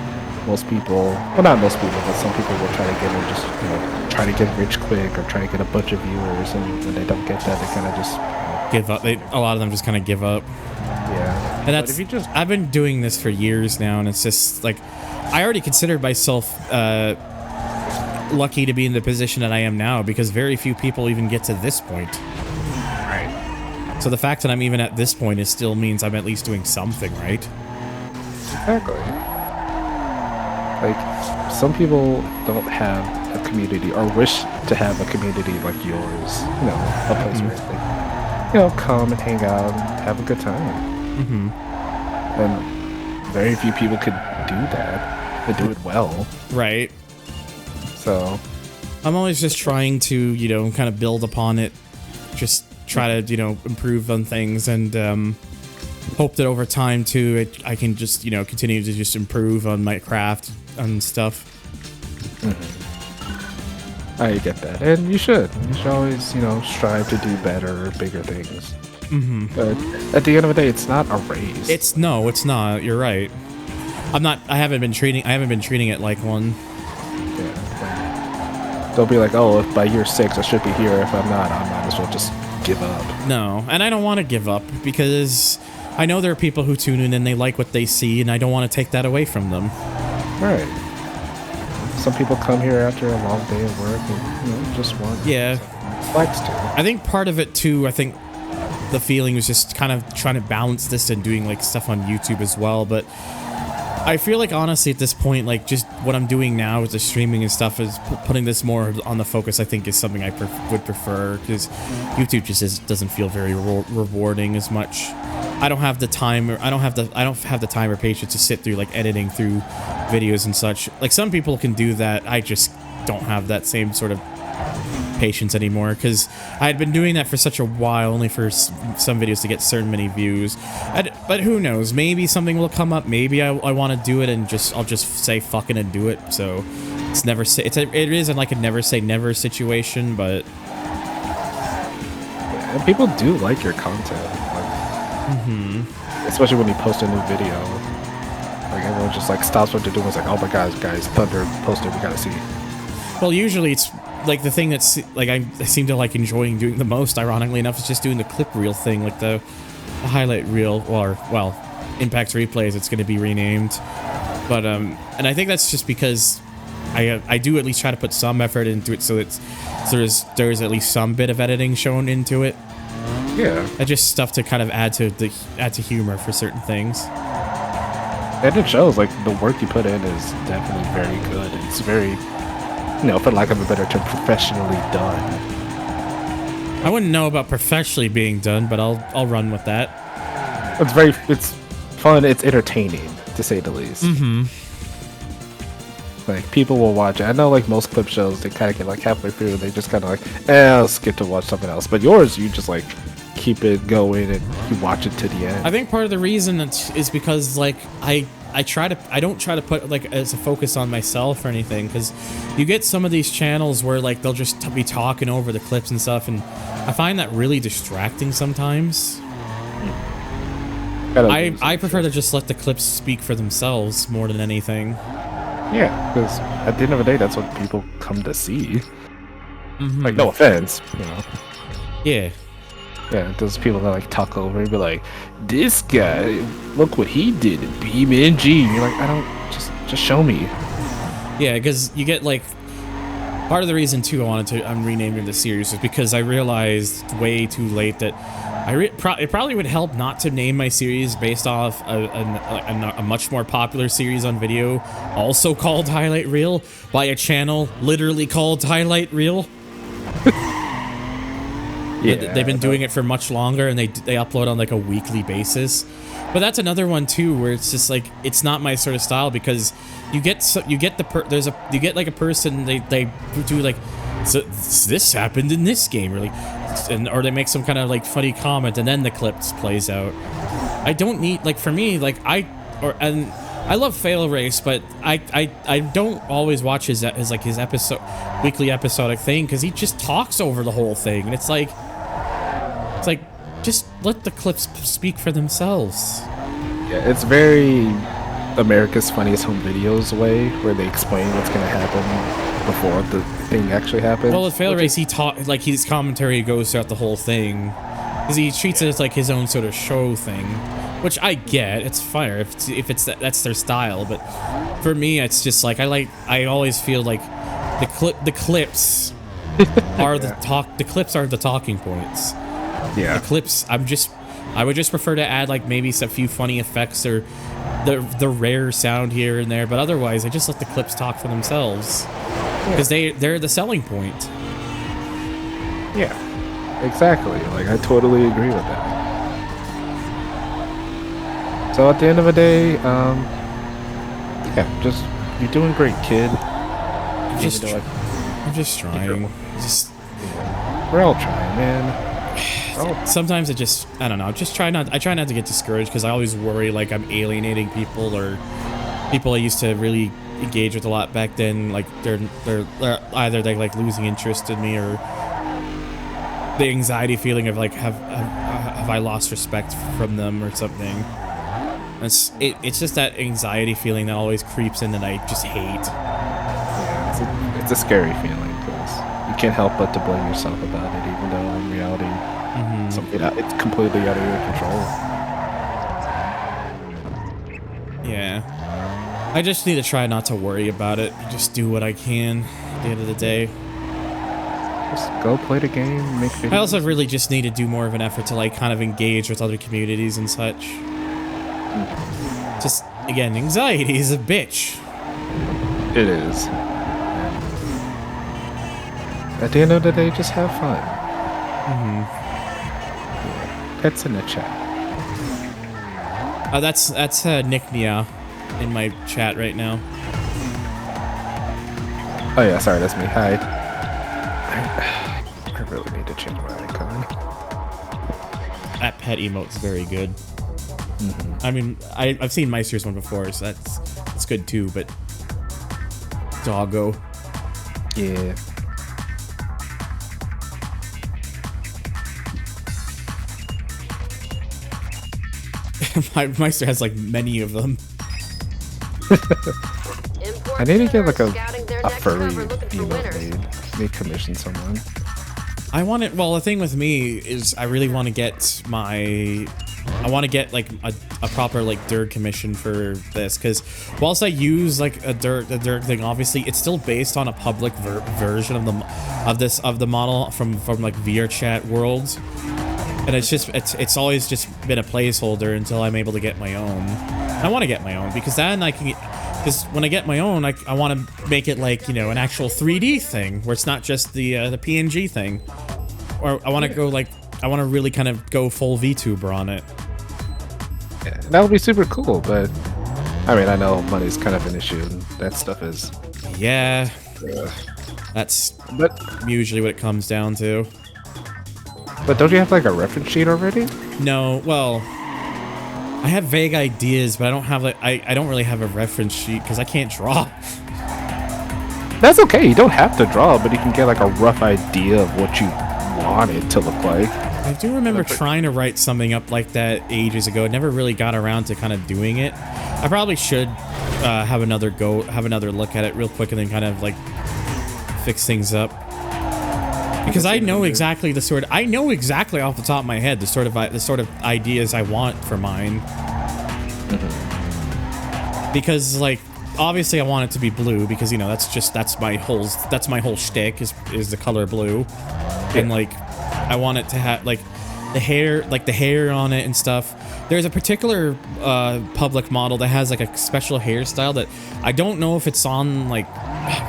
Speaker 5: most people, well, not most people, but some people will try to get in just, you know, try to get rich quick or try to get a bunch of viewers, and when they don't get that, they kind of just
Speaker 1: give up. A lot of them just kind of give up.
Speaker 5: Yeah.
Speaker 1: And that's, I've been doing this for years now, and it's just like, I already considered myself lucky to be in the position that I am now because very few people even get to this point.
Speaker 5: Right.
Speaker 1: So the fact that I'm even at this point is still means I'm at least doing something, right?
Speaker 5: Exactly. Like, some people don't have a community or wish to have a community like yours. You know, a place where they, you know, come and hang out and have a good time.
Speaker 1: Mm-hmm.
Speaker 5: And very few people could do that. They do it well.
Speaker 1: Right.
Speaker 5: So
Speaker 1: I'm always just trying to, you know, kind of build upon it. Just try to, you know, improve on things and hope that over time, too, I can just, you know, continue to just improve on my craft and stuff.
Speaker 5: Mm-hmm. I get that. And you should. You should always, you know, strive to do better, bigger things.
Speaker 1: Mm-hmm.
Speaker 5: But at the end of the day, it's not a race.
Speaker 1: It's not. You're right. I haven't been treating it like one.
Speaker 5: Yeah. Don't be like, oh, if by year 6 I should be here. If I'm not, I might as well just give up.
Speaker 1: No, and I don't want to give up because I know there are people who tune in and they like what they see, and I don't want to take that away from them.
Speaker 5: Right. Some people come here after a long day of work and, you know, just want likes to.
Speaker 1: I think part of it too, I think the feeling was just kind of trying to balance this and doing like stuff on YouTube as well, but I feel like honestly at this point, like just what I'm doing now with the streaming and stuff is putting this more on the focus. I think is something I would prefer because YouTube just doesn't feel very rewarding as much. I don't have the time, or I don't have the time or patience to sit through like editing through videos and such. Like some people can do that. I just don't have that same sort of patience anymore because I had been doing that for such a while, only for some videos to get certain many views. But who knows? Maybe something will come up. Maybe I want to do it and I'll just say fucking and do it. So it's never say it isn't like a never say never situation, but
Speaker 5: yeah, and people do like your content. Like, especially when you post a new video. Like everyone just like stops what they're doing. It's like, oh my god, guys, Thunder posted. We gotta see.
Speaker 1: Well, usually it's like the thing that's like I seem to like enjoying doing the most, ironically enough, is just doing the clip reel thing, like the highlight reel, or well, Impact Replays. It's going to be renamed, but and I think that's just because I do at least try to put some effort into it, so there's at least some bit of editing shown into it.
Speaker 5: Yeah,
Speaker 1: and just stuff to kind of add to humor for certain things.
Speaker 5: And it shows like the work you put in is definitely very good. It's very, you know, for lack of a better term, professionally done.
Speaker 1: I wouldn't know about professionally being done, but I'll run with that.
Speaker 5: It's fun. It's entertaining, to say the least.
Speaker 1: Mm-hmm.
Speaker 5: Like people will watch it. I know, like most clip shows, they kind of get like halfway through, and they just kind of like, I'll skip to watch something else. But yours, you just like keep it going and you watch it to the end.
Speaker 1: I think part of the reason is because like I don't try to put like as a focus on myself or anything, because you get some of these channels where like they'll just be talking over the clips and stuff, and I find that really distracting sometimes. I prefer to just let the clips speak for themselves more than anything.
Speaker 5: Yeah, because at the end of the day, that's what people come to see. Like, no offense, you know.
Speaker 1: Yeah.
Speaker 5: Yeah, those people that like talk over and be like, this guy, look what he did in BeamNG. You're like, I don't, just show me.
Speaker 1: Yeah, because you get like, part of the reason too I'm renaming the series is because I realized way too late that it probably would help not to name my series based off a much more popular series on video, also called Highlight Reel, by a channel literally called Highlight Reel. Yeah, they've been doing it for much longer, and they upload on like a weekly basis. But that's another one too, where it's just like it's not my sort of style, because you get like a person they do like, so this happened in this game, really, or they make some kind of like funny comment, and then the clip plays out. I don't need, like, for me, like and I love Fail Race, but I don't always watch his weekly episodic thing, because he just talks over the whole thing, and it's like just let the clips speak for themselves.
Speaker 5: Yeah, it's very America's Funniest Home Videos way, where they explain what's gonna happen before the thing actually happens.
Speaker 1: Well, with Fail Race, he taught like his commentary goes throughout the whole thing, because he treats it as like his own sort of show thing, which I get. It's fire if it's that's their style, but for me, it's just like I always feel like the clips are the clips are the talking points.
Speaker 5: Yeah.
Speaker 1: The clips, I would just prefer to add like maybe a few funny effects or the rare sound here and there, but otherwise I just let the clips talk for themselves because they're the selling point.
Speaker 5: Yeah, exactly. Like I totally agree with that. So at the end of the day, yeah, just you're doing great, kid.
Speaker 1: I'm just trying.
Speaker 5: We're all trying, man.
Speaker 1: Sometimes I don't know. I try not to get discouraged because I always worry like I'm alienating people or people I used to really engage with a lot back then. Like they're either they like losing interest in me or the anxiety feeling of like have I lost respect from them or something. It's just that anxiety feeling that always creeps in that I just hate.
Speaker 5: Yeah, it's a scary feeling because you can't help but to blame yourself about it, even though in reality. It's completely out of your control.
Speaker 1: Yeah. I just need to try not to worry about it. Just do what I can at the end of the day.
Speaker 5: Just go play the game, make videos.
Speaker 1: I also really just need to do more of an effort to like kind of engage with other communities and such. Just, again, anxiety is a bitch.
Speaker 5: It is. At the end of the day, just have fun. Pets in the chat.
Speaker 1: That's Nick Nia in my chat right now.
Speaker 5: Oh yeah, sorry, that's me. Hi. I really need to change my icon.
Speaker 1: That pet emote's very good. I mean, I've seen Meister's one before, so that's good too. But doggo.
Speaker 5: Yeah.
Speaker 1: My Meister has like many of them.
Speaker 5: I need to get like a furry emote made. Maybe commission someone.
Speaker 1: I want it. Well, the thing with me is I really want to get like a proper like dirt commission for this, because whilst I use like a dirt thing, obviously it's still based on a public version of the model from like VRChat worlds. And it's always just been a placeholder until I'm able to get my own. I want to get my own because then I can, because when I get my own, I want to make it like, you know, an actual 3D thing where it's not just the PNG thing. Or I want to go like, I want to really kind of go full VTuber on it.
Speaker 5: Yeah, that would be super cool, but I mean, I know money's kind of an issue and that stuff is.
Speaker 1: Yeah. That's usually what it comes down to.
Speaker 5: But don't you have like a reference sheet already?
Speaker 1: No, well, I have vague ideas, but I don't have like I don't really have a reference sheet because I can't draw.
Speaker 5: That's okay. You don't have to draw, but you can get like a rough idea of what you want it to look like.
Speaker 1: I do remember trying to write something up like that ages ago. I never really got around to kind of doing it. I probably should have another look at it real quick and then kind of like fix things up. Because I know exactly I know exactly off the top of my head the sort of ideas I want for mine. Because like obviously I want it to be blue because, you know, that's my whole shtick is the color blue. And like I want it to have like the hair on it and stuff. There's a particular public model that has like a special hairstyle that I don't know if it's on like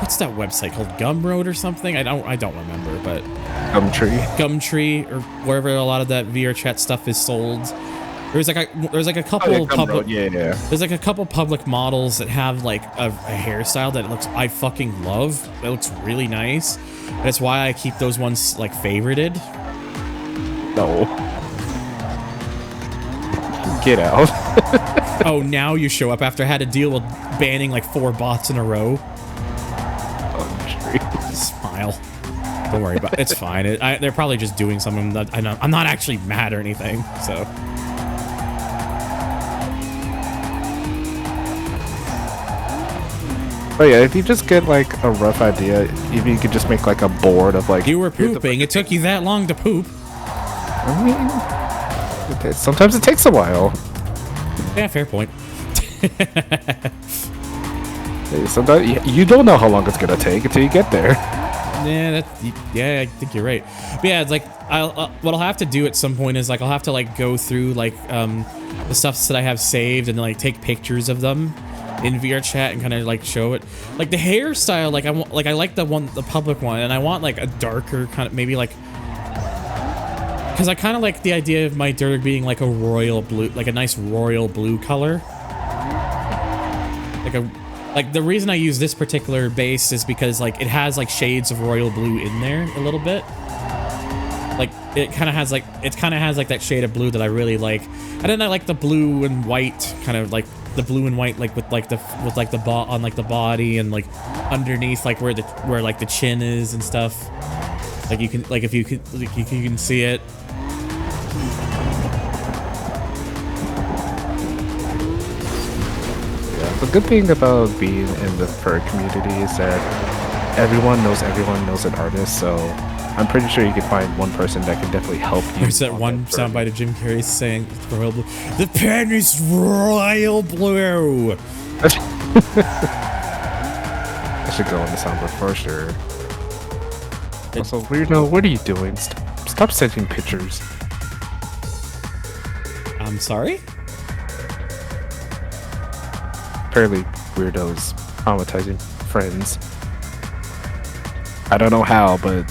Speaker 1: what's that website called, Gumroad or something? I don't remember, but Gumtree or wherever a lot of that VRChat stuff is sold. There's like a couple public There's like a couple public models that have like a hairstyle that I fucking love. It looks really nice. That's why I keep those ones like favorited.
Speaker 5: No. Get out.
Speaker 1: Oh, now you show up after I had to deal with banning like 4 bots in a row. Smile. Don't worry about it. It's fine. They're probably just doing something that I'm not actually mad or anything. So
Speaker 5: Oh yeah, if you just get like a rough idea, if you could just make like a board of like
Speaker 1: You were pooping. It took you that long to poop.
Speaker 5: I mean, sometimes it takes a while.
Speaker 1: Yeah, fair point.
Speaker 5: Sometimes you don't know how long it's gonna take until you get there.
Speaker 1: Yeah, I think you're right. But yeah, it's like what I'll have to do at some point is like I'll have to like go through like the stuff that I have saved and like take pictures of them in VR chat and kind of like show it. Like the hairstyle, like I like the public one, and I want like a darker kind of maybe like because I kind of like the idea of my Dirk being like a royal blue, like a nice royal blue color. Like the reason I use this particular base is because like it has like shades of royal blue in there a little bit. Like it kind of has like that shade of blue that I really like. And then I like the blue and white kind of like the blue and white like with the on like the body and like underneath like where like the chin is and stuff. Like you can like if you could like, you can see it.
Speaker 5: The good thing about being in the fur community is that everyone knows an artist, so I'm pretty sure you can find one person that can definitely help you.
Speaker 1: There's that one soundbite of Jim Carrey saying royal blue. The pen is royal blue.
Speaker 5: I should go on the soundboard for sure. Also, Weirdo, what are you doing? Stop sending pictures.
Speaker 1: I'm sorry?
Speaker 5: Apparently, Weirdo's traumatizing friends. I don't know how, but...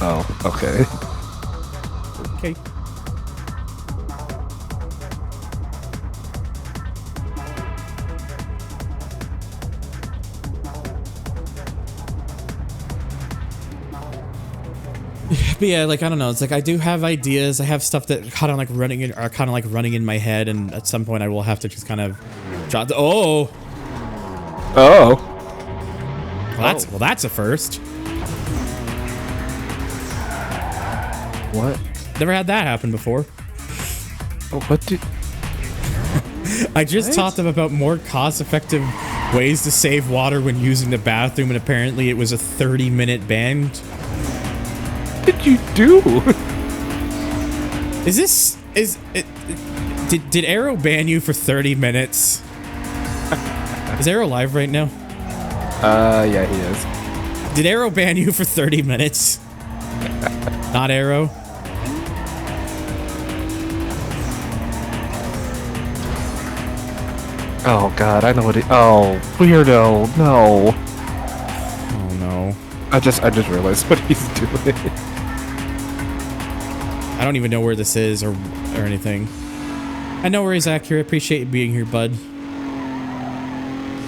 Speaker 5: Oh, okay.
Speaker 1: Okay. But yeah, like I don't know. It's like I do have ideas. I have stuff that kind of like running in my head, and at some point I will have to just kind of jot. Oh. Well, that's a first.
Speaker 5: What?
Speaker 1: Never had that happen before.
Speaker 5: Oh, what did?
Speaker 1: I just taught them about more cost-effective ways to save water when using the bathroom, and apparently it was a 30-minute ban.
Speaker 5: What did you do?
Speaker 1: Did Arrow ban you for 30 minutes? Is Arrow live right now?
Speaker 5: Yeah, he is.
Speaker 1: Did Arrow ban you for 30 minutes? Not Arrow?
Speaker 5: Oh god, I know what it. Oh, Weirdo, no.
Speaker 1: Oh no.
Speaker 5: I just realized what he's doing.
Speaker 1: I don't even know where this is or anything. I know where he's accurate. Appreciate you being here, bud.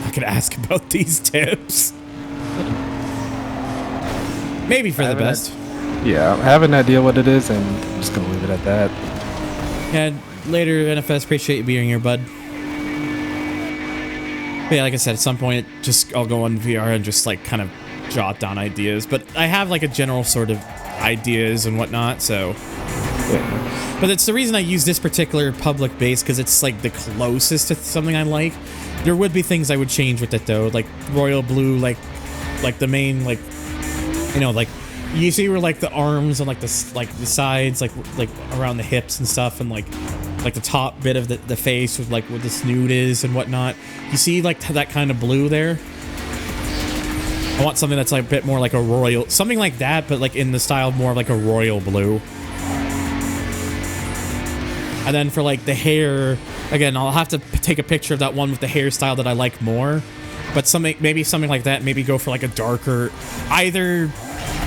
Speaker 1: I could ask about these tips. Maybe for the best.
Speaker 5: Yeah, I have an idea what it is, and I'm just gonna leave it at that.
Speaker 1: Yeah, later, NFS. Appreciate you being here, bud. But yeah, like I said, at some point, I'll go on VR and just like kind of jot down ideas. But I have like a general sort of ideas and whatnot, so.
Speaker 5: Yeah.
Speaker 1: But it's the reason I use this particular public base, because it's like the closest to something I like. There would be things I would change with it though, like royal blue, like the main, like, you know, like you see where like the arms and like the sides, like around the hips and stuff, and like the top bit of the face with like where the snoot is and whatnot. You see like that kind of blue there? I want something that's like a bit more like a royal, something like that, but like in the style more of like a royal blue. And then for like the hair, again, I'll have to take a picture of that one with the hairstyle that I like more. But maybe something like that, maybe go for like a darker, either,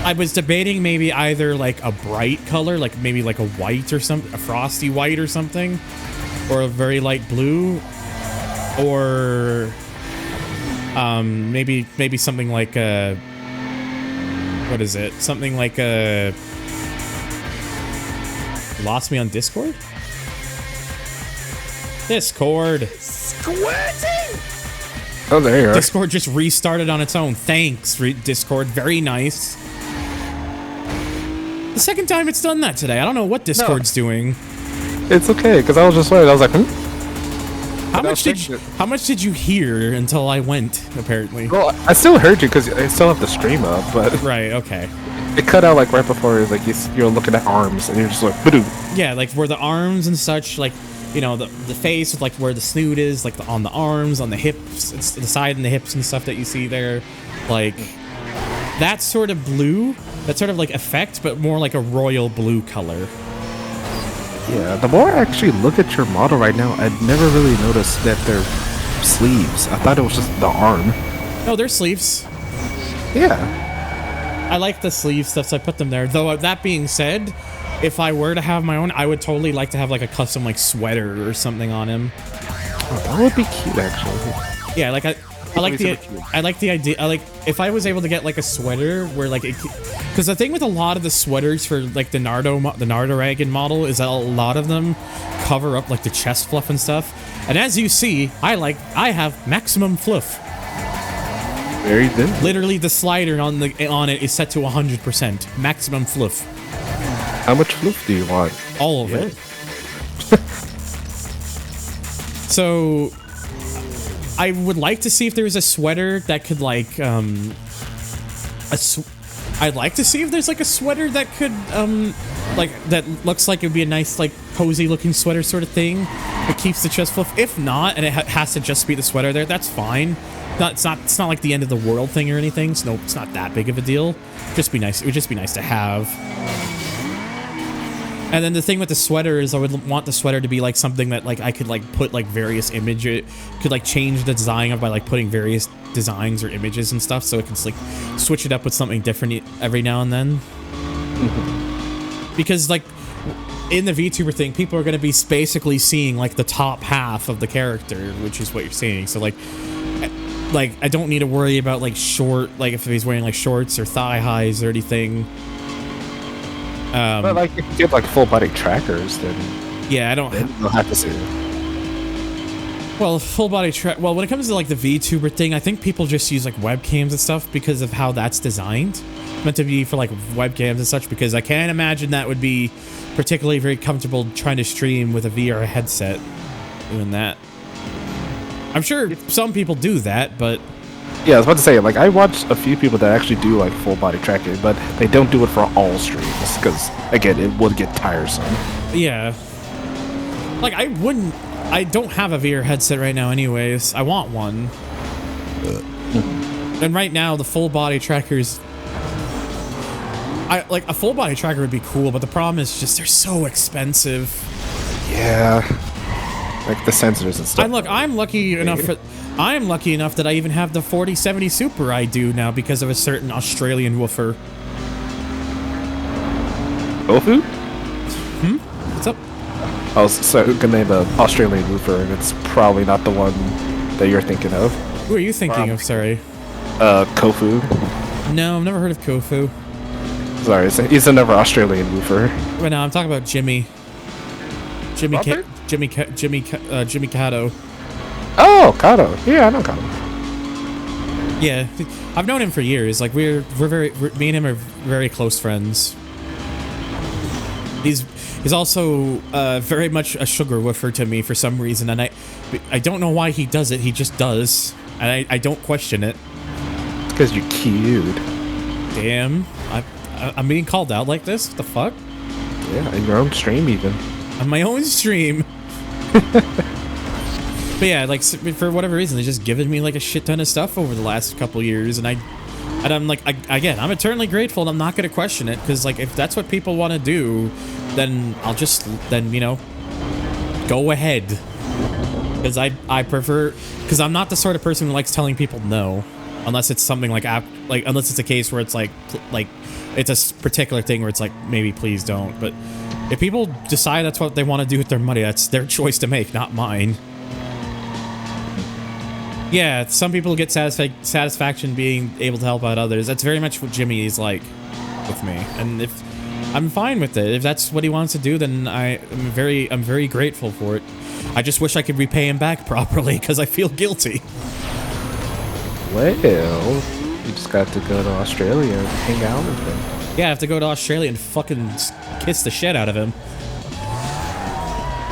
Speaker 1: I was debating maybe either like a bright color, like maybe like a white or something, a frosty white or something, or a very light blue, or maybe something like a, what is it? Something like a, lost me on Discord? Discord.
Speaker 6: Squirting!
Speaker 5: Oh, there you are.
Speaker 1: Discord just restarted on its own. Thanks, Discord. Very nice. The second time it's done that today. I don't know what Discord's doing.
Speaker 5: It's okay, because I was just worried. I was like,
Speaker 1: How much did you hear until I went? Apparently.
Speaker 5: Well, I still heard you because I still have the stream up, but
Speaker 1: Right. Okay.
Speaker 5: it cut out like right before. It was like you're looking at arms, and you're just like, "Badoo."
Speaker 1: Yeah, like where the arms and such, like, you know, the face with like where the snoot is, like on the arms, on the hips, it's the side and the hips and stuff that you see there, like that sort of blue, that sort of like effect, but more like a royal blue color.
Speaker 5: Yeah, the more I actually look at your model right now, I'd never really noticed that they're sleeves. I thought it was just the arm.
Speaker 1: No, they're sleeves.
Speaker 5: Yeah.
Speaker 1: I like the sleeve stuff, so I put them there. Though that being said, if I were to have my own, I would totally like to have like a custom like sweater or something on him.
Speaker 5: Oh, that would be cute, actually.
Speaker 1: Yeah, like I like the idea. I like if I was able to get like a sweater where like it, because the thing with a lot of the sweaters for like the Nardoragon model is that a lot of them cover up like the chest fluff and stuff. And as you see, I have maximum fluff.
Speaker 5: Very good.
Speaker 1: Literally, the slider on it is set to 100% maximum fluff.
Speaker 5: How much fluff do you want?
Speaker 1: All of it. So, I would like to see if there was a sweater that could like I'd like to see if there's like a sweater that could like that looks like it would be a nice like cozy looking sweater sort of thing that keeps the chest fluff. If not, and it has to just be the sweater there, that's fine. It's not like the end of the world thing or anything. So no, it's not that big of a deal. Just be nice. It would just be nice to have. And then the thing with the sweater is I would want the sweater to be like something that like I could like put like various images, could like change the design of by like putting various designs or images and stuff, so it can like switch it up with something different every now and then. Because like in the VTuber thing, people are going to be basically seeing like the top half of the character, which is what you're seeing. So like I don't need to worry about like if he's wearing like shorts or thigh highs or anything.
Speaker 5: But like if you get like full body trackers, then
Speaker 1: yeah, I don't.
Speaker 5: You'll have to see it.
Speaker 1: Well, full body well, when it comes to like the VTuber thing, I think people just use like webcams and stuff because of how that's designed. It's meant to be for like webcams and such, because I can't imagine that would be particularly very comfortable trying to stream with a VR headset doing that. I'm sure some people do that, but
Speaker 5: yeah, I was about to say, like, I watched a few people that actually do like full body tracking, but they don't do it for all streams because again, it would get tiresome.
Speaker 1: Yeah, like I don't have a VR headset right now anyways. I want one. And right now the full body trackers, like a full body tracker would be cool, but the problem is just they're so expensive.
Speaker 5: Yeah, like the sensors and stuff.
Speaker 1: I'm lucky enough that I even have the 4070 Super I do now because of a certain Australian woofer.
Speaker 5: Tofu?
Speaker 1: What's up?
Speaker 5: I was gonna name an Australian woofer, and it's probably not the one that you're thinking of.
Speaker 1: Who are you thinking of? Sorry.
Speaker 5: Kofu.
Speaker 1: No, I've never heard of Kofu.
Speaker 5: Sorry, he's another Australian woofer.
Speaker 1: But no, I'm talking about Jimmy. Jimmy Cato.
Speaker 5: Oh, Kato. Yeah, I know Kato.
Speaker 1: Yeah, I've known him for years. Like me and him are very close friends. He's also very much a sugar woofer to me for some reason, and I don't know why he does it. He just does, and I don't question it.
Speaker 5: It's because you're cute.
Speaker 1: Damn, I'm being called out like this. What the fuck?
Speaker 5: Yeah, in your own stream even.
Speaker 1: On my own stream. But yeah, like for whatever reason, they've just given me like a shit ton of stuff over the last couple years, and I'm like, again, I'm eternally grateful, and I'm not gonna question it, because like if that's what people want to do, then I'll just you know, go ahead, because I prefer, because I'm not the sort of person who likes telling people no, unless it's something like unless it's a case where it's like it's a particular thing where it's like maybe please don't. But if people decide that's what they want to do with their money, that's their choice to make, not mine. Yeah, some people get satisfaction being able to help out others. That's very much what Jimmy is like with me, and if I'm fine with it. If that's what he wants to do, then I'm very grateful for it. I just wish I could repay him back properly because I feel guilty.
Speaker 5: Well, you just got to go to Australia and hang out with him.
Speaker 1: Yeah, I have to go to Australia and fucking kiss the shit out of him.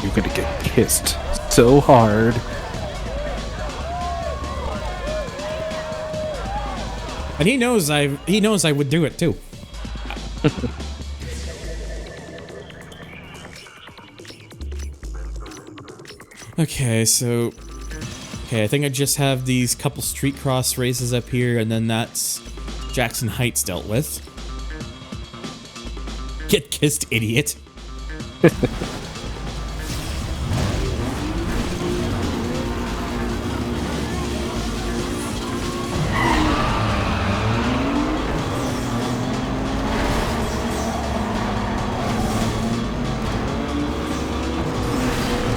Speaker 5: You're gonna get kissed so hard.
Speaker 1: And he knows I would do it too. Okay, so I think I just have these couple street cross races up here, and then that's Jackson Heights dealt with. Get kissed, idiot.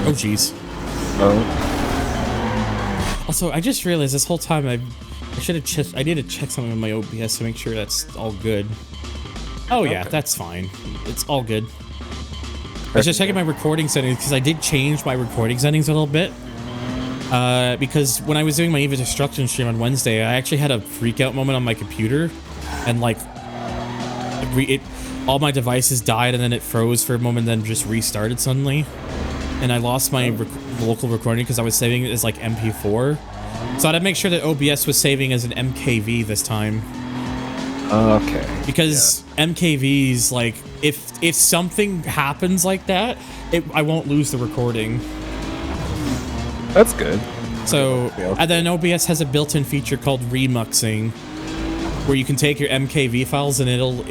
Speaker 1: Oh, jeez.
Speaker 5: Oh.
Speaker 1: Also, I just realized this whole time I should have checked. I need to check something on my OBS to make sure that's all good. Oh yeah, that's fine. It's all good. I was just checking my recording settings because I did change my recording settings a little bit. Because when I was doing my Eva Destruction stream on Wednesday, I actually had a freak out moment on my computer, and like, all my devices died, and then it froze for a moment, then just restarted suddenly. And I lost my local recording because I was saving it as like MP4. So I had to make sure that OBS was saving as an MKV this time.
Speaker 5: Okay.
Speaker 1: Because MKVs, like, if something happens like that, I won't lose the recording.
Speaker 5: That's good.
Speaker 1: So, and then OBS has a built-in feature called remuxing, where you can take your MKV files and it'll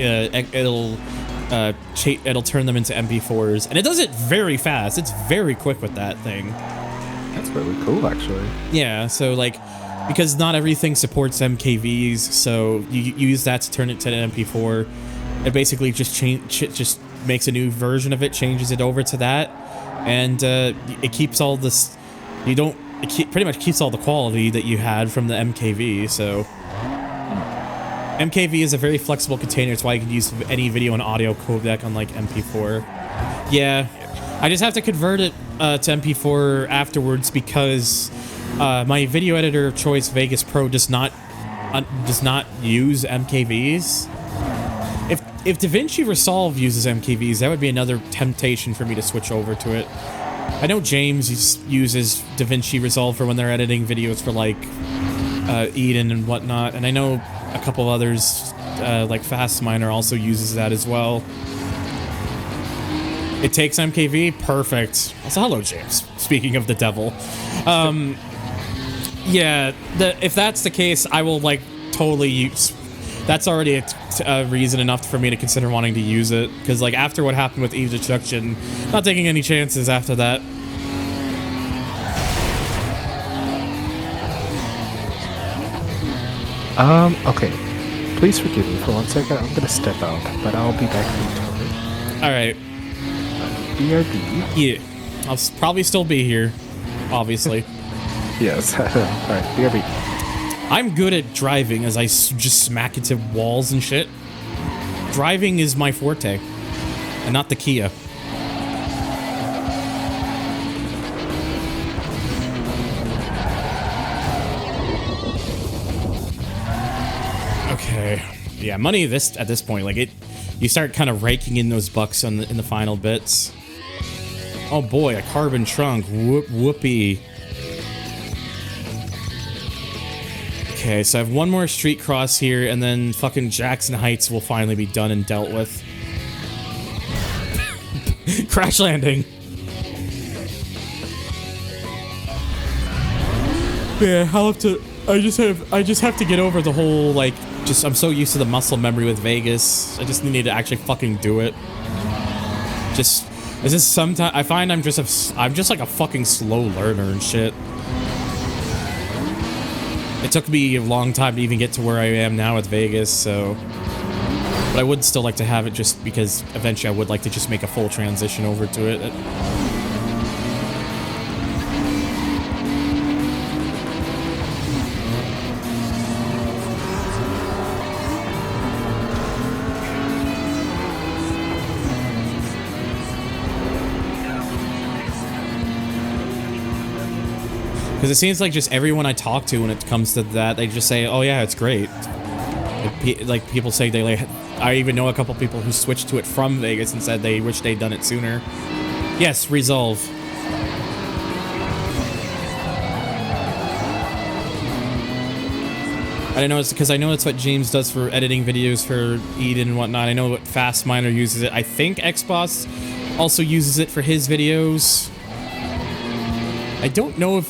Speaker 1: turn them into MP4s, and it does it very fast. It's very quick with that thing.
Speaker 5: That's really cool, actually.
Speaker 1: Yeah, so like, because not everything supports MKVs, so you use that to turn it to an MP4. It basically just just makes a new version of it, changes it over to that, and it keeps all this. It pretty much keeps all the quality that you had from the MKV. So MKV is a very flexible container. It's why you can use any video and audio codec on like MP4. Yeah, I just have to convert it to MP4 afterwards because my video editor of choice, Vegas Pro, does not use MKVs. If DaVinci Resolve uses MKVs, that would be another temptation for me to switch over to it. I know James uses DaVinci Resolve for when they're editing videos for like Eden and whatnot, and I know a couple others like Fastminer also uses that as well. It takes MKV, perfect. Also, hello James. Speaking of the devil, yeah. If that's the case, I will like totally use. That's already a reason enough for me to consider wanting to use it, because like after what happened with Eve Destruction, not taking any chances after that.
Speaker 5: Okay. Please forgive me for 1 second. I'm gonna step out, but I'll be back later.
Speaker 1: Alright.
Speaker 5: BRB.
Speaker 1: Yeah. I'll probably still be here, obviously.
Speaker 5: Yes. Alright, BRB.
Speaker 1: I'm good at driving as I just smack into walls and shit. Driving is my forte, and not the Kia. Okay, yeah, money at this point, like you start kind of raking in those bucks in the final bits. Oh boy, a carbon trunk, whoopee. Okay, so I have one more street cross here, and then fucking Jackson Heights will finally be done and dealt with. Crash landing. Yeah, I'll have to. I just have to get over the whole like. I'm so used to the muscle memory with Vegas. I just need to actually fucking do it. Sometimes I find I'm just like a fucking slow learner and shit. It took me a long time to even get to where I am now with Vegas, so... But I would still like to have it just because eventually I would like to just make a full transition over to it. Because it seems like just everyone I talk to when it comes to that, they just say, oh yeah, it's great. Like people say they like, I even know a couple people who switched to it from Vegas and said they wish they'd done it sooner. Yes, Resolve. I know it's because I know it's what James does for editing videos for Eden and whatnot. I know what Fast Miner uses it. I think Xbox also uses it for his videos. I don't know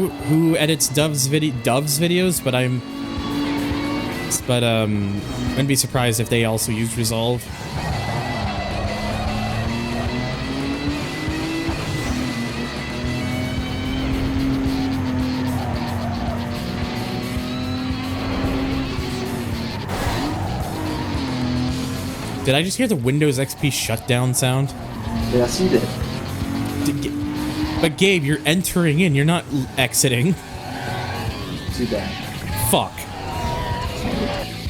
Speaker 1: who edits Dove's videos, but I wouldn't be surprised if they also use Resolve. Did I just hear the Windows XP shutdown sound?
Speaker 9: Yes, you did.
Speaker 1: But Gabe, you're entering in, you're not exiting.
Speaker 9: Too bad.
Speaker 1: Fuck.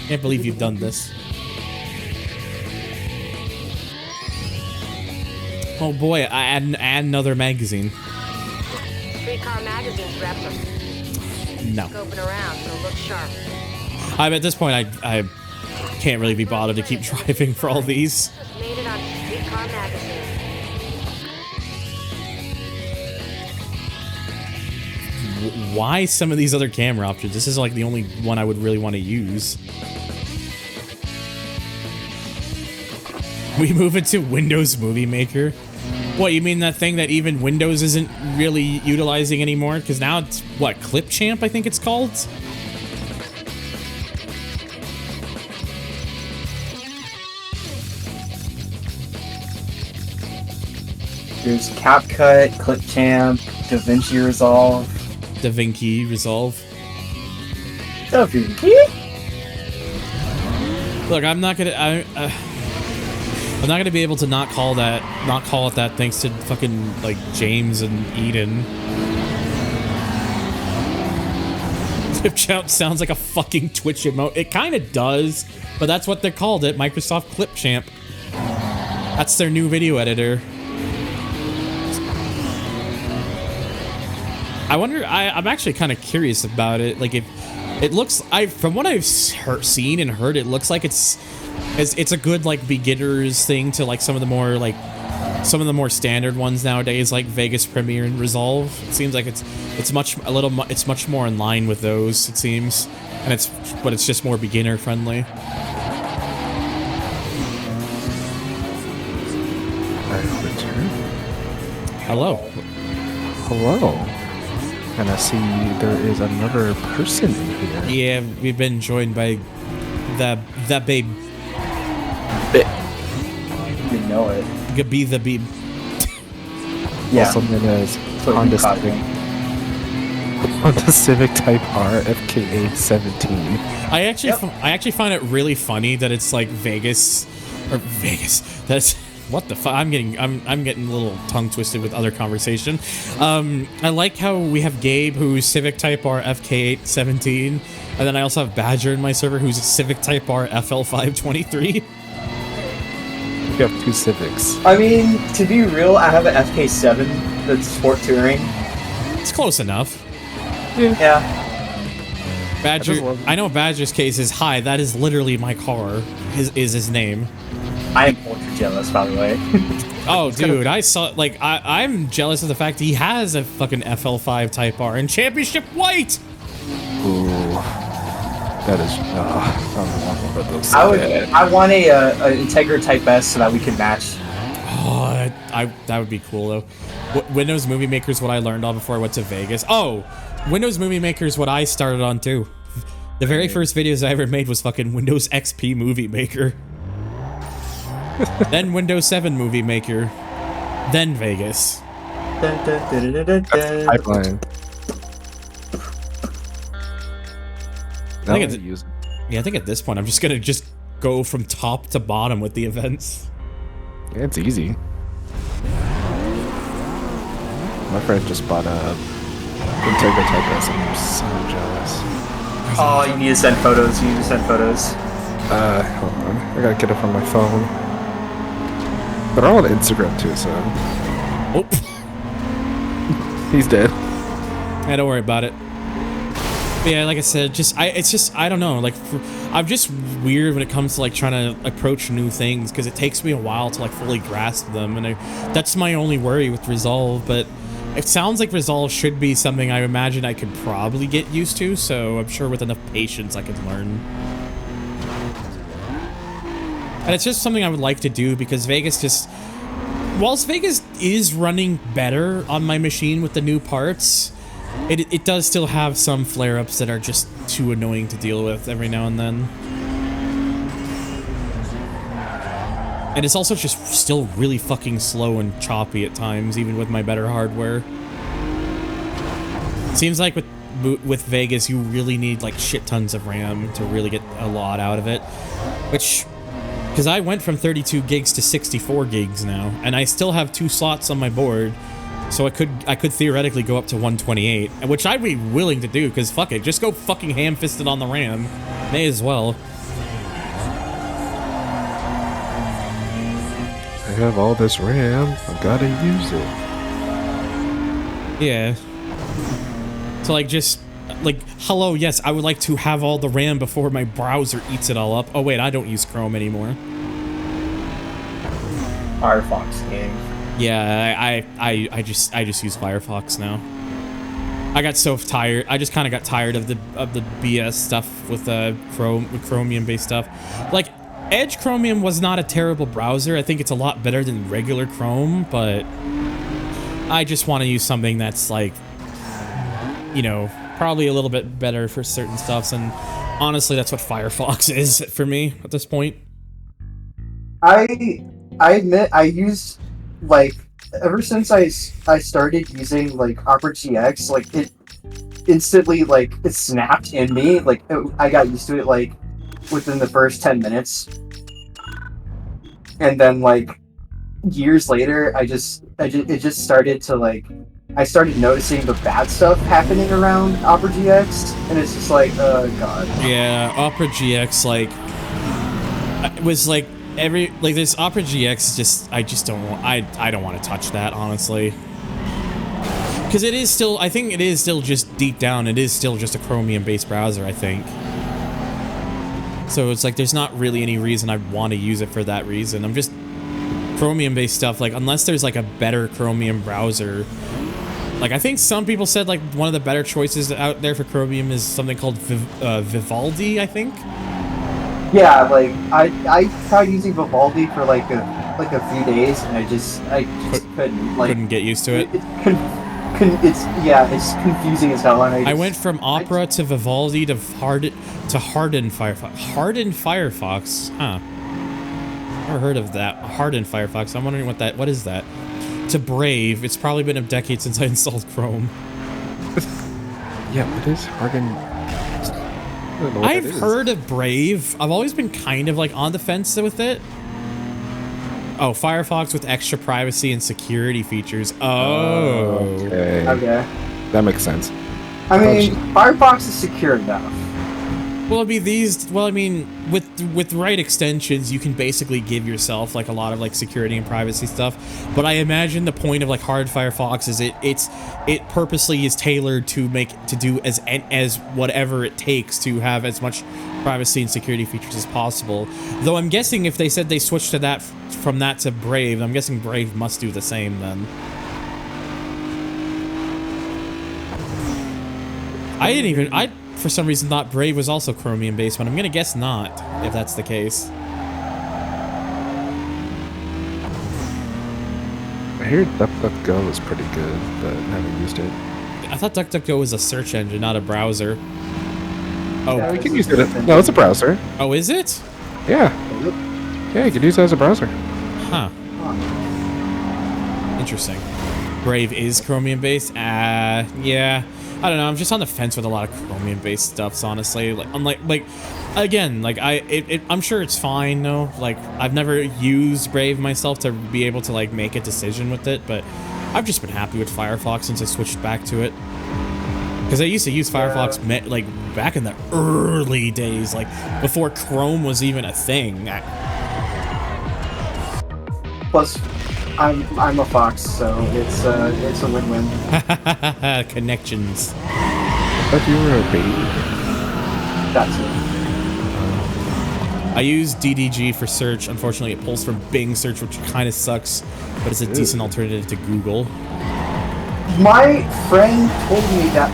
Speaker 1: Can't believe you've done this. Oh boy, I add another magazine.
Speaker 6: Streetcar Magazine's reps are
Speaker 1: No.
Speaker 6: scoping around, so look sharp.
Speaker 1: At this point, I can't really be bothered to keep driving for all these.
Speaker 6: Made it on Streetcar Magazine.
Speaker 1: Why some of these other camera options? This is like the only one I would really want to use. We move it to Windows Movie Maker. What, you mean that thing that even Windows isn't really utilizing anymore? Because now it's, what, Clipchamp, I think it's called?
Speaker 9: There's CapCut, Clipchamp, DaVinci Resolve.
Speaker 1: DaVinci Resolve.
Speaker 9: DaVinci?
Speaker 1: Look, I'm not gonna be able to not call it that thanks to fucking like James and Eden. Clipchamp sounds like a fucking Twitch emote. It kind of does, but that's what they called it, Microsoft Clipchamp. That's their new video editor. I wonder. I'm actually kind of curious about it. Like, if it looks, from what I've seen and heard, it looks like it's a good like beginners thing to like some of the more standard ones nowadays, like Vegas, Premiere, and Resolve. It seems like it's much more in line with those. It seems, and it's just more beginner friendly. Hello.
Speaker 5: Hello. And I see there is another person in here.
Speaker 1: Yeah, we've been joined by that babe.
Speaker 9: You know it.
Speaker 1: Gabi the Beeb.
Speaker 9: Yeah.
Speaker 5: Also known as Honda Civic Type R FKA 17.
Speaker 1: I actually find it really funny that it's like Vegas. That's what the fuck. I'm getting a little tongue twisted with other conversation. I like how we have Gabe, who's Civic Type R FK817, and then I also have Badger in my server, who's Civic Type R FL523.
Speaker 5: You have two Civics.
Speaker 9: I mean, to be real, I have an FK7 that's sport touring.
Speaker 1: It's close enough.
Speaker 9: Yeah.
Speaker 1: Badger. I know Badger's case is hi. That is literally my car. Is his name.
Speaker 9: I am ultra jealous, by the way.
Speaker 1: Oh, dude, I saw, like, I'm jealous of the fact he has a fucking FL5 Type R in Championship White!
Speaker 5: Ooh. That is, I don't know about those.
Speaker 9: I want a Integra Type S so that we can match.
Speaker 1: Oh, that would be cool, though. Windows Movie Maker is what I learned on before I went to Vegas. Oh, Windows Movie Maker is what I started on, too. The very first videos I ever made was fucking Windows XP Movie Maker. Then Windows 7 Movie Maker. Then Vegas.
Speaker 5: Pipeline.
Speaker 1: I think at this point I'm just gonna go from top to bottom with the events.
Speaker 5: Yeah, it's easy. My friend just bought a Integra Type S and I'm so jealous.
Speaker 9: Oh, you need to send photos.
Speaker 5: Hold on. I gotta get it from my phone. But I'm on Instagram too, so.
Speaker 1: Oh.
Speaker 5: He's dead.
Speaker 1: Yeah, don't worry about it. But yeah, like I said, I don't know. Like, I'm just weird when it comes to like trying to approach new things because it takes me a while to like fully grasp them, and that's my only worry with Resolve. But It sounds like Resolve should be something I imagine I could probably get used to, so I'm sure with enough patience I could learn. And it's just something I would like to do because Vegas just... Whilst Vegas is running better on my machine with the new parts, it does still have some flare-ups that are just too annoying to deal with every now and then. And it's also just still really fucking slow and choppy at times, even with my better hardware. Seems like with Vegas, you really need like shit tons of RAM to really get a lot out of it. Which, because I went from 32 gigs to 64 gigs now, and I still have 2 slots on my board, so I could theoretically go up to 128, which I'd be willing to do, because fuck it, just go fucking ham-fisted on the RAM. May as well.
Speaker 5: I have all this RAM, I gotta use it.
Speaker 1: Yeah. So like just like, hello, yes, I would like to have all the RAM before my browser eats it all up. Oh wait, I don't use Chrome anymore.
Speaker 9: Firefox game.
Speaker 1: Yeah, I just use Firefox now. I got so tired. I just kind of got tired of the BS stuff with Chromium based stuff. Like Edge Chromium was not a terrible browser. I think it's a lot better than regular Chrome, but I just want to use something that's like, you know, probably a little bit better for certain stuffs, and honestly, that's what Firefox is for me at this point.
Speaker 9: I admit I used, like, ever since I started using like Opera GX, like it instantly, like, it snapped in me. Like I got used to it like within the first 10 minutes, and then like years later, it just started to like. I started noticing the bad stuff happening around Opera GX, and it's just like, god.
Speaker 1: Yeah, Opera GX, like, it was like this Opera GX, just, I don't want to touch that, honestly. Because it is still, I think it is still just deep down, it is still just a Chromium-based browser, I think. So it's like, there's not really any reason I'd want to use it for that reason. I'm just, Chromium-based stuff, like, unless there's like a better Chromium browser. Like, I think some people said, like, one of the better choices out there for Chromium is something called Vivaldi, I think?
Speaker 9: Yeah, like, I tried using Vivaldi for, like, a few days, and I just couldn't, like...
Speaker 1: Couldn't get used to it?
Speaker 9: It's confusing as hell, and
Speaker 1: I went from Opera to Vivaldi to Harden Firefox. Harden Firefox? Huh. Never heard of that. Harden Firefox. I'm wondering what is that? To Brave. It's probably been a decade since I installed Chrome.
Speaker 5: Yeah, what is Harden?
Speaker 1: I've heard of Brave. I've always been kind of like on the fence with it. Oh, Firefox with extra privacy and security features. Oh.
Speaker 5: Okay. That makes sense.
Speaker 9: I mean, Firefox is secure enough.
Speaker 1: Well, I mean, with right extensions, you can basically give yourself like a lot of like security and privacy stuff. But I imagine the point of like hard Firefox is it purposely is tailored to do as whatever it takes to have as much privacy and security features as possible. Though I'm guessing if they said they switched to that from that to Brave, I'm guessing Brave must do the same then. For some reason, thought Brave was also Chromium-based, but I'm gonna guess not, if that's the case.
Speaker 5: I hear DuckDuckGo is pretty good, but haven't used it.
Speaker 1: I thought DuckDuckGo was a search engine, not a browser. Oh,
Speaker 5: yeah, you can use it. No, it's a browser.
Speaker 1: Oh, is it?
Speaker 5: Yeah. Yeah, you can use it as a browser.
Speaker 1: Huh. Interesting. Brave is Chromium-based? Yeah. I don't know, I'm just on the fence with a lot of Chromium-based stuffs, honestly. Like, I'm sure it's fine, though. Like, I've never used Brave myself to be able to, like, make a decision with it, but I've just been happy with Firefox since I switched back to it. Because I used to use Firefox, like, back in the early days, like, before Chrome was even a thing.
Speaker 9: Plus, I'm a fox, so it's a win-win.
Speaker 1: Connections.
Speaker 5: I thought you were a baby.
Speaker 9: That's it.
Speaker 1: I use DDG for search. Unfortunately, it pulls from Bing search, which kind of sucks, but it's a decent alternative to Google.
Speaker 9: My friend told me that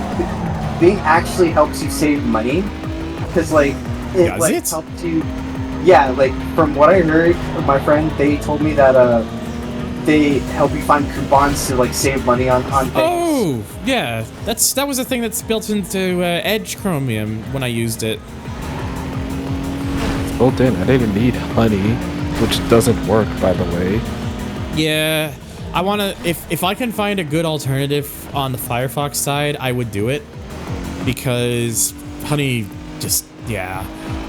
Speaker 9: Bing actually helps you save money, because like it helps you. Yeah, like from what I heard from my friend, they told me that they help you find coupons to like save money on things.
Speaker 1: Oh, yeah, that was a thing that's built into Edge Chromium when I used it.
Speaker 5: It's built in. I didn't need honey, which doesn't work, by the way.
Speaker 1: Yeah, I wanna if I can find a good alternative on the Firefox side, I would do it, because honey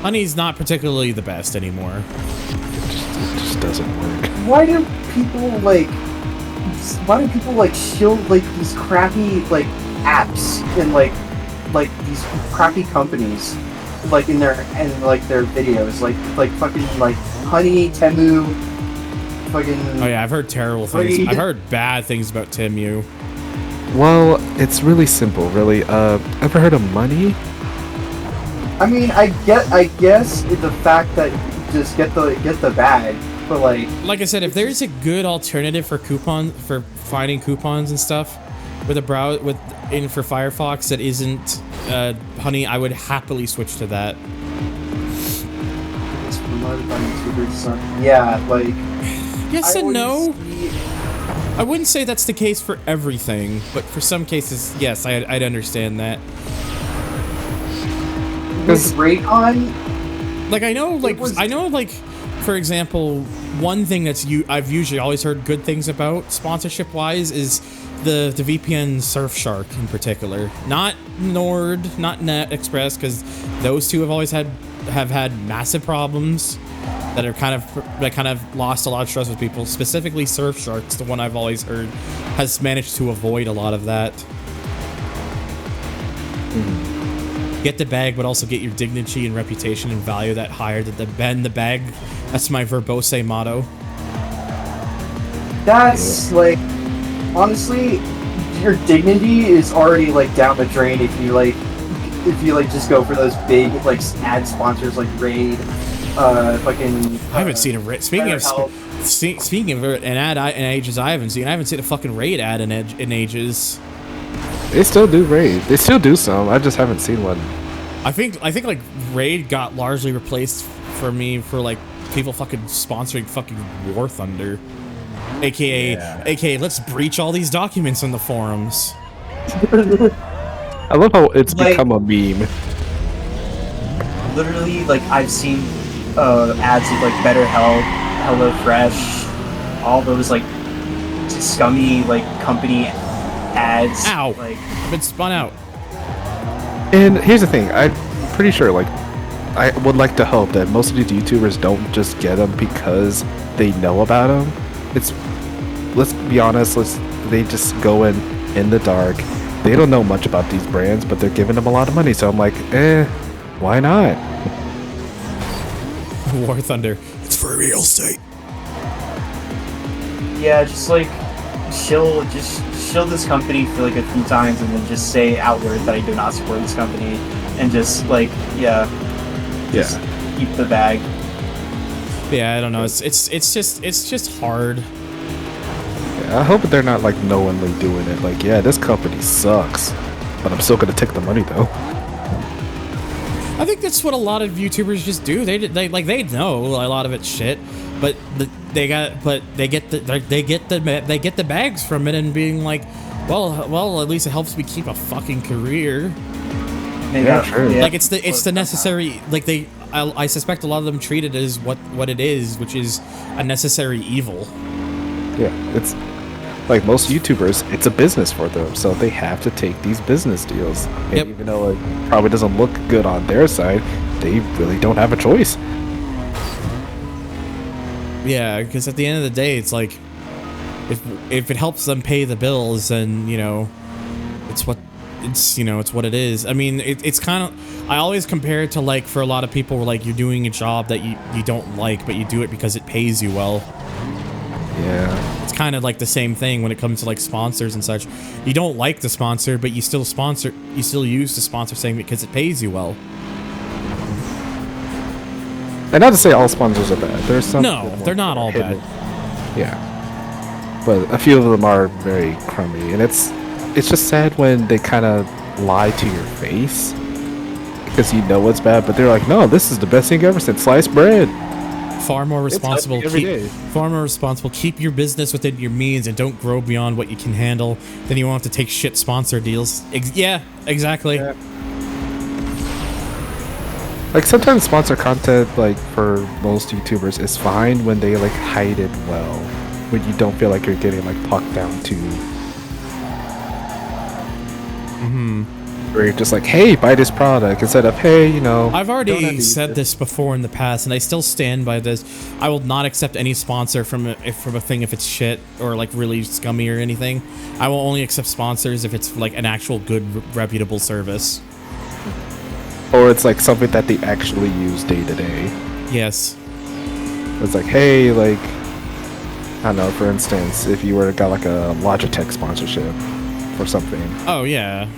Speaker 1: honey's not particularly the best anymore.
Speaker 5: It just doesn't work.
Speaker 9: Why do people shield like these crappy like apps and like these crappy companies like in their videos like fucking like Honey, Temu, fucking.
Speaker 1: Oh yeah, I've heard terrible things. I've heard bad things about Temu.
Speaker 5: Well, it's really simple, really. Ever heard of money?
Speaker 9: I mean, I guess the fact that you just get the bag, but like
Speaker 1: I said, if there's a good alternative for finding coupons and stuff with for Firefox that isn't Honey, I would happily switch to that.
Speaker 9: It's promoted by YouTubers. Yeah, like.
Speaker 1: Yes and no. I wouldn't say that's the case for everything, but for some cases, yes, I'd understand that.
Speaker 9: With Raycon,
Speaker 1: I know, for example, one thing I've usually always heard good things about sponsorship-wise is the VPN Surfshark in particular. Not Nord, not NetExpress, because those two have had massive problems that kind of lost a lot of trust with people. Specifically, Surfshark's the one I've always heard has managed to avoid a lot of that. Get the bag, but also get your dignity and reputation and value that higher than the bag. That's my verbose motto.
Speaker 9: That's like, honestly, your dignity is already like down the drain if you just go for those big like ad sponsors like Raid, fucking.
Speaker 1: I haven't seen a Raid. Speaking of an ad in ages, I haven't seen a fucking Raid ad in ages.
Speaker 5: They still do Raid. They still do some. I just haven't seen one.
Speaker 1: I think like Raid got largely replaced for me for like people fucking sponsoring fucking War Thunder, aka let's breach all these documents on the forums.
Speaker 5: I love how it's become a meme.
Speaker 9: Literally, like I've seen ads with like BetterHelp, HelloFresh, all those like scummy like company ads.
Speaker 1: Ow!
Speaker 9: Like,
Speaker 1: I've been spun out.
Speaker 5: And here's the thing, I'm pretty sure, like, I would like to hope that most of these YouTubers don't just get them because they know about them. Let's be honest, they just go in the dark. They don't know much about these brands, but they're giving them a lot of money, so I'm like, why not?
Speaker 1: War Thunder.
Speaker 4: It's for real estate.
Speaker 9: Yeah, just like shill this company for like a few times and then just say outward that I do not support this company and just like just keep the bag.
Speaker 1: Yeah, I don't know. It's just hard.
Speaker 5: Yeah, I hope they're not like knowingly doing it. Like, yeah, this company sucks, but I'm still gonna take the money though.
Speaker 1: I think that's what a lot of YouTubers just do. They know a lot of it's shit, but they get the bags from it and being like, well, at least it helps me keep a fucking career.
Speaker 5: Yeah, sure.
Speaker 1: Like it's the necessary. Like I suspect a lot of them treat it as what it is, which is a necessary evil.
Speaker 5: Yeah, it's like most YouTubers, it's a business for them, so they have to take these business deals. And even though it probably doesn't look good on their side, they really don't have a choice.
Speaker 1: Yeah, because at the end of the day, it's like, if it helps them pay the bills, then, it's what it is. I mean, it's kind of, I always compare it to, like, for a lot of people, where, like, you're doing a job that you don't like, but you do it because it pays you well.
Speaker 5: Yeah.
Speaker 1: It's kind of like the same thing when it comes to, like, sponsors and such. You don't like the sponsor, but you still use the sponsor saying because it pays you well.
Speaker 5: And not to say all sponsors are bad. There's some.
Speaker 1: No, they're not all bad.
Speaker 5: Yeah. But a few of them are very crummy, and it's it's just sad when they kind of lie to your face because you know it's bad, but they're like, no, this is the best thing ever since sliced bread.
Speaker 1: Far more responsible.
Speaker 5: Every day.
Speaker 1: Far more responsible. Keep your business within your means and don't grow beyond what you can handle. Then you won't have to take shit sponsor deals. Yeah, exactly.
Speaker 5: Yeah. Like sometimes sponsor content, like for most YouTubers, is fine when they like hide it well, when you don't feel like you're getting like talked down to. Where you're just like, hey, buy this product instead of, hey, you know.
Speaker 1: I've already said this before in the past, and I still stand by this. I will not accept any sponsor from a thing if it's shit or like really scummy or anything. I will only accept sponsors if it's like an actual good, reputable service.
Speaker 5: Or it's like something that they actually use day to day.
Speaker 1: Yes.
Speaker 5: It's like, hey, like, I don't know, for instance, if you were to got like a Logitech sponsorship or something.
Speaker 1: Oh, yeah.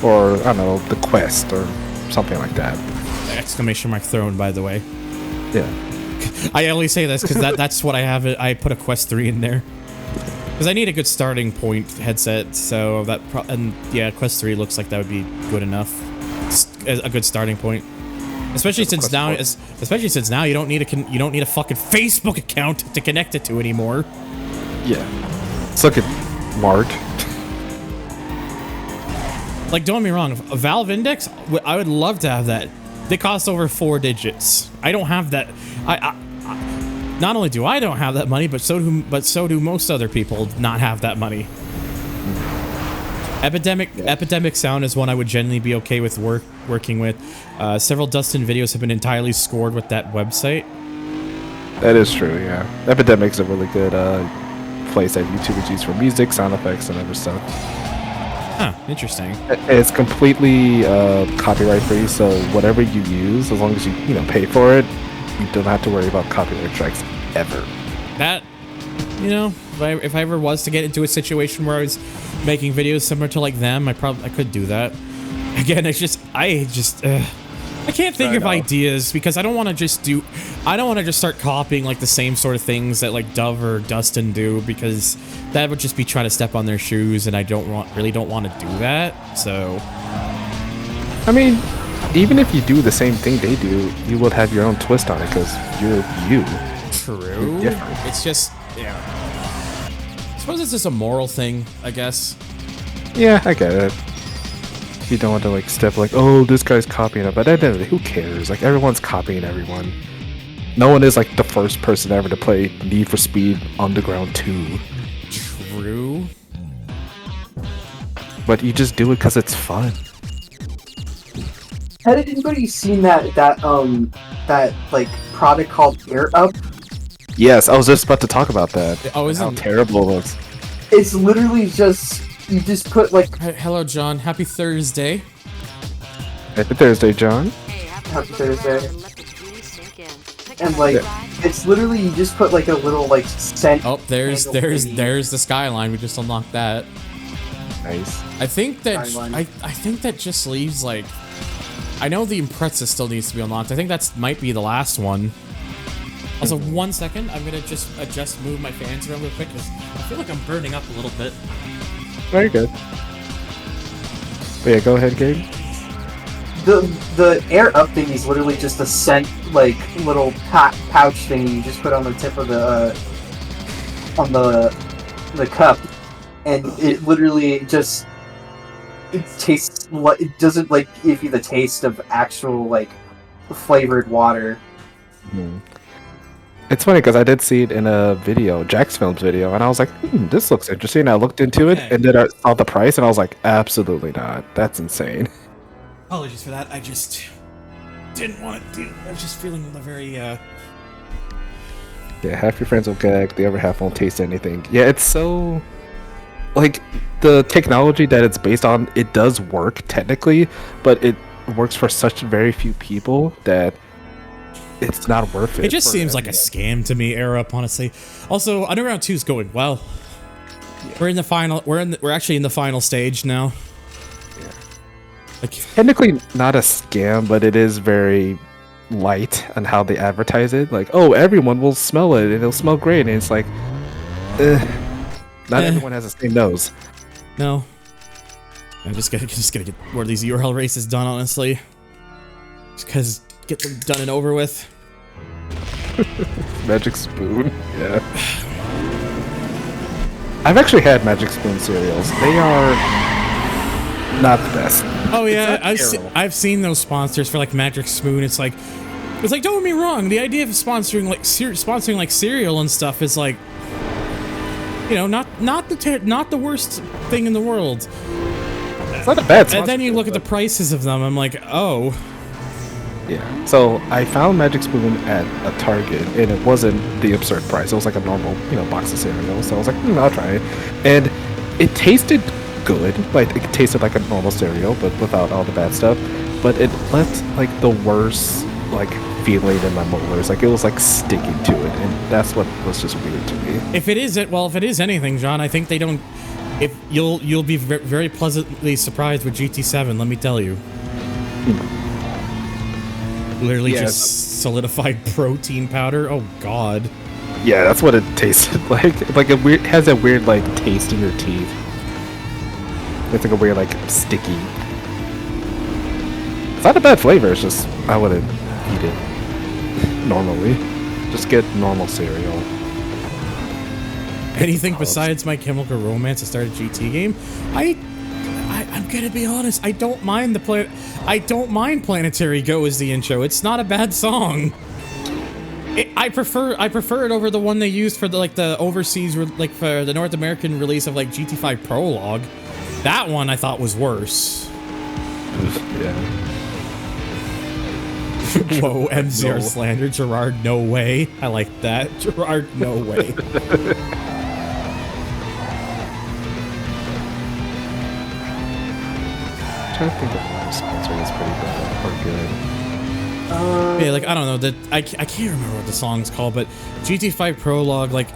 Speaker 5: Or, I don't know, the Quest or something like that.
Speaker 1: Exclamation mark thrown, by the way.
Speaker 5: Yeah.
Speaker 1: I only say this because that's what I have. I put a Quest 3 in there. Because I need a good starting point headset, so that yeah, Quest 3 looks like that would be good enough. A good starting point. Especially since now you don't need a fucking Facebook account to connect it to anymore.
Speaker 5: Yeah. It's like a Mark.
Speaker 1: Like, don't get me wrong, a Valve Index, I would love to have that. They cost over 4 digits. I don't have that. I not only do I don't have that money, but so do most other people not have that money. Epidemic Sound is one I would generally be okay with working with. Several Dustin videos have been entirely scored with that website.
Speaker 5: That is true, yeah. Epidemic's a really good place that YouTubers use for music, sound effects, and other stuff.
Speaker 1: Huh, interesting.
Speaker 5: It's completely copyright free, so whatever you use, as long as you pay for it, you don't have to worry about copyright strikes ever.
Speaker 1: That, if I ever was to get into a situation where I was making videos similar to like them, I could do that. Again, I can't think of ideas because I don't want to just start copying like the same sort of things that like Dove or Dustin do, because that would just be trying to step on their shoes, and I really don't want to do that. So,
Speaker 5: I mean, even if you do the same thing they do, you would have your own twist on it because you're you.
Speaker 1: True.
Speaker 5: You're different.
Speaker 1: It's just, yeah. I suppose it's just a moral thing, I guess.
Speaker 5: Yeah, I get it. You don't want to like step like, oh, this guy's copying it, but at the end of the day, who cares? Like, everyone's copying everyone. No one is like the first person ever to play Need for Speed Underground 2.
Speaker 1: True.
Speaker 5: But you just do it because it's fun.
Speaker 9: Had anybody seen that like product called Air Up?
Speaker 5: Yes, I was just about to talk about that.
Speaker 1: Oh,
Speaker 5: how terrible it looks.
Speaker 9: It's literally just you just put like.
Speaker 1: Hello, John. Happy Thursday.
Speaker 5: Happy Thursday, John.
Speaker 9: Happy Thursday. And like, it's literally you just put like a little like scent.
Speaker 1: Oh, there's the skyline. We just unlocked that.
Speaker 5: Nice.
Speaker 1: I think that I think that just leaves like. I know the Impreza still needs to be unlocked. I think that's might be the last one. Also, 1 second. I'm gonna just move my fans around real quick because I feel like I'm burning up a little bit.
Speaker 5: Very good. But yeah, go ahead, Gabe.
Speaker 9: The Air Up thing is literally just a scent like little pouch thing you just put on the tip of the cup, and it literally just tastes what it doesn't like give you the taste of actual like flavored water.
Speaker 5: It's funny because I did see it in a video, Jack's Films video, and I was like, this looks interesting. I looked into it, and then I saw the price, and I was like, absolutely not. That's insane.
Speaker 1: Apologies for that. I just didn't want to. I was just feeling very. Yeah,
Speaker 5: half your friends will gag, the other half won't taste anything. Yeah, it's so. Like, the technology that it's based on, it does work technically, but it works for such very few people that it's not worth it.
Speaker 1: It just seems like a scam to me, Air Up, honestly. Also, Underground 2 is going well. Yeah. We're in the final. We're actually in the final stage now.
Speaker 5: Yeah.
Speaker 1: Like,
Speaker 5: technically not a scam, but it is very light on how they advertise it. Like, oh, everyone will smell it and it'll smell great, and it's like, not everyone has the same nose.
Speaker 1: No. I'm just gonna get more of these URL races done, honestly. Just because get them done and over with.
Speaker 5: Magic Spoon. Yeah. I've actually had Magic Spoon cereals. They are not the best.
Speaker 1: Oh yeah, I've seen those sponsors for like Magic Spoon. It's like don't get me wrong. The idea of sponsoring like cereal and stuff is like, you know, not the worst thing in the world.
Speaker 5: It's not a bad sponsor.
Speaker 1: And then you look at the prices of them. I'm like, oh.
Speaker 5: Yeah. So I found Magic Spoon at a Target, and it wasn't the absurd price. It was like a normal, you know, box of cereal. So I was like, I'll try it, and it tasted good. Like it tasted like a normal cereal, but without all the bad stuff. But it left like the worst like feeling in my molars. Like it was like sticking to it, and that's what was just weird to me.
Speaker 1: If it is anything, John, I think they don't. If you'll be very pleasantly surprised with GT7. Let me tell you. Literally just solidified protein powder. Oh God.
Speaker 5: Yeah, that's what it tasted like. Like it has a weird like taste in your teeth. It's like a weird like sticky. It's not a bad flavor. It's just I wouldn't eat it normally. Just get normal cereal.
Speaker 1: Anything besides My Chemical Romance to start a GT game? I'm gonna be honest. I don't mind Planetary Go as the intro. It's not a bad song. I prefer it over the one they used for the overseas for the North American release of like GT5 Prologue. That one I thought was worse.
Speaker 5: Yeah.
Speaker 1: Whoa, MZR slander Gerard. No way. I like that. Gerard. No way.
Speaker 5: I'm trying to think of what sponsor is pretty bad or good.
Speaker 1: Yeah, like I don't know that I can't remember what the song's called, but GT5 Prologue, like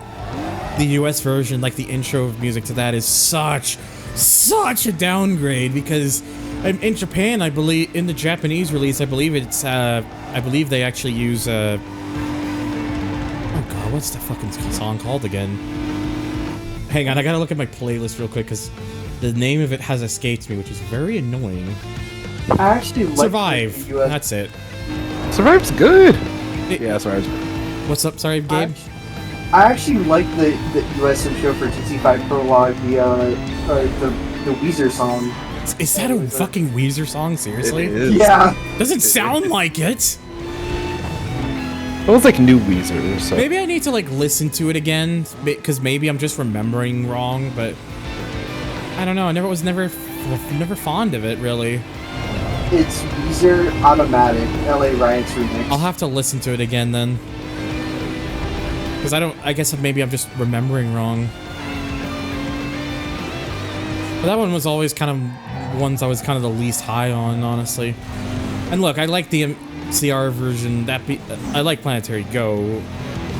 Speaker 1: the US version, like the intro music to that is such a downgrade because in Japan, I believe in the Japanese release, I believe they actually use oh God, what's the fucking song called again? Hang on, I gotta look at my playlist real quick because the name of it has escaped me, which is very annoying.
Speaker 9: I actually like
Speaker 1: Survive.
Speaker 9: the US.
Speaker 1: That's it.
Speaker 5: Survive's good. Yeah, Survive's good.
Speaker 1: What's up? Sorry, Gabe.
Speaker 9: I actually like the US intro for GT5 Prologue, the Weezer song.
Speaker 1: Is that a fucking Weezer song? Seriously?
Speaker 5: It is.
Speaker 9: Yeah.
Speaker 1: Doesn't sound like it.
Speaker 5: It was like new Weezer. So.
Speaker 1: Maybe I need to like listen to it again because maybe I'm just remembering wrong. But I don't know. I was never fond of it really.
Speaker 9: It's Weezer Automatic, LA Riots remix.
Speaker 1: I'll have to listen to it again then. Because I guess maybe I'm just remembering wrong. But that one was always kind of ones I was kind of the least high on, honestly. And look, I like the MCR version. I like Planetary Go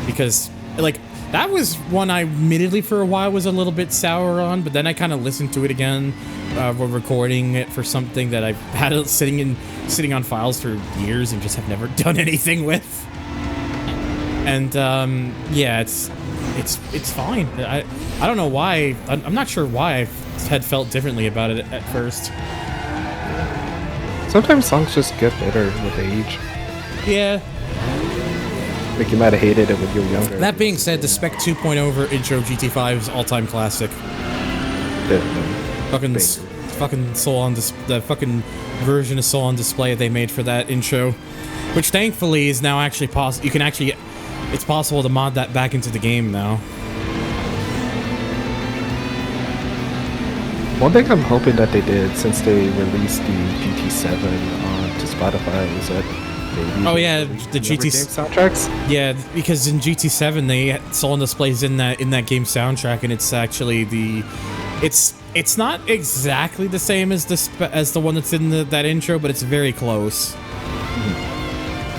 Speaker 1: because like that was one I admittedly for a while was a little bit sour on, but then I kind of listened to it again. We're recording it for something that I've had it sitting on files for years and just have never done anything with. And yeah, it's fine. I don't know why. I'm not sure why I had felt differently about it at first.
Speaker 5: Sometimes songs just get better with age.
Speaker 1: Yeah.
Speaker 5: Like you might have hated it when you were younger.
Speaker 1: That being said, the Spec 2.0 intro GT5 is all-time classic. Fucking Soul on the fucking version of Soul on Display they made for that intro, which thankfully is now actually possible. You can actually, it's possible to mod that back into the game now.
Speaker 5: One thing I'm hoping that they did since they released the GT7 onto Spotify is that maybe
Speaker 1: oh yeah, the GT
Speaker 5: soundtracks.
Speaker 1: Yeah, because in GT7 they Soul on Display is in that game soundtrack, and it's actually it's not exactly the same as the one that's in that intro, but it's very close.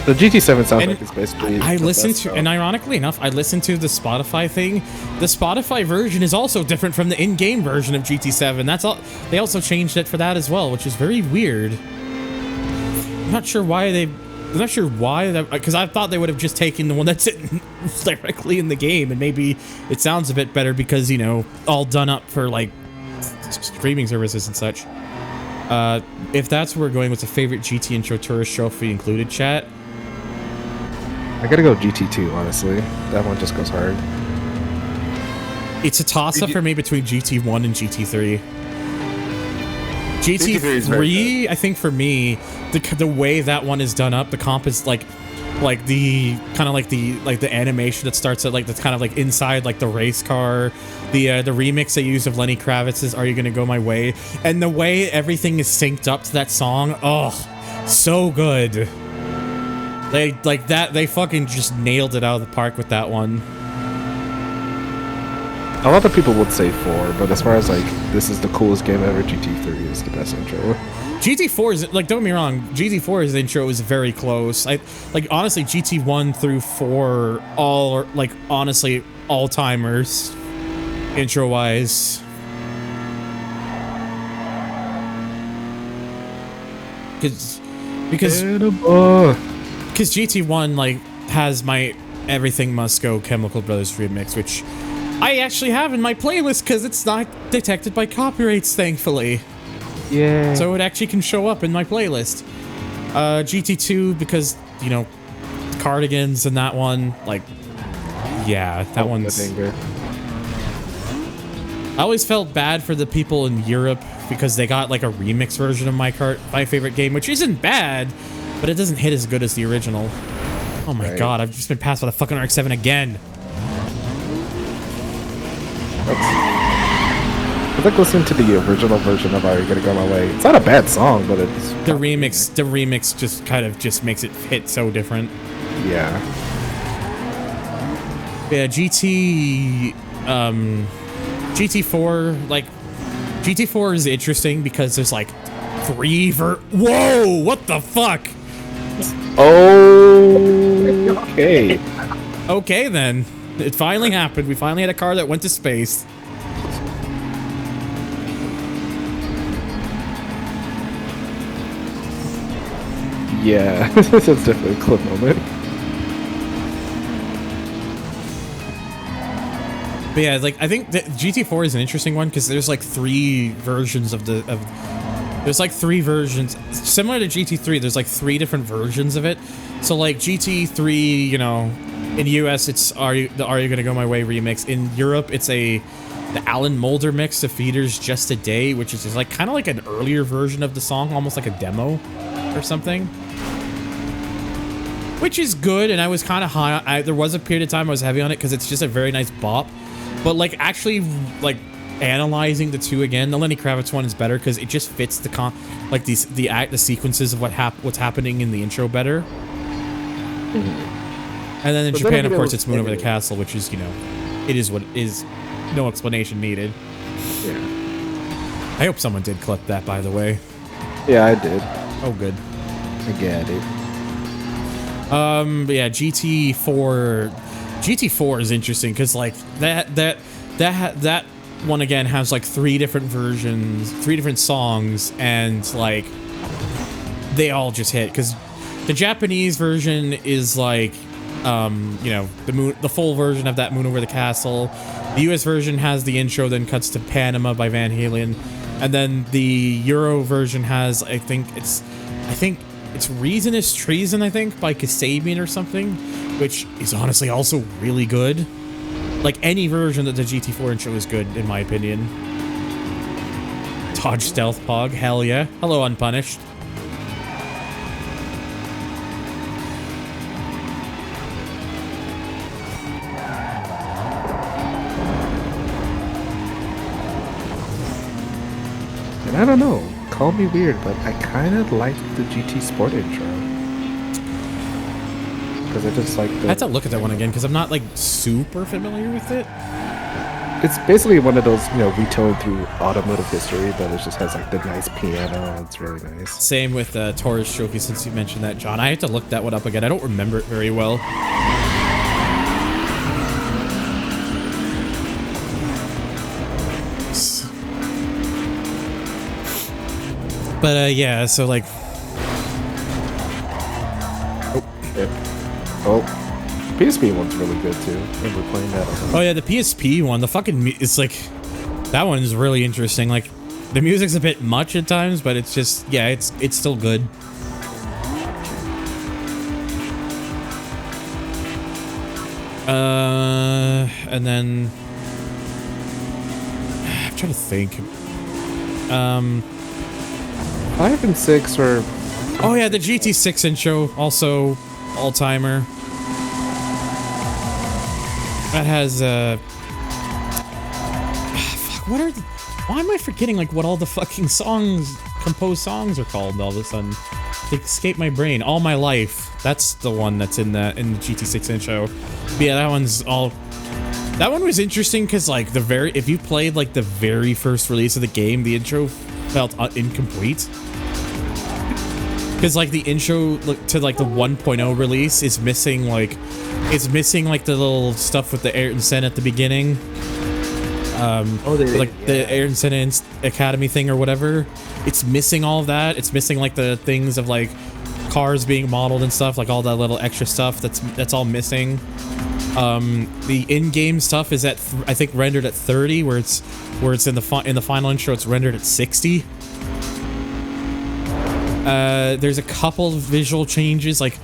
Speaker 5: The GT7 soundtrack is basically.
Speaker 1: I listened to, and ironically enough, I listened to the Spotify thing. The Spotify version is also different from the in-game version of GT7. That's all. They also changed it for that as well, which is very weird. I'm not sure why because I thought they would have just taken the one that's directly in the game, and maybe it sounds a bit better because, you know, all done up for like streaming services and such. If that's where we're going, what's a favorite GT intro tourist trophy included, chat?
Speaker 5: I gotta go GT2, honestly. That one just goes hard.
Speaker 1: It's a toss-up for me between GT1 and GT3. GT3, I think for me, the way that one is done up, the comp is like the kind of like the animation that starts at like that's kind of like inside like the race car, the remix they use of Lenny Kravitz's "Are You Gonna Go My Way," and the way everything is synced up to that song. Oh, so good. They fucking just nailed it out of the park with that one.
Speaker 5: A lot of people would say 4, but as far as like this is the coolest game ever, GT3 is the best intro.
Speaker 1: GT4 is like, don't get me wrong, GT4's intro is very close. Honestly, GT1 through 4 all like honestly all timers intro wise. Because GT1 like has my Everything Must Go Chemical Brothers remix, which I actually have in my playlist because it's not detected by copyrights, thankfully.
Speaker 5: Yeah.
Speaker 1: So it actually can show up in my playlist. GT2 because, you know, Cardigans and that one, like, yeah, that one's... I always felt bad for the people in Europe because they got like a remix version of my favorite game, which isn't bad, but it doesn't hit as good as the original. Oh my god, I've just been passed by the fucking RX-7 again.
Speaker 5: I like listening to the original version of "Are You Gonna Go My Way." It's not a bad song, but it's
Speaker 1: the remix just kind of just makes it hit so different.
Speaker 5: Yeah.
Speaker 1: Yeah, GT4, like GT4 is interesting because there's like 3 whoa, what the fuck?
Speaker 5: Oh, okay.
Speaker 1: Okay then. It finally happened. We finally had a car that went to space.
Speaker 5: Yeah, that's definitely a clip moment.
Speaker 1: But yeah, like I think that GT4 is an interesting one because there's like 3 versions there's like 3 versions similar to GT3. There's like 3 different versions of it. So like GT3, you know, in the US it's Are You Gonna Go My Way remix. In Europe it's the Alan Moulder mix of Feeder's Just a Day, which is just like kind of like an earlier version of the song, almost like a demo or something. Which is good, and I was kind of high. There was a period of time I was heavy on it because it's just a very nice bop. But like actually like analyzing the 2 again, the Lenny Kravitz one is better because it just fits the the sequences of what's happening in the intro better. And then in Japan, of course, it's Moon Over the Castle, which is, you know, it is what it is. No explanation needed.
Speaker 5: Yeah.
Speaker 1: I hope someone did clip that, by the way.
Speaker 5: Yeah, I did.
Speaker 1: Oh, good.
Speaker 5: I get it.
Speaker 1: But yeah, GT4 is interesting because like that one again has like 3 different versions, 3 different songs, and like they all just hit because the Japanese version is like you know, the full version of that Moon Over the Castle. The US version has the intro, then cuts to Panama by Van Halen, and then the Euro version has I think it's Reason is Treason, I think, by Kasabian or something, which is honestly also really good. Like, any version of the GT4 intro is good, in my opinion. Dodge Stealth Pog, hell yeah. Hello, Unpunished.
Speaker 5: And I don't know. Call me weird, but I kind of like the GT Sport intro. Because I just like the...
Speaker 1: I have to look at that one again, because I'm not, like, super familiar with it.
Speaker 5: It's basically one of those, you know, retold through automotive history, but it just has, like, the nice piano. It's really nice.
Speaker 1: Same with Taurus Trophy, since you mentioned that, John. I have to look that one up again. I don't remember it very well. But, yeah, so, like...
Speaker 5: Oh, PSP one's really good, too. I remember playing that.
Speaker 1: Oh, yeah, the PSP one. The fucking... It's, like... That one is really interesting. Like, The music's a bit much at times, but it's just, yeah, it's still good. And then I'm trying to think.
Speaker 5: 5 and 6 were.
Speaker 1: Oh yeah, the GT6 intro also all-timer. That has fuck, what are the, why am I forgetting like what all the fucking composed songs are called all of a sudden? They escape my brain. All My Life. That's the one that's in the GT6 intro. But yeah, that one's all. That one was interesting because like if you played like the very first release of the game, the intro felt incomplete. Because like the intro to like the 1.0 release is missing like the little stuff with the Ayrton Senna at the beginning. The Ayrton Senna Academy thing or whatever. It's missing all of that. It's missing like the things of like cars being modeled and stuff, like all that little extra stuff that's all missing. The in-game stuff is at I think rendered at 30, where it's in the final intro it's rendered at 60. There's a couple of visual changes, like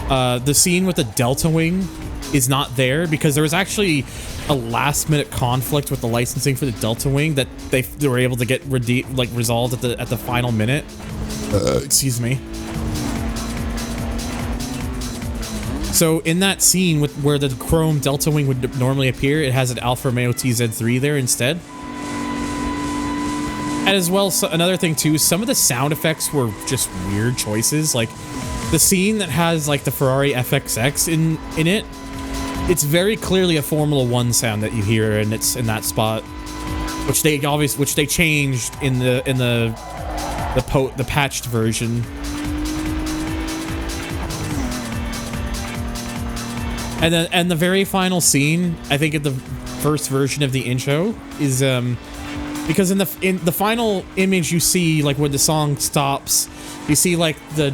Speaker 1: the scene with the Delta Wing is not there because there was actually a last-minute conflict with the licensing for the Delta Wing that they were able to get resolved at the final minute. Excuse me. So in that scene where the chrome Delta Wing would normally appear, it has an Alfa Romeo TZ3 there instead. And as well, so another thing too, some of the sound effects were just weird choices. Like the scene that has like the Ferrari FXX in it, it's very clearly a Formula 1 sound that you hear, and it's in that spot, which they changed in the patched version. And the very final scene, I think in the first version of the intro is because in the final image you see like when the song stops, you see like the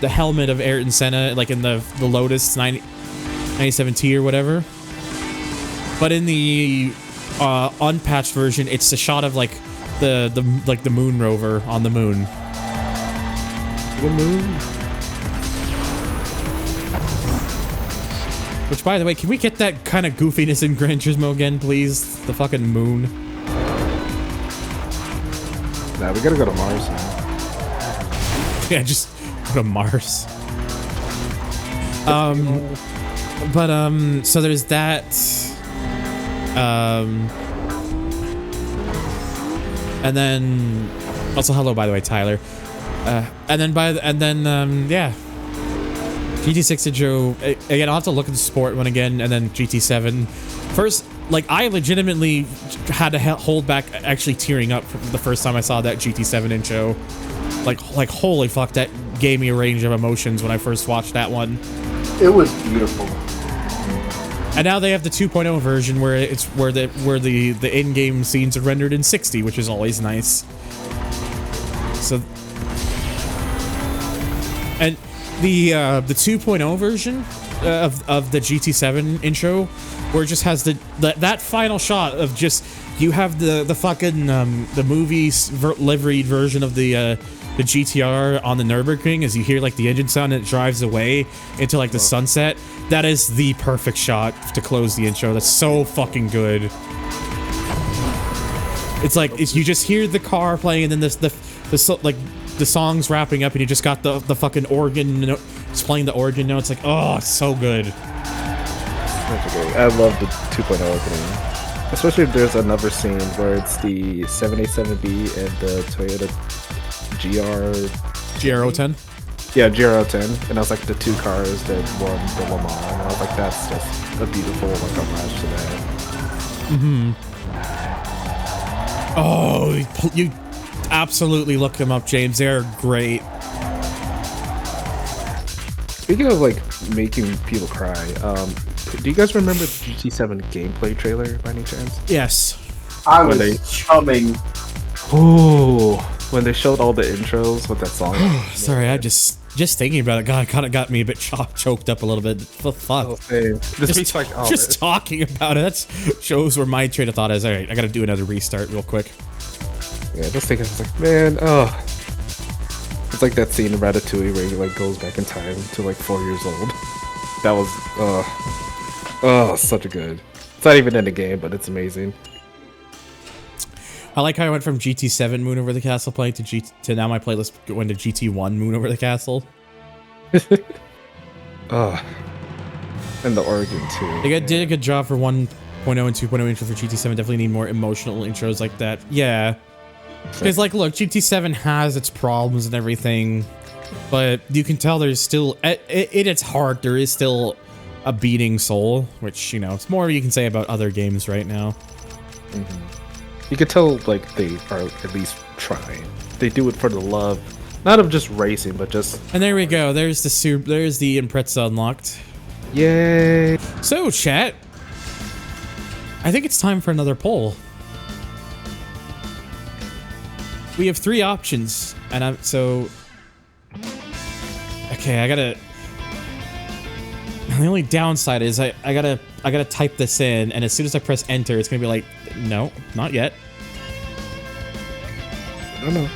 Speaker 1: helmet of Ayrton Senna like in the Lotus 97T or whatever. But in the unpatched version, it's a shot of like the moon rover on the moon.
Speaker 5: The moon.
Speaker 1: Which, by the way, can we get that kind of goofiness in Gran Turismo again, please? The fucking moon.
Speaker 5: Nah, we gotta go to Mars now.
Speaker 1: Yeah, just go to Mars. So there's that. And then also hello, by the way, Tyler. Yeah. GT6 intro, again, I'll have to look at the sport one again, and then GT7. First, like, I legitimately had to hold back actually tearing up the first time I saw that GT7 intro. Like, holy fuck, that gave me a range of emotions when I first watched that one.
Speaker 9: It was beautiful.
Speaker 1: And now they have the 2.0 version where the in-game scenes are rendered in 60, which is always nice. So, and the 2.0 version of the GT7 intro, where it just has that final shot of just you have the fucking the movie's liveried version of the GTR on the Nürburgring as you hear like the engine sound and it drives away into like the sunset. That is the perfect shot to close the intro. That's so fucking good. It's like you just hear the car playing and then the song's wrapping up and you just got the fucking organ, it's playing the organ note. It's like, oh, it's so good.
Speaker 5: That's great. I love the 2.0 opening. Especially if there's another scene where it's the 787B and the Toyota
Speaker 1: GR010?
Speaker 5: Yeah, GR010. And I was like the two cars that won the Le Mans. And I was like, that's just a beautiful like homage to that.
Speaker 1: Mm-hmm. Oh, you absolutely look them up, James. They're great.
Speaker 5: Speaking of like making people cry, do you guys remember the GT7 gameplay trailer by any chance?
Speaker 1: Yes.
Speaker 9: I was chumming.
Speaker 5: Oh, when they showed all the intros with that song.
Speaker 1: Sorry, I just thinking about it, God, kind of got me a bit choked up a little bit. Fuck.
Speaker 5: Oh,
Speaker 1: just talking about it, that shows where my train of thought is. All right, I got to do another restart real quick.
Speaker 5: Yeah, just thinking, it's like, man, oh. It's like that scene in Ratatouille where he like goes back in time to like 4 years old. That was, such a good. It's not even in the game, but it's amazing.
Speaker 1: I like how I went from GT7 Moon Over the Castle playing to now my playlist went to GT1 Moon Over the Castle.
Speaker 5: Oh. And the organ too.
Speaker 1: They did a good job for 1.0 and 2.0 intro for GT7. Definitely need more emotional intros like that. Yeah. Because, like, look, GT7 has its problems and everything, but you can tell there's still, at its heart, there is still a beating soul, which, you know, it's more you can say about other games right now.
Speaker 5: You can tell, like, they are at least trying. They do it for the love, not of just racing, but just...
Speaker 1: And there we go. There's the Impreza unlocked.
Speaker 5: Yay!
Speaker 1: So, chat, I think it's time for another poll. We have 3 options, and okay, the only downside is I gotta type this in, and as soon as I press enter, it's gonna be like, no, not yet.
Speaker 5: I don't know.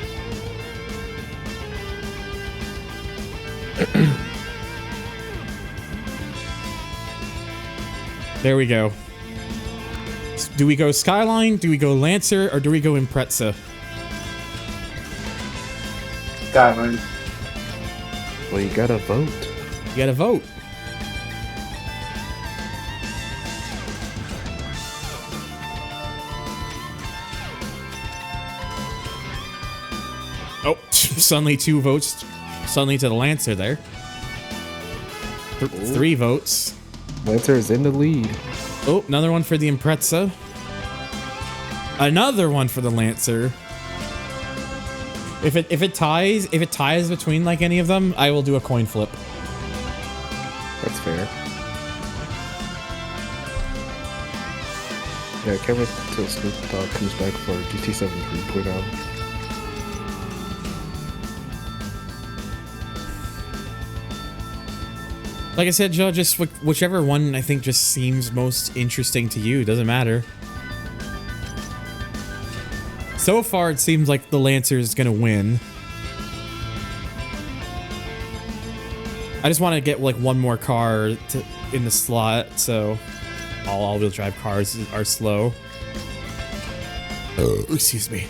Speaker 1: There we go. Do we go Skyline, do we go Lancer, or do we go Impreza?
Speaker 9: Skyline.
Speaker 5: Well, you gotta vote.
Speaker 1: You gotta vote. Oh, suddenly 2 votes. Suddenly to the Lancer there. 3 votes.
Speaker 5: Lancer is in the lead.
Speaker 1: Oh, another one for the Impreza. Another one for the Lancer. If it ties between like any of them, I will do a coin flip.
Speaker 5: That's fair. Yeah, I can't wait until Snoop Dogg comes back for GT7 3.0.
Speaker 1: Like I said, Joe, just whichever one I think just seems most interesting to you. Doesn't matter. So far, it seems like the Lancer is gonna win. I just want to get like one more car in the slot, so all all-wheel drive cars are slow. Excuse me.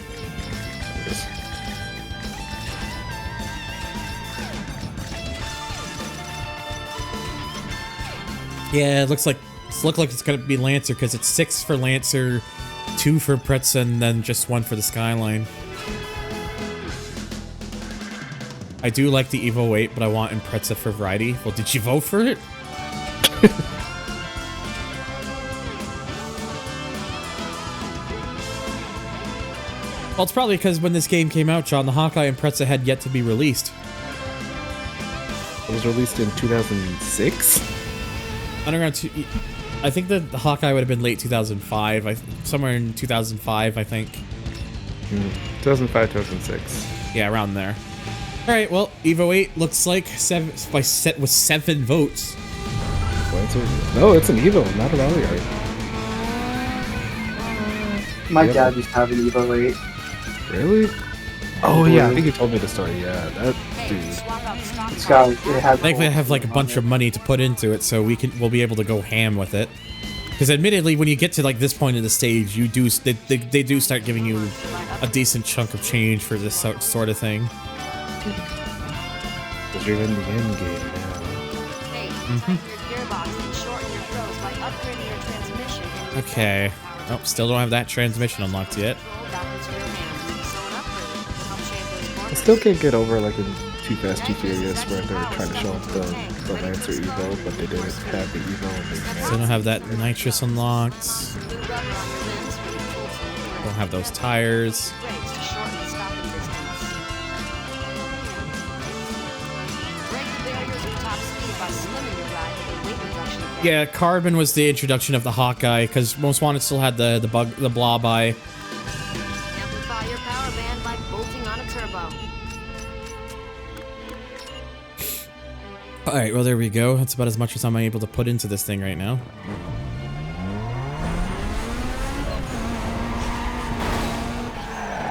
Speaker 1: Yeah, it looks like it's gonna be Lancer because it's 6 for Lancer, 2 for Impreza, and then just 1 for the Skyline. I do like the Evo 8, but I want Impreza for variety. Well, did you vote for it? Well, it's probably because when this game came out, John, the Hawkeye Impreza had yet to be released.
Speaker 5: It was released in 2006?
Speaker 1: I think the Hawkeye would have been late 2005. Somewhere in 2005, I think.
Speaker 5: 2005, 2006.
Speaker 1: Yeah, around there. All right, well, Evo 8 looks like with 7 votes.
Speaker 5: No, it's an Evo, not an Audi.
Speaker 9: My dad used to have an Evo 8.
Speaker 5: Really? Oh yeah, I think you told me the story. Yeah, that dude.
Speaker 9: It's got, it has.
Speaker 1: Thankfully, I have like a bunch of money to put into it, so we'll be able to go ham with it. Because admittedly, when you get to like this point of the stage, they do start giving you a decent chunk of change for this sort of thing.
Speaker 5: Because you're in the end game now.
Speaker 1: Okay. Oh, still don't have that transmission unlocked yet.
Speaker 5: I still can't get over like in Too Fast, Too Furious where they were trying to show off the Lancer Evo, but they didn't have the Evo.
Speaker 1: Still don't have that nitrous unlocked. Don't have those tires. Yeah, Carbon was the introduction of the Hawkeye because Most Wanted still had the blob eye.
Speaker 3: Amplify your power band by bolting on a turbo.
Speaker 1: All right, well there we go. That's about as much as I'm able to put into this thing right now.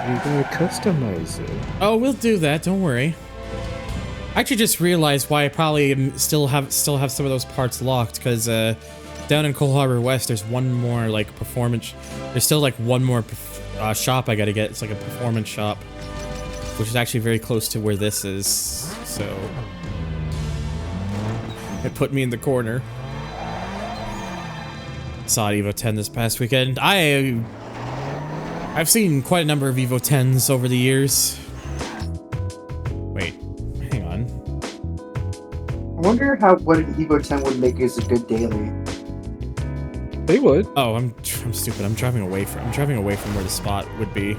Speaker 5: You gotta customize it.
Speaker 1: Oh, we'll do that. Don't worry. I actually just realized why I probably still have some of those parts locked, because down in Coal Harbor West, there's one more like performance. There's still like one more shop I gotta get. It's like a performance shop, which is actually very close to where this is. So it put me in the corner. Saw Evo 10 this past weekend. I've seen quite a number of Evo 10s over the years. Wait, hang on.
Speaker 9: I wonder what an Evo 10 would make as a good daily.
Speaker 5: They would.
Speaker 1: Oh, I'm stupid. I'm driving away from where the spot would be.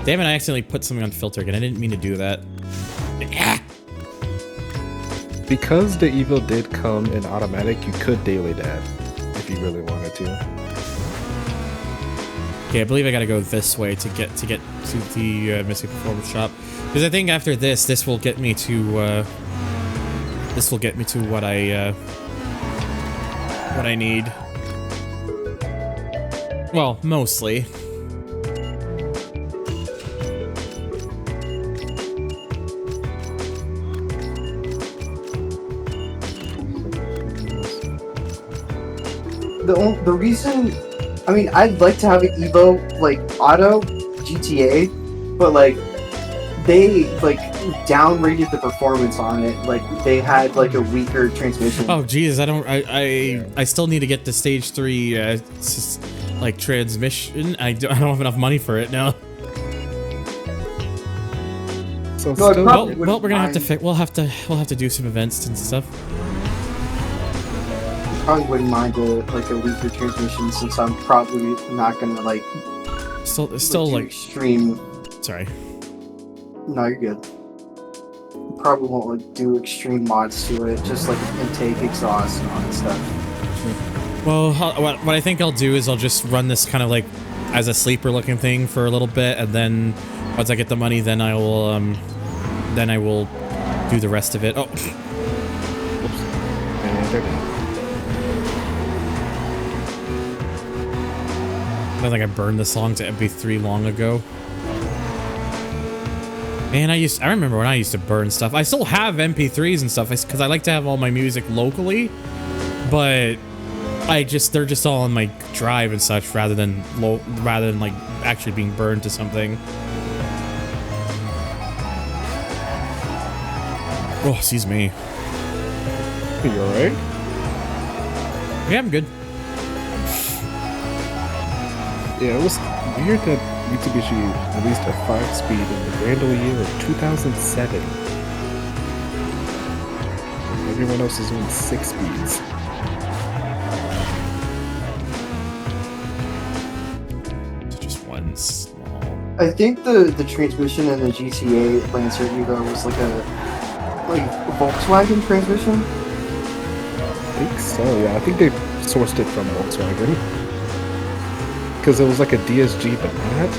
Speaker 1: Damn it! I accidentally put something on filter again. I didn't mean to do that. Yeah.
Speaker 5: Because the Evo did come in automatic, you could daily that if you really wanted to.
Speaker 1: Okay, I believe I gotta go this way to get to the Missing Performance Shop, because I think after this will get me to what I need. Well, mostly.
Speaker 9: The reason, I mean, I'd like to have an Evo like auto GTA, but like they like downrated the performance on it. Like they had like a weaker transmission.
Speaker 1: Oh Jesus, I still need to get the stage 3 like transmission. I don't have enough money for it now.
Speaker 5: So
Speaker 9: No,
Speaker 5: still,
Speaker 1: Well, we're gonna have to we'll have to do some events and stuff.
Speaker 9: Probably wouldn't mind a weaker transmission, since I'm probably not gonna like
Speaker 1: Still
Speaker 9: do
Speaker 1: like
Speaker 9: extreme.
Speaker 1: sorry.
Speaker 9: No, you're good. Probably won't like do extreme mods to it, just like intake, exhaust, and all that stuff.
Speaker 1: Well, what I think I'll do is I'll just run this kind of like as a sleeper looking thing for a little bit, and then once I get the money, then I will do the rest of it. Oh. I think I burned the song to MP3 long ago. Man, I remember when I used to burn stuff. I still have MP3s and stuff because I like to have all my music locally, but they're just all on my drive and such rather than like actually being burned to something. Oh, excuse me.
Speaker 5: You alright?
Speaker 1: Yeah, I'm good.
Speaker 5: Yeah, it was weird that Mitsubishi released a 5-speed in the grand old year of 2007. Everyone else is doing 6 speeds.
Speaker 1: Just one small.
Speaker 9: I think the transmission in the GTA Lancer Evo was like a Volkswagen transmission.
Speaker 5: I think so, yeah. I think they sourced it from Volkswagen. Because it was like a DSG, but not.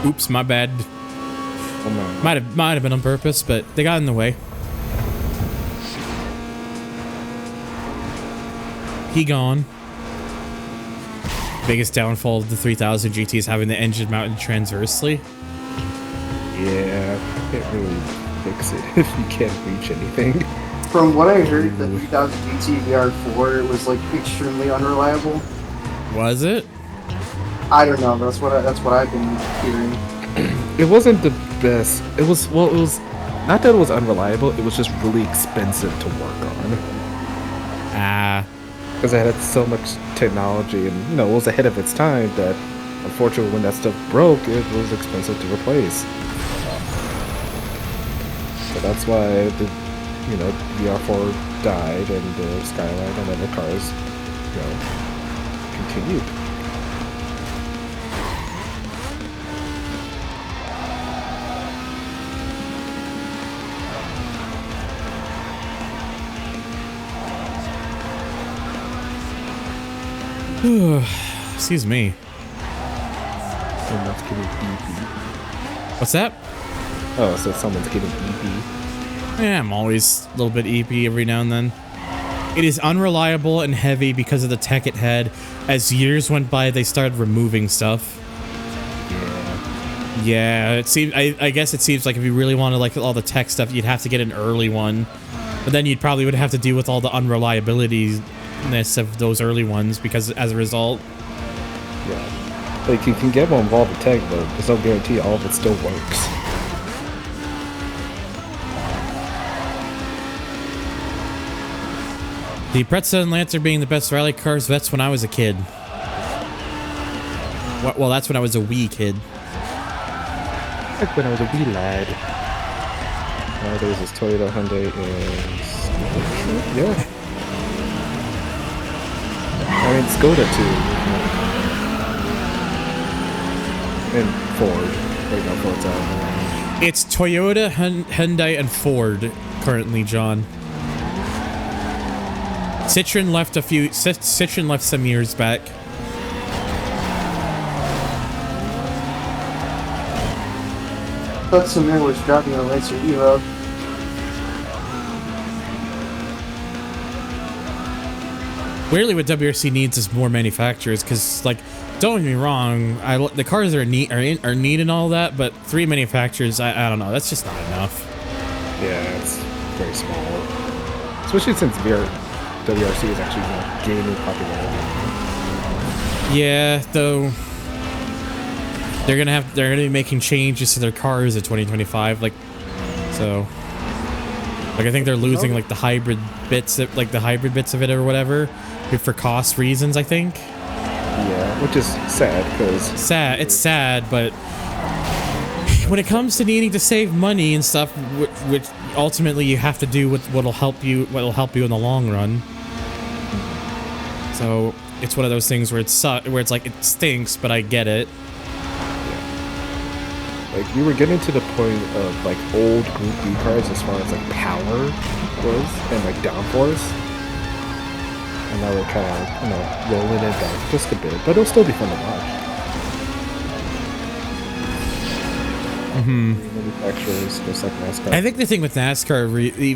Speaker 1: Oops, my bad.
Speaker 5: Oh no.
Speaker 1: Might have been on purpose, but they got in the way. He gone. Biggest downfall of the 3000 GT is having the engine mounted transversely.
Speaker 5: Yeah, you can't really fix it if you can't reach anything.
Speaker 9: From what I heard, the 3000 GT VR4 was like extremely unreliable.
Speaker 1: Was it?
Speaker 9: I don't know. That's what I've been hearing.
Speaker 5: It wasn't the best. It was not that it was unreliable. It was just really expensive to work on.
Speaker 1: Ah.
Speaker 5: Because it had so much technology, and it was ahead of its time. That unfortunately, when that stuff broke, it was expensive to replace. So that's why the VR4 died, and the Skyline and other cars, continued.
Speaker 1: Excuse me.
Speaker 5: Someone's getting EP.
Speaker 1: What's that?
Speaker 5: Oh, so someone's getting EP.
Speaker 1: Yeah, I'm always a little bit EP every now and then. It is unreliable and heavy because of the tech it had. As years went by, they started removing stuff. Yeah, it seems. I guess it seems like if you really wanted like all the tech stuff, you'd have to get an early one, but then you'd probably would have to deal with all the unreliability-ness of those early ones because as a result.
Speaker 5: Yeah, like you can get one with all the tech, but there's no guarantee all of it still works.
Speaker 1: The Pretza and Lancer being the best rally cars, that's when I was a kid. Well, that's when I was a wee kid.
Speaker 5: Like when I was a wee lad. Nowadays it's Toyota, Hyundai, and... yeah. I mean, Skoda too. And Ford. Right now, Ford's out.
Speaker 1: It's Toyota, Hyundai, and Ford currently, John. Citroen left some years back.
Speaker 9: I thought Samir was dropping a Lancer Evo.
Speaker 1: Weirdly, what WRC needs is more manufacturers, because, like, don't get me wrong, the cars are neat and all that, but 3 manufacturers, I don't know, that's just not enough.
Speaker 5: Yeah, it's very small. Especially since WRC is actually gaining popularity.
Speaker 1: Yeah, though they're gonna be making changes to their cars in 2025, like, so, like, I think they're losing like the hybrid bits of it or whatever for cost reasons, I think.
Speaker 5: Yeah, which is sad because
Speaker 1: it's sad, but when it comes to needing to save money and stuff, which ultimately you have to do what'll help you in the long run. So it's one of those things where it's like it stinks, but I get it.
Speaker 5: Like, we were getting to the point of, like, old Group B cars as far as, like, power was and, like, downforce. And now we're kind of, you know, rolling it back just a bit. But it'll still be fun to watch. Manufacturers, just like NASCAR.
Speaker 1: I think the thing with NASCAR,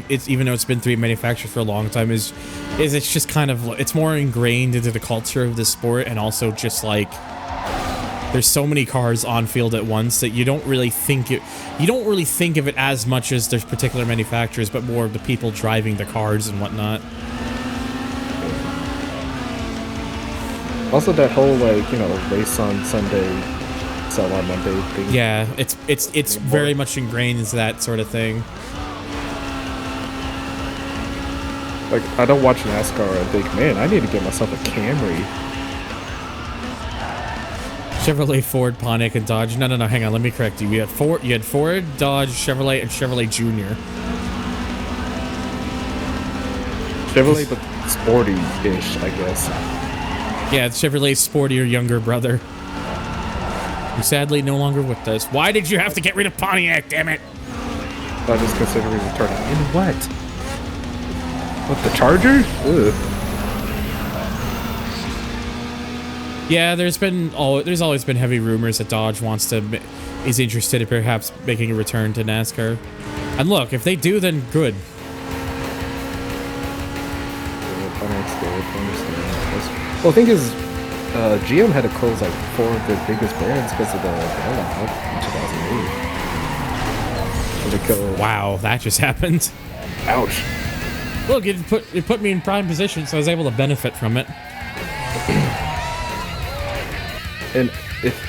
Speaker 1: it's even though it's been 3 manufacturers for a long time, is it's just kind of, it's more ingrained into the culture of the sport, and also just, like, there's so many cars on field at once that you don't really think of it as much as there's particular manufacturers, but more of the people driving the cars and whatnot.
Speaker 5: Also, that whole, like, you know, race on Sunday, sell on Monday thing.
Speaker 1: Yeah, it's very much ingrained into that sort of thing.
Speaker 5: Like, I don't watch NASCAR and think, man, I need to get myself a Camry.
Speaker 1: Chevrolet, Ford, Pontiac, and Dodge. No, hang on, let me correct you. You had Ford, Dodge, Chevrolet, and Chevrolet Junior.
Speaker 5: Chevrolet, but sporty-ish, I guess.
Speaker 1: Yeah, it's Chevrolet's sportier younger brother. Who's sadly no longer with us. Why did you have to get rid of Pontiac, damn it?
Speaker 5: I was considering returning. In what? What, the Charger? Ugh.
Speaker 1: Yeah, there's always been heavy rumors that Dodge is interested in perhaps making a return to NASCAR. And look, if they do, then good.
Speaker 5: Well, the thing is, GM had to close like 4 of their biggest brands because of the bailout in 2008.
Speaker 1: Wow, that just happened.
Speaker 5: Ouch.
Speaker 1: Look, it put me in prime position, so I was able to benefit from it.
Speaker 5: And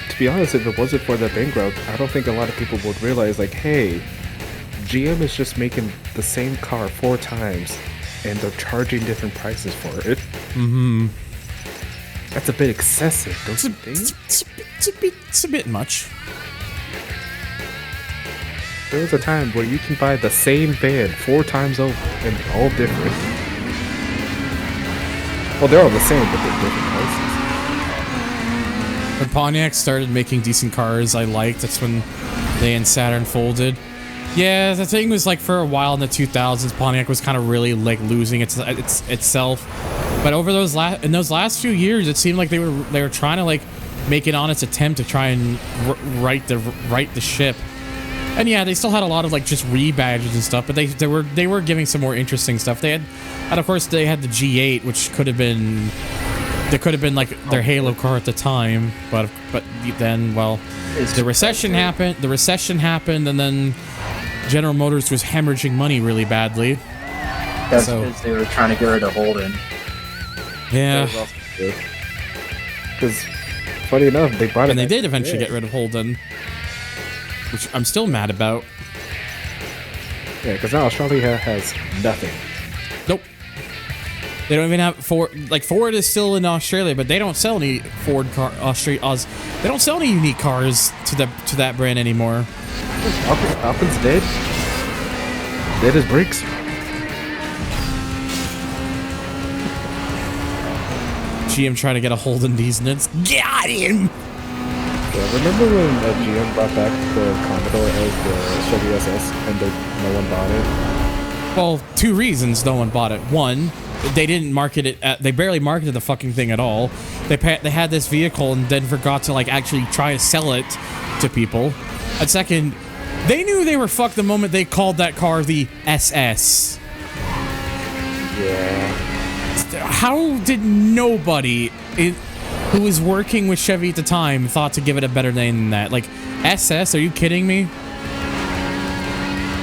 Speaker 5: to be honest, if it wasn't for the bankrupt, I don't think a lot of people would realize, like, hey, GM is just making the same car 4 times, and they're charging different prices for it.
Speaker 1: Mm-hmm.
Speaker 5: That's a bit excessive, don't you think?
Speaker 1: It's a bit much.
Speaker 5: There was a time where you can buy the same van 4 times over, and they're all different. Well, they're all the same, but they're different prices.
Speaker 1: When Pontiac started making decent cars I liked, that's when they and Saturn folded. Yeah, the thing was, like, for a while in the 2000s, Pontiac was kind of really, like, losing itself. But over those last few years, it seemed like they were trying to, like, make an honest attempt to try and right the ship. And yeah, they still had a lot of like just rebadges and stuff, but they were giving some more interesting stuff. They had, and of course they had the G8, which could have been like their Halo car at the time, but then well, the recession happened. The recession happened, and then General Motors was hemorrhaging money really badly.
Speaker 9: That's because they were trying to get rid of Holden.
Speaker 1: Yeah.
Speaker 5: Because funny enough, they brought it.
Speaker 1: And they did eventually get rid of Holden, which I'm still mad about.
Speaker 5: Yeah, because now Australia has nothing.
Speaker 1: Nope. They don't even have Ford. Like Ford is still in Australia, but they don't sell any Ford car. They don't sell any unique cars to that brand anymore.
Speaker 5: Alpin's dead. Dead as bricks.
Speaker 1: GM trying to get a hold of these nuts. Got him!
Speaker 5: Yeah, remember when GM brought back the Commodore as the Chevy SS and no one bought it?
Speaker 1: Well, two reasons no one bought it. One, they didn't market it. They barely marketed the fucking thing at all. They had this vehicle and then forgot to like actually try to sell it to people. And second, they knew they were fucked the moment they called that car the SS.
Speaker 5: Yeah.
Speaker 1: How did nobody who was working with Chevy at the time thought to give it a better name than that? Like, SS? Are you kidding me?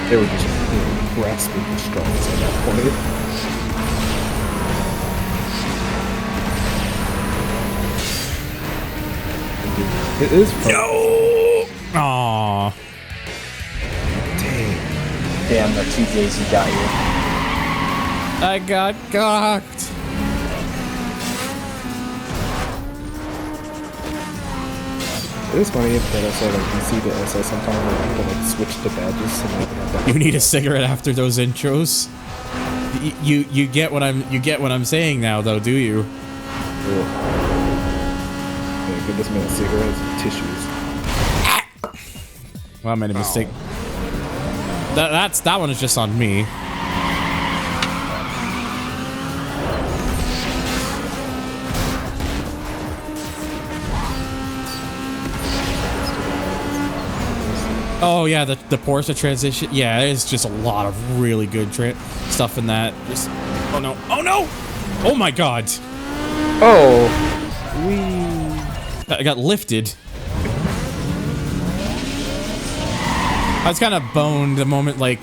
Speaker 5: They were just grasping at straws at that point. It is fun.
Speaker 1: No! Aww.
Speaker 9: Damn, the 2 days he got you.
Speaker 1: I got cocked.
Speaker 5: It is funny that I saw like you see the SS sometimes where people like switch the badges and like have that.
Speaker 1: You need a cigarette after those intros. You get what I'm saying now though, do you?
Speaker 5: Cool. Yeah, give this man cigarettes and tissues.
Speaker 1: Well, I made a mistake. That one is just on me. Oh yeah, the Porsche transition. Yeah, there's just a lot of really good stuff in that. Just oh no, oh no, oh my god.
Speaker 5: Oh,
Speaker 1: I got lifted. I was kind of boned the moment like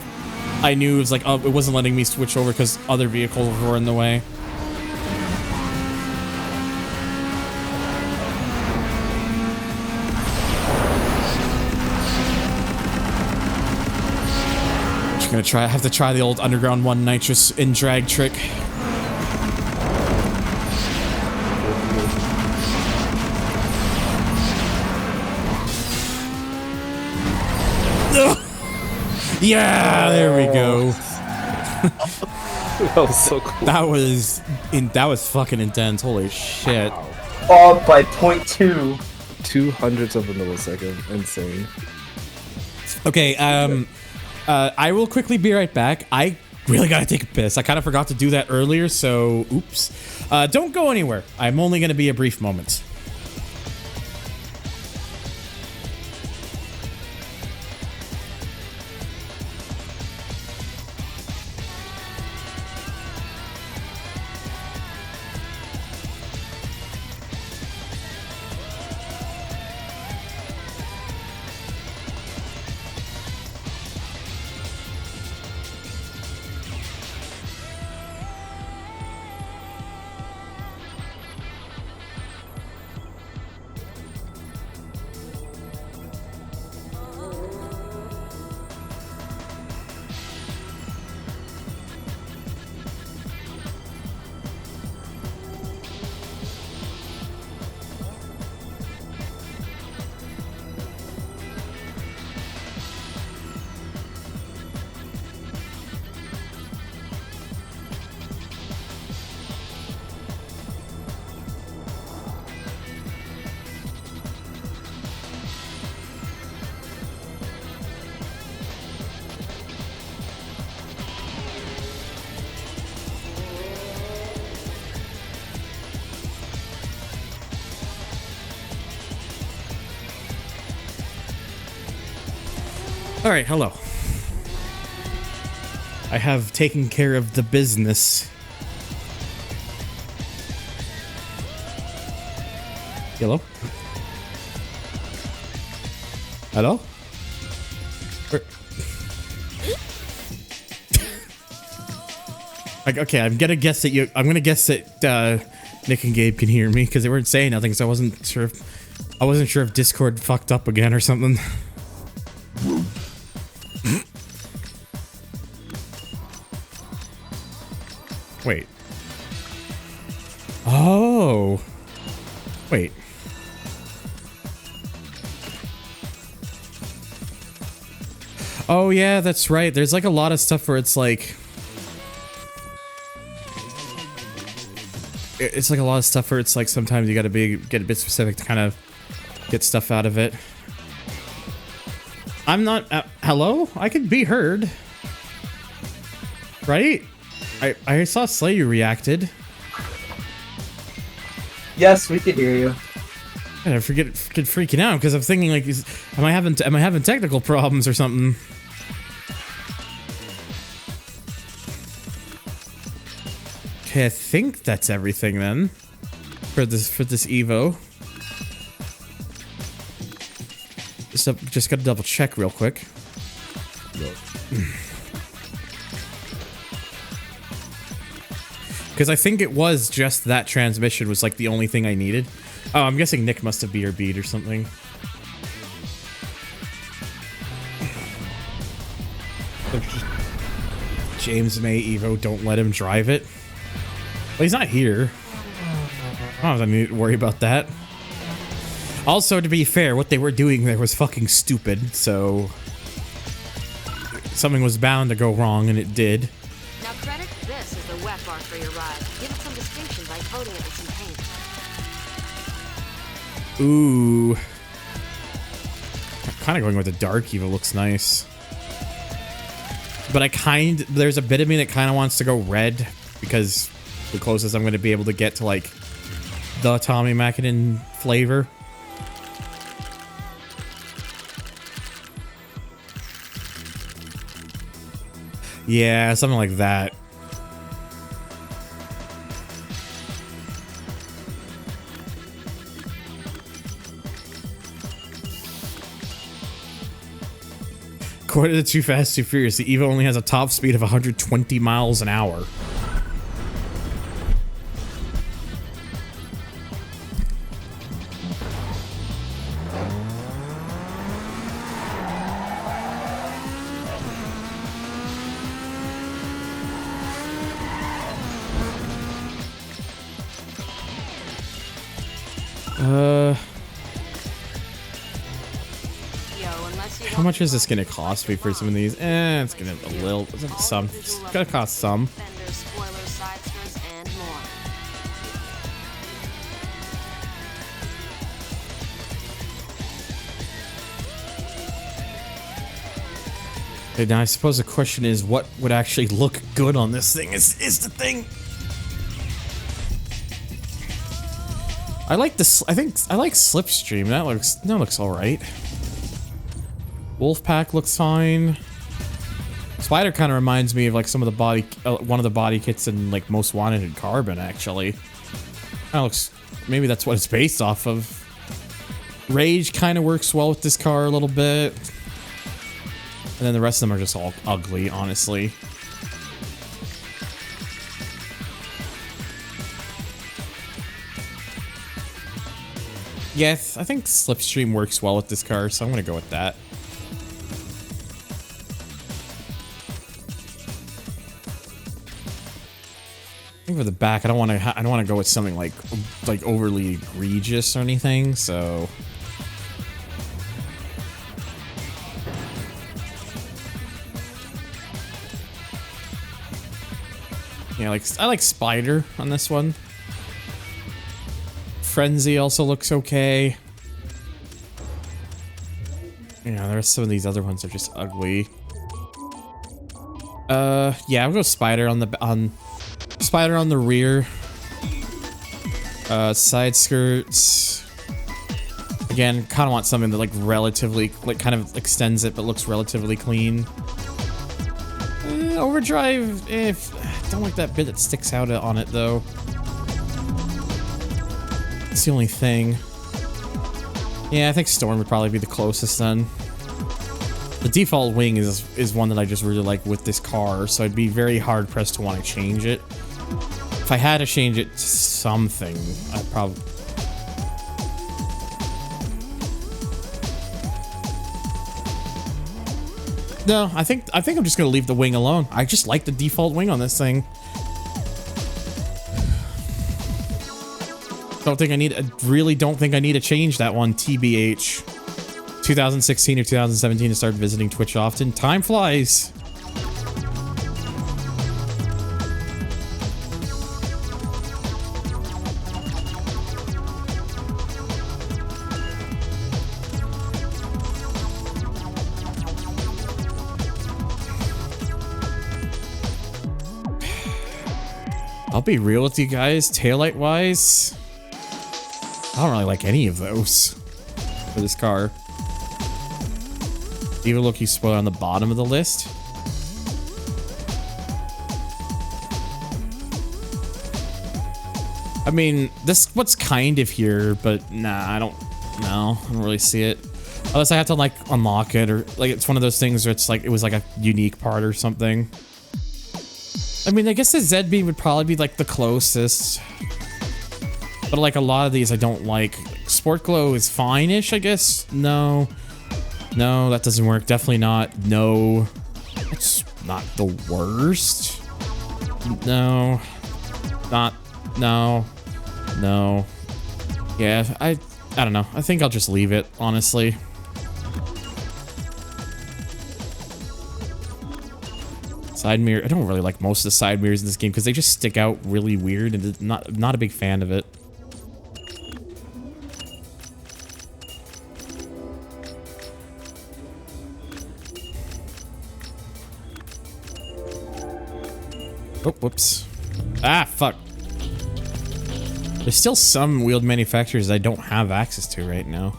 Speaker 1: I knew it was like oh, it wasn't letting me switch over because other vehicles were in the way. I have to try the old Underground 1 nitrous in drag trick. Yeah, there we go.
Speaker 5: That was so cool.
Speaker 1: That was fucking intense. Holy shit.
Speaker 9: Oh, by 0.2.
Speaker 5: 200ths of a millisecond. Insane.
Speaker 1: Okay, I will quickly be right back. I really gotta take a piss. I kind of forgot to do that earlier, so oops. Don't go anywhere. I'm only gonna be a brief moment. All right, hello. I have taken care of the business. Hello? Hello? Like, okay, I'm gonna guess that Nick and Gabe can hear me because they weren't saying nothing, so I wasn't sure if Discord fucked up again or something. Wait. Oh. Wait. Oh yeah, that's right. There's like a lot of stuff where it's like sometimes you gotta get a bit specific to kind of get stuff out of it. I'm not hello? I could be heard. Right? I saw Slayer reacted.
Speaker 9: Yes, we can hear you.
Speaker 1: I forget freaking out because I'm thinking like, am I having technical problems or something? Okay, I think that's everything then for this Evo. Just gotta double check real quick. Because I think it was just that transmission was like the only thing I needed. Oh, I'm guessing Nick must have BRB'd or something. James May Evo, don't let him drive it. Well, he's not here. I don't need to worry about that. Also, to be fair, what they were doing there was fucking stupid, so something was bound to go wrong, and it did.
Speaker 3: Now credit this as the wet bar for your ride. Give it some distinction by coating it with some paint.
Speaker 1: Ooh. Kind of going with the dark Evo looks nice. But there's a bit of me that kind of wants to go red because the closest I'm going to be able to get to like the Tommy Mackinnon flavor. Yeah, something like that. According to Too Fast, Too Furious, the Evo only has a top speed of 120 miles an hour. How much is this gonna cost me for some of these? It's gonna it's gonna cost some. And now I suppose the question is, what would actually look good on this thing? Is the thing. I like this. I think I like Slipstream. That looks all right. Wolfpack looks fine. Spider kind of reminds me of like some of the one of the body kits in like Most Wanted in Carbon. Actually, that looks. Maybe that's what it's based off of. Rage kind of works well with this car a little bit, and then the rest of them are just all ugly, honestly. Yes, I think Slipstream works well with this car, so I'm gonna go with that. I think for the back, I don't want to go with something like overly egregious or anything. So, yeah, I like Spider on this one. Frenzy also looks okay. Yeah, the rest of some of these other ones are just ugly. Yeah, I'll go Spider on the rear. Side skirts. Again, kind of want something that like relatively, like kind of extends it, but looks relatively clean. Overdrive, don't like that bit that sticks out on it though. It's the only thing. Yeah, I think Storm would probably be the closest then. The default wing is one that I just really like with this car, so I'd be very hard pressed to want to change it. If I had to change it to something, I'd probably... No, I think I'm just gonna leave the wing alone. I just like the default wing on this thing. Really don't think I need to change that one, TBH. 2016 or 2017 to start visiting Twitch often. Time flies. I'll be real with you guys, taillight wise, I don't really like any of those for this car. Even look, you spoil on the bottom of the list. I mean, this what's kind of here, but nah, I don't really see it. Unless I have to like unlock it, or like it's one of those things where it's like it was like a unique part or something. I mean, I guess the ZB would probably be like the closest. But like a lot of these I don't like. Sport Glow is fine-ish, I guess. No, that doesn't work. Definitely not. No, it's not the worst. No, no. Yeah, I don't know. I think I'll just leave it, honestly. Side mirror. I don't really like most of the side mirrors in this game because they just stick out really weird, and not a big fan of it. Oh, whoops. Ah, fuck. There's still some wheeled manufacturers I don't have access to right now.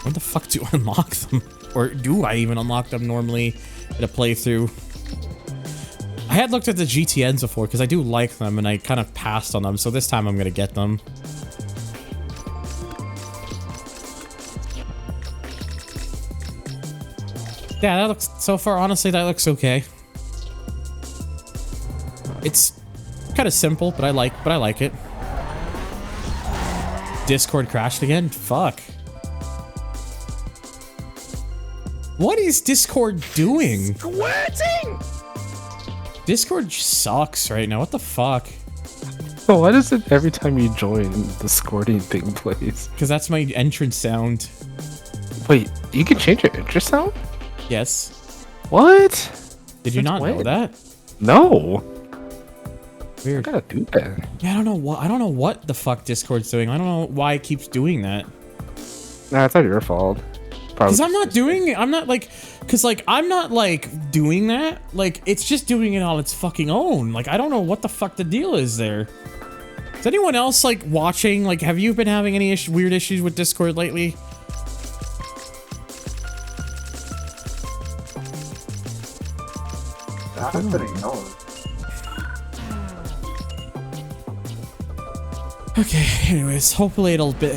Speaker 1: When the fuck do I unlock them? Or do I even unlock them normally in a playthrough? I had looked at the GTNs before because I do like them and I kind of passed on them, so this time I'm gonna get them. Yeah, that looks, so far, honestly, that looks okay. It's kind of simple, but I like it. Discord crashed again? Fuck. What is Discord doing?
Speaker 5: Squirting!
Speaker 1: Discord sucks right now. What the fuck?
Speaker 5: Oh, why does it every time you join the squirting thing plays?
Speaker 1: Because that's my entrance sound.
Speaker 5: Wait, you can change your entrance sound?
Speaker 1: Yes.
Speaker 5: What?
Speaker 1: Did you not know that?
Speaker 5: No.
Speaker 1: Weird.
Speaker 5: I gotta do that.
Speaker 1: Yeah, I don't know what the fuck Discord's doing. I don't know why it keeps doing that.
Speaker 5: Nah, it's not your fault.
Speaker 1: Because I'm not doing it. I'm not like, because like I'm not like doing that. Like it's just doing it on its fucking own. Like I don't know what the fuck the deal is there. Is anyone else like watching? Like, have you been having any weird issues with Discord lately?
Speaker 9: I'm putting it on.
Speaker 1: Okay, anyways, hopefully it'll be...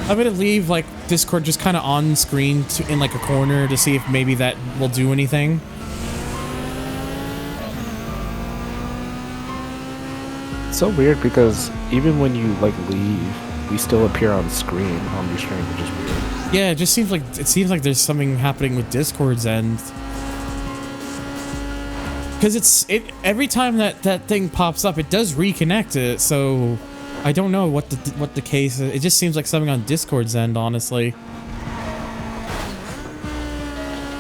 Speaker 1: I'm gonna leave, like, Discord just kind of on screen in, like, a corner to see if maybe that will do anything.
Speaker 5: It's so weird because even when you, like, leave, we still appear on screen on the stream, which is weird.
Speaker 1: Yeah, it seems like there's something happening with Discord's end. Because every time that thing pops up, it does reconnect it, so... I don't know what the case is. It just seems like something on Discord's end, honestly.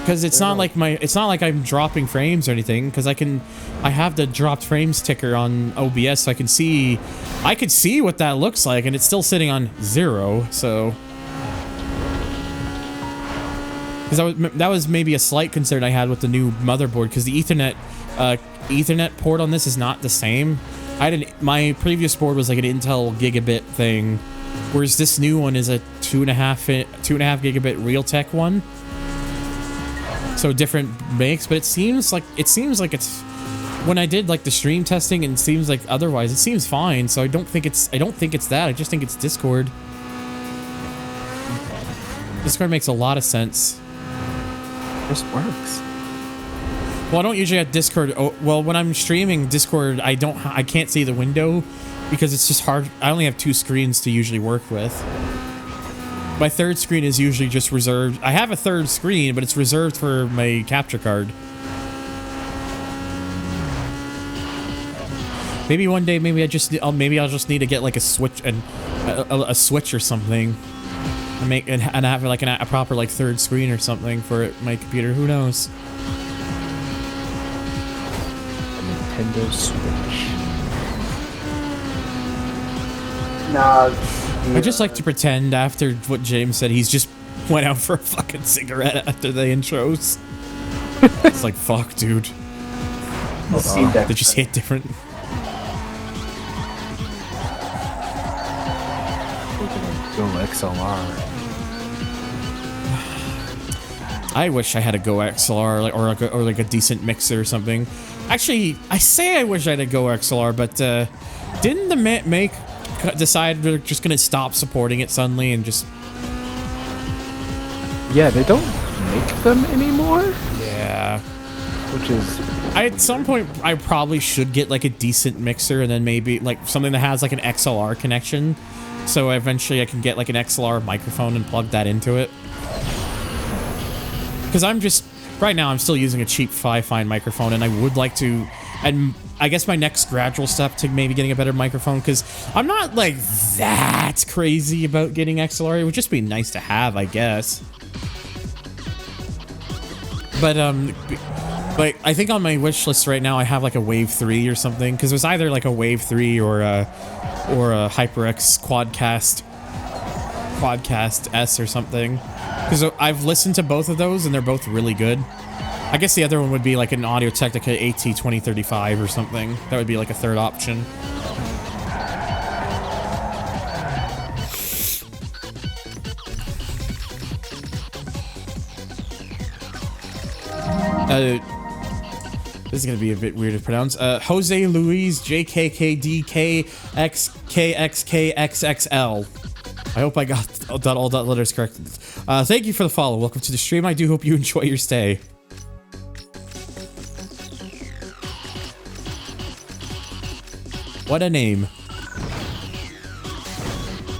Speaker 1: Because it's not like I'm dropping frames or anything. Because I have the dropped frames ticker on OBS, so I could see what that looks like, and it's still sitting on 0. So, because that was maybe a slight concern I had with the new motherboard, because the Ethernet port on this is not the same. My previous board was like an Intel gigabit thing, whereas this new one is a 2.5 gigabit Realtek one. So different makes, but it seems like it's when I did like the stream testing, and it seems like otherwise it seems fine. So I don't think it's that. I just think it's Discord. Discord makes a lot of sense.
Speaker 5: This works.
Speaker 1: Well, I don't usually have Discord. Oh, well, when I'm streaming Discord, I can't see the window because it's just hard. I only have 2 screens to usually work with. My third screen is usually just reserved. I have a third screen, but it's reserved for my capture card. Maybe one day, maybe I'll just need to get like a switch and a switch or something, and have like a proper like third screen or something for my computer. Who knows?
Speaker 5: Nintendo Switch.
Speaker 9: Nah.
Speaker 1: I just like to pretend after what James said, he's just went out for a fucking cigarette after the intros. It's like, fuck, dude. Did you say it different?
Speaker 5: Go XLR.
Speaker 1: I wish I had a Go XLR or like a decent mixer or something. Actually, I say I wish I had a Go XLR, but didn't the make decide they're just gonna stop supporting it suddenly and just?
Speaker 5: Yeah, they don't make them anymore.
Speaker 1: Yeah.
Speaker 5: Which is.
Speaker 1: At some point, I probably should get like a decent mixer, and then maybe like something that has like an XLR connection, so eventually I can get like an XLR microphone and plug that into it. Because right now I'm still using a cheap Fi-Fi microphone, and I would like to, and I guess my next gradual step to maybe getting a better microphone, because I'm not like that crazy about getting XLR. It would just be nice to have, I guess. But like I think on my wish list right now I have like a Wave 3 or something, because there's either like a Wave 3 or a HyperX Quadcast S or something. Because I've listened to both of those and they're both really good. I guess the other one would be like an Audio-Technica AT2035 or something. That would be like a third option. This is going to be a bit weird to pronounce. Jose Luis JKKDKXKXKXXL. I hope I got all that letters correct. Thank you for the follow. Welcome to the stream. I do hope you enjoy your stay. What a name.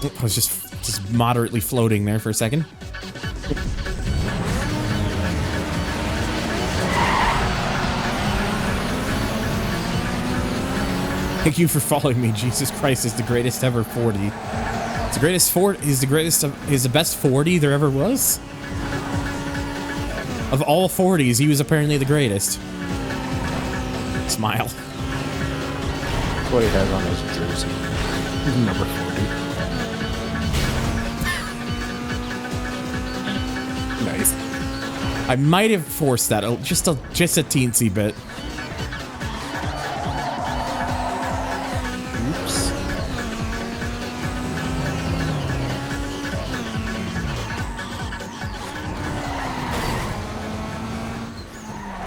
Speaker 1: I was just moderately floating there for a second. Thank you for following me. Jesus Christ is the greatest ever 40. It's the greatest 40. He's the best 40 there ever was. Of all 40s, he was apparently the greatest. Smile.
Speaker 5: That's what he has on his jersey. He's number 40. Nice.
Speaker 1: I might have forced that just a teensy bit.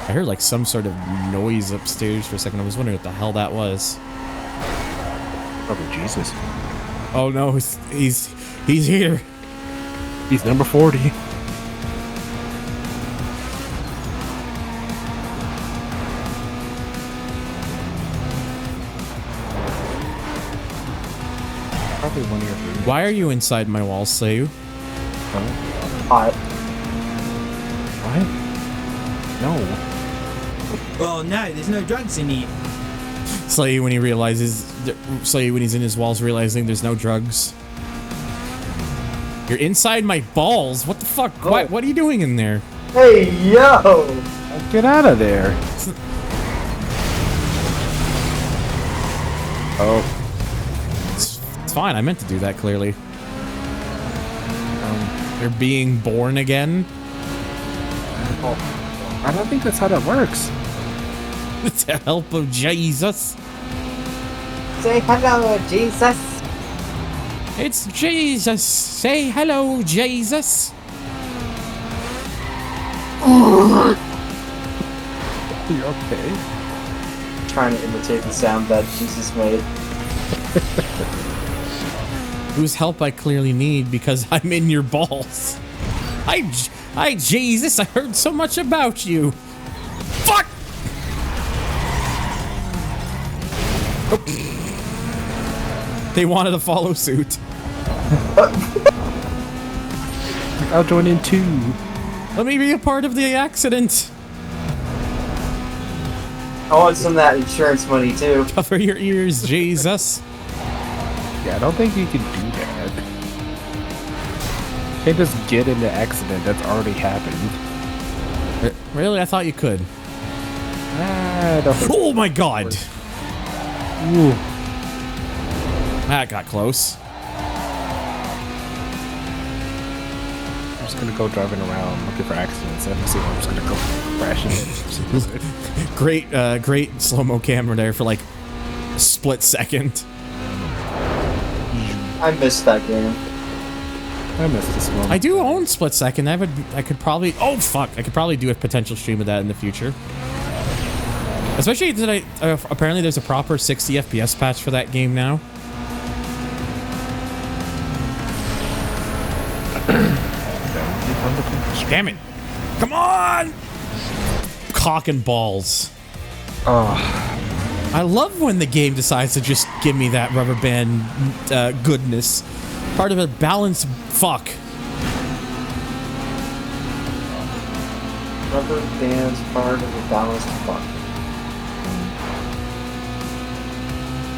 Speaker 1: I heard like some sort of noise upstairs for a second. I was wondering what the hell that was.
Speaker 5: Probably Jesus.
Speaker 1: Oh no, he's here.
Speaker 5: He's number 40. Probably one of your favorites.
Speaker 1: Why are you inside my walls, Sayu?
Speaker 9: Hot.
Speaker 5: What? No.
Speaker 7: Oh no, there's no drugs in here.
Speaker 1: Slay when he's in his walls realizing there's no drugs. You're inside my balls? What the fuck?
Speaker 9: Oh.
Speaker 1: What are you doing in there?
Speaker 9: Hey, yo!
Speaker 5: Get out of there. Oh.
Speaker 1: It's fine. I meant to do that, clearly. You're being born again?
Speaker 5: Oh. I don't think that's how that works.
Speaker 1: With the help of Jesus.
Speaker 9: Say hello, Jesus.
Speaker 1: It's Jesus. Say hello, Jesus.
Speaker 5: You okay?
Speaker 9: Trying to imitate the sound that Jesus made.
Speaker 1: Whose help I clearly need because I'm in your balls. Hi, Jesus. I heard so much about you. Fuck. Oh. They wanted to follow suit.
Speaker 5: I'll join in too.
Speaker 1: Let me be a part of the accident.
Speaker 9: I want some of that insurance money too.
Speaker 1: Cover your ears, Jesus.
Speaker 5: Yeah, I don't think you can do that. You can't just get in the accident that's already happened.
Speaker 1: Really? I thought you could.
Speaker 5: I don't think
Speaker 1: Oh my god.
Speaker 5: Ooh.
Speaker 1: That got close.
Speaker 5: I'm just gonna go driving around looking for accidents. I'm just gonna go crashing it.
Speaker 1: Great slow-mo camera there for like a split second.
Speaker 9: I missed that game.
Speaker 5: I missed this one.
Speaker 1: I do own split second. I could probably. Oh fuck! I could probably do a potential stream of that in the future. Especially that apparently there's a proper 60 FPS patch for that game now. Damn it! Come on! Cock and balls.
Speaker 5: Oh.
Speaker 1: I love when the game decides to just give me that rubber band goodness. Part of a balanced fuck.
Speaker 9: Rubber band's part of a balanced fuck.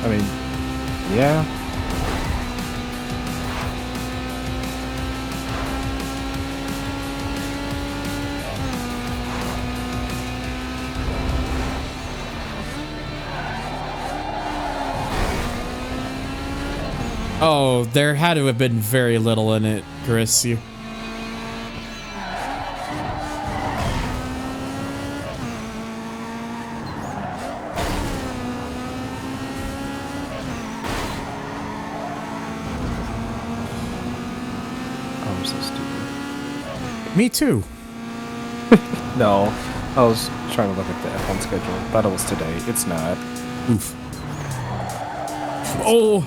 Speaker 5: I mean, yeah.
Speaker 1: Oh, there had to have been very little in it, Chris. You.
Speaker 5: I'm so stupid.
Speaker 1: Me too.
Speaker 5: No, I was trying to look at the F1 schedule. Thought it was today. It's not.
Speaker 1: Oof. Oh.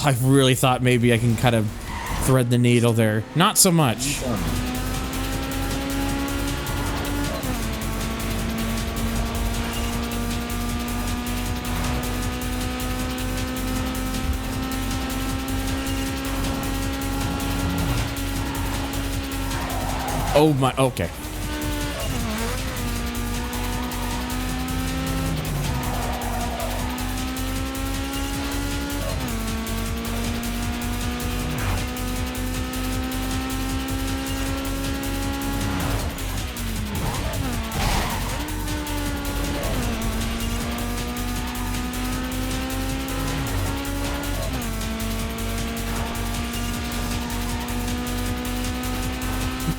Speaker 1: I really thought maybe I can kind of thread the needle there. Not so much. Oh my, okay.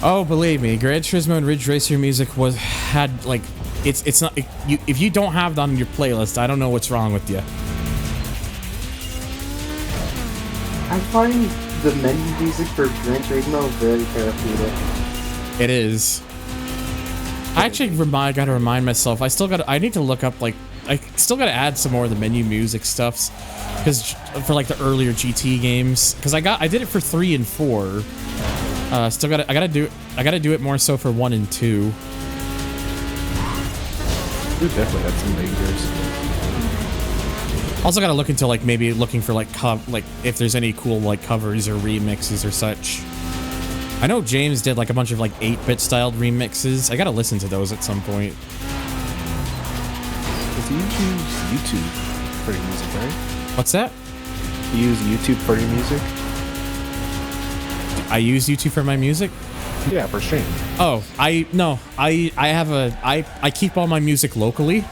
Speaker 1: Oh, believe me, Gran Turismo and Ridge Racer music had like, it's not if you don't have that on your playlist, I don't know what's wrong with you.
Speaker 9: I find the menu music for Gran Turismo very therapeutic.
Speaker 1: It is. I actually gotta remind myself. I need to look up like I still gotta add some more of the menu music stuffs, because for like the earlier GT games, because I did it for 3 and 4. I gotta do it more so for 1 and 2.
Speaker 5: You definitely had some bangers.
Speaker 1: Also gotta look into like maybe looking for like if there's any cool like covers or remixes or such. I know James did like a bunch of like 8-bit styled remixes. I gotta listen to those at some point.
Speaker 5: You use YouTube for your music, right?
Speaker 1: What's that?
Speaker 5: You use YouTube for your music?
Speaker 1: I use YouTube for my music?
Speaker 5: Yeah, for stream.
Speaker 1: Oh, I keep all my music locally.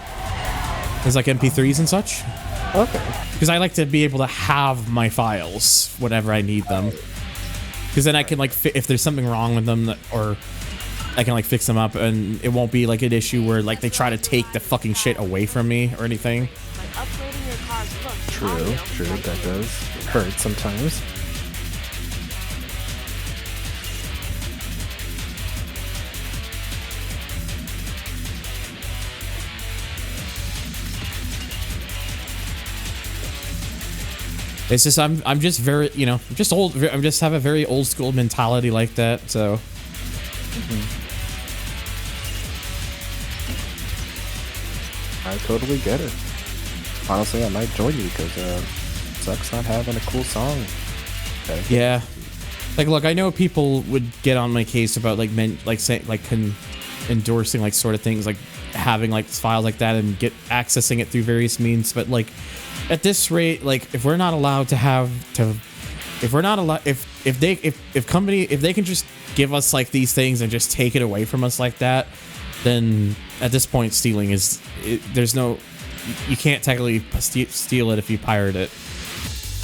Speaker 1: As like MP3s and such.
Speaker 5: Okay.
Speaker 1: Because I like to be able to have my files whenever I need them. Because then I can like if there's something wrong with them, or I can like fix them up, and it won't be like an issue where like they try to take the fucking shit away from me or anything.
Speaker 5: True, that does hurt sometimes.
Speaker 1: It's just I'm just very, you know, just old. I just have a very old school mentality like that. So.
Speaker 5: I totally get it. Honestly, I might join you because sucks not having a cool song. Okay.
Speaker 1: Yeah. Like, look, I know people would get on my case about like endorsing like sort of things, like having like files like that and accessing it through various means, but like at this rate, like if we're not allowed to have to, if they can just give us like these things and just take it away from us like that, then at this point stealing is there's no, you can't technically steal it if you pirate it.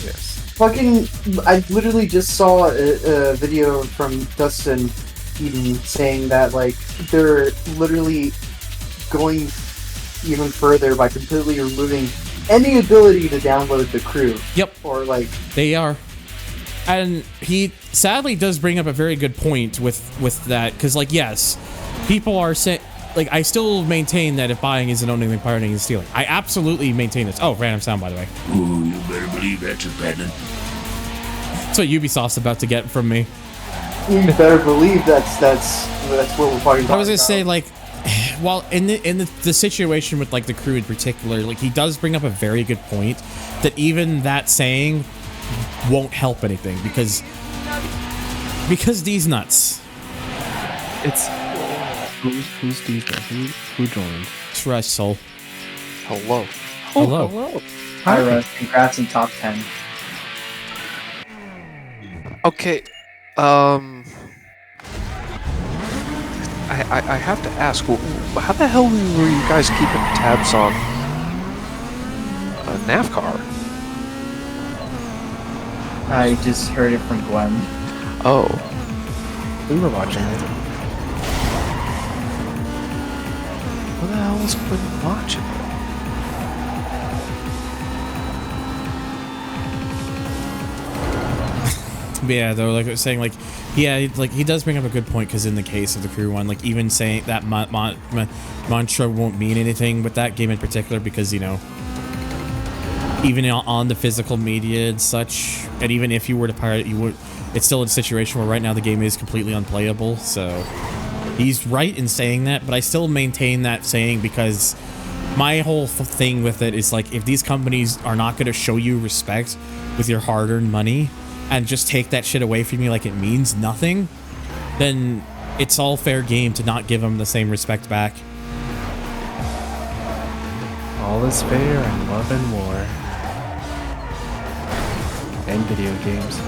Speaker 5: Yes.
Speaker 9: Fucking, I literally just saw a video from Dustin Eden saying that, like, they're literally going even further by completely removing any ability to download the crew.
Speaker 1: Yep.
Speaker 9: Or, like...
Speaker 1: They are. And he sadly does bring up a very good point with that, because, like, yes, people are saying... Like, I still maintain that if buying isn't owning, then pirating is stealing. I absolutely maintain this. Oh, random sound, by the way.
Speaker 4: Ooh, you better believe that's a patent.
Speaker 1: That's what Ubisoft's about to get from me.
Speaker 9: You better believe that's what we're talking about.
Speaker 1: I was gonna say, like, well, in the situation with like the crew in particular, like he does bring up a very good point that even that saying won't help anything because these nuts.
Speaker 5: It's who's these nuts? Who joined?
Speaker 1: It's Russell.
Speaker 10: Hello.
Speaker 1: Hello.
Speaker 11: Hi, Russ. Congrats in top 10.
Speaker 10: Okay, I have to ask, how the hell were you guys keeping tabs on NAVCAR?
Speaker 11: I just heard it from Gwen.
Speaker 10: Oh.
Speaker 5: We were watching it.
Speaker 10: What the hell is Gwen watching?
Speaker 1: Yeah, though, like I was saying, like, yeah, like he does bring up a good point because in the case of the crew one, like even saying that mantra won't mean anything with that game in particular because, you know, even on the physical media and such, and even if you were to pirate, it's still a situation where right now the game is completely unplayable. So he's right in saying that, but I still maintain that saying because my whole thing with it is like if these companies are not going to show you respect with your hard-earned money and just take that shit away from you like it means nothing, then it's all fair game to not give them the same respect back.
Speaker 5: All is fair in love and war. And video games.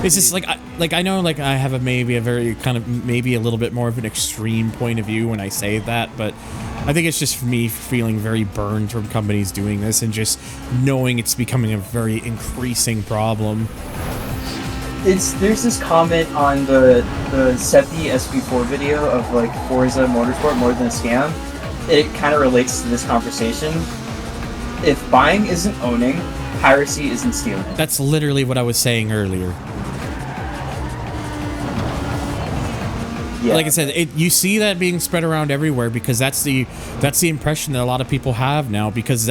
Speaker 1: It's just like I know like I have maybe a very kind of maybe a little bit more of an extreme point of view when I say that, but I think it's just me feeling very burned from companies doing this and just knowing it's becoming a very increasing problem.
Speaker 11: There's this comment on the Seppi SP4 video of like Forza Motorsport more than a scam. It kind of relates to this conversation. If buying isn't owning, piracy isn't stealing.
Speaker 1: That's literally what I was saying earlier. Yeah. Like I said, you see that being spread around everywhere because that's the impression that a lot of people have now because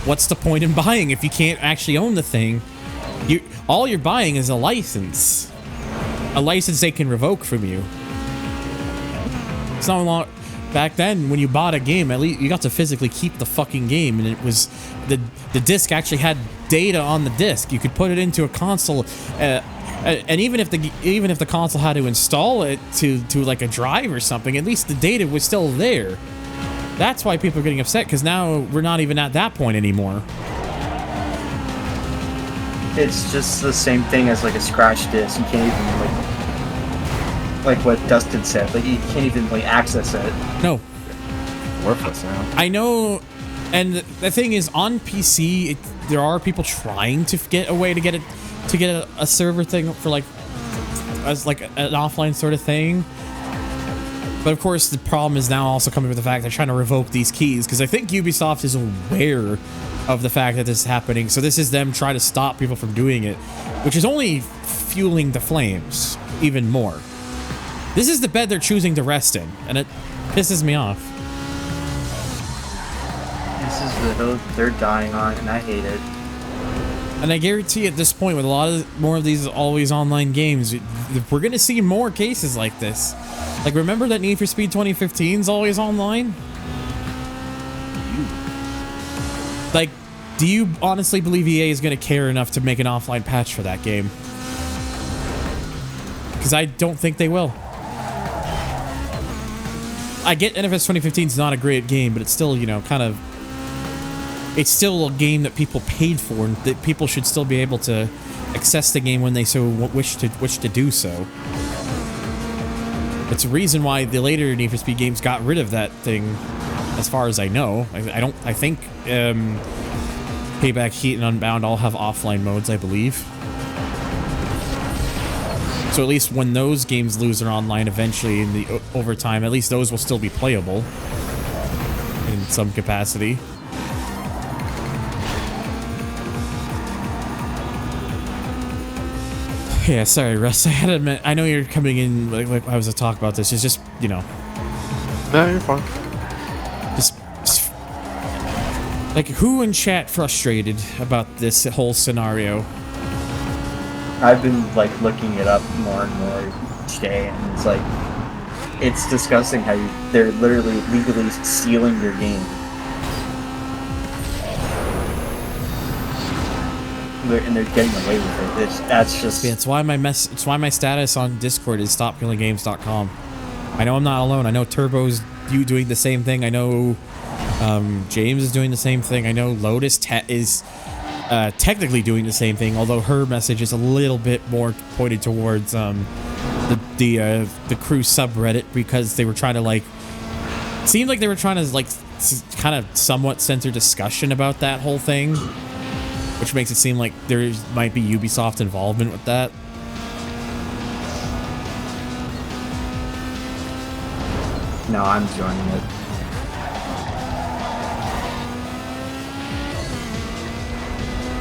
Speaker 1: what's the point in buying if you can't actually own the thing? All you're buying is a license they can revoke from you. It's not a lot. Back then, when you bought a game, at least you got to physically keep the fucking game, and it was the disc actually had data on the disc. You could put it into a console. And even if the console had to install it to like a drive or something, at least the data was still there. That's why people are getting upset because now we're not even at that point anymore.
Speaker 11: It's just the same thing as like a scratch disk. You can't even like what Dustin said. Like you can't even like access it.
Speaker 1: No.
Speaker 5: Worthless now.
Speaker 1: I know, and the thing is, on PC, there are people trying to get a way to get it, to get a server thing for like, as like an offline sort of thing. But of course, the problem is now also coming with the fact they're trying to revoke these keys, because I think Ubisoft is aware of the fact that this is happening. So this is them trying to stop people from doing it, which is only fueling the flames even more. This is the bed they're choosing to rest in, and it pisses me off.
Speaker 11: This is the hill they're dying on, and I hate it.
Speaker 1: And I guarantee at this point, with a lot of more of these always online games, we're gonna see more cases like this. Like, remember that Need for Speed 2015's always online? Like, do you honestly believe EA is gonna care enough to make an offline patch for that game? Because I don't think they will. I get NFS 2015 is not a great game, but it's still, you know, kind of... It's still a game that people paid for, and that people should still be able to access the game when they so wish to do so. It's a reason why the later Need for Speed games got rid of that thing, as far as I know. I think Payback, Heat, and Unbound all have offline modes, I believe. So at least when those games lose their online eventually in the overtime, at least those will still be playable in some capacity. Yeah, sorry, Russ. I had to admit, I know you're coming in like I was to talk about this. It's just, you know.
Speaker 10: No, you're fine.
Speaker 1: Just like, who in chat frustrated about this whole scenario?
Speaker 11: I've been like looking it up more and more each day, and it's like, it's disgusting how they're literally legally stealing your game. And they're getting away with it. That's just...
Speaker 1: Yeah, it's why my status on Discord is stopkillinggames.com. I know I'm not alone. I know Turbo's doing the same thing. I know James is doing the same thing. I know Lotus is technically doing the same thing, although her message is a little bit more pointed towards the crew subreddit, because they were trying to like... It seemed like they were trying to like kind of somewhat censor discussion about that whole thing, which makes it seem like there might be Ubisoft involvement with that.
Speaker 11: No, I'm joining it.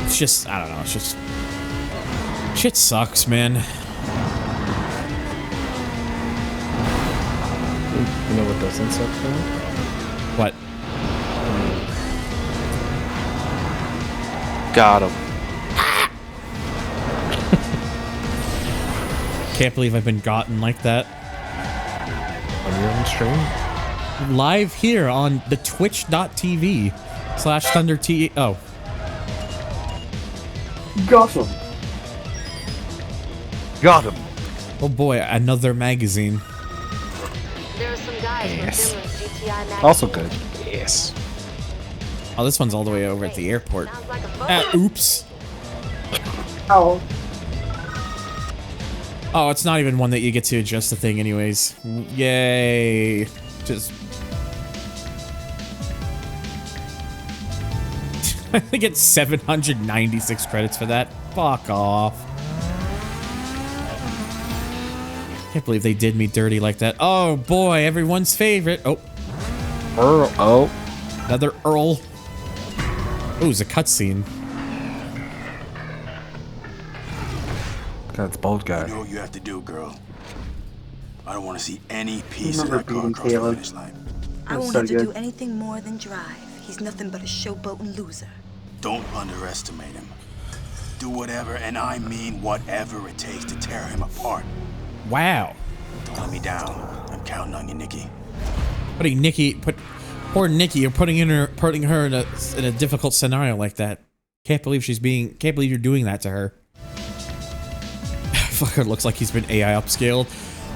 Speaker 1: It's just, I don't know, it's just... Shit sucks, man.
Speaker 5: You know what doesn't suck, though?
Speaker 1: What?
Speaker 10: Got him.
Speaker 1: Can't believe I've been gotten like that.
Speaker 5: On your own stream?
Speaker 1: Live here on the twitch.tv/ThunderT. Oh.
Speaker 9: Got him.
Speaker 10: Got him.
Speaker 1: Oh boy, another magazine.
Speaker 3: There are some guys
Speaker 5: Yes.
Speaker 3: from GTI magazine.
Speaker 5: Also good.
Speaker 10: Yes.
Speaker 1: Oh, this one's all the way over at the airport.
Speaker 3: Sounds like a fun.
Speaker 1: Oops.
Speaker 9: Oh.
Speaker 1: Oh, it's not even one that you get to adjust the thing anyways. Yay. Just... I get 796 credits for that. Fuck off. Can't believe they did me dirty like that. Oh boy, everyone's favorite. Oh.
Speaker 5: Earl. Oh.
Speaker 1: Another Earl. Oh, it's a cutscene.
Speaker 5: That's bold guy.
Speaker 4: You know what you have to do, girl. I don't want to see any piece of
Speaker 9: Remember
Speaker 4: that car
Speaker 9: beating
Speaker 4: across the
Speaker 9: Caleb?
Speaker 4: finish line.
Speaker 6: I won't
Speaker 9: so
Speaker 6: have to
Speaker 9: good.
Speaker 6: do anything more than drive. He's nothing but a showboating loser.
Speaker 4: Don't underestimate him. Do whatever, and I mean whatever it takes to tear him apart.
Speaker 1: Wow.
Speaker 4: Don't let me down. I'm counting on you, Nikki.
Speaker 1: Poor Nikki, you're putting her in a difficult scenario like that. Can't believe you're doing that to her. Fucker looks like he's been AI upscaled.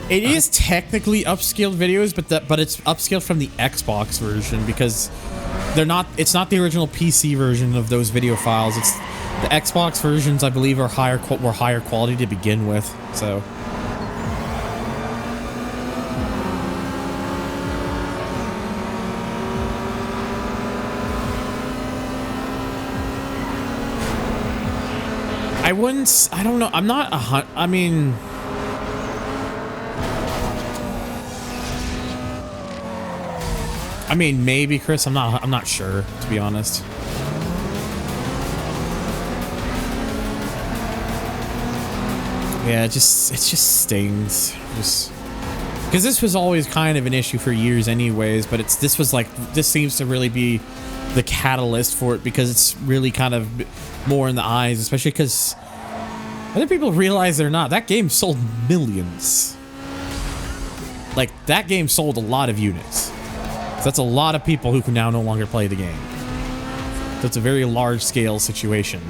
Speaker 1: It is technically upscaled videos, but it's upscaled from the Xbox version, because it's not the original PC version of those video files. It's The Xbox versions, I believe, are were higher quality to begin with, so. I don't know, I'm not I mean... maybe, Chris, I'm not sure, to be honest. Yeah, it just stings. Because this was always kind of an issue for years anyways, but this seems to really be the catalyst for it, because it's really kind of more in the eyes, especially because whether people realize it or not, that game sold millions. Like, that game sold a lot of units. So that's a lot of people who can now no longer play the game. So it's a very large scale situation.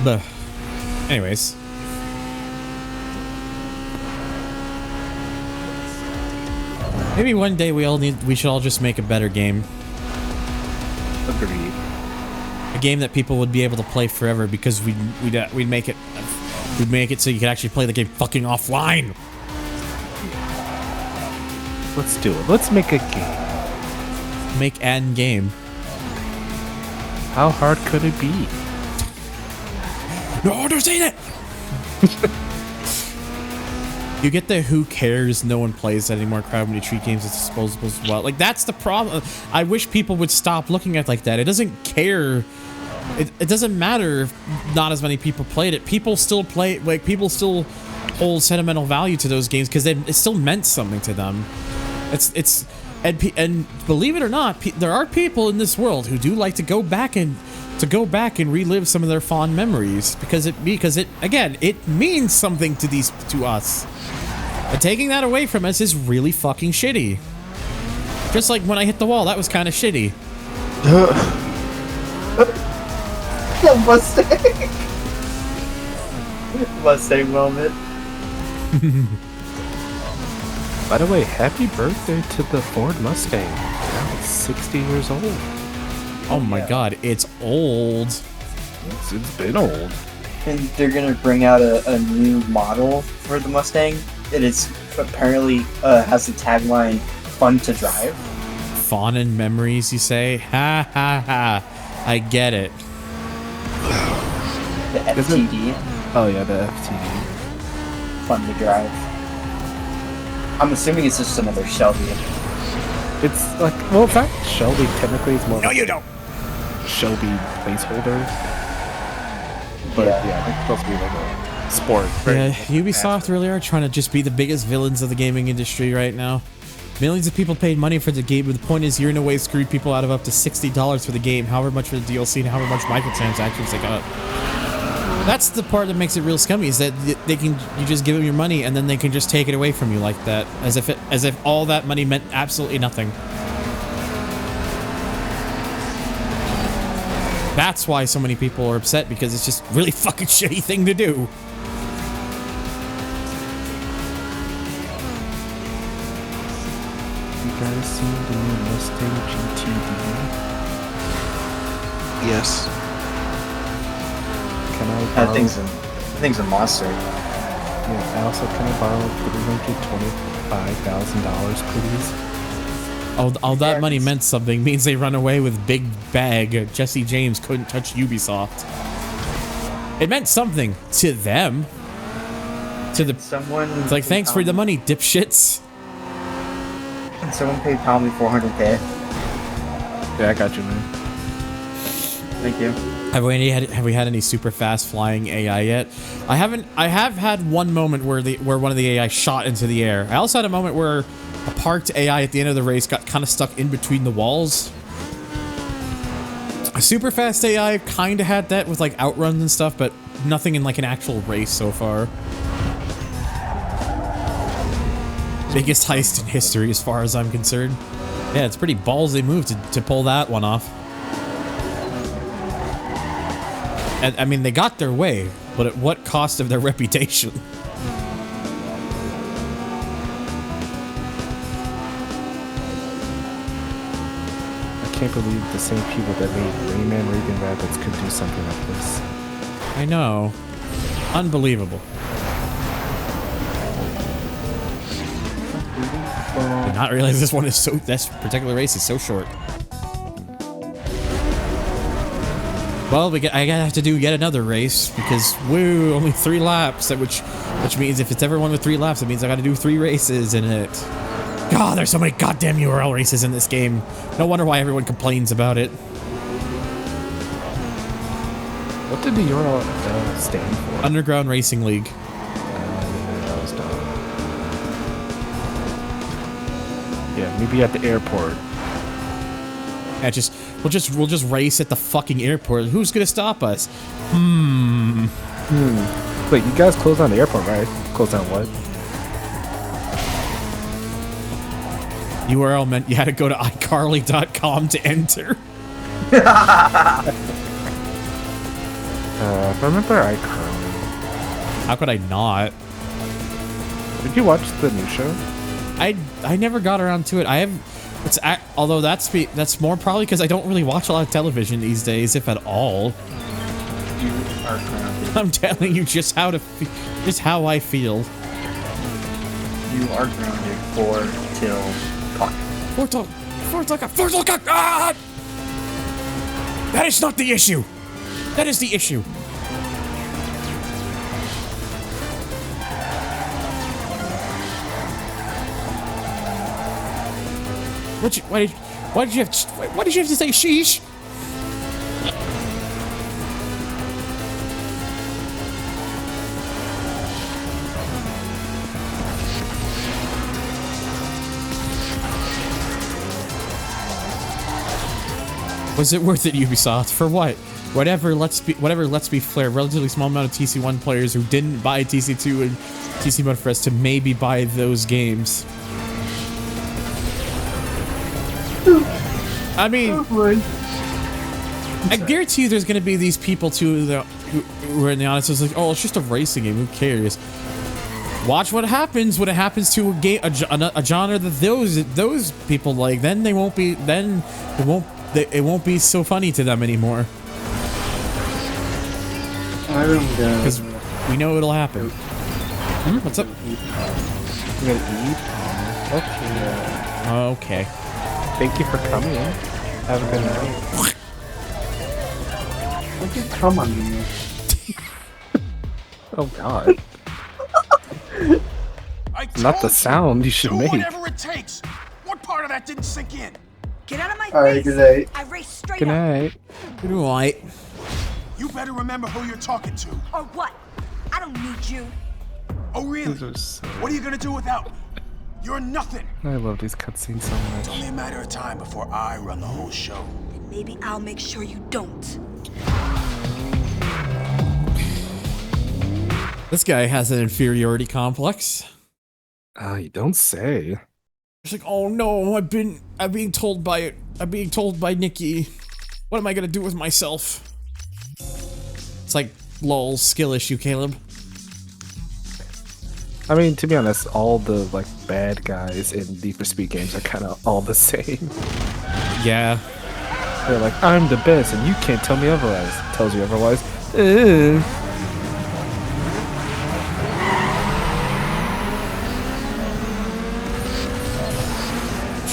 Speaker 1: But anyways. Maybe one day we should all just make a better game.
Speaker 5: Agreed.
Speaker 1: A game that people would be able to play forever, because we'd make it so you could actually play the game fucking offline.
Speaker 5: Let's do it. Let's make a game.
Speaker 1: Make an game.
Speaker 5: How hard could it be?
Speaker 1: No, don't say that. You get the who cares, no one plays that anymore crowd when you treat games as disposables as well. Like, that's the problem. I wish people would stop looking at it like that. It doesn't care. It doesn't matter if not as many people played it. People still play, like, people still hold sentimental value to those games because it still meant something to them. And believe it or not, there are people in this world who do like to go back and relive some of their fond memories because it again, it means something to us. But taking that away from us is really fucking shitty. Just like when I hit the wall, that was kind of shitty.
Speaker 11: The Mustang moment.
Speaker 5: By the way, happy birthday to the Ford Mustang. Now it's 60 years old.
Speaker 1: Oh my god, it's old.
Speaker 5: It's been old.
Speaker 11: And they're gonna bring out a new model for the Mustang. It is apparently has the tagline "Fun to drive."
Speaker 1: Fond memories, you say? Ha ha ha! I get it.
Speaker 11: The FTD.
Speaker 5: Oh yeah, the FTD.
Speaker 11: Fun to drive. I'm assuming it's just another Shelby.
Speaker 5: It's like, well, in fact, Shelby technically is more.
Speaker 1: No, you don't.
Speaker 5: Shelby placeholder. But yeah, it's supposed to be like a sport.
Speaker 1: Yeah, Ubisoft really are trying to just be the biggest villains of the gaming industry right now. Millions of people paid money for the game, but the point is you're in a way screwed people out of up to $60 for the game, however much for the DLC and however much microtransactions they got. That's the part that makes it real scummy, is that you just give them your money and then they can just take it away from you like that, as if all that money meant absolutely nothing. That's why so many people are upset, because it's just really fucking shitty thing to do.
Speaker 5: You guys seen the new Mustang GTD?
Speaker 10: Yes.
Speaker 5: Can I borrow?
Speaker 11: That thing's a monster.
Speaker 5: Yeah, also, can I borrow $325,000, please?
Speaker 1: All that money meant something. Means they run away with big bag. Jesse James couldn't touch Ubisoft. It meant something to them. To the
Speaker 11: someone.
Speaker 1: It's like, thanks for the money, dipshits.
Speaker 11: Can someone pay Palmy $400K?
Speaker 5: Yeah, I got you, man.
Speaker 11: Thank you.
Speaker 1: Have we had any super fast flying AI yet? I haven't. I have had one moment where one of the AI shot into the air. I also had a moment where a parked AI at the end of the race got kind of stuck in between the walls. A super fast AI kind of had that with like outruns and stuff, but nothing in like an actual race so far. Biggest heist in history as far as I'm concerned. Yeah, it's pretty ballsy move to pull that one off. And, I mean, they got their way, but at what cost of their reputation?
Speaker 5: can't believe the same people that made Rayman Reagan Rabbits could do something like this.
Speaker 1: I know. Unbelievable. Did not realize this particular race is so short. Well, I gotta have to do yet another race because woo, only 3 laps. Which means if it's ever one with 3 laps, it means I gotta do 3 races in it. God, there's so many goddamn URL races in this game. No wonder why everyone complains about it.
Speaker 5: What did the URL stand for?
Speaker 1: Underground Racing League.
Speaker 5: That was dumb. Yeah, maybe at the airport.
Speaker 1: Yeah, we'll just race at the fucking airport. Who's gonna stop us?
Speaker 5: Wait, you guys closed down the airport, right? Closed down what?
Speaker 1: URL meant you had to go to iCarly.com to enter.
Speaker 5: Remember iCarly?
Speaker 1: How could I not?
Speaker 5: Did you watch the new show?
Speaker 1: I never got around to it. Although that's more probably because I don't really watch a lot of television these days, if at all.
Speaker 11: You are grounded.
Speaker 1: I'm telling you just how I feel.
Speaker 11: You are grounded for till talk.
Speaker 1: Ah! That is not the issue. That is the issue. Why did you have to say sheesh? Was it worth it, Ubisoft? For what? Whatever lets me flare a relatively small amount of TC1 players who didn't buy TC2 and TC Mode for us to maybe buy those games. I mean, I guarantee you there's going to be these people too who are in the audience who's like, oh, it's just a racing game, who cares? Watch what happens when it happens to a game, a genre that those people like. Then it won't be so funny to them anymore.
Speaker 11: I don't know.
Speaker 1: Because we know it'll happen. What's up?
Speaker 5: You gonna eat? Okay.
Speaker 1: Okay.
Speaker 5: Thank you for coming. Have a good night.
Speaker 11: Why'd you come on me?
Speaker 5: Oh God. Not the sound you should make.
Speaker 8: Whatever it takes. What part of that didn't sink in?
Speaker 6: Get out of my
Speaker 9: Alright,
Speaker 6: face!
Speaker 9: good night.
Speaker 6: I raced straight
Speaker 5: Good
Speaker 6: up.
Speaker 5: night.
Speaker 1: Good night.
Speaker 8: You better remember who you're talking to.
Speaker 6: Or what? I don't need you.
Speaker 8: Oh, really?
Speaker 5: These are so...
Speaker 8: What are you gonna do without me? You're nothing.
Speaker 5: I love these cutscenes so
Speaker 8: It's
Speaker 5: much.
Speaker 8: only a matter of time before I run the whole show.
Speaker 6: And maybe I'll make sure you don't.
Speaker 1: This guy has an inferiority complex.
Speaker 5: You don't say.
Speaker 1: It's like, oh no, I'm being told by Nikki. What am I gonna do with myself? It's like, lol, skill issue, Caleb.
Speaker 5: I mean, to be honest, all the like bad guys in Need for Speed games are kind of all the same.
Speaker 1: Yeah.
Speaker 5: They're like, I'm the best, and you can't tell me otherwise. Tells you otherwise.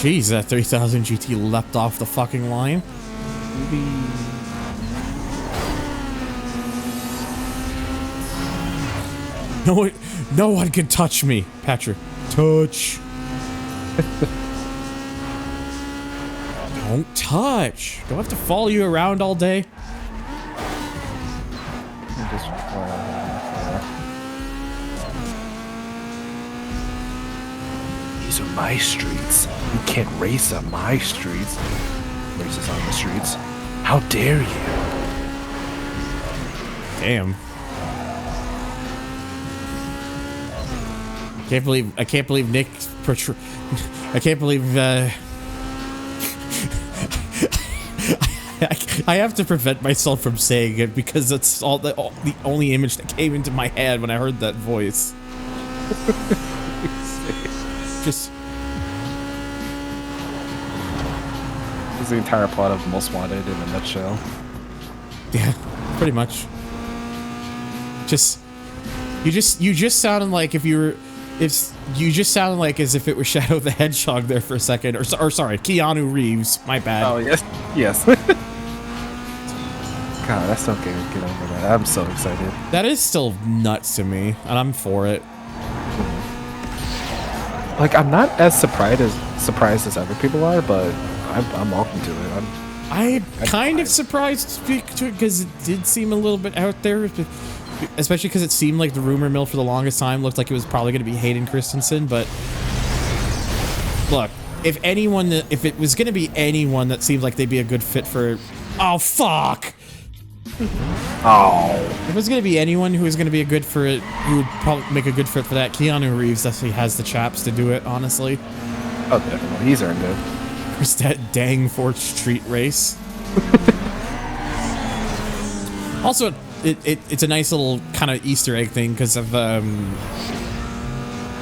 Speaker 1: Jeez, that 3000 GT leapt off the fucking line. No one can touch me, Patrick. Touch. Don't touch. Do I have to follow you around all day?
Speaker 5: These are my streets. You can't race on my streets. Races on the streets. How dare you?
Speaker 1: Damn. I can't believe Nick I can't believe I have to prevent myself from saying it because that's the only image that came into my head when I heard that voice. Just
Speaker 5: is the entire plot of Most Wanted in a nutshell.
Speaker 1: Yeah, pretty much. You just sounded like if you just sounded like as if it was Shadow the Hedgehog there for a second, or sorry, Keanu Reeves. My bad.
Speaker 5: Oh yes, yes. God, I still can't get over that. I'm so excited.
Speaker 1: That is still nuts to me, and I'm for it.
Speaker 5: Like, I'm not as surprised as other people are, but I'm welcome to it.
Speaker 1: I'm kind of surprised to speak to it because it did seem a little bit out there, especially because it seemed like the rumor mill for the longest time looked like it was probably going to be Hayden Christensen. But look, if it was going to be anyone that seemed like they'd be a good fit for, oh fuck.
Speaker 5: Oh.
Speaker 1: If it was going to be anyone who was going to be a good for it, who would probably make a good fit for that, Keanu Reeves definitely has the chaps to do it, honestly.
Speaker 5: Oh, definitely. He's earned it.
Speaker 1: Where's that dang 4th Street race? Also, it's a nice little kind of Easter egg thing because of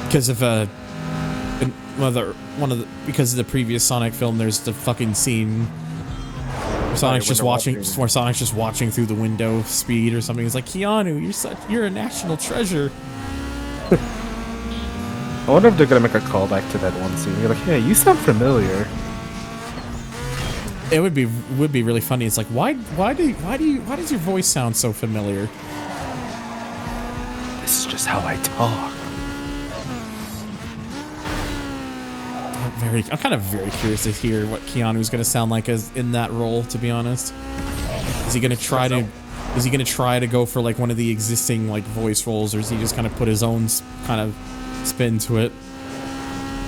Speaker 1: because of the previous Sonic film. There's the fucking scene where Sonic's just watching through the window speed or something. It's like, Keanu, you're a national treasure.
Speaker 5: I wonder if they're gonna make a callback to that one scene. You're like, yeah, you sound familiar.
Speaker 1: It would be really funny. It's like, why does your voice sound so familiar?
Speaker 5: This is just how I talk.
Speaker 1: I'm kind of very curious to hear what Keanu's going to sound like as in that role, to be honest. Is he going to try to go for like one of the existing like voice roles, or is he just kind of put his own kind of spin to it?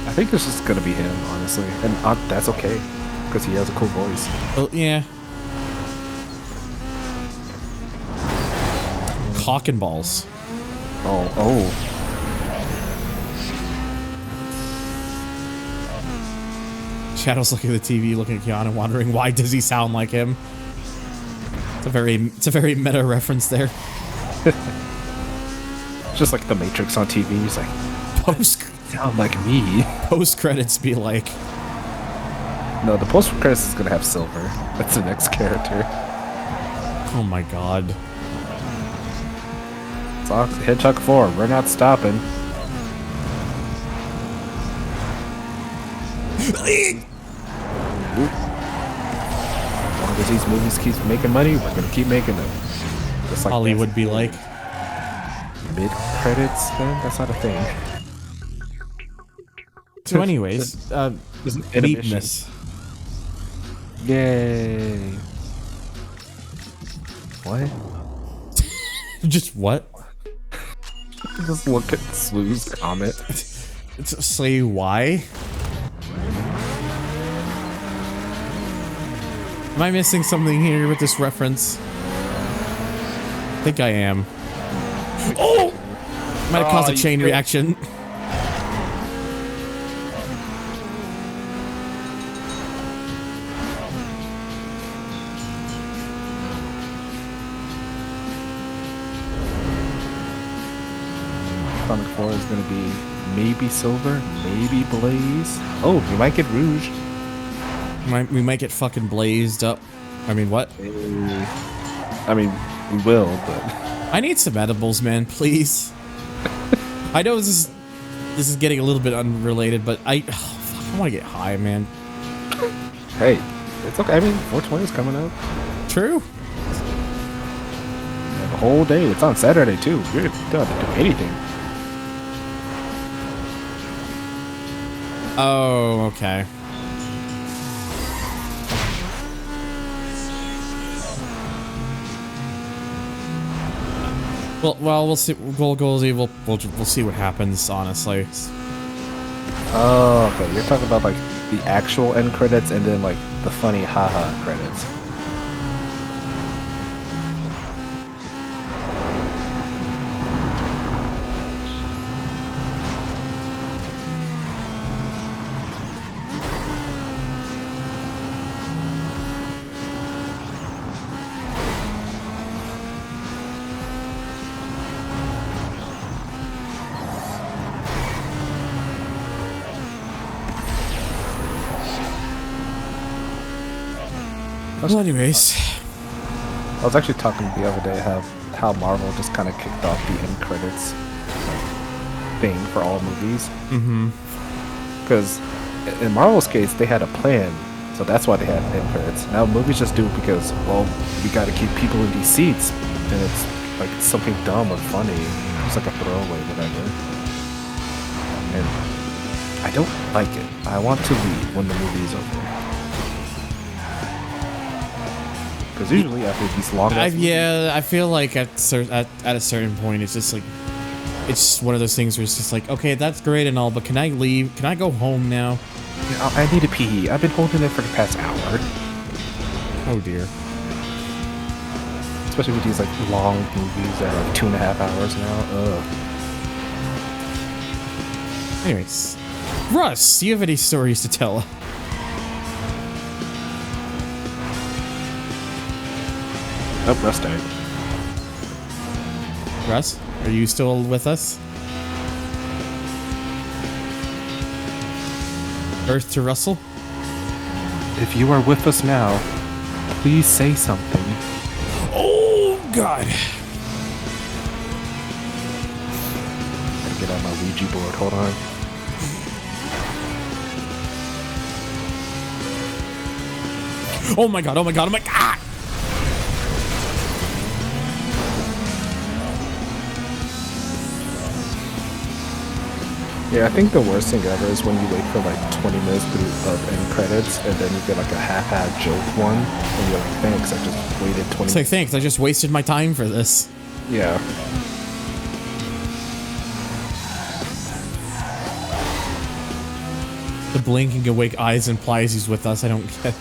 Speaker 5: I think it's just going to be him, honestly. And that's okay, because he has a cool voice.
Speaker 1: Well, yeah. Cock and balls.
Speaker 5: Oh.
Speaker 1: Shadow's looking at the TV, looking at Keanu, wondering why does he sound like him. It's a very meta reference there.
Speaker 5: Just like the Matrix on TV. He's like, sound like me.
Speaker 1: Post credits be like.
Speaker 5: No, the post credits is gonna have Silver. That's the next character.
Speaker 1: Oh my god.
Speaker 5: Sonic the Hedgehog 4. We're not stopping. As long as these movies keep making money, we're gonna keep making them. Just like
Speaker 1: Hollywood be like.
Speaker 5: Mid credits, then that's not a thing.
Speaker 1: So, anyways, Meatiness.
Speaker 5: Yay! What?
Speaker 1: Just what?
Speaker 5: Just look at Slew's comment.
Speaker 1: Say why? Am I missing something here with this reference? I think I am. Oh! Might have caused a chain reaction.
Speaker 5: Sonic 4 is going to be maybe Silver, maybe Blaze. Oh, we might get Rouge.
Speaker 1: We might get fucking blazed up. I mean, what?
Speaker 5: I mean, we will, but...
Speaker 1: I need some edibles, man, please. I know this is getting a little bit unrelated, but I want to get high, man.
Speaker 5: Hey, it's okay. I mean, 420 is coming up.
Speaker 1: True.
Speaker 5: Yeah, the whole day. It's on Saturday, too. You don't have to do anything.
Speaker 1: Oh, okay. Well, we'll see. We'll see what happens. Honestly.
Speaker 5: Oh, okay. You're talking about like the actual end credits and then like the funny haha credits.
Speaker 1: Well, anyways,
Speaker 5: I was actually talking the other day how Marvel just kind of kicked off the end credits thing for all movies.
Speaker 1: Mm-hmm.
Speaker 5: Because in Marvel's case, they had a plan, so that's why they had end credits. Now movies just do it because, well, we got to keep people in these seats, and it's like something dumb or funny. It's like a throwaway, whatever. And I don't like it. I want to leave when the movie is over. Because usually after these long
Speaker 1: yeah, I feel like at a certain point, it's just like, it's one of those things where it's just like, okay, that's great and all, but can I leave? Can I go home now?
Speaker 5: Yeah, I need a pee. I've been holding it for the past hour.
Speaker 1: Oh dear.
Speaker 5: Especially with these like long movies that are like 2.5 hours now. Ugh.
Speaker 1: Anyways, Russ, do you have any stories to tell?
Speaker 5: Oh, Russ died.
Speaker 1: Russ, are you still with us? Earth to Russell?
Speaker 5: If you are with us now, please say something.
Speaker 1: Oh, God.
Speaker 5: Gotta get out my Ouija board. Hold on.
Speaker 1: Oh my God, oh my God, oh my God!
Speaker 5: Yeah, I think the worst thing ever is when you wait for like 20 minutes of end credits and then you get like a half-assed joke one and you're like, thanks, I just waited 20 minutes.
Speaker 1: It's like, thanks, I just wasted my time for this.
Speaker 5: Yeah.
Speaker 1: The blinking awake eyes implies he's with us. I don't get.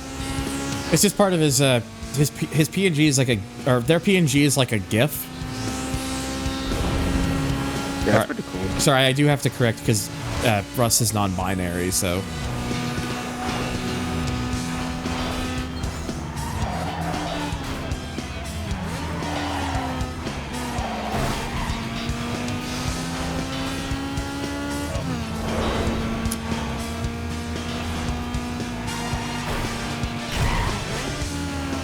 Speaker 1: It's just part of his PNG is like a, or their PNG is like a GIF.
Speaker 5: Yeah, that's pretty cool.
Speaker 1: Sorry, I do have to correct because Russ is non-binary, so.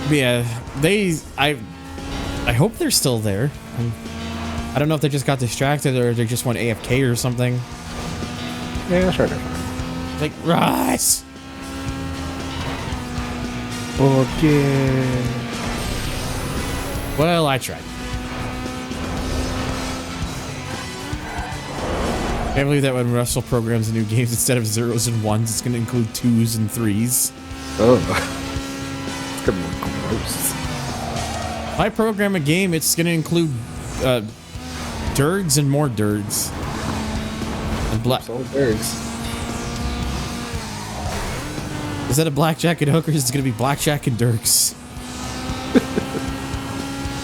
Speaker 1: But yeah, I hope they're still there. I don't know if they just got distracted or they just went AFK or something.
Speaker 5: Yeah, sure.
Speaker 1: Like, Russ!
Speaker 5: Okay.
Speaker 1: Well, I tried. I can't believe that when Russell programs a new game, instead of 0s and 1s, it's going to include 2s and 3s.
Speaker 5: Oh. It's going to be gross.
Speaker 1: If I program a game, it's going to include dirds and more dirds. And
Speaker 5: dirds.
Speaker 1: Is that a blackjack and hookers? It's going to be blackjack and dirks.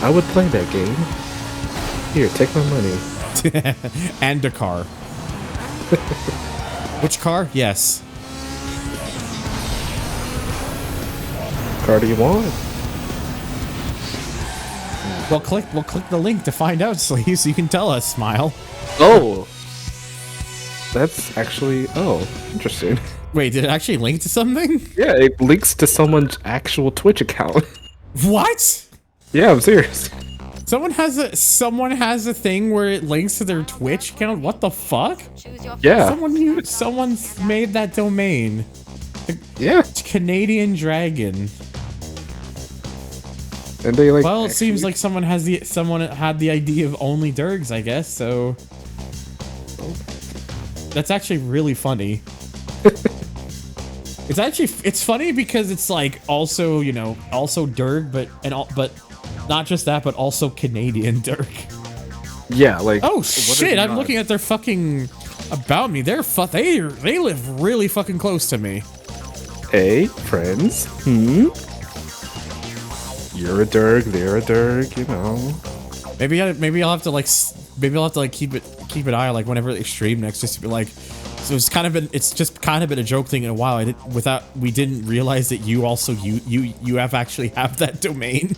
Speaker 5: I would play that game. Here, take my money.
Speaker 1: And a car. Which car? Yes.
Speaker 5: Car do you want?
Speaker 1: Well, click the link to find out, Sleeve, so you can tell us, Smile.
Speaker 5: Oh. That's actually, interesting.
Speaker 1: Wait, did it actually link to something?
Speaker 5: Yeah, it links to someone's actual Twitch account.
Speaker 1: What?
Speaker 5: Yeah, I'm serious.
Speaker 1: Someone has a thing where it links to their Twitch account? What the fuck?
Speaker 5: Yeah.
Speaker 1: Someone's made that domain.
Speaker 5: Yeah.
Speaker 1: Canadian Dragon.
Speaker 5: And they like.
Speaker 1: Well, it seems like someone had the idea of only Durgs, I guess. So that's actually really funny. It's funny because it's like also also Durg, but not just that, but also Canadian Durg.
Speaker 5: Yeah, like.
Speaker 1: Oh shit! I'm looking at their fucking about me. They live really fucking close to me.
Speaker 5: Hey, friends. You're a Durg, they're a Durg, you know.
Speaker 1: Maybe I'll have to keep an eye like whenever they stream next, just to be like. So it's just kind of been a joke thing in a while. We didn't realize that you also you actually have that domain.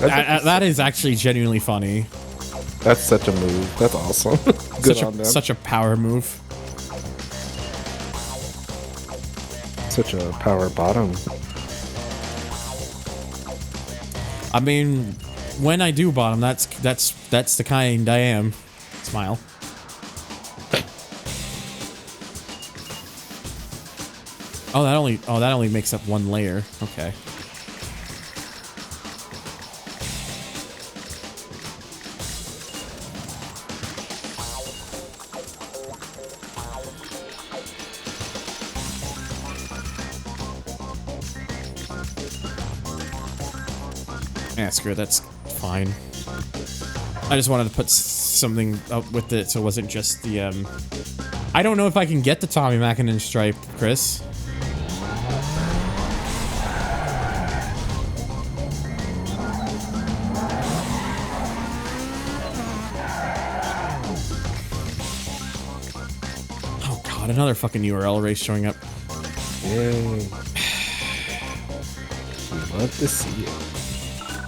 Speaker 1: That is actually genuinely funny.
Speaker 5: That's such a move. That's awesome. Good on them.
Speaker 1: Such a power move.
Speaker 5: Such a power bottom.
Speaker 1: I mean, when I do bottom, that's the kind I am. Smile. Oh, that only makes up one layer. Okay. Yeah, screw it, that's fine. I just wanted to put something up with it so it wasn't just the, I don't know if I can get the Tommy Mackinnon stripe, Chris. Oh god, another fucking URL race showing up.
Speaker 5: Yay. We love to see it.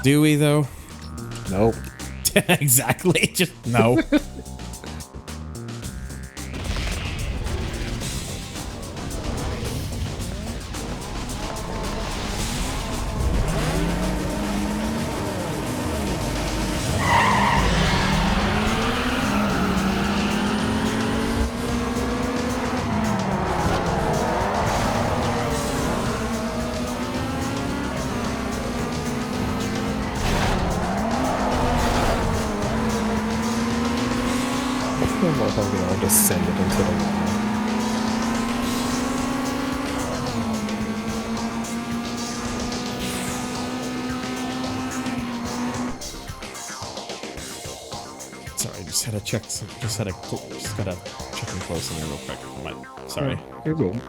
Speaker 1: Do we, though?
Speaker 5: Nope.
Speaker 1: Exactly. Just no.
Speaker 5: I'll just send it into the wall.
Speaker 1: Sorry, just had to check. Just gotta check in close in there real quick. Sorry.
Speaker 5: You're good.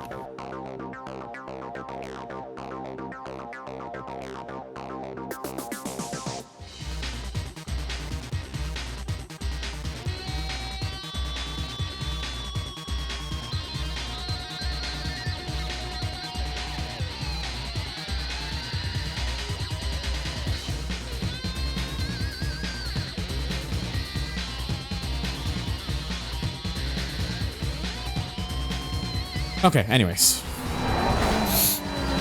Speaker 1: Okay, anyways.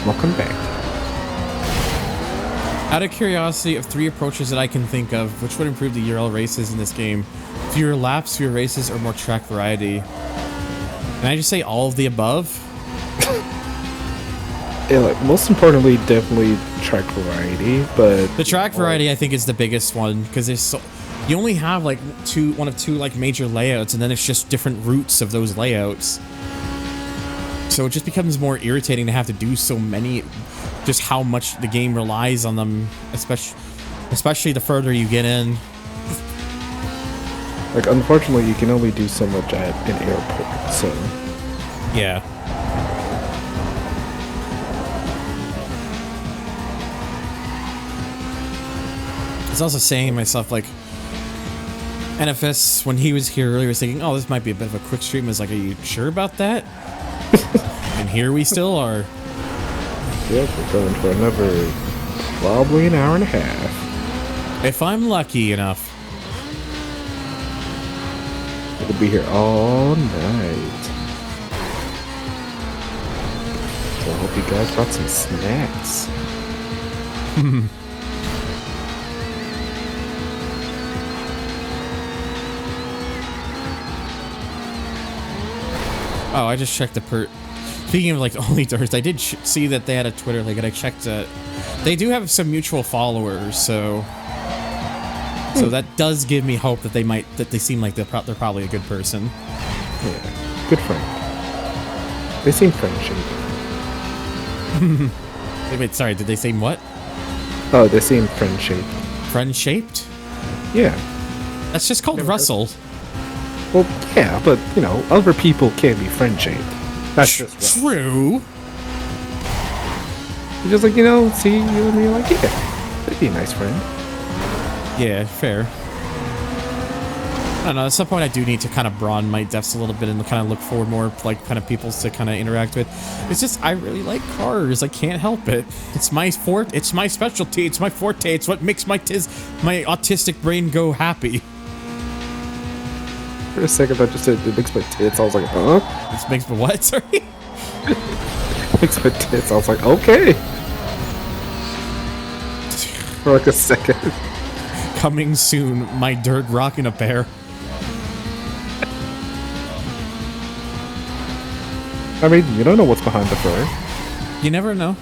Speaker 5: Welcome back.
Speaker 1: Out of curiosity, of 3 approaches that I can think of, which would improve the URL races in this game? Fewer laps, fewer races, or more track variety? Can I just say all of the above?
Speaker 5: Yeah, like, most importantly, definitely track variety, but...
Speaker 1: The track variety, I think, is the biggest one, because there's so... You only have, like, one of two, like, major layouts, and then it's just different routes of those layouts. So it just becomes more irritating to have to do so many, just how much the game relies on them, especially the further you get in.
Speaker 5: Like, unfortunately, you can only do so much at an airport, so...
Speaker 1: Yeah. I was also saying to myself, like, NFS, when he was here earlier, was thinking, oh, this might be a bit of a quick stream. I was like, are you sure about that? And here we still are.
Speaker 5: Yep, we're going for another probably an hour and a half.
Speaker 1: If I'm lucky enough.
Speaker 5: We'll be here all night. So I hope you guys brought some snacks.
Speaker 1: Oh, I just checked the Speaking of, like, only doors, I did see that they had a Twitter link, and I checked they do have some mutual followers, so that does give me hope that they seem like they're probably a good person.
Speaker 5: Yeah, good friend. They seem friendship.
Speaker 1: Wait, sorry, did they seem what?
Speaker 5: Oh, they seem friend-shaped.
Speaker 1: Friend-shaped?
Speaker 5: Yeah.
Speaker 1: That's just called Russell.
Speaker 5: Well, yeah, but, you know, other people can be friend-shaped. That's just
Speaker 1: true.
Speaker 5: You're just like, you know, see you and me, like, yeah, that'd be a nice friend.
Speaker 1: Yeah, fair. I don't know, at some point I do need to kind of broaden my depths a little bit and kind of look for more, like, kind of people to kind of interact with. It's just, I really like cars. I can't help it. It's my it's my specialty. It's my forte. It's what makes my autistic brain go happy.
Speaker 5: For a second, I just said it makes my tits. I was like, huh?
Speaker 1: This makes my what? Sorry?
Speaker 5: Fix my tits. I was like, okay. For like a second.
Speaker 1: Coming soon, my dirt rocking a pair.
Speaker 5: I mean, you don't know what's behind the fur.
Speaker 1: You never know.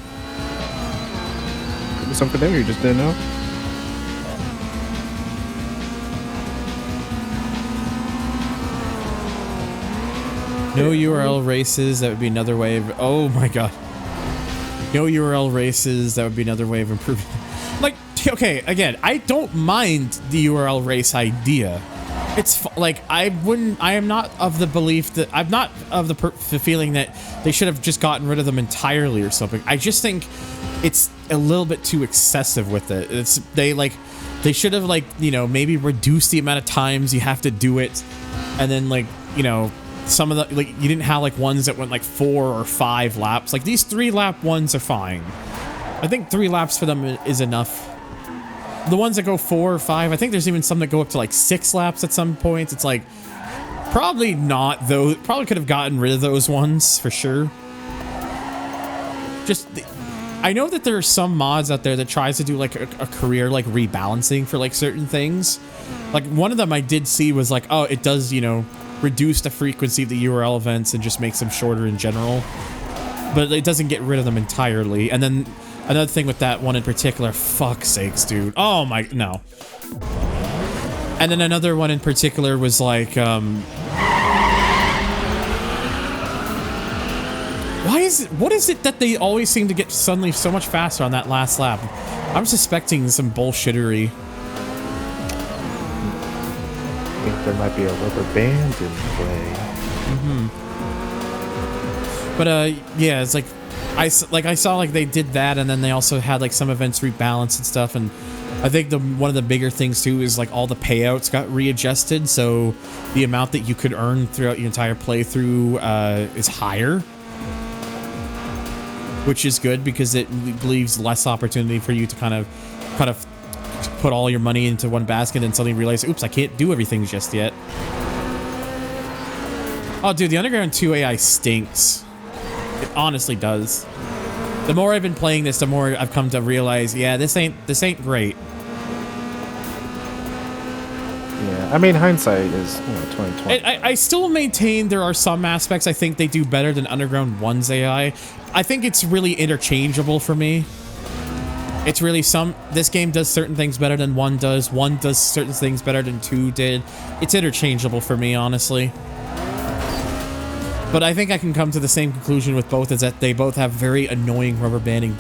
Speaker 5: Could be something there you just didn't know.
Speaker 1: No URL races, that would be another way of... Oh my god. No URL races, that would be another way of improving... Like, okay, again, I don't mind the URL race idea. It's like, I am not of the belief that... I'm not of the feeling that they should have just gotten rid of them entirely or something. I just think it's a little bit too excessive with it. They should have, like, you know, maybe reduced the amount of times you have to do it, and then, like, you know... Some of the, like, you didn't have, like, ones that went, like, 4 or 5 laps. Like, these 3-lap ones are fine. I think 3 laps for them is enough. The ones that go 4 or 5, I think there's even some that go up to, like, 6 laps at some points. It's like, probably not those. Probably could have gotten rid of those ones, for sure. Just, I know that there are some mods out there that tries to do, like, a career, like, rebalancing for, like, certain things. Like, one of them I did see was, like, oh, it does, you know... reduce the frequency of the URL events and just makes them shorter in general, but it doesn't get rid of them entirely. And then another thing with that one in particular, fuck sakes, dude. Oh my, no. And then another one in particular was like, what is it that they always seem to get suddenly so much faster on that last lap? I'm suspecting some bullshittery.
Speaker 5: I think there might be a rubber band in play.
Speaker 1: But yeah, it's like I saw like they did that, and then they also had like some events rebalanced and stuff. And I think one of the bigger things too is like all the payouts got readjusted, so the amount that you could earn throughout your entire playthrough is higher, which is good because it leaves less opportunity for you to kind of put all your money into one basket and suddenly realize, oops, I can't do everything just yet. Oh, dude, the Underground 2 AI stinks. It honestly does. The more I've been playing this, the more I've come to realize, yeah, this ain't great.
Speaker 5: Yeah, I mean, hindsight is, 2020.
Speaker 1: I still maintain there are some aspects I think they do better than Underground 1's AI. I think it's really interchangeable for me. It's really this game does certain things better than 1 does. 1 does certain things better than 2 did. It's interchangeable for me, honestly. But I think I can come to the same conclusion with both, is that they both have very annoying rubber banding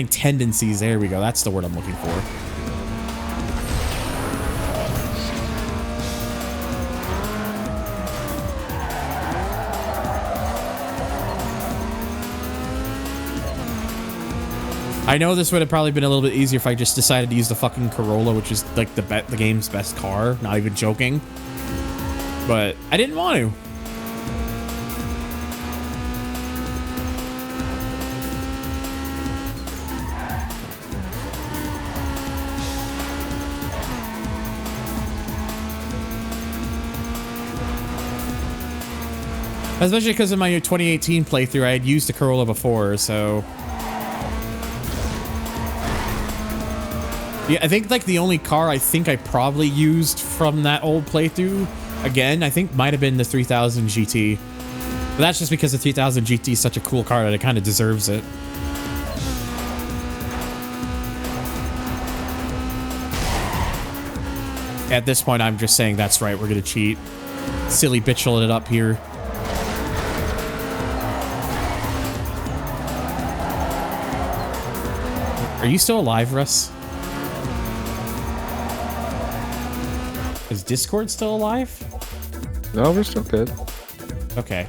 Speaker 1: tendencies. There we go. That's the word I'm looking for. I know this would have probably been a little bit easier if I just decided to use the fucking Corolla, which is like the game's best car. Not even joking. But I didn't want to. Especially because in my 2018 playthrough, I had used a Corolla before, so... Yeah, I think like the only car I think I probably used from that old playthrough, again, I think might have been the 3000 GT. But that's just because the 3000 GT is such a cool car that it kind of deserves it. At this point, I'm just saying that's right, we're gonna cheat. Silly bitching it up here. Are you still alive, Russ? Is Discord still alive?
Speaker 5: No, we're still good.
Speaker 1: Okay.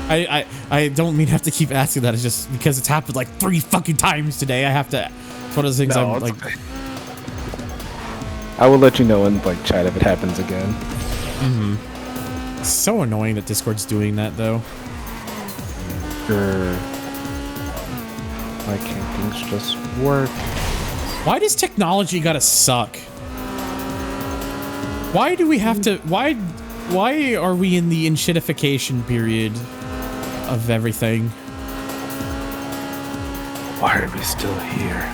Speaker 1: I don't mean to have to keep asking that. It's just because it's happened like 3 fucking times today. I have to. It's one of those things I'm like.
Speaker 5: Okay. I will let you know in like chat if it happens again.
Speaker 1: It's so annoying that Discord's doing that though.
Speaker 5: Sure. Why can't things just work?
Speaker 1: Why does technology gotta suck? Why do we have to? Why are we in the enshittification period of everything?
Speaker 5: Why are we still here?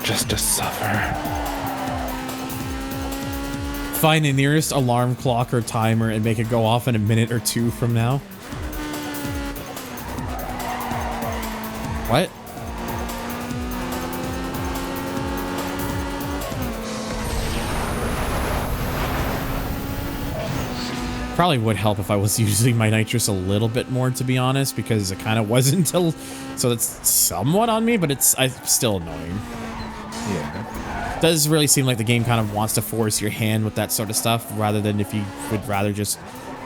Speaker 5: Just to suffer.
Speaker 1: Find the nearest alarm clock or timer and make it go off in a minute or two from now. What? Probably would help if I was using my nitrous a little bit more, to be honest, because it kind of wasn't until, so it's somewhat on me, but it's still annoying.
Speaker 5: Yeah.
Speaker 1: Does really seem like the game kind of wants to force your hand with that sort of stuff, rather than if you would rather just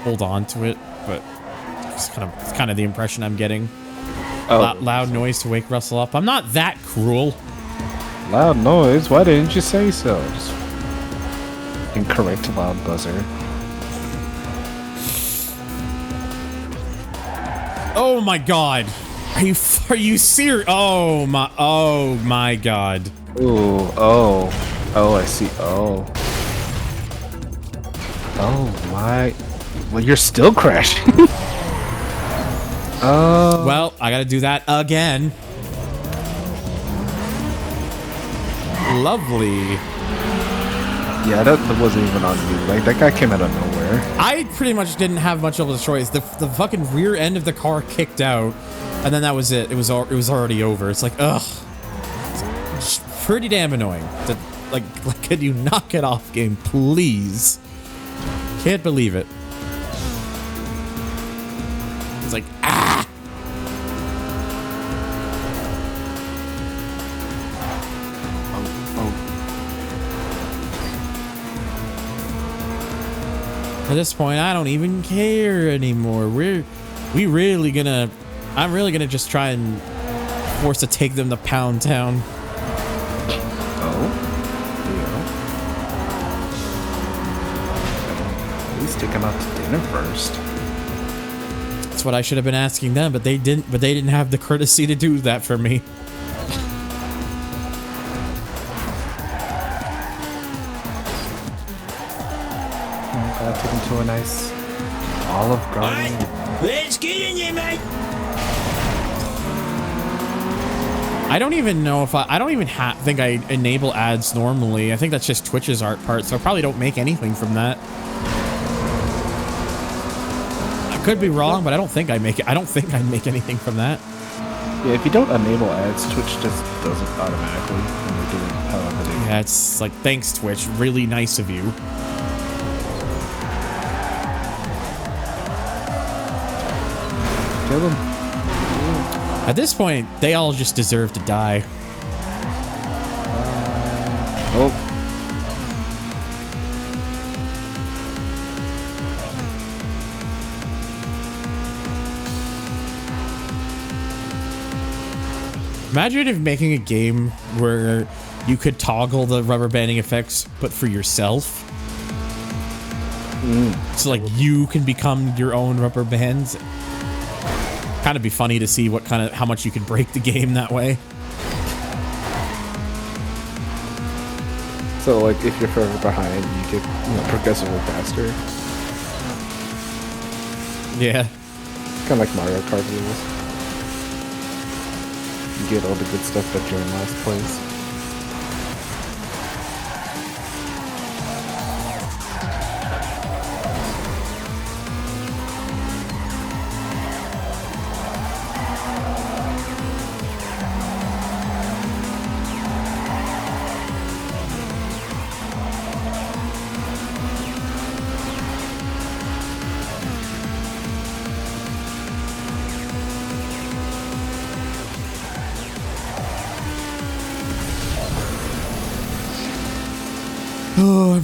Speaker 1: hold on to it. But it's kind of the impression I'm getting.
Speaker 5: Oh.
Speaker 1: Loud noise to wake Russell up. I'm not that cruel.
Speaker 5: Loud noise? Why didn't you say so? Just incorrect loud buzzer.
Speaker 1: Oh my god. Are you serious? Oh my god.
Speaker 5: Ooh, oh, I see. Oh my. Well, you're still crashing. Oh.
Speaker 1: Well, I gotta do that again. Lovely.
Speaker 5: Yeah, that wasn't even on you. Like, that guy came out of nowhere.
Speaker 1: I pretty much didn't have much of a choice. The fucking rear end of the car kicked out, and then that was it. It was already over. It's like, ugh. It's pretty damn annoying. Like, could you knock it off, game, please? Can't believe it. It's like, ah! At this point, I don't even care anymore. I'm really gonna just try and force to take them to Pound Town.
Speaker 5: Oh? Yeah. At least take them out to dinner first.
Speaker 1: That's what I should have been asking them, but they didn't have the courtesy to do that for me.
Speaker 5: Take him to a nice Olive Garden.
Speaker 7: Let's get in there, mate.
Speaker 1: I don't even know if I don't even think I enable ads normally. I think that's just Twitch's art part, so I probably don't make anything from that. I could be wrong, but I don't think I make it. I don't think I make anything from that.
Speaker 5: Yeah, if you don't enable ads, Twitch just does it automatically when you're doing however they do.
Speaker 1: Yeah, it's like, thanks, Twitch. Really nice of you.
Speaker 5: Kill them.
Speaker 1: At this point, they all just deserve to die.
Speaker 5: Oh.
Speaker 1: Imagine if making a game where you could toggle the rubber banding effects, but for yourself. So like you can become your own rubber bands. Kind of be funny to see how much you could break the game that way.
Speaker 5: So like if you're further behind, you get progressively faster.
Speaker 1: Yeah.
Speaker 5: Kind of like Mario Kart rules. You get all the good stuff, but you're in last place.
Speaker 1: Oh,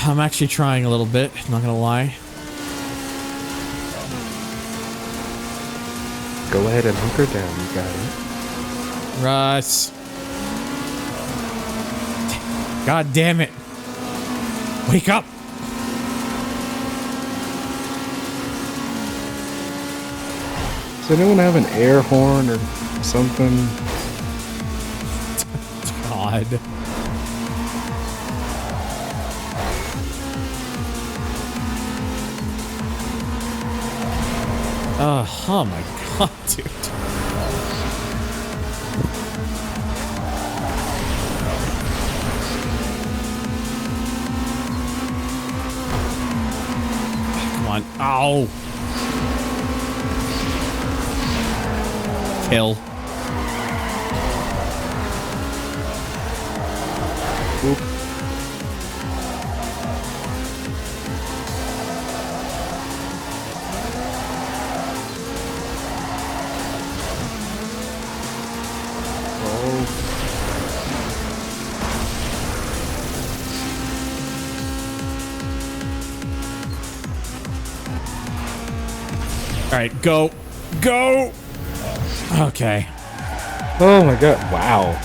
Speaker 1: I'm actually trying a little bit, not gonna lie.
Speaker 5: Go ahead and hunker down, you got it.
Speaker 1: Russ. God damn it. Wake up.
Speaker 5: Does anyone have an air horn or something?
Speaker 1: God. Oh my god, dude. Come on. Ow. Kill. Oop. All right, go. Go. Okay.
Speaker 5: Oh my god! Wow.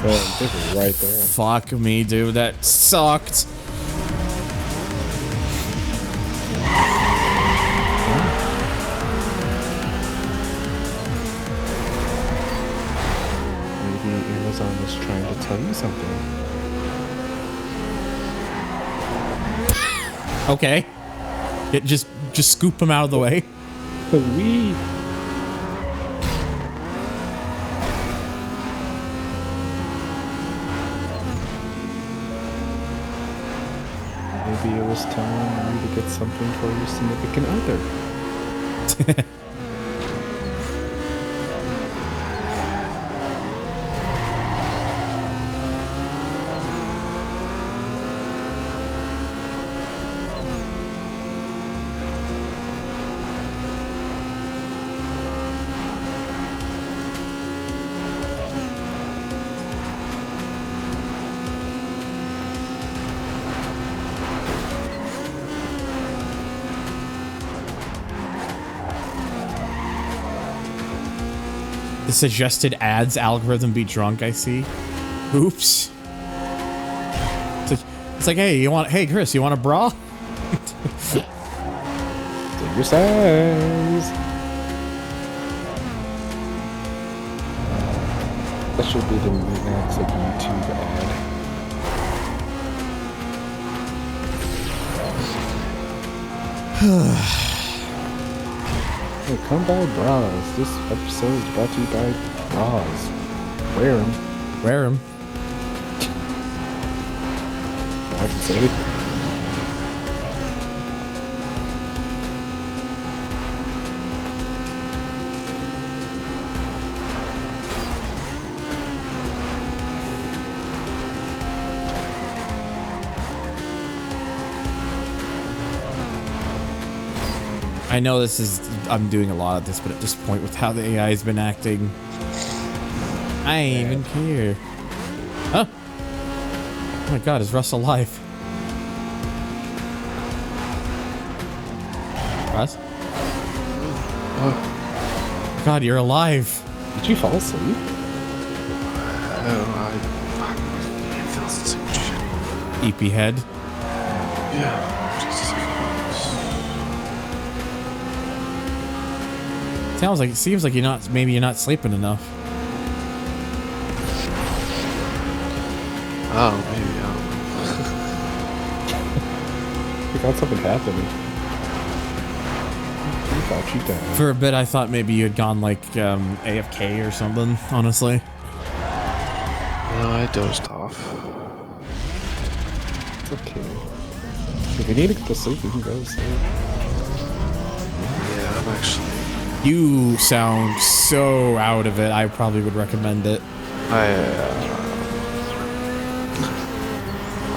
Speaker 5: Oh, this is right there.
Speaker 1: Fuck me, dude. That sucked.
Speaker 5: Maybe Amazon was trying to tell you something.
Speaker 1: Okay. Just scoop him out of the way.
Speaker 5: Wee. Maybe it was telling you to get something for your significant other.
Speaker 1: The suggested ads algorithm be drunk, I see. Oops. It's like, hey, Chris, you want a bra?
Speaker 5: Take your size. That should be the next like YouTube ad. Hey, come buy bras. This episode is brought to you by bras. Wear them.
Speaker 1: Wear them.
Speaker 5: I can say it.
Speaker 1: I know I'm doing a lot of this, but at this point with how the AI has been acting, I ain't even care. Huh? Oh my god, is Russ alive? Russ? Oh. God, you're alive.
Speaker 5: Did you fall asleep?
Speaker 10: Oh, I feel the same shit.
Speaker 1: EP head.
Speaker 10: Yeah.
Speaker 1: Seems like maybe you're not sleeping enough.
Speaker 10: Oh, maybe.
Speaker 5: You thought something happened. You thought you died.
Speaker 1: For a bit, I thought maybe you had gone like AFK or something. Honestly.
Speaker 10: No, I dozed off.
Speaker 5: It's okay. If you need to go to sleep, you can go to sleep.
Speaker 10: Yeah, I'm actually.
Speaker 1: You sound so out of it. I probably would recommend it.
Speaker 10: I'll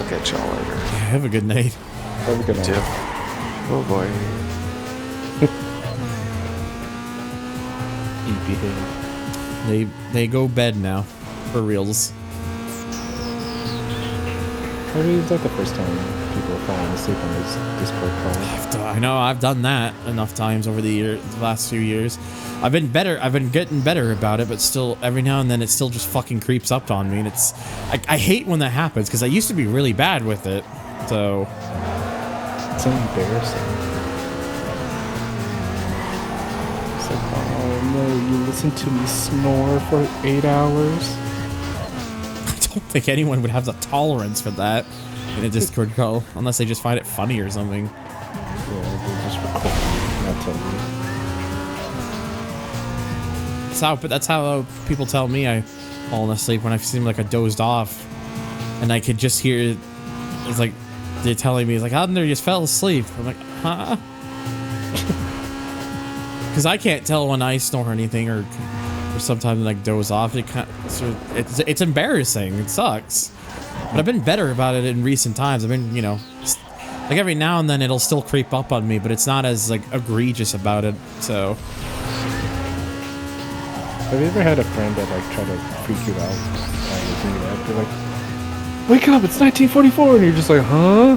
Speaker 10: catch y'all later.
Speaker 1: Yeah, have a good night.
Speaker 5: Have a good night.
Speaker 10: Too. Oh boy.
Speaker 1: They go bed now, for reals.
Speaker 5: I mean, it's not the first time people are falling asleep on this Discord call.
Speaker 1: I know I've done that enough times over the last few years. I've been getting better about it, but still, every now and then, it still just fucking creeps up on me, and I hate when that happens because I used to be really bad with it. So
Speaker 5: it's embarrassing. It's like, oh no, you listen to me snore for 8 hours.
Speaker 1: I don't think anyone would have the tolerance for that in a Discord call, unless they just find it funny or something.
Speaker 5: Yeah, they just record, not to
Speaker 1: that's how people tell me I fallen asleep when I seem like I dozed off, and I could just hear it's like they're telling me, it's like, how did you just fell asleep? I'm like, huh? Because I can't tell when I snore or anything, or sometimes like doze off. It's embarrassing. It sucks. But I've been better about it in recent times. I've been, you know, like every now and then it'll still creep up on me, but it's not as like egregious about it. So.
Speaker 5: Have you ever had a friend that like try to freak you out? They're like, wake up! It's 1944, and you're just like, huh?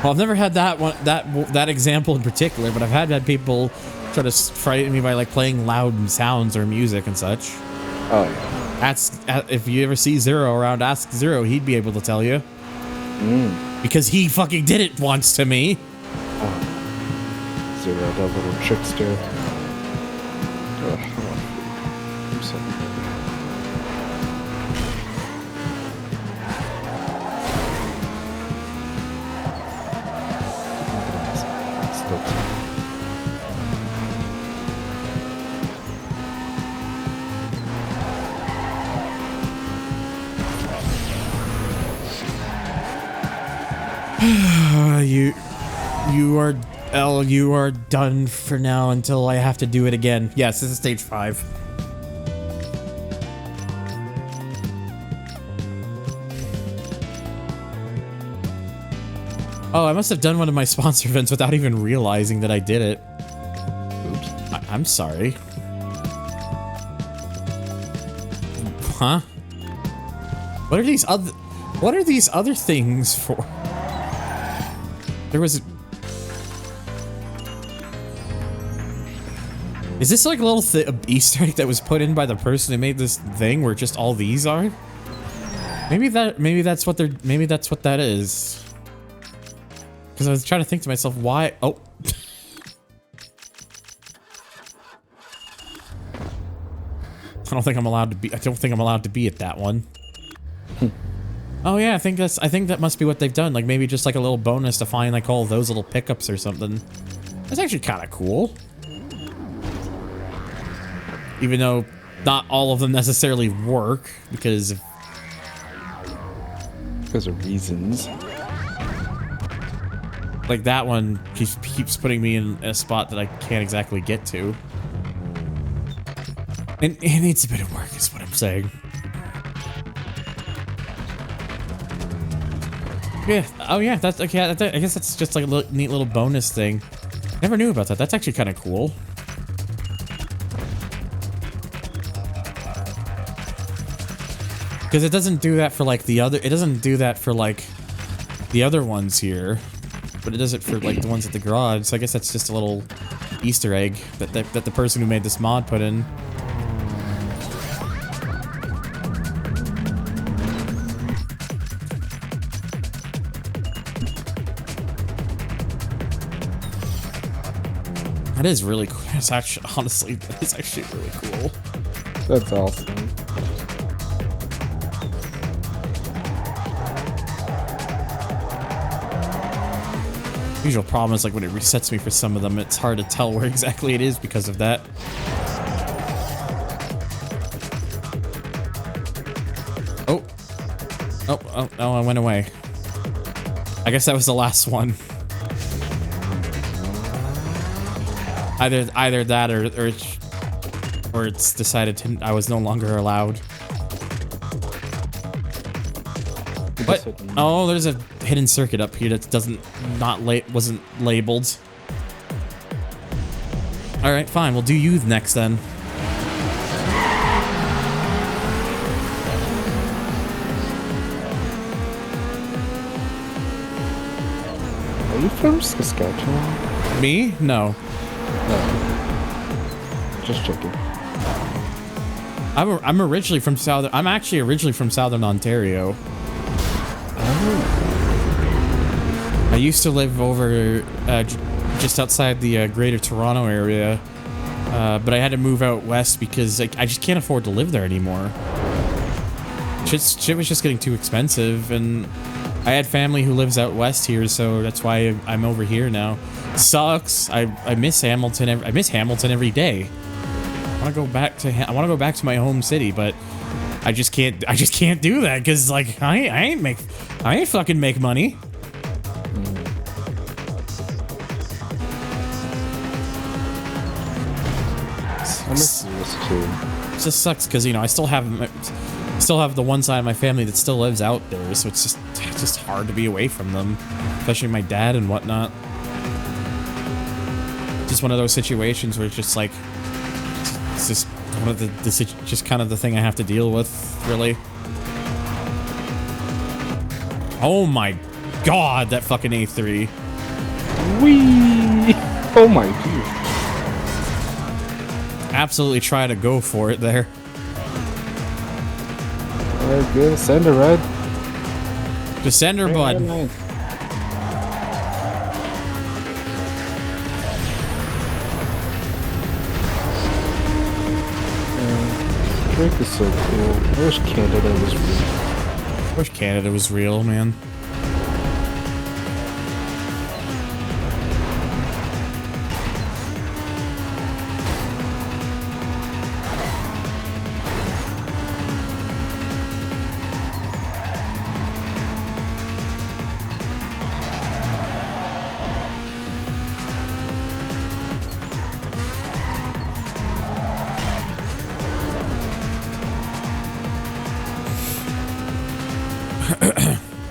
Speaker 1: Well, I've never had that example in particular, but I've had people try to frighten me by like playing loud sounds or music and such.
Speaker 5: Oh yeah.
Speaker 1: If you ever see Zero around, ask Zero. He'd be able to tell you. Because he fucking did it once to me.
Speaker 5: Oh. Zero, that little trickster. Ugh, I'm so you are done for now until I have to do it again. Yes, this is stage 5. Oh, I must have done one of my sponsor events without even realizing that I did it. Oops. I'm sorry. Huh? What are these other things for? There was Is this like a little Easter egg that was put in by the person who made this thing where just all these are? Maybe that's what that is. Because I was trying to think to myself, why? Oh. I don't think I'm allowed to be at that one. Oh yeah, I think that must be what they've done. Like maybe just like a little bonus to find like all those little pickups or something. That's actually kind of cool. Even though not all of them necessarily work because of reasons.
Speaker 1: Like that one keeps putting me in a spot that I can't exactly get to. And it needs a bit of work is what I'm saying. Yeah. Oh yeah. That's okay. I guess that's just like a neat little bonus thing. Never knew about that. That's actually kind of cool. Because it doesn't do that for like the other. It doesn't do that for like the other ones here, but it does it for like the ones at the garage. So I guess that's just a little Easter egg that the person who made this mod put in. That is really cool. It's actually, honestly, that is actually really cool.
Speaker 5: That's awesome.
Speaker 1: Usual problem is like when it resets me for some of them, it's hard to tell where exactly it is because of that. Oh. Oh, I went away. I guess that was the last one. Either that or it's decided I was no longer allowed. What? Oh, there's a hidden circuit up here that wasn't labeled. All right, fine. We'll do you next then.
Speaker 5: Are you from Saskatchewan?
Speaker 1: Me? No.
Speaker 5: No. Just checking.
Speaker 1: I'm originally from I'm actually originally from Southern Ontario. I used to live over just outside the Greater Toronto area, but I had to move out west because I just can't afford to live there anymore. Shit was just getting too expensive, and I had family who lives out west here, so that's why I'm over here now. Sucks. I miss Hamilton. I miss Hamilton every day. want to go back to my home city, but I just can't do that because like I ain't fucking make money.
Speaker 5: I'm this too.
Speaker 1: It just sucks because I still have the one side of my family that still lives out there, so it's just hard to be away from them, especially my dad and whatnot. Just one of those situations where it's just like it's just one of just kind of the thing I have to deal with, really. Oh my god, that fucking A3.
Speaker 5: Whee! Oh my god.
Speaker 1: Absolutely try to go for it there.
Speaker 5: Alright, good. Send her, Red.
Speaker 1: Just send her, bud.
Speaker 5: Drake is so cool. I wish Canada was real.
Speaker 1: I wish Canada was real, man.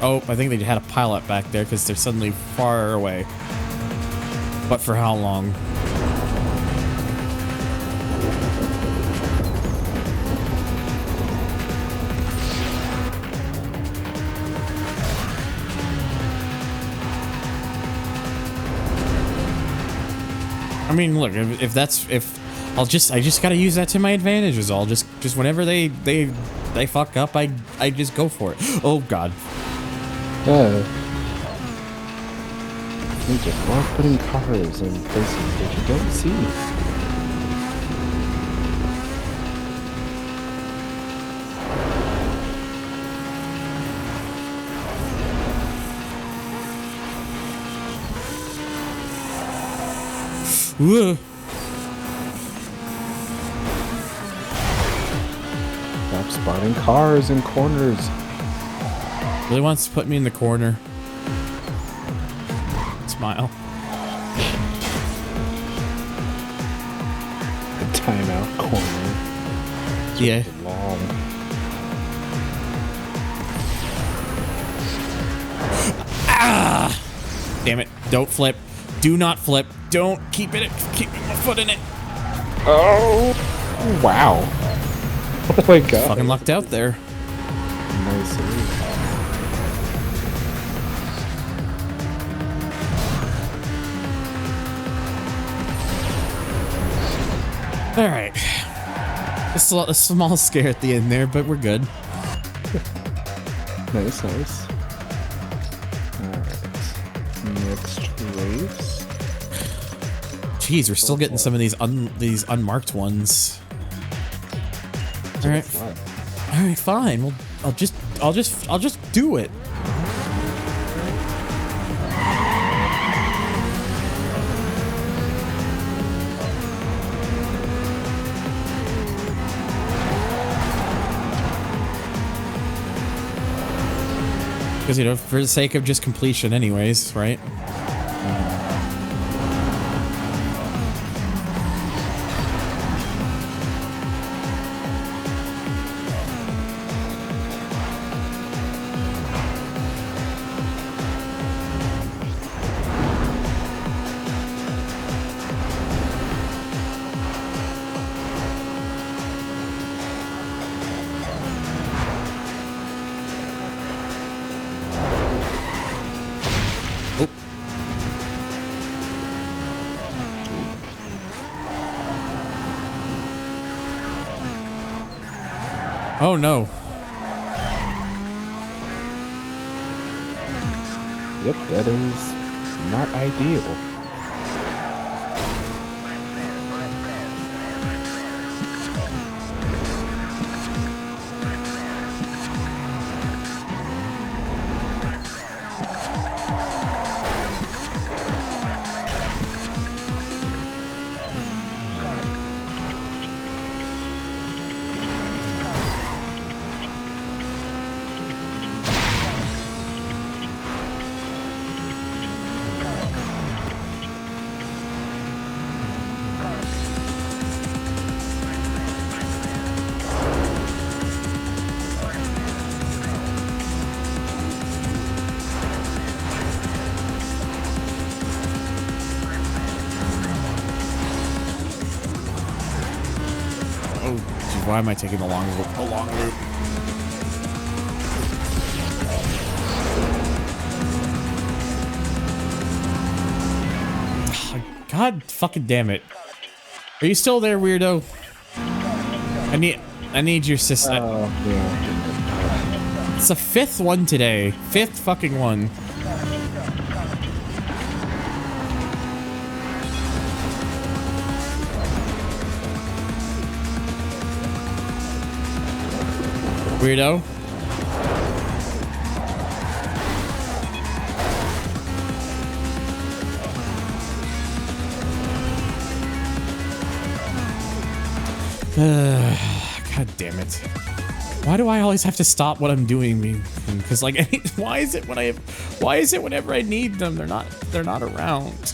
Speaker 1: Oh, I think they had a pilot back there because they're suddenly far away. But for how long? I mean, look, if I just gotta use that to my advantage is all. Just whenever they fuck up, I just go for it. Oh god.
Speaker 5: Yeah. They just love putting cars in places that you don't see.
Speaker 1: Whoa.
Speaker 5: Stop spotting cars in corners.
Speaker 1: Really wants to put me in the corner. Smile.
Speaker 5: The timeout corner. It's
Speaker 1: yeah.
Speaker 5: Long.
Speaker 1: Ah! Damn it! Don't flip. Do not flip. Don't keep my foot in it.
Speaker 5: Oh! Wow. Oh my god.
Speaker 1: Fucking lucked out there.
Speaker 5: Nice.
Speaker 1: Alright. A small scare at the end there, but we're good.
Speaker 5: Nice. Alright. Next race.
Speaker 1: Jeez, we're still getting some of these unmarked ones. Alright. Alright, fine. Well, I'll just do it. Because, for the sake of just completion anyways, right? Oh no.
Speaker 5: Yep, that is not ideal.
Speaker 1: Why am I taking the long route? God fucking damn it. Are you still there, weirdo? I need your sister.
Speaker 5: Oh, yeah.
Speaker 1: It's the 5th one today. 5th fucking one. Weirdo. God damn it. Why do I always have to stop what I'm doing? Because like, why is it whenever I need them, they're not around?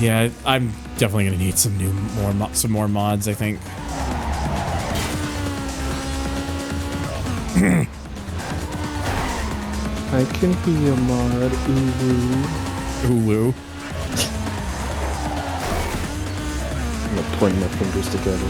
Speaker 1: Yeah, I'm definitely gonna need some more mods, I think.
Speaker 5: I can be a mod, Ulu.
Speaker 1: Ulu.
Speaker 5: I'm gonna point my fingers together.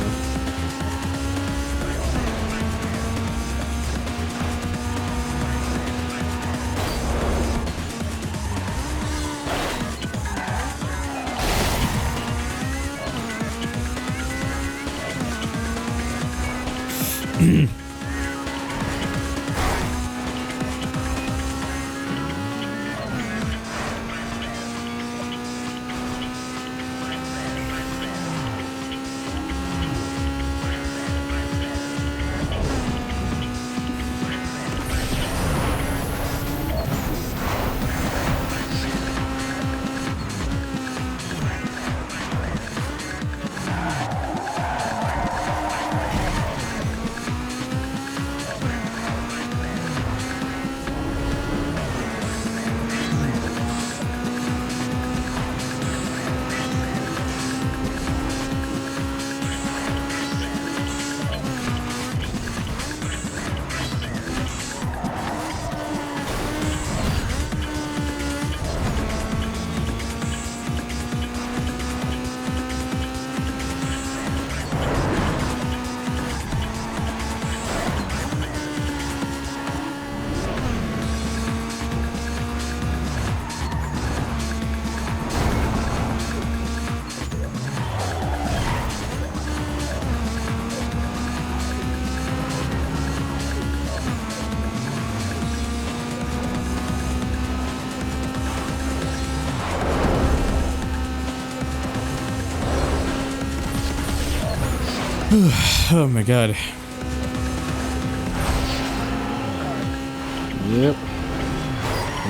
Speaker 1: Oh my god.
Speaker 5: Yep.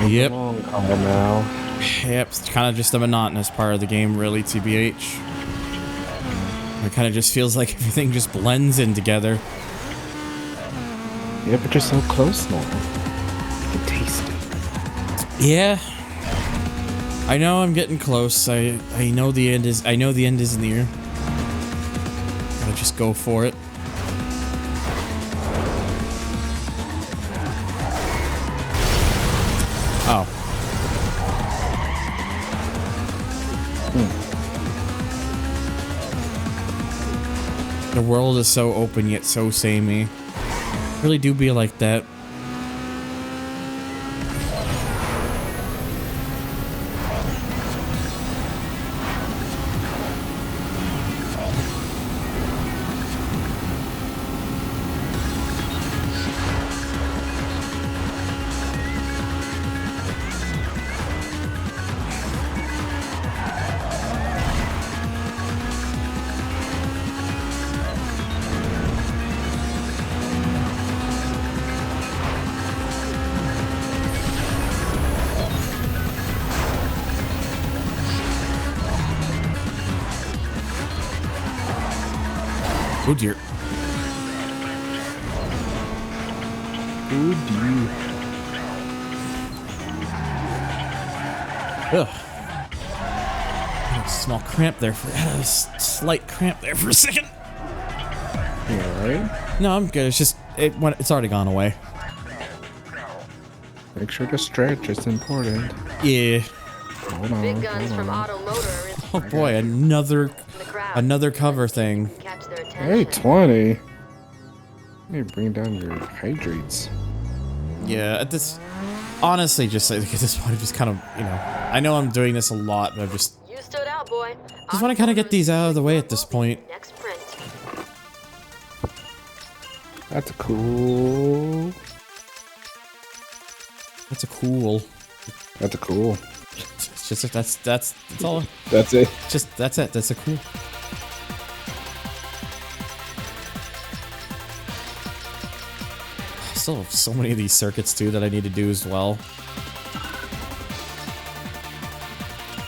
Speaker 1: Yep.
Speaker 5: Long combo now.
Speaker 1: Yep, it's kind of just a monotonous part of the game, really, TBH. It kind of just feels like everything just blends in together.
Speaker 5: Yeah, but you're so close now. You can taste it.
Speaker 1: Yeah. I know I'm getting close. I know the end is near. I'll just go for it. Oh. The world is so open yet so samey. Really do be like that. Oh dear. Ugh. Had a small cramp there for a slight cramp there for a second.
Speaker 5: You alright?
Speaker 1: No, I'm good. It's just it's already gone away.
Speaker 5: Make sure to stretch. It's important.
Speaker 1: Yeah.
Speaker 5: Hold on.
Speaker 3: Big guns from Auto Motor.
Speaker 1: Oh boy, another cover thing.
Speaker 5: Hey, 20. You need to bring down your hydrates.
Speaker 1: Yeah, at this, honestly, just like at this point, I'm just kind of, you know, I know I'm doing this a lot, but I'm just
Speaker 3: Stood out, boy.
Speaker 1: want to kind of get these out of the way at this point.
Speaker 3: Next print.
Speaker 5: That's cool.
Speaker 1: That's a cool.
Speaker 5: That's a cool.
Speaker 1: It's just that's all.
Speaker 5: That's it.
Speaker 1: Just that's it. That's a cool. I still have so many of these circuits too that I need to do as well.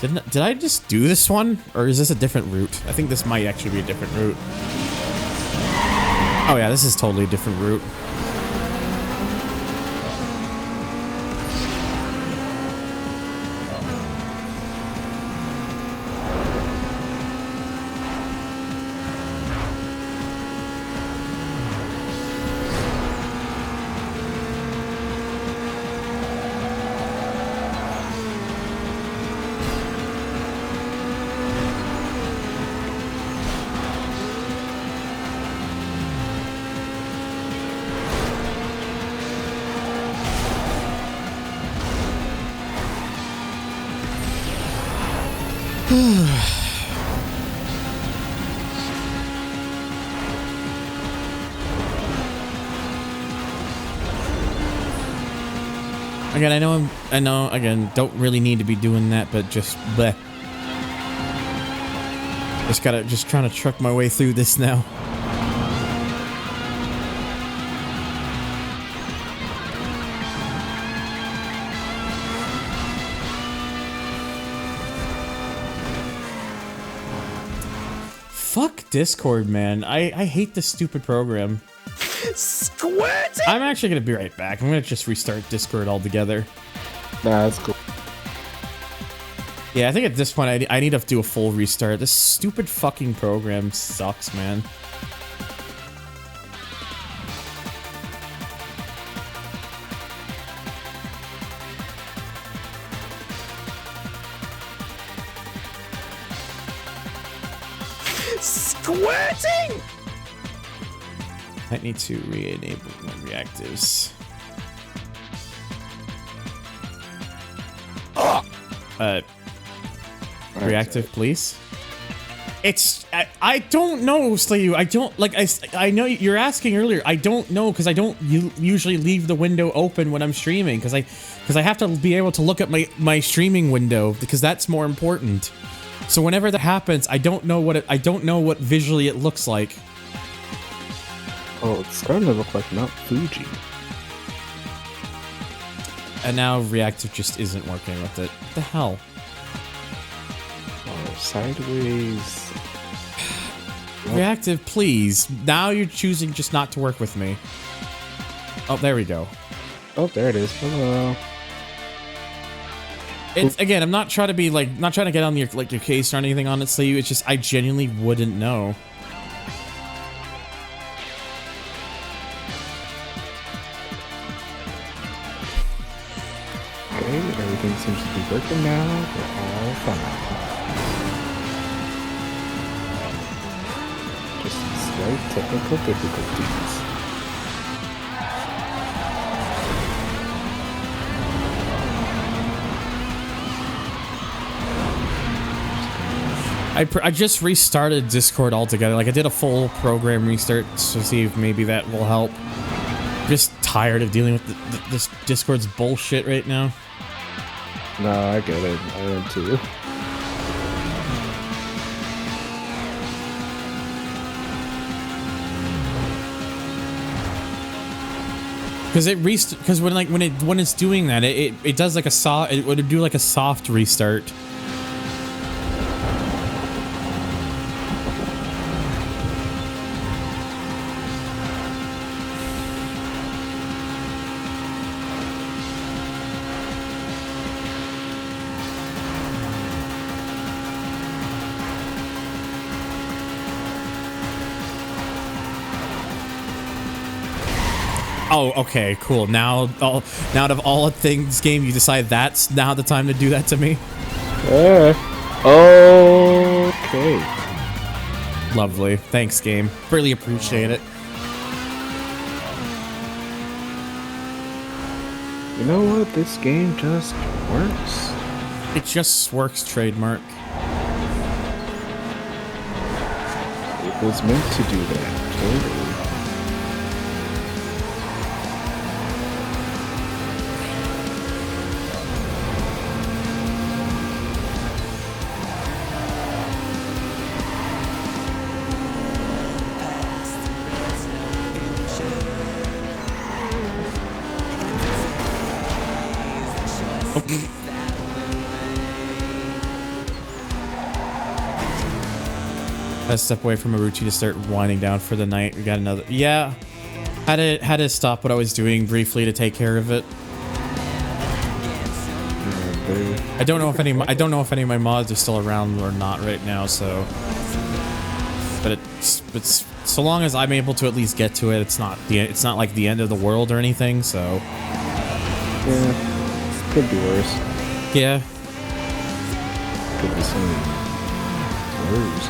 Speaker 1: Did I just do this one, or is this a different route? I think this might actually be a different route. Oh yeah, this is totally a different route. Again, I know, again, don't really need to be doing that, but just bleh. Just trying to truck my way through this now. Fuck Discord, man. I hate this stupid program.
Speaker 5: Squirting!
Speaker 1: I'm actually gonna be right back. I'm gonna just restart Discord altogether.
Speaker 5: Nah, that's cool.
Speaker 1: Yeah, I think at this point I need to do a full restart. This stupid fucking program sucks, man.
Speaker 5: Squirting!
Speaker 1: I need to re-enable my reactives. Reactive, please. It's I don't know, Slayu. I don't like I know you're asking earlier. I don't know because I don't usually leave the window open when I'm streaming because I have to be able to look at my streaming window because that's more important. So whenever that happens, I don't know what visually it looks like.
Speaker 5: Oh, it's starting to look like Mount Fuji.
Speaker 1: And now reactive just isn't working with it. What the hell?
Speaker 5: Oh, sideways.
Speaker 1: Reactive, please. Now you're choosing just not to work with me. Oh, there we go.
Speaker 5: Oh, there it is. Hello.
Speaker 1: It's again, I'm not trying to be like, not trying to get on your your case or anything, honestly. It's just I genuinely wouldn't know.
Speaker 5: Okay, everything seems to be working now. We're all fine. Just slight technical difficulties.
Speaker 1: I just restarted Discord altogether. Like I did a full program restart to see if maybe that will help. Just tired of dealing with this Discord's bullshit right now.
Speaker 5: No, I get it. I am too.
Speaker 1: Because when it's doing that, it does like it would do like a soft restart. Oh, okay, cool. Now out of all things game, you decide that's now the time to do that to me?
Speaker 5: Okay.
Speaker 1: Lovely. Thanks, game. Really appreciate it.
Speaker 5: You know what? This game just works.
Speaker 1: It just works, trademark.
Speaker 5: It was meant to do that, totally.
Speaker 1: Gotta step away from a routine to start winding down for the night. We got another. Yeah, had to stop what I was doing briefly to take care of it. I don't know if any of my mods are still around or not right now. So, but it's so long as I'm able to at least get to it, it's not like the end of the world or anything. So,
Speaker 5: yeah, could be worse.
Speaker 1: Yeah,
Speaker 5: could be something worse.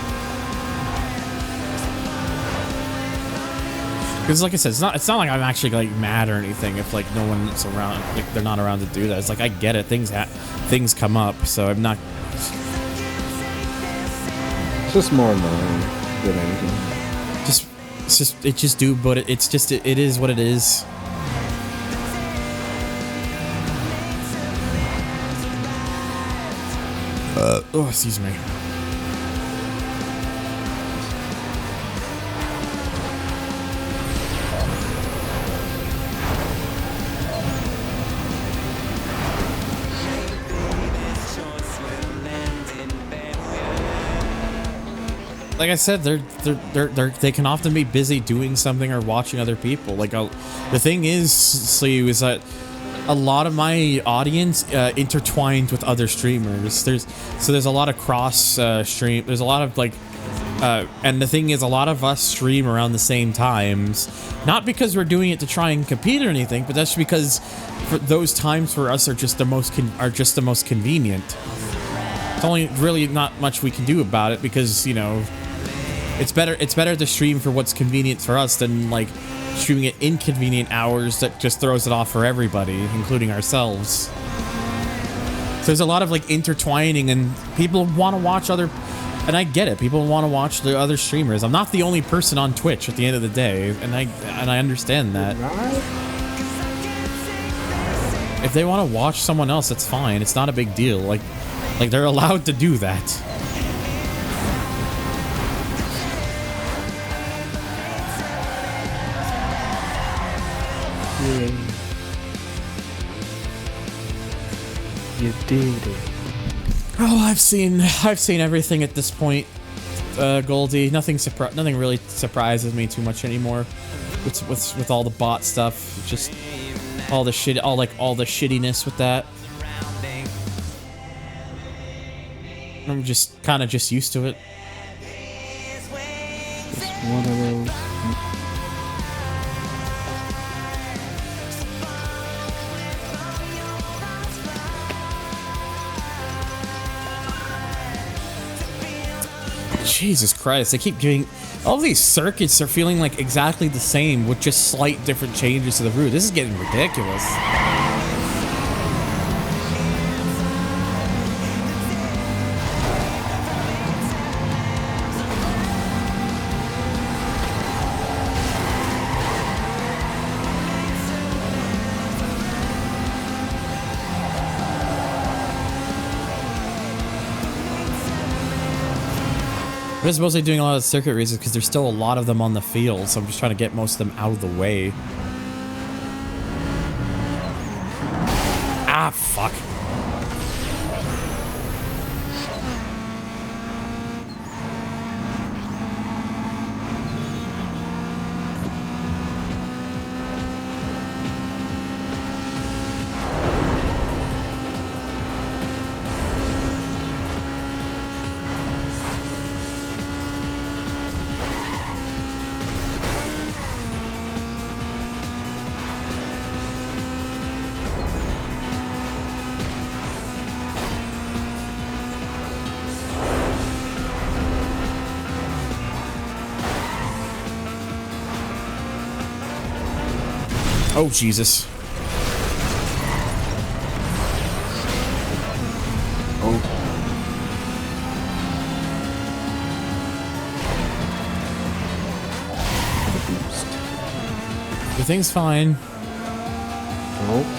Speaker 1: Because like I said, it's not like I'm actually like mad or anything if like no one's around, like they're not around to do that. It's like I get it, things come up, so I'm not.
Speaker 5: It's just more annoying than anything.
Speaker 1: It is what it is. Oh, excuse me. Like I said, they can often be busy doing something or watching other people. Like the thing is, Slew, is that a lot of my audience intertwined with other streamers. There's a lot of cross stream. There's a lot of like, and the thing is, a lot of us stream around the same times. Not because we're doing it to try and compete or anything, but that's because for those times for us are just the most convenient. It's only really not much we can do about it because, you know, it's better to stream for what's convenient for us than like streaming at inconvenient hours that just throws it off for everybody, including ourselves. So there's a lot of like intertwining, and people want to watch other, and I get it. People want to watch the other streamers. I'm not the only person on Twitch at the end of the day, and I understand that. If they want to watch someone else, that's fine. It's not a big deal. Like they're allowed to do that.
Speaker 5: You did it.
Speaker 1: Oh, I've seen everything at this point, Goldie. Nothing really surprises me too much anymore. With all the bot stuff, just all the shittiness with that. I'm just kind of used to it.
Speaker 5: Just one of those.
Speaker 1: Jesus Christ, they keep doing... All these circuits are feeling like exactly the same with just slight different changes to the route. This is getting ridiculous. I'm just mostly doing a lot of circuit races because there's still a lot of them on the field, so I'm just trying to get most of them out of the way. Ah, fuck. Oh, Jesus.
Speaker 5: Oh.
Speaker 1: Everything's fine.
Speaker 5: Oh.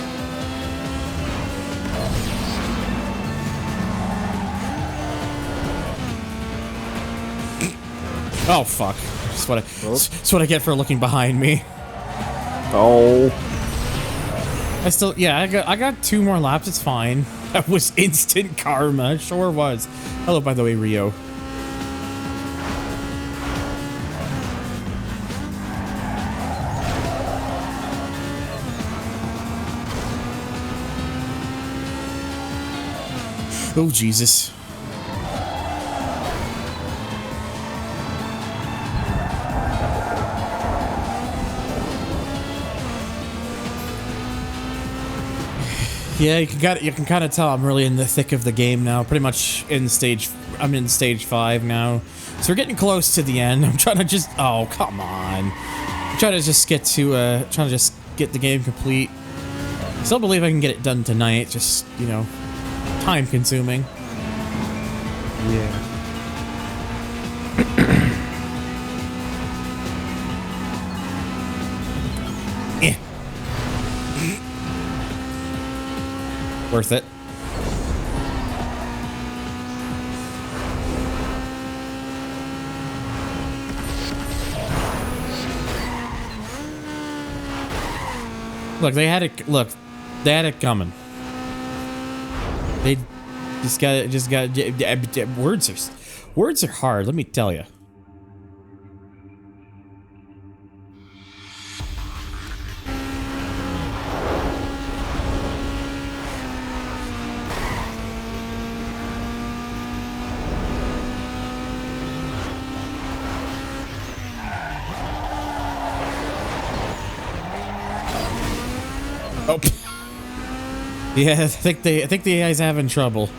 Speaker 1: Oh, fuck. That's what I get for looking behind me.
Speaker 5: Oh.
Speaker 1: I got 2 more laps, it's fine. That was instant karma, sure was. Hello, by the way, Rio. Oh, Jesus. Yeah, you can kind of tell I'm really in the thick of the game now. Pretty much I'm in stage 5 now. So we're getting close to the end. I'm trying to just, oh, come on. I'm trying to just get the game complete. Still believe I can get it done tonight, just, you know, time consuming.
Speaker 5: Yeah.
Speaker 1: Worth it. Look, they had it coming. They just got words are hard, let me tell you. Oh. Yeah, I think the AI's having trouble.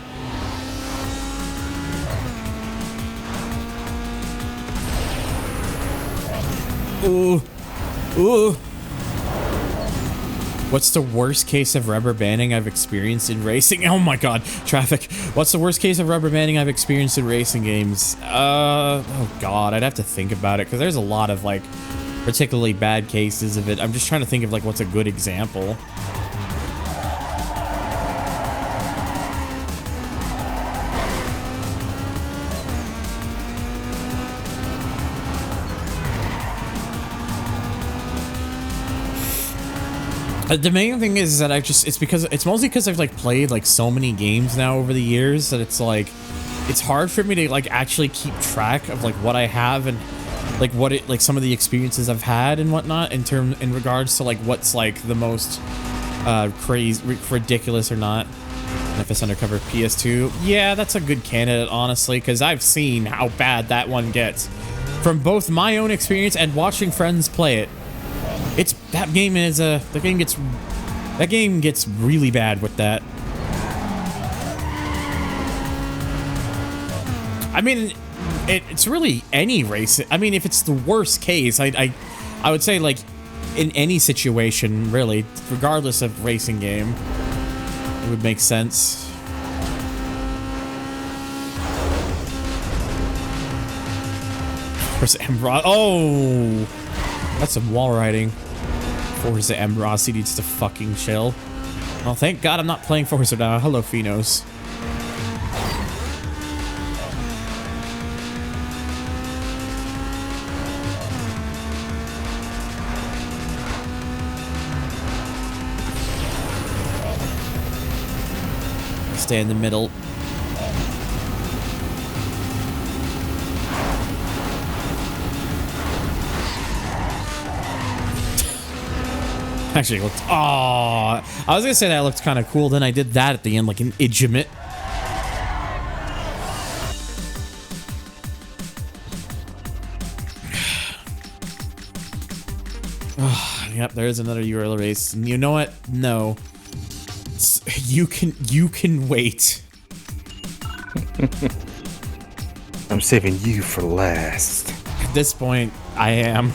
Speaker 1: Ooh. Ooh. What's the worst case of rubber banding I've experienced in racing? Oh my god, traffic. What's the worst case of rubber banding I've experienced in racing games? Oh god, I'd have to think about it, because there's a lot of, like, particularly bad cases of it. I'm just trying to think of, like, what's a good example. The main thing is that it's mostly because I've like played like so many games now over the years that it's like, it's hard for me to like actually keep track of like what I have and like some of the experiences I've had and whatnot in regards to like what's like the most crazy, ridiculous or not. Memphis Undercover PS2. Yeah, that's a good candidate, honestly, because I've seen how bad that one gets from both my own experience and watching friends play it. That game gets really bad with that. I mean, it's really any race. I mean, if it's the worst case, I would say like in any situation, really, regardless of racing game, it would make sense. Forza Emra. Oh, that's some wall riding. Forza Emra, he needs to fucking chill. Well, thank God I'm not playing Forza now. Hello, Finos. Stay in the middle. Actually, it looked. Oh, I was gonna say that looked kind of cool. Then I did that at the end, like an idiomet. Oh, yep, there's another URL race. And you know what? No, you can wait.
Speaker 5: I'm saving you for last.
Speaker 1: At this point, I am.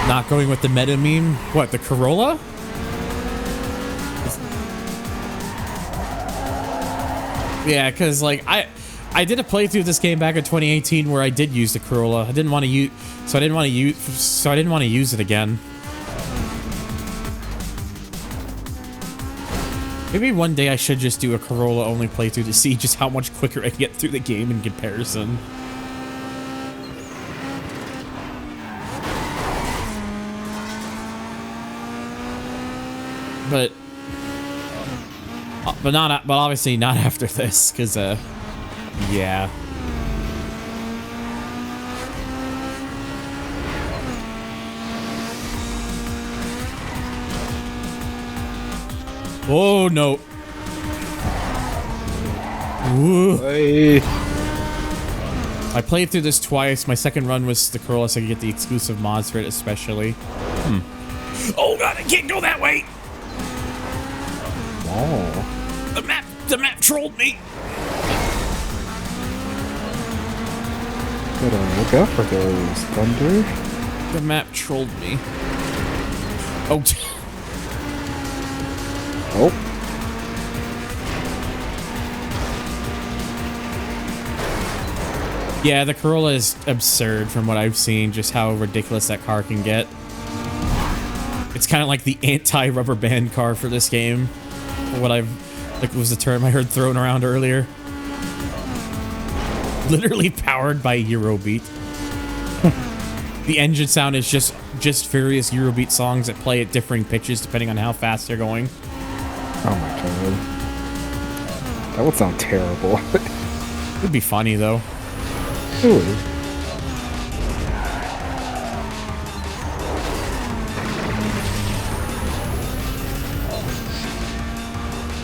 Speaker 1: Not going with the meta meme? What, the Corolla? Yeah, because like I did a playthrough of this game back in 2018 where I did use the Corolla. I didn't want to use, so I didn't want to use it again. Maybe one day I should just do a Corolla only playthrough to see just how much quicker I can get through the game in comparison. But obviously not after this, because yeah. Oh no. Ooh.
Speaker 5: Hey.
Speaker 1: I played through this twice. My second run was the Corolla, so I could get the exclusive mods for it especially. Oh god, I can't go that way!
Speaker 5: Oh.
Speaker 1: The map trolled me!
Speaker 5: Gotta look out for those, Thunder.
Speaker 1: The map trolled me. Oh.
Speaker 5: Oh.
Speaker 1: Yeah, the Corolla is absurd from what I've seen, just how ridiculous that car can get. It's kind of like the anti-rubber band car for this game. What was the term I heard thrown around earlier. Literally powered by Eurobeat. The engine sound is just various Eurobeat songs that play at differing pitches depending on how fast they're going.
Speaker 5: Oh my god. That would sound terrible.
Speaker 1: It'd be funny though.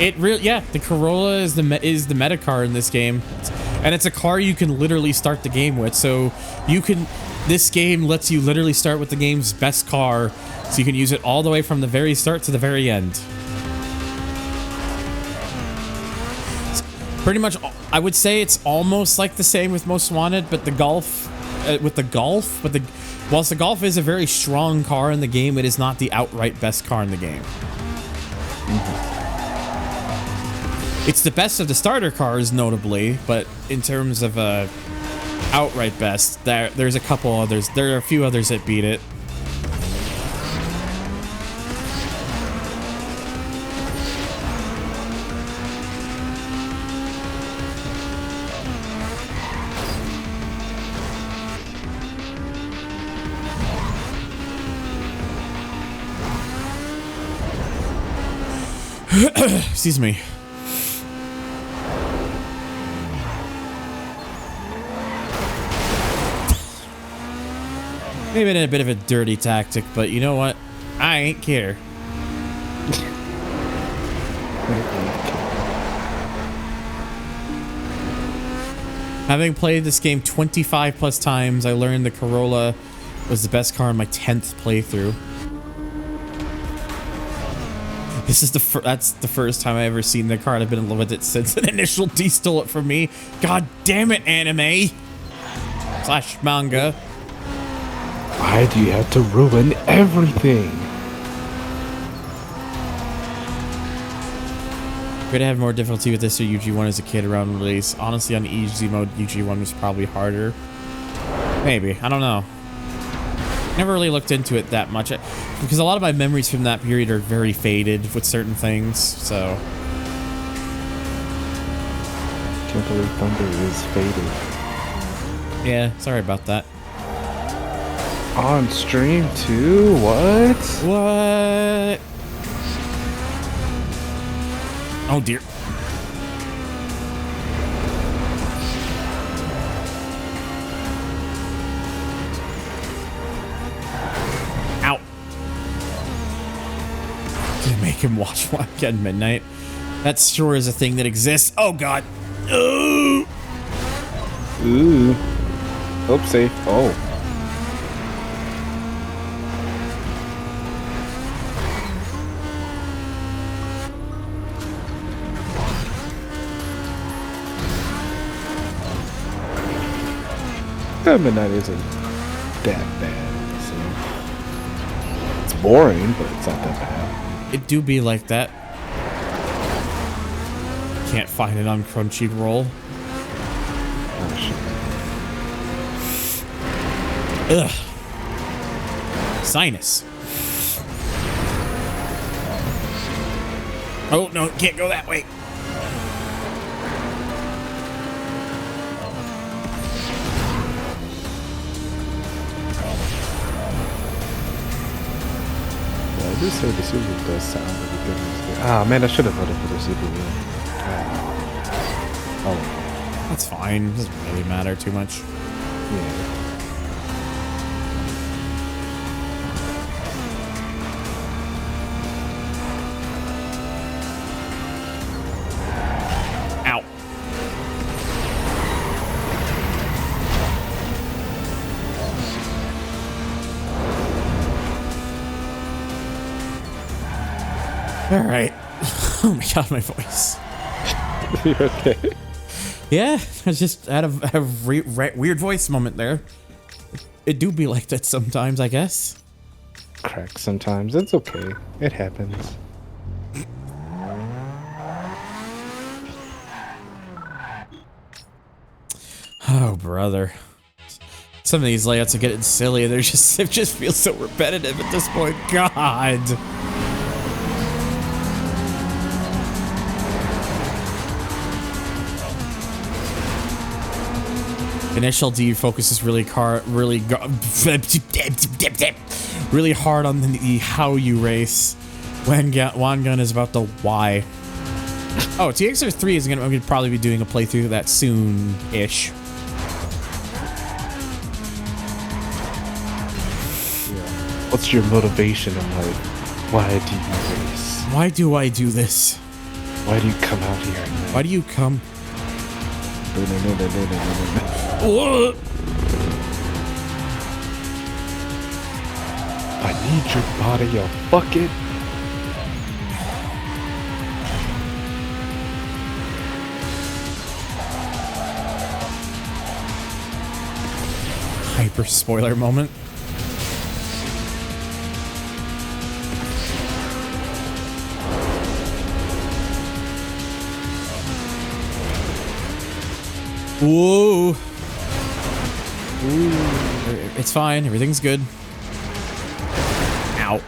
Speaker 5: It would.
Speaker 1: Yeah, the Corolla is the meta car in this game, and it's a car you can literally start the game with. So this game lets you literally start with the game's best car, so you can use it all the way from the very start to the very end. It's pretty much, I would say it's almost like the same with Most Wanted, but whilst the Golf is a very strong car in the game, it is not the outright best car in the game. It's the best of the starter cars, notably, but in terms of outright best, there's a couple others. There are a few others that beat it. Excuse me. Maybe in a bit of a dirty tactic, but you know what? I ain't care. Having played this game 25 plus times, I learned the Corolla was the best car in my 10th playthrough. That's the first time I ever seen the car, and I've been in love with it since an initial D stole it from me. God damn it, anime! / manga.
Speaker 5: Why do you have to ruin everything?
Speaker 1: Could have more difficulty with this or UG1 as a kid around release. Honestly, on easy mode, UG1 was probably harder. Maybe. I don't know. Never really looked into it that much. Because a lot of my memories from that period are very faded with certain things, so...
Speaker 5: Can't believe Thunder is faded.
Speaker 1: Yeah, sorry about that.
Speaker 5: On stream too? What?
Speaker 1: What? Oh dear. Ow. Gonna make him watch one at midnight. That sure is a thing that exists. Oh god. Ooh.
Speaker 5: Ooh. Hope safe. Oh. Midnight isn't that bad, so. boring, but it's not that bad.
Speaker 1: It do be like that. Can't find it on Crunchyroll.
Speaker 5: Oh shit.
Speaker 1: Ugh. Sinus. Oh no, can't go that way.
Speaker 5: I do say the Subaru does sound really good. Ah, man, I should have voted for the Subaru. Oh.
Speaker 1: That's fine. It doesn't really matter too much.
Speaker 5: Yeah.
Speaker 1: Ow. All right. Oh my god, my voice.
Speaker 5: You okay?
Speaker 1: Yeah, I just had a weird voice moment there. It do be like that sometimes, I guess.
Speaker 5: Crack sometimes. It's okay. It happens.
Speaker 1: Oh, brother. Some of these layouts are getting silly. It just feels so repetitive at this point. God. Initial defocus is really really hard on the how you race. When Wangun is about the why. Oh, TXR3 is gonna probably be doing a playthrough of that soon-ish.
Speaker 5: What's your motivation in life? Why do you race?
Speaker 1: Why do I do this?
Speaker 5: Why do you come out here?
Speaker 1: Why do you come?
Speaker 5: I need your body, you fucking.
Speaker 1: Hyper spoiler moment. Whoa. Ooh. It's fine. Everything's good. Ow.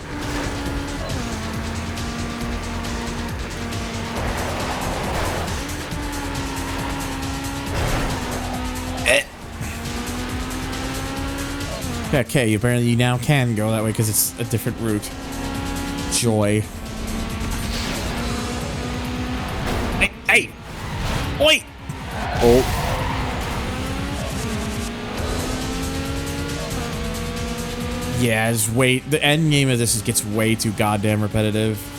Speaker 1: Okay, apparently you now can go that way because it's a different route. Joy. Hey! Hey! Oi!
Speaker 5: Oh.
Speaker 1: Yeah, the end game of this gets way too goddamn repetitive.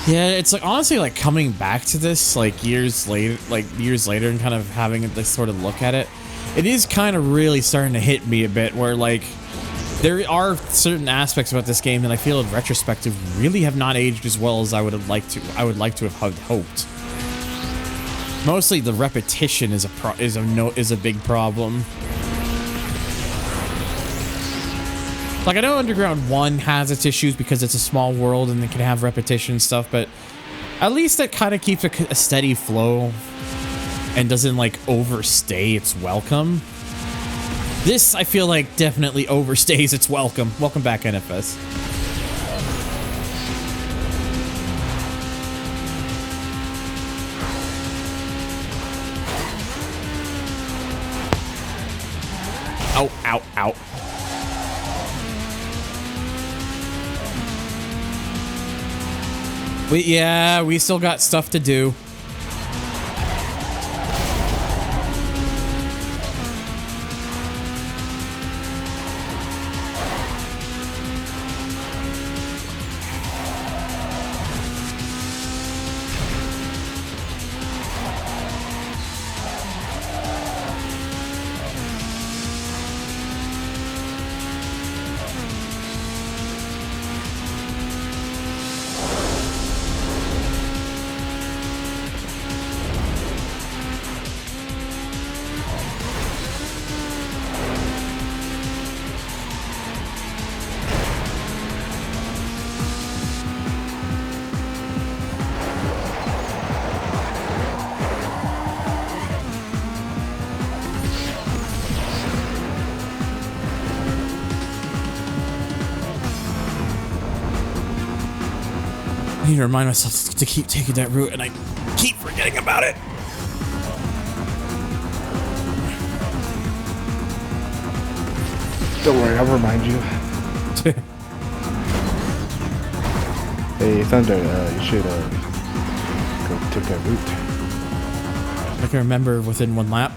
Speaker 1: Yeah, it's like honestly like coming back to this like years later and kind of having this sort of look at it. It is kind of really starting to hit me a bit where like there are certain aspects about this game that I feel in retrospective really have not aged as well as I would like to have hoped. Mostly the repetition is a big problem. Like, I know Underground 1 has its issues because it's a small world and it can have repetition and stuff, but at least it kind of keeps a steady flow and doesn't, like, overstay its welcome. This, I feel like, definitely overstays its welcome. Welcome back, NFS. Ow, ow, ow. We still got stuff to do. need to remind myself to keep taking that route, and I keep forgetting about it.
Speaker 5: Don't worry, I'll remind you. Hey, Thunder, you should go take that route.
Speaker 1: I can remember within one lap.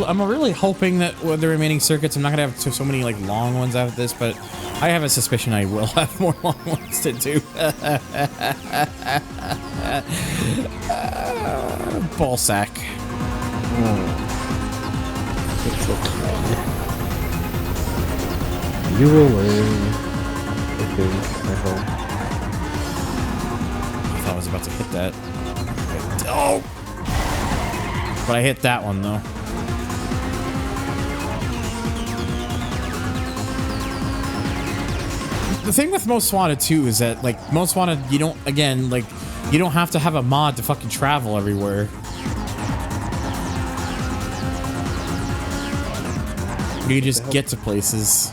Speaker 1: I'm really hoping that with the remaining circuits, I'm not gonna have so many like long ones after this, but I have a suspicion I will have more long ones to do. Ball sack.
Speaker 5: It's okay. You will learn. I think. I hope.
Speaker 1: I thought I was about to hit that. Oh! But I hit that one though. The thing with Most Wanted too is that like Most Wanted, you don't have to have a mod to fucking travel everywhere. You just get to places.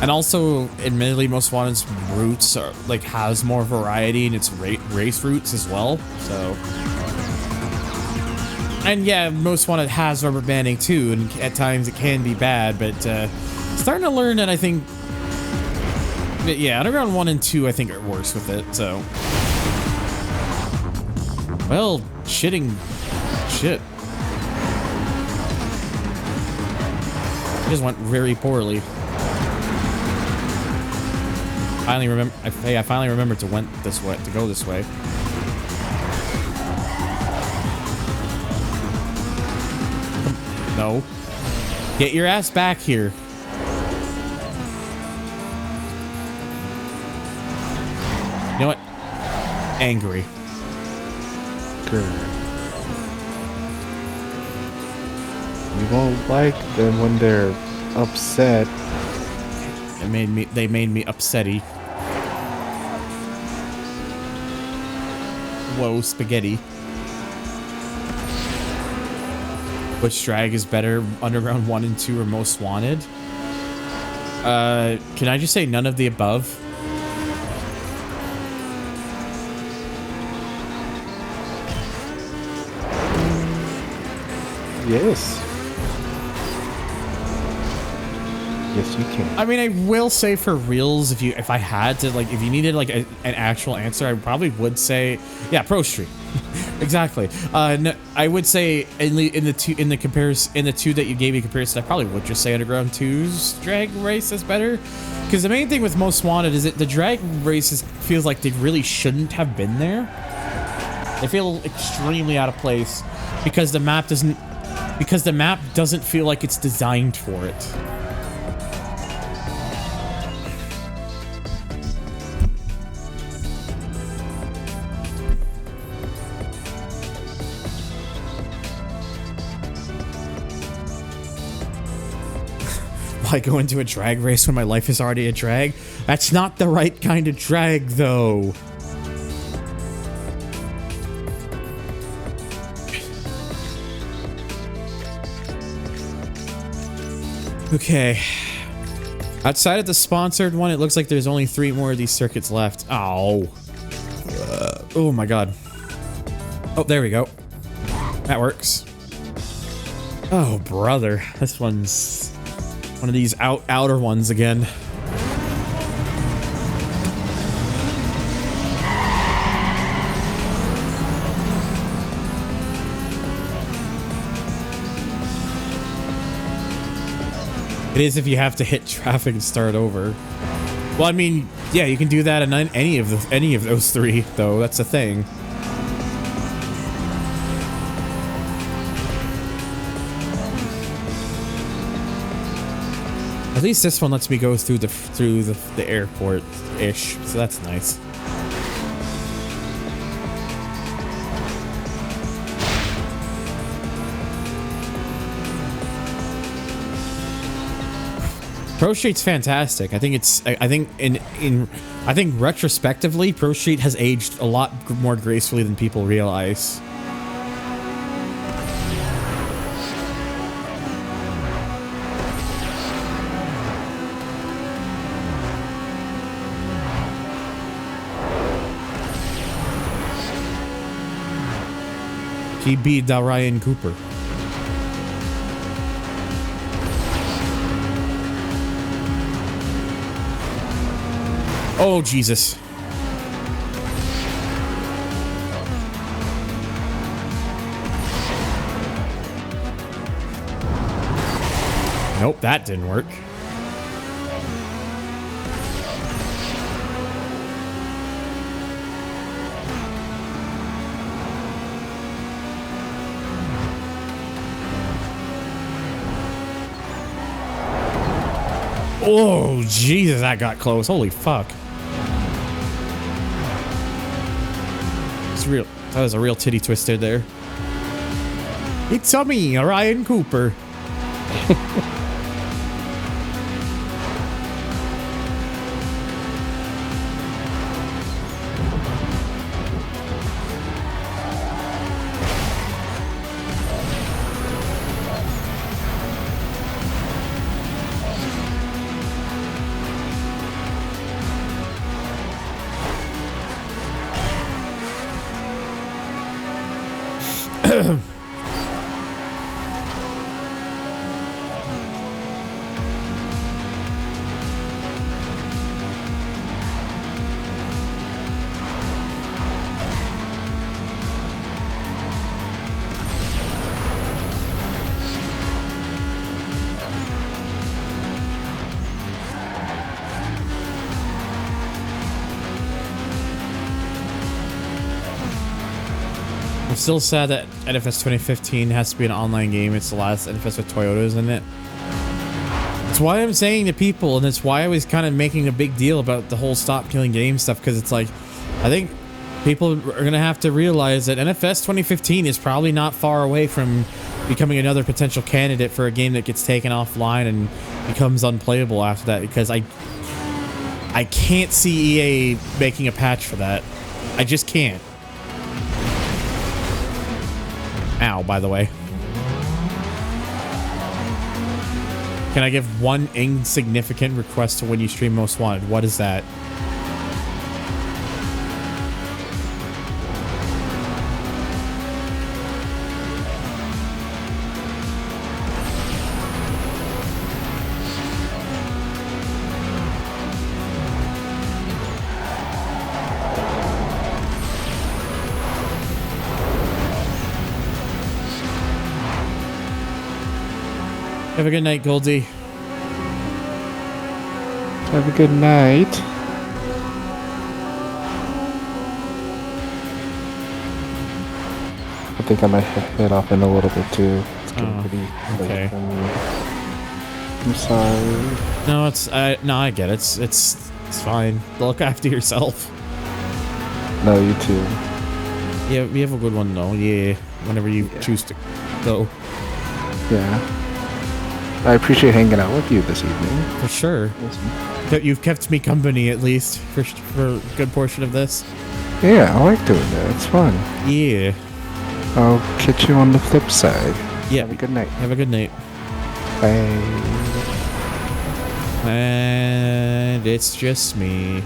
Speaker 1: And also, admittedly, Most Wanted's routes are like has more variety in its race routes as well. So, and yeah, Most Wanted has rubber banding too, and at times it can be bad, but. Starting to learn that I think, yeah, Underground 1 and 2 I think are worse with it, so. Well, shit. It just went very poorly. I finally remembered to go this way. No. Get your ass back here. You know what? Angry.
Speaker 5: Good. You won't like them when they're upset.
Speaker 1: They made me upsetty. Whoa, spaghetti. Which drag is better, Underground 1 and 2 or Most Wanted? Can I just say none of the above?
Speaker 5: Yes. Yes, you can.
Speaker 1: I mean, I will say for reals, if I had to, like, if you needed like an actual answer, I probably would say, yeah, Pro Street. Exactly. No, I would say in the two that you gave me comparison, I probably would just say Underground 2's drag race is better, because the main thing with Most Wanted is that the drag races feels like they really shouldn't have been there. They feel extremely out of place because the map doesn't feel like it's designed for it. Why go into a drag race when my life is already a drag? That's not the right kind of drag, though. Okay. Outside of the sponsored one, it looks like there's only 3 more of these circuits left. Oh. Oh my god. Oh, there we go. That works. Oh, brother. This one's one of these outer ones again. It is if you have to hit traffic and start over. Well, I mean, yeah, you can do that in any of those 3, though. That's the thing. least this one lets me go through the airport ish, so that's nice. Pro Street's fantastic. I think retrospectively, Pro Street has aged a lot more gracefully than people realize. He beat Ryan Cooper. Oh, Jesus. Nope, that didn't work. Oh, Jesus, that got close. Holy fuck. It's real. That was a real titty twister there. It's me, Ryan Cooper. I'm still sad that NFS 2015 has to be an online game. It's the last NFS with Toyotas in it. That's why I'm saying to people, and that's why I was kind of making a big deal about the whole stop killing games stuff, because it's like, I think people are going to have to realize that NFS 2015 is probably not far away from becoming another potential candidate for a game that gets taken offline and becomes unplayable after that, because I can't see EA making a patch for that. I just can't. Ow, by the way. Can I give one insignificant request to when you stream Most Wanted? What is that? Have a good night, Goldie.
Speaker 5: Have a good night. I think I might head off in a little bit too. It's getting pretty late for me. I'm sorry.
Speaker 1: No, no, I get it. It's fine. Look after yourself.
Speaker 5: No, you too.
Speaker 1: Yeah, we have a good one though. Yeah, whenever you choose to go.
Speaker 5: Yeah. I appreciate hanging out with you this evening.
Speaker 1: For sure. You've kept me company at least for a good portion of this.
Speaker 5: Yeah, I like doing that. It's fun.
Speaker 1: Yeah.
Speaker 5: I'll catch you on the flip side.
Speaker 1: Yeah.
Speaker 5: Have a good night.
Speaker 1: Have a good night.
Speaker 5: Bye.
Speaker 1: And it's just me.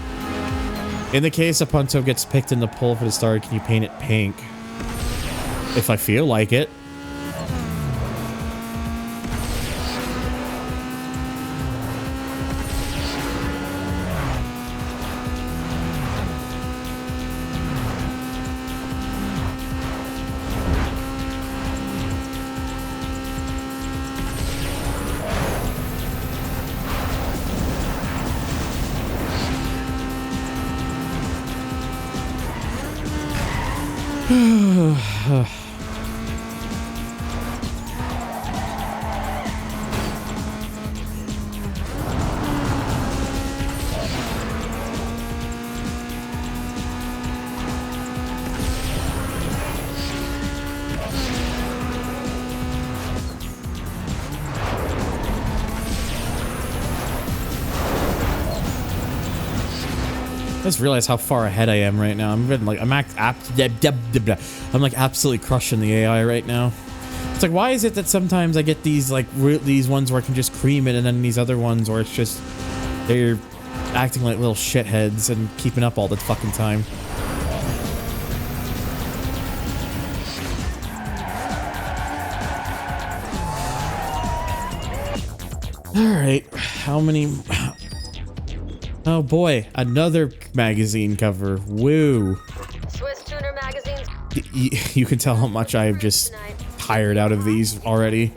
Speaker 1: In the case a Punto gets picked in the poll for the star, can you paint it pink? If I feel like it. I just realized how far ahead I am right now. I'm like absolutely crushing the AI right now. It's like, why is it that sometimes I get these like these ones where I can just cream it, and then these other ones where it's just they're acting like little shitheads and keeping up all the fucking time. All right, how many? Oh boy, another magazine cover. Woo.
Speaker 3: Swiss Tuner magazines.
Speaker 1: You can tell how much I've just tired out of these already.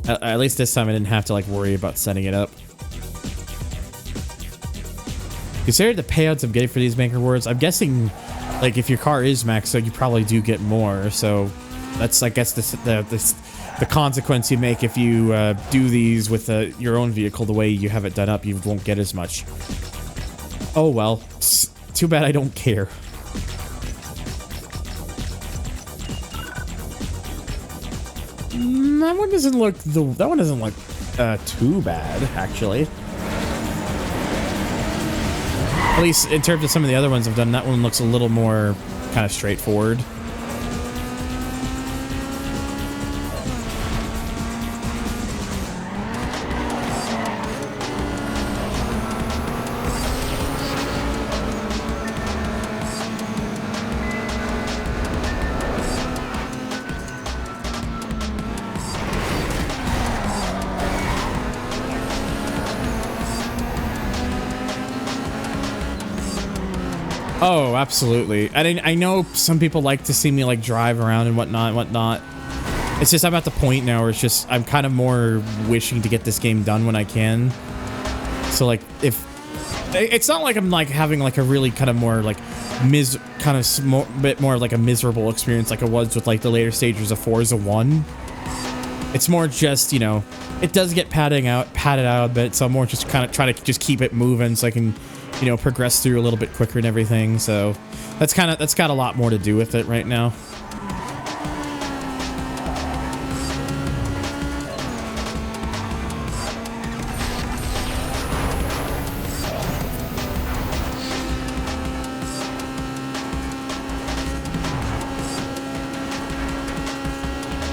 Speaker 1: At least this time I didn't have to like worry about setting it up. Consider the payouts I'm getting for these bank rewards. I'm guessing, like, if your car is maxed out, you probably do get more. So that's, I guess, the consequence you make if you do these with your own vehicle the way you have it done up. You won't get as much. Oh well. It's too bad I don't care. That one doesn't look too bad, actually. At least in terms of some of the other ones I've done, that one looks a little more kind of straightforward. Oh, absolutely. I know some people like to see me like drive around and whatnot. It's just I'm at the point now where it's just I'm kind of more wishing to get this game done when I can. So like if it's not like I'm like having like a really kind of more like bit more like a miserable experience like it was with like the later stages of Forza 1. It's more just, you know, it does get padded out a bit, so I'm more just kind of trying to just keep it moving so I can, you know, progress through a little bit quicker and everything. So that's got a lot more to do with it right now.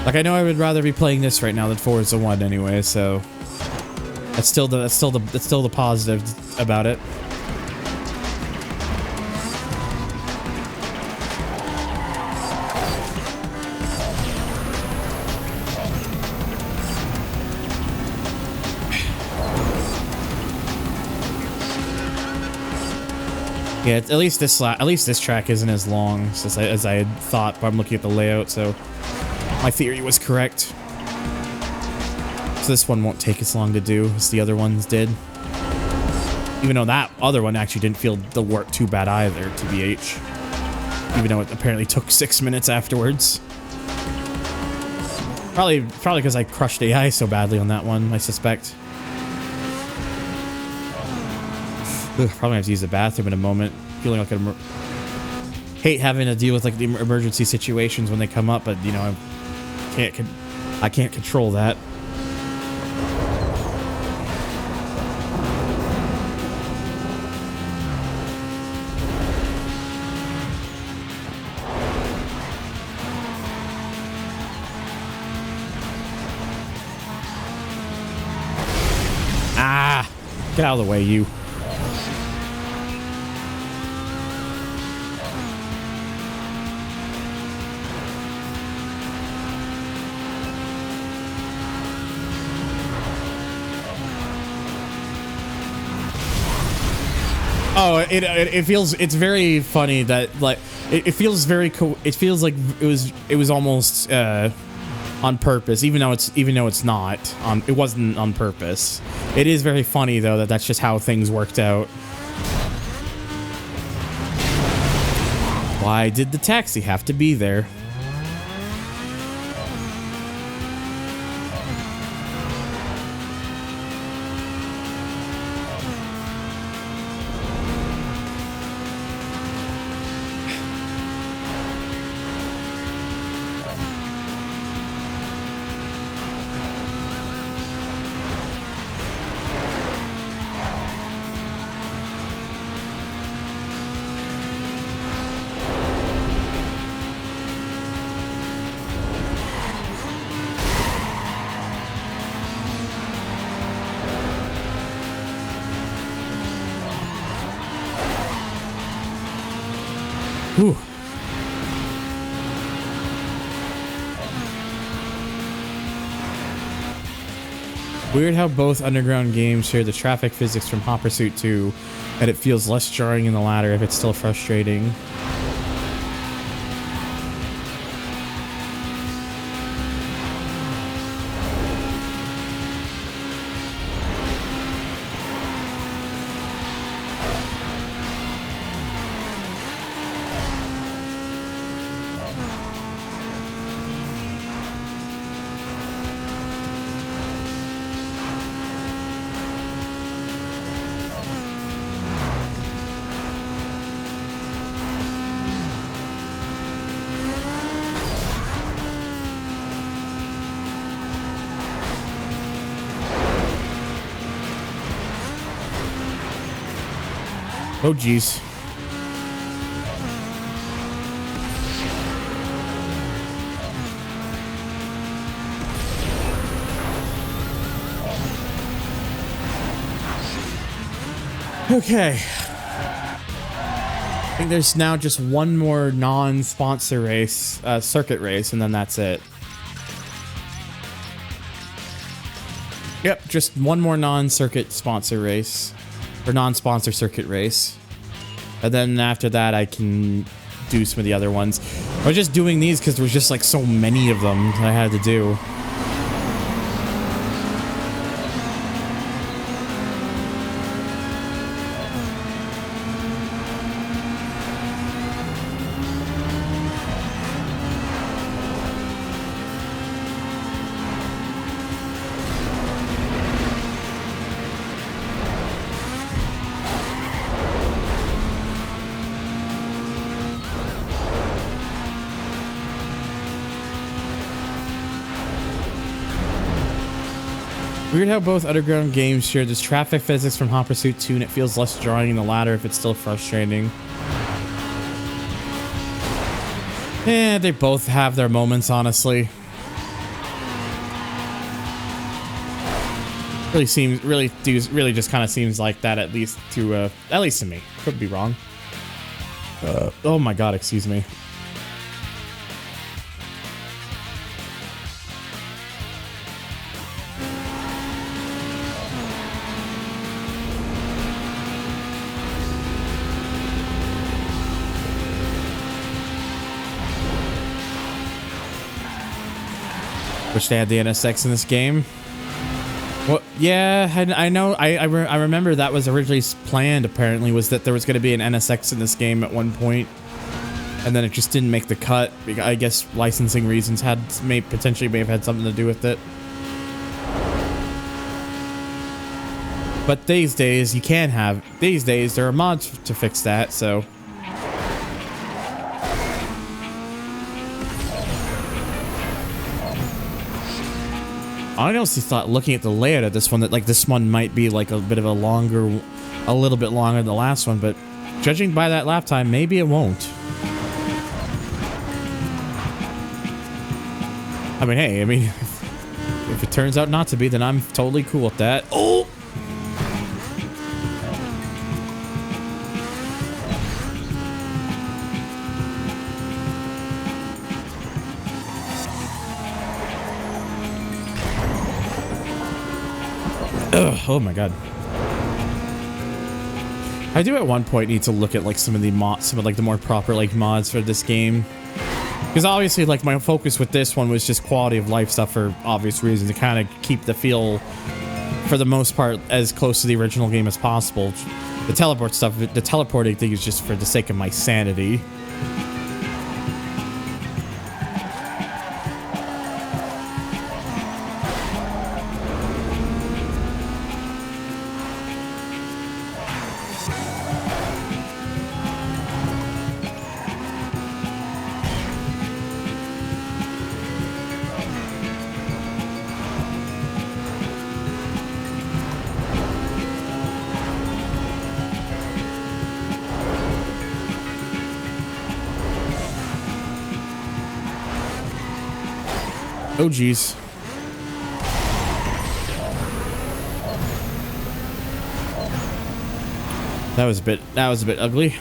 Speaker 1: Like, I know I would rather be playing this right now than Forza 1 anyway, so that's still the positive about it. Yeah, at least this track isn't as long as I had thought, but I'm looking at the layout, so my theory was correct. So this one won't take as long to do as the other ones did. Even though that other one actually didn't feel the work too bad either, TBH. Even though it apparently took 6 minutes afterwards. Probably because I crushed AI so badly on that one, I suspect. Ugh, probably have to use the bathroom in a moment. Feeling like I hate having to deal with like the emergency situations when they come up, but you know, I can't control that. Ah, get out of the way, you. Oh, it's very funny that like it feels very cool. It feels like it was almost on purpose, even though it's not. It wasn't on purpose. It is very funny though that that's just how things worked out. Why did the taxi have to be there? Whew. Weird how both underground games share the traffic physics from Hot Pursuit 2, and it feels less jarring in the latter if it's still frustrating. Oh, geez. Okay. I think there's now just one more non-sponsor race, circuit race, and then that's it. Yep, just one more non-circuit sponsor race. Or non-sponsor circuit race. And then after that I can do some of the other ones. I was just doing these because there was just like so many of them that I had to do. Weird how both underground games share this traffic physics from Hot Pursuit 2, and it feels less jarring in the latter if it's still frustrating. Yeah, they both have their moments, honestly. Really just kind of seems like that, at least to me. Could be wrong. Oh my god, excuse me. Wish they had the NSX in this game. Well, yeah, I know. I remember that was originally planned, apparently, was that there was going to be an NSX in this game at one point. And then it just didn't make the cut. I guess licensing reasons may have had something to do with it. But these days, there are mods to fix that, so... I honestly thought, looking at the layout of this one, that like this one might be like a little bit longer than the last one, but judging by that lap time, maybe it won't. I mean, hey, if it turns out not to be, then I'm totally cool with that. Oh! Ugh, oh my god. I do at one point need to look at like some of the more proper like mods for this game. Because obviously like my focus with this one was just quality of life stuff for obvious reasons, to kind of keep the feel for the most part as close to the original game as possible. The teleporting thing is just for the sake of my sanity. Oh geez. That was a bit ugly.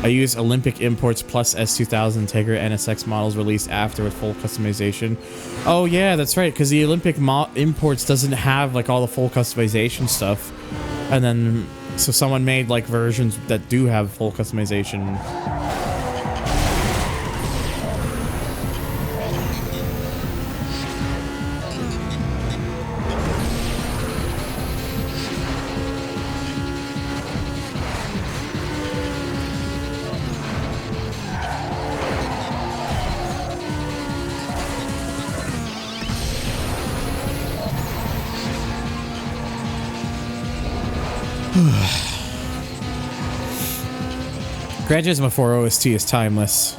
Speaker 1: I use Olympic imports plus S2000 Tegra NSX models released after with full customization. Oh yeah, that's right, because the Olympic imports doesn't have like all the full customization stuff. And then, so someone made like versions that do have full customization. Gran Turismo 4 OST is timeless.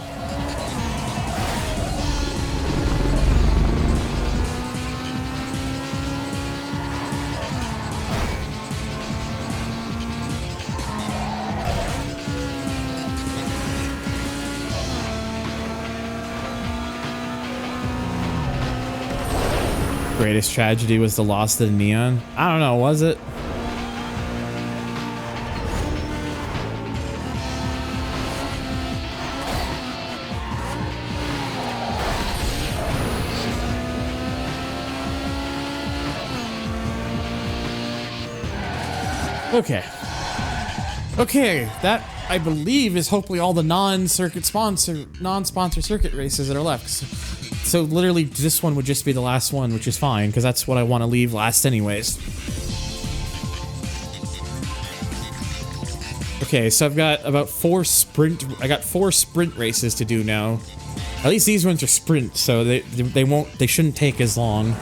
Speaker 1: Greatest tragedy was the loss of the Neon. I don't know, was it? Okay. Okay, that I believe is hopefully all the non-sponsor circuit races that are left. So literally this one would just be the last one, which is fine because that's what I want to leave last anyways. Okay, so I've got about 4 sprint races to do now. At least these ones are sprint, so they shouldn't take as long.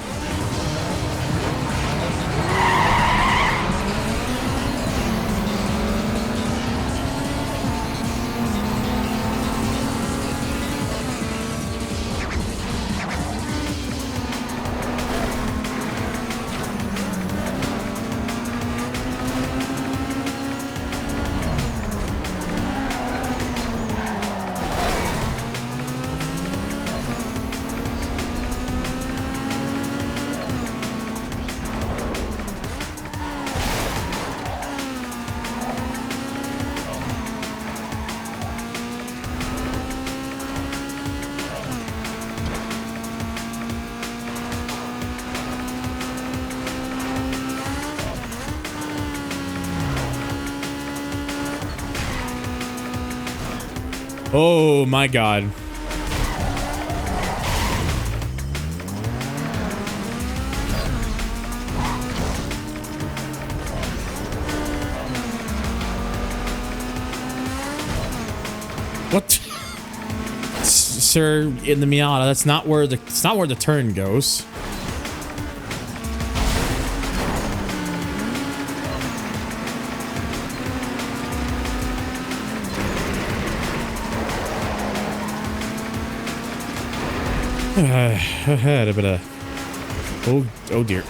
Speaker 1: Oh my god. What? Sir, in the Miata, that's not where the turn goes. I had a bit of... Oh dear.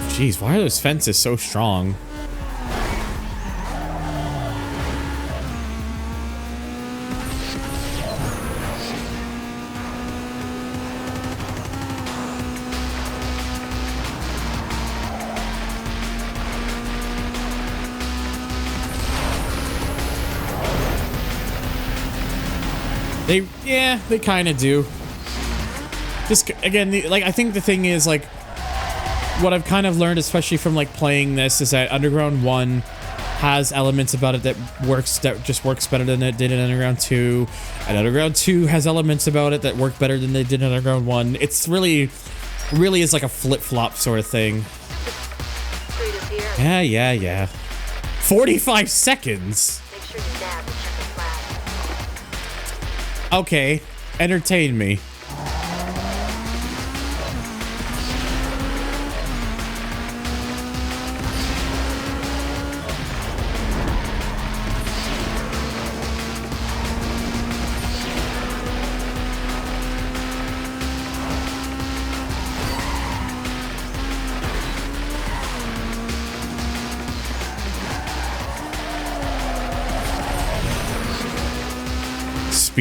Speaker 1: Jeez, why are those fences so strong? They kind of do. Just again, I think the thing is like what I've kind of learned, especially from like playing this, is that Underground 1 has elements about it that just works better than it did in Underground 2, and Underground 2 has elements about it that work better than they did in Underground 1. It's really is like a flip-flop sort of thing. Yeah. 45 seconds.
Speaker 6: Make sure you nab and check the flag.
Speaker 1: Okay, entertain me.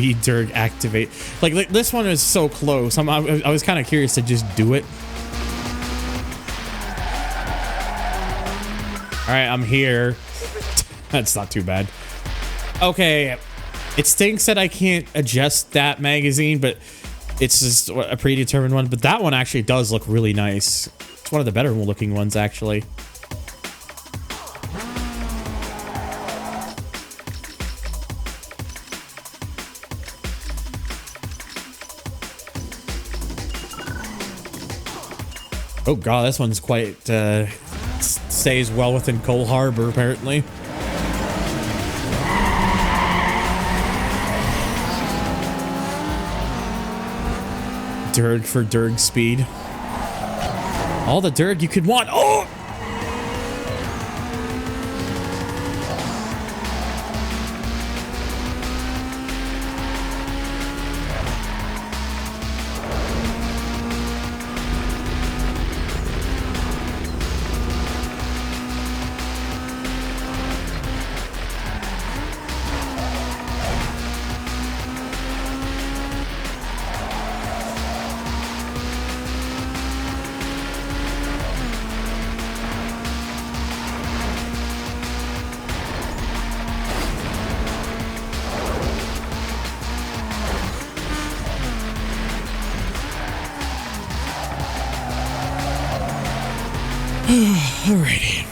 Speaker 1: speed Durg activate. Like this one is so close. I was kind of curious to just do it. All right, I'm here. That's not too bad. Okay, it stinks that I can't adjust that magazine, but it's just a predetermined one. But that one actually does look really nice. It's one of the better looking ones, actually. Oh god, this one's quite stays well within Cole Harbor, apparently. Durg for Durg speed. All the Durg you could want. Oh! Alrighty.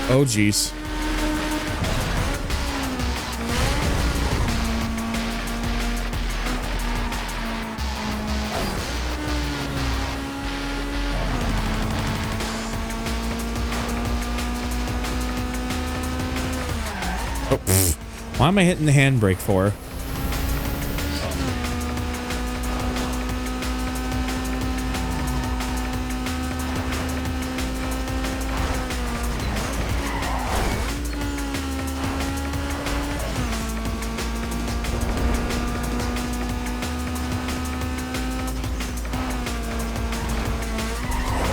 Speaker 1: Oh, jeez. Oh, pfft. Why am I hitting the handbrake for?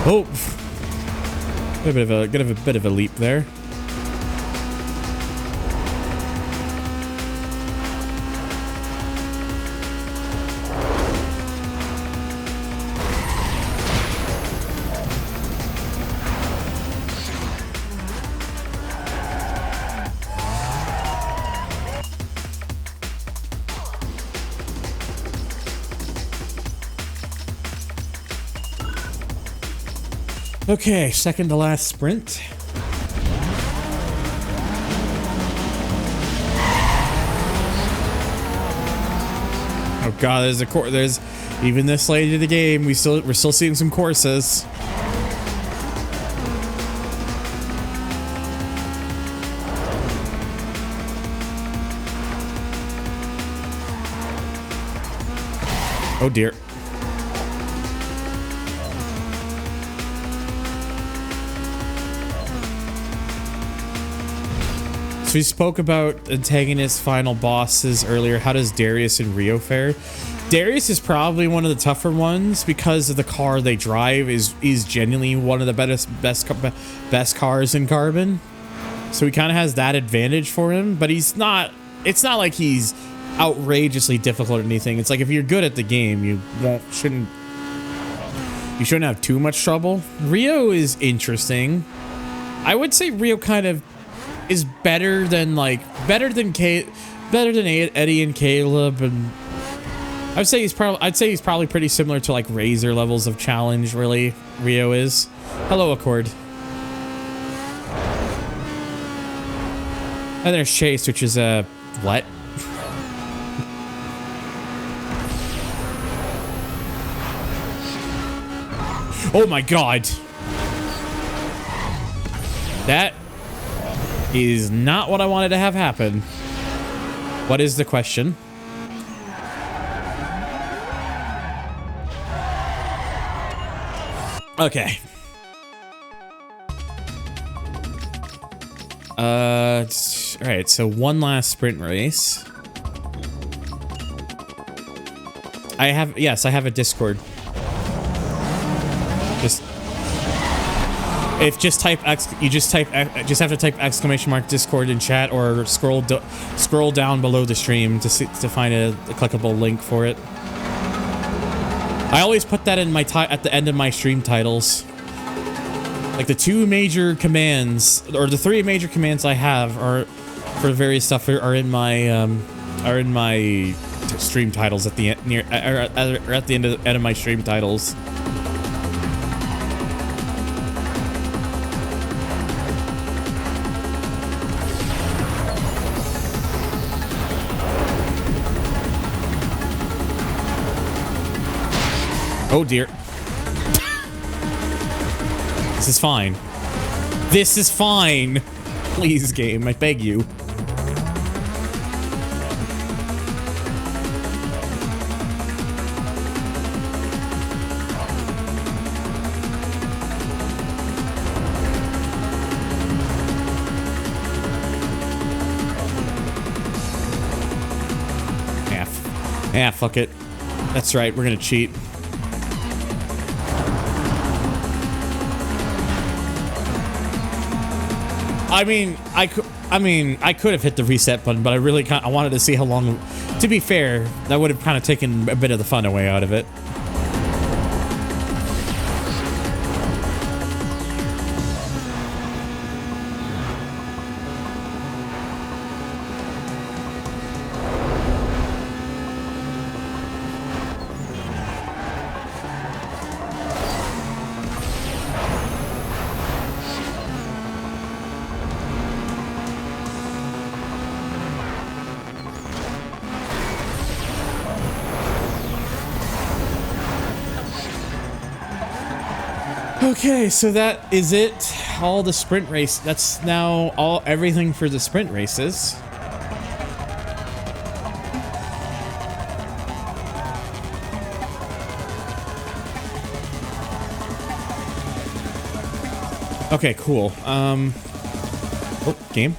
Speaker 1: Oh, get a bit of a leap there. Okay, second to last sprint. Oh god, there's even this late in the game, we're still seeing some courses. Oh dear. So we spoke about antagonist final bosses earlier. How does Darius and Rio fare? Darius is probably one of the tougher ones because of the car they drive is genuinely one of the best cars in Carbon. So he kind of has that advantage for him, but it's not like he's outrageously difficult or anything. It's like if you're good at the game, you shouldn't have too much trouble. Rio is interesting. I would say Rio kind of is better than Eddie and Caleb, and I'd say he's probably pretty similar to like Razor levels of challenge. Really, Rio is. Hello, Accord. And there's Chase, which is a what? Oh my god, that is not what I wanted to have happen. What is the question? Okay. All right, so one last sprint race. I have a Discord. If just type X, you just have to type exclamation mark Discord in chat, or scroll down below the stream to find a clickable link for it. I always put that in my at the end of my stream titles. Like the 2 major commands, or the 3 major commands I have are for various stuff are in my stream titles at the end at the end of my stream titles. Oh dear. This is fine. This is fine. Please, game, I beg you. Yeah, fuck it. That's right, we're gonna cheat. I mean, I could have hit the reset button, but I wanted to see how long. To be fair, that would have kind of taken a bit of the fun away out of it. Okay, so that is it. All the sprint race. That's now everything for the sprint races. Okay, cool. Oh, game.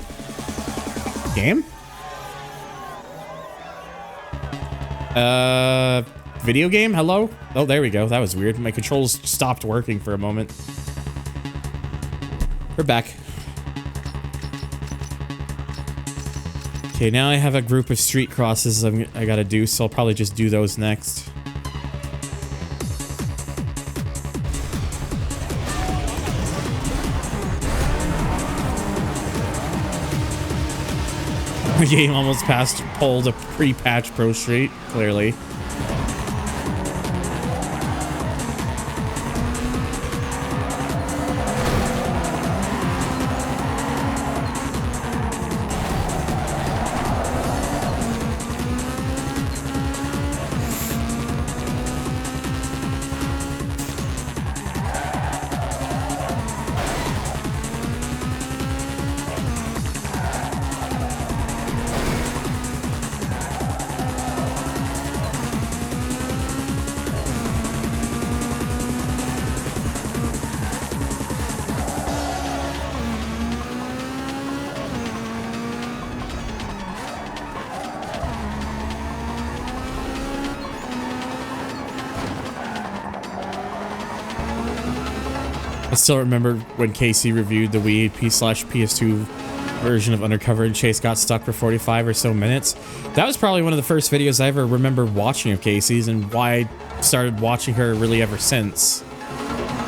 Speaker 1: Video game? Hello? Oh, there we go. That was weird. My controls stopped working for a moment. We're back. Okay, now I have a group of street crosses I gotta do, so I'll probably just do those next. The game almost pulled a pre-patch Pro Street, clearly. I still remember when Casey reviewed the Wii AP/PS2 version of Undercover and Chase got stuck for 45 or so minutes. That was probably one of the first videos I ever remember watching of Casey's, and why I started watching her really ever since.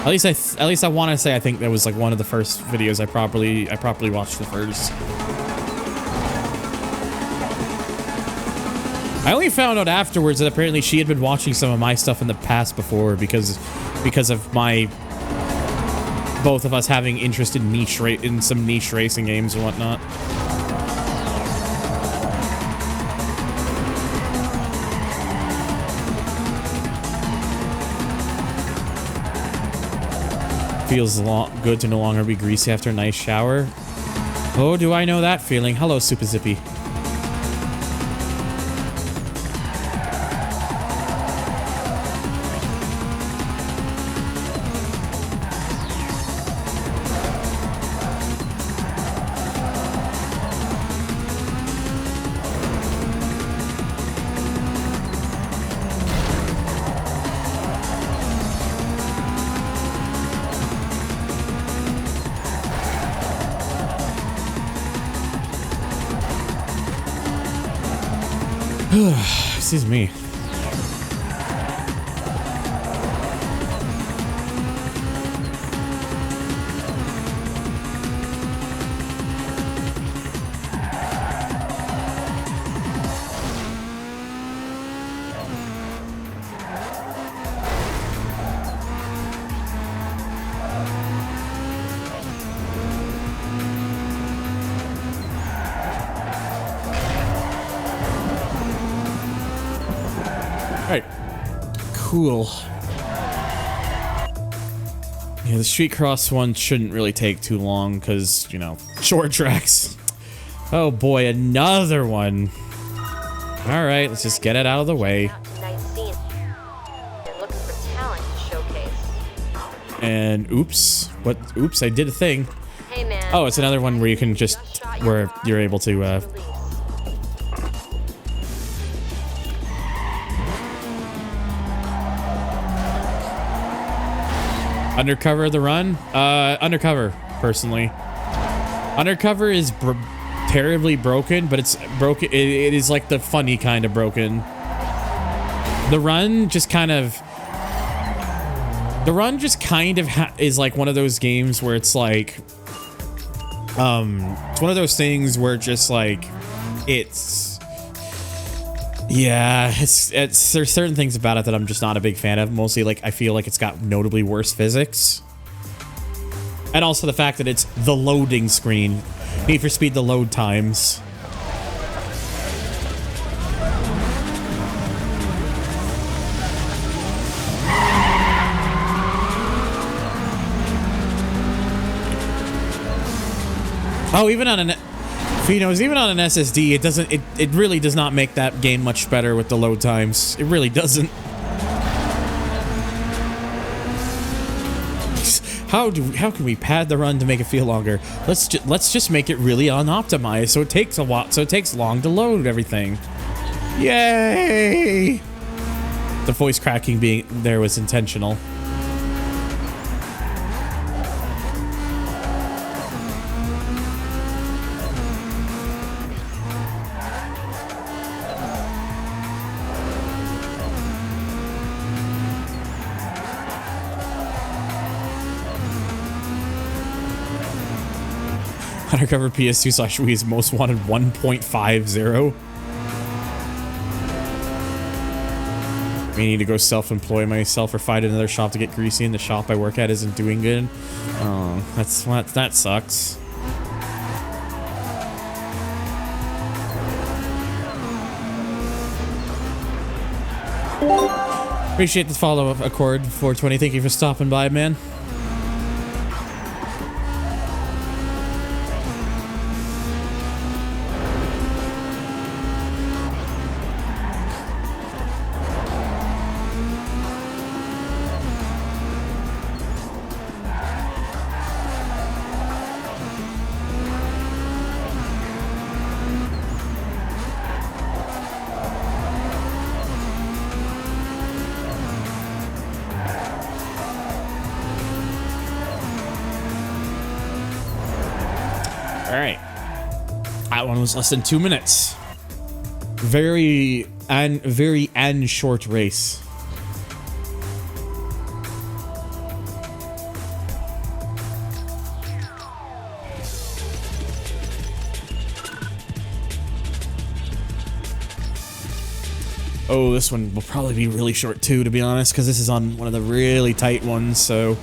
Speaker 1: At least I want to say I think that was like one of the first videos I properly watched the first. I only found out afterwards that apparently she had been watching some of my stuff in the past before because of my both of us having interest in some niche racing games and whatnot. Feels good to no longer be greasy after a nice shower. Oh, do I know that feeling? Hello, Super Zippy. Excuse me. Alright. Cool. Yeah, the street cross one shouldn't really take too long because, you know, short tracks. Oh boy, another one. Alright, let's just get it out of the way. And oops. What? Oops, I did a thing. Oh, it's another one where you can just, where you're able to, Undercover the run? Undercover, personally. Undercover is terribly broken, but it's broken. It is like the funny kind of broken. The run just kind of... The run just kind of is like one of those games where it's like... it's one of those things where just like... It's... Yeah, there's certain things about it that I'm just not a big fan of. Mostly, like, I feel like it's got notably worse physics. And also the fact that it's the loading screen. Need for Speed, the load times. Oh, even on an... even on an SSD, it doesn't. It really does not make that game much better with the load times. It really doesn't. How can we pad the run to make it feel longer? Let's just make it really unoptimized so it takes a while. So it takes long to load everything. Yay! The voice cracking being there was intentional. Undercover PS2/Wii's most wanted 1.50. I need to go self-employ myself or find another shop to get greasy, and the shop I work at isn't doing good. Oh, that sucks. Appreciate the follow-up, Accord 420. Thank you for stopping by, man. Alright. That one was less than 2 minutes. Very short race. Oh, this one will probably be really short too, to be honest, because this is on one of the really tight ones, so...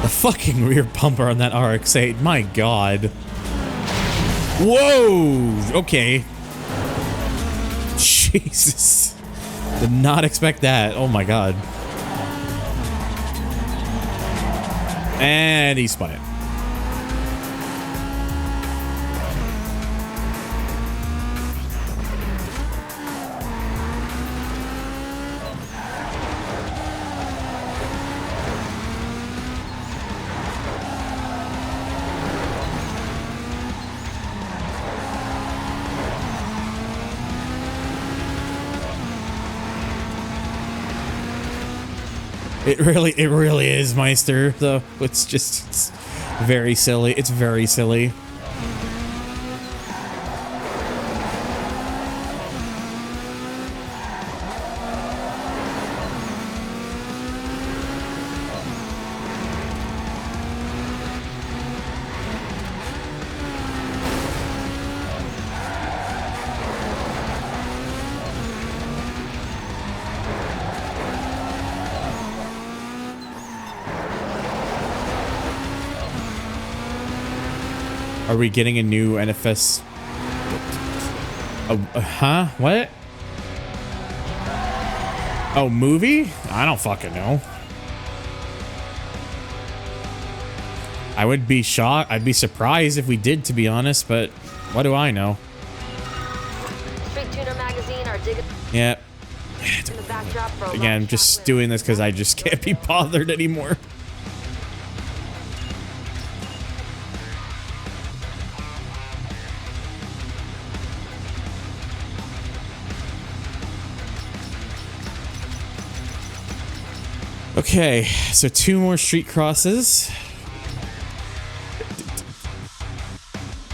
Speaker 1: The fucking rear bumper on that RX-8, my god. Whoa! Okay. Jesus. Did not expect that. Oh my god. And he spun it. It really is, Meister, though. It's Very silly. It's very silly. Are we getting a new NFS? Huh? What? Oh, movie? I don't fucking know. I would be shocked. I'd be surprised if we did, to be honest, but what do I know?
Speaker 3: Street Tuner magazine, our dig.
Speaker 1: Yeah.
Speaker 3: In the backdrop for a
Speaker 1: Again, just doing this because I just can't be bothered anymore. Okay, so 2 more street crosses.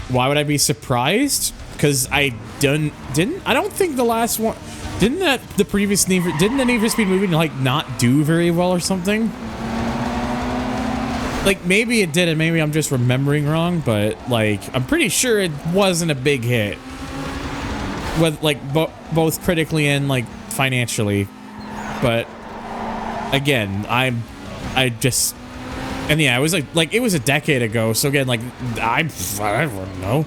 Speaker 1: Why would I be surprised? Because I don't think the last one, didn't the Need for Speed movie like not do very well or something? Like maybe it did and maybe I'm just remembering wrong, but like I'm pretty sure it wasn't a big hit. With like both critically and like financially. But again, I just, and yeah, it was like it was a decade ago. So again, like I don't know.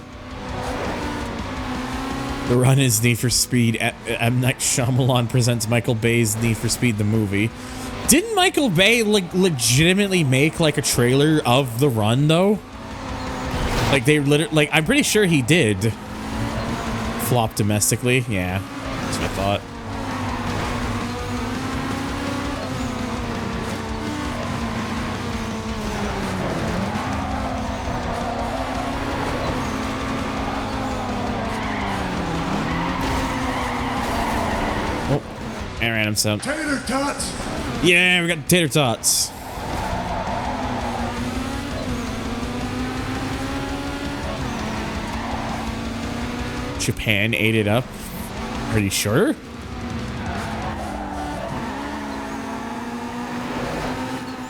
Speaker 1: The run is Need for Speed. M. Night Shyamalan presents Michael Bay's Need for Speed the movie. Didn't Michael Bay like legitimately make like a trailer of the run though? Like they literally, like I'm pretty sure he did. Flop domestically, yeah, that's what I thought. And random sound.
Speaker 12: Tater tots!
Speaker 1: Yeah, we got tater tots. Japan ate it up. Are you sure?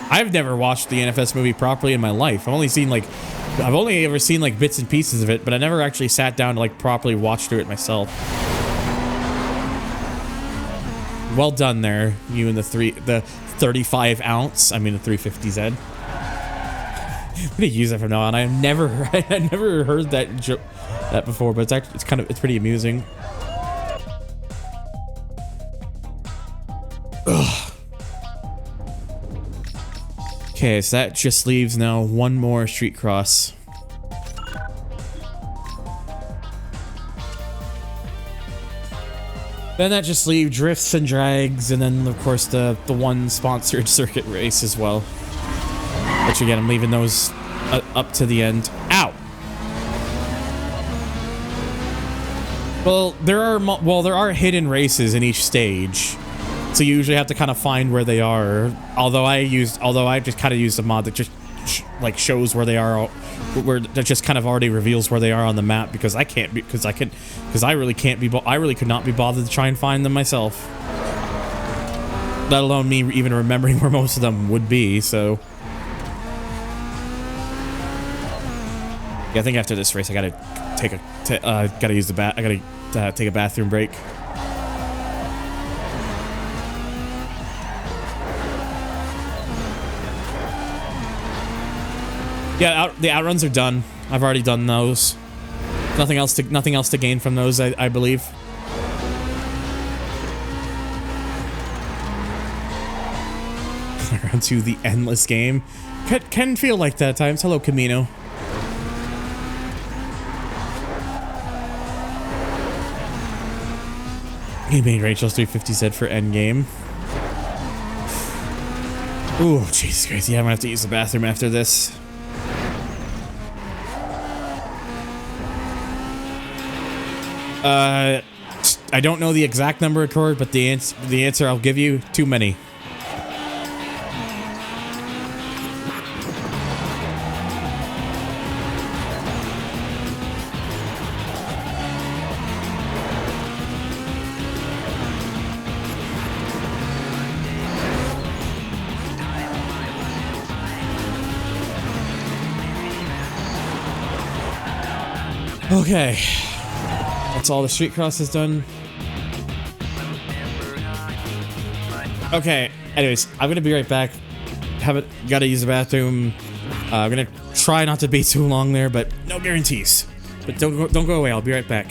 Speaker 1: I've never watched the NFS movie properly in my life. I've only ever seen like bits and pieces of it, but I never actually sat down to like properly watch through it myself. Well done there, you and the 35 ounce. I mean the 350Z. I'm gonna use that from now on. I never heard that before, but it's pretty amusing. Ugh. Okay, so that just leaves now 1 more street cross. Then that just leaves drifts and drags, and then of course the one sponsored circuit race as well. Which again, I'm leaving those up to the end. Ow! Well, there are hidden races in each stage, so you usually have to kind of find where they are. Although I just kind of used a mod that just shows where they are, that just kind of already reveals where they are on the map, because I really could not be bothered to try and find them myself. Let alone me even remembering where most of them would be. So yeah, I think after this race I gotta use the I gotta take a bathroom break. Yeah, the outruns are done. I've already done those. Nothing else to gain from those, I believe. Around to the endless game. Can feel like that at times. Hello, Camino. He made Rachel's 350Z for endgame. Ooh, Jesus Christ. Yeah, I'm gonna have to use the bathroom after this. I don't know the exact number of Cord, but the answer I'll give you, too many. Okay. That's all the street cross is done. Okay, anyways, I'm gonna be right back. Gotta use the bathroom. I'm gonna try not to be too long there, but no guarantees. But don't go away, I'll be right back.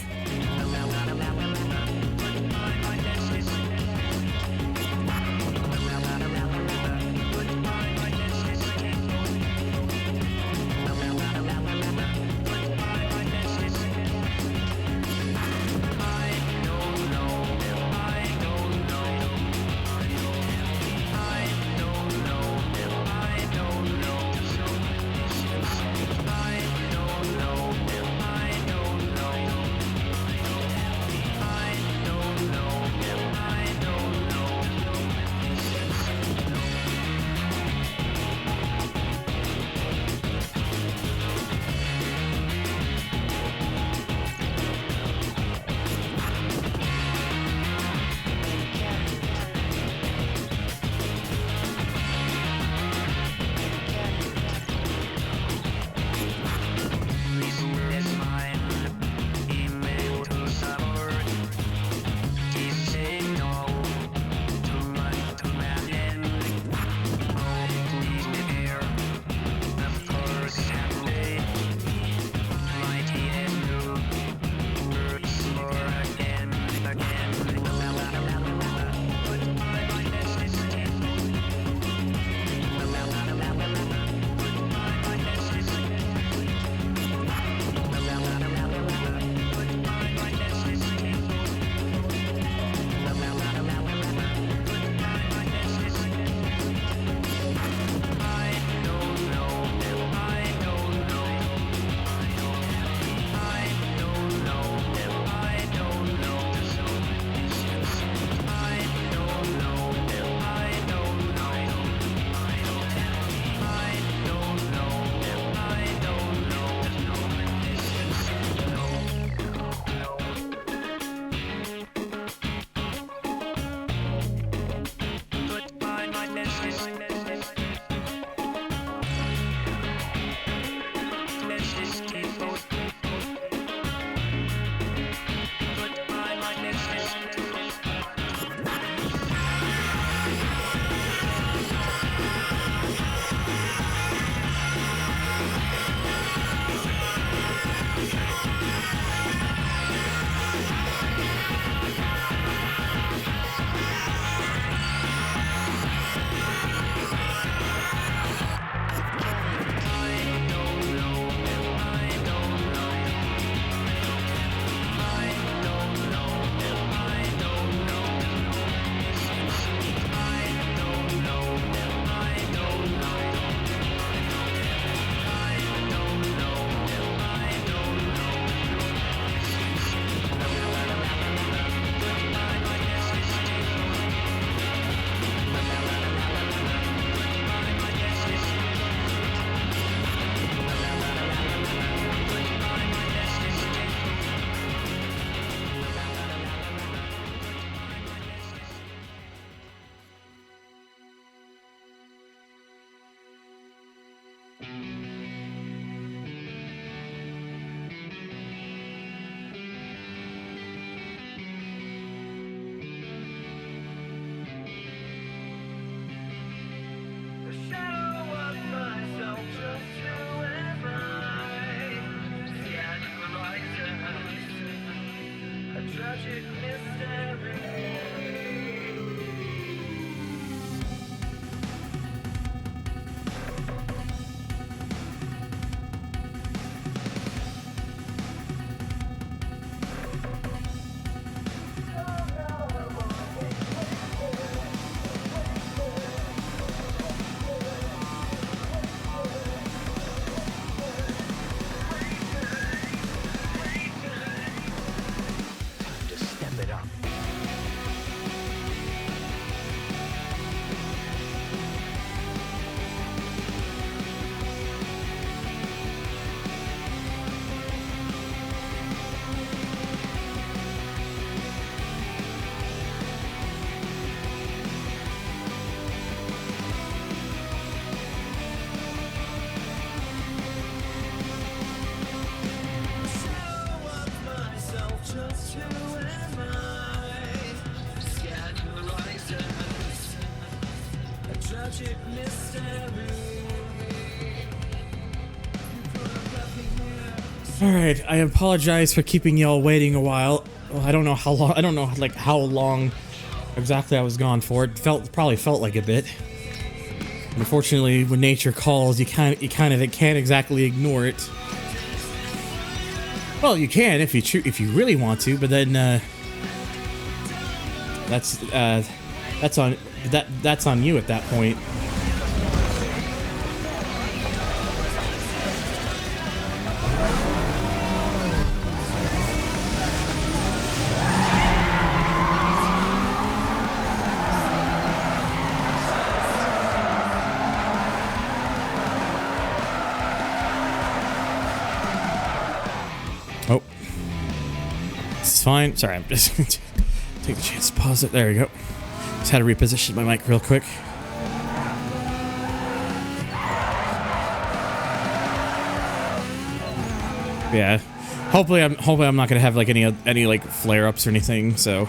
Speaker 8: Step it up.
Speaker 1: All right, I apologize for keeping y'all waiting a while. Well, I don't know how long. I don't know like how long exactly I was gone for. It probably felt like a bit. Unfortunately, when nature calls, you can't exactly ignore it. Well, you can if you really want to, but then that's on you at that point. Oh, it's fine. Sorry, I'm just take the chance to pause it. There we go. Just had to reposition my mic real quick. Yeah, hopefully I'm not gonna have like any like flare-ups or anything. So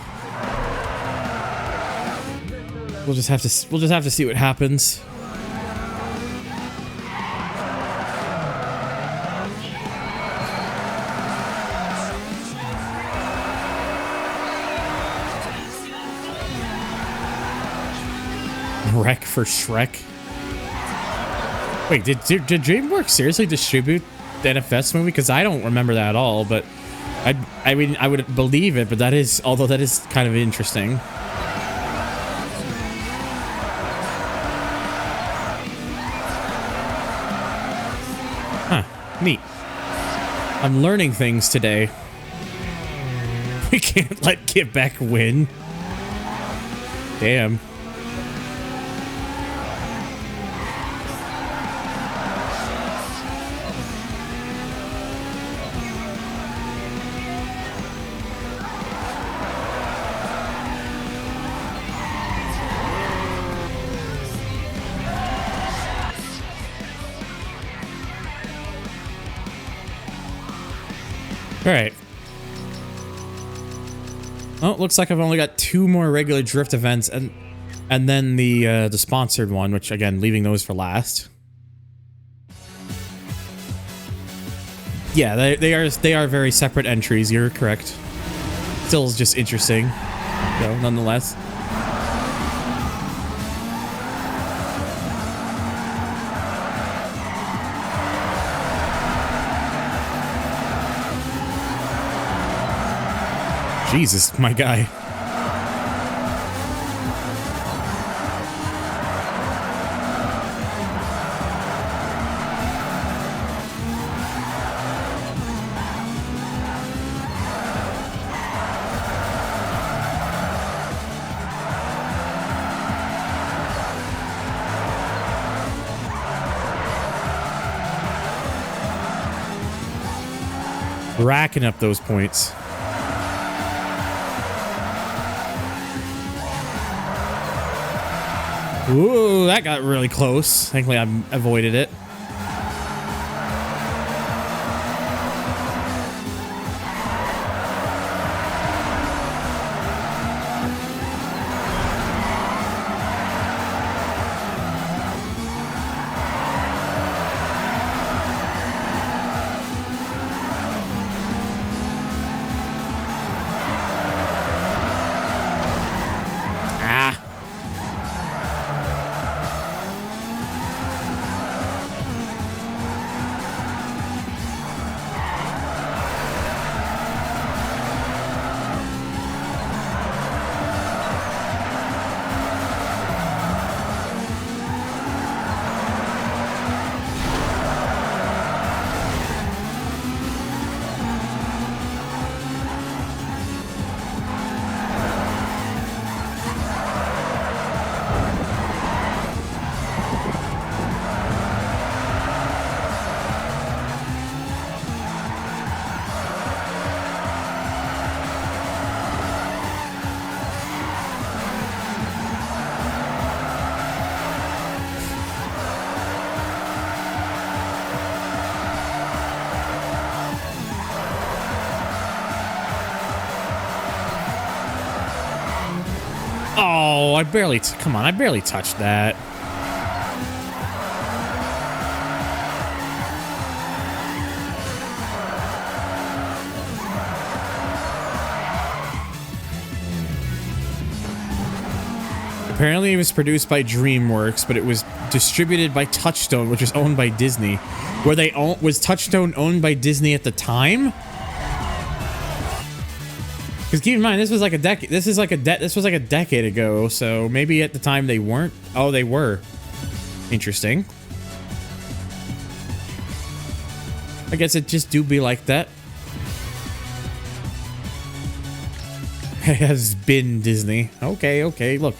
Speaker 1: we'll just have to see what happens. Wreck for Shrek. Wait, did DreamWorks seriously distribute the NFS movie? Because I don't remember that at all. But I mean, I would believe it. But that is kind of interesting. Huh? Neat. I'm learning things today. We can't let Get Back win. Damn. All right. Oh, looks like I've only got 2 more regular drift events, and then the sponsored one, which again, leaving those for last. Yeah, they are very separate entries. You're correct. Still is just interesting, though, nonetheless. Jesus, my guy. Racking up those points. Ooh, that got really close. Thankfully, I avoided it. Oh, I barely touched that. Apparently it was produced by DreamWorks, but it was distributed by Touchstone, which is owned by Disney. Was Touchstone owned by Disney at the time? Because keep in mind, this was like a decade. This was like a decade ago. So maybe at the time they weren't. Oh, they were. Interesting. I guess it just do be like that. It has been Disney. Okay, okay. Look,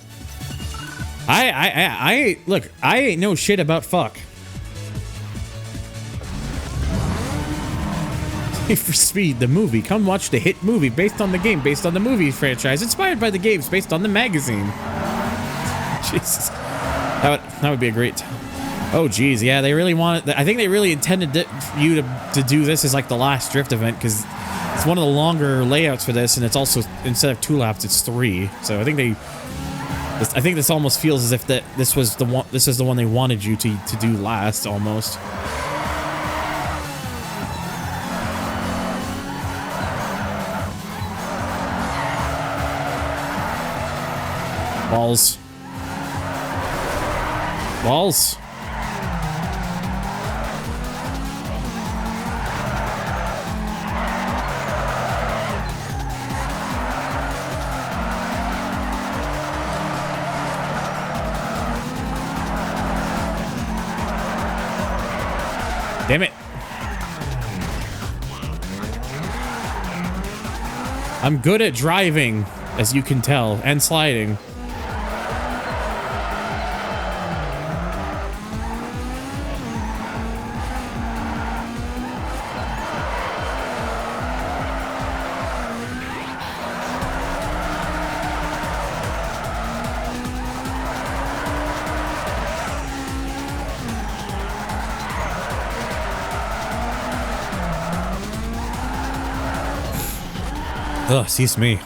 Speaker 1: look. I ain't no shit about fuck. For Speed, the movie. Come watch the hit movie based on the game, based on the movie franchise, inspired by the games, based on the magazine. Jesus, that would be a great. Oh, geez, yeah, they really wanted. I think they really intended you to do this as like the last drift event because it's one of the longer layouts for this, and it's also instead of 2 laps, it's 3. So I think this almost feels as if this was the one. This is the one they wanted you to do last, almost. Balls. Balls. Damn it. I'm good at driving, as you can tell, and sliding. Ugh, excuse me.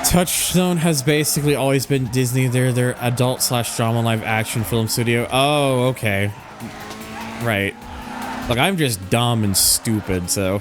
Speaker 1: Touchstone has basically always been Disney. They're their adult/drama live action film studio. Oh, okay. Right. Look, I'm just dumb and stupid, so.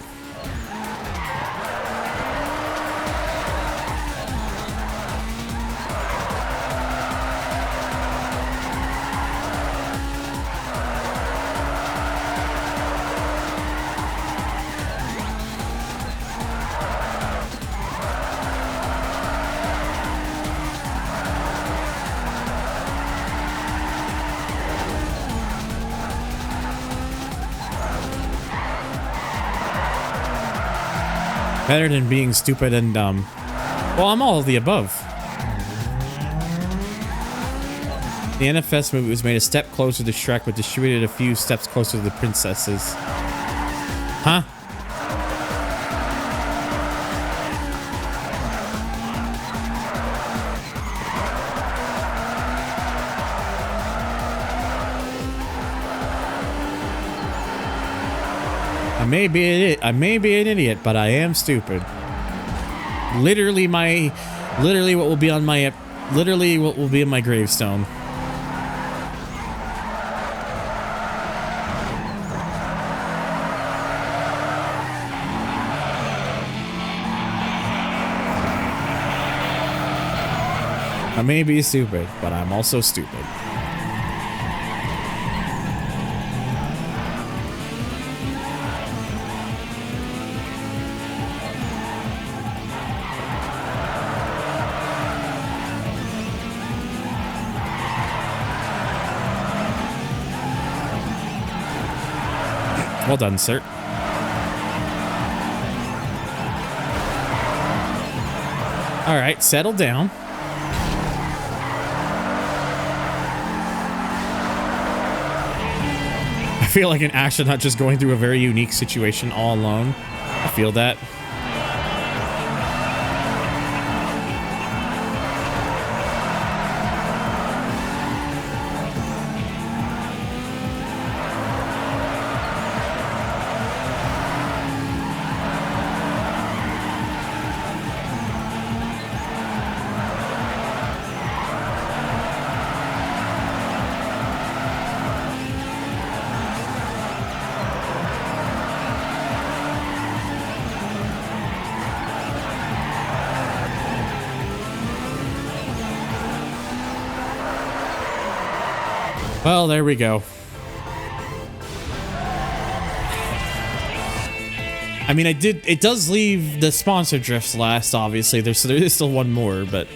Speaker 1: Better than being stupid and dumb. Well, I'm all of the above. The NFS movie was made a step closer to Shrek, but distributed a few steps closer to the princesses. Huh? I may be an idiot, but I am stupid. Literally what will be on my gravestone. I may be stupid, but I'm also stupid. Well done, sir. All right, settle down. I feel like an astronaut just going through a very unique situation all alone. I feel that. Well, there we go. I mean, it does leave the sponsor drifts last, obviously. There is still one more, but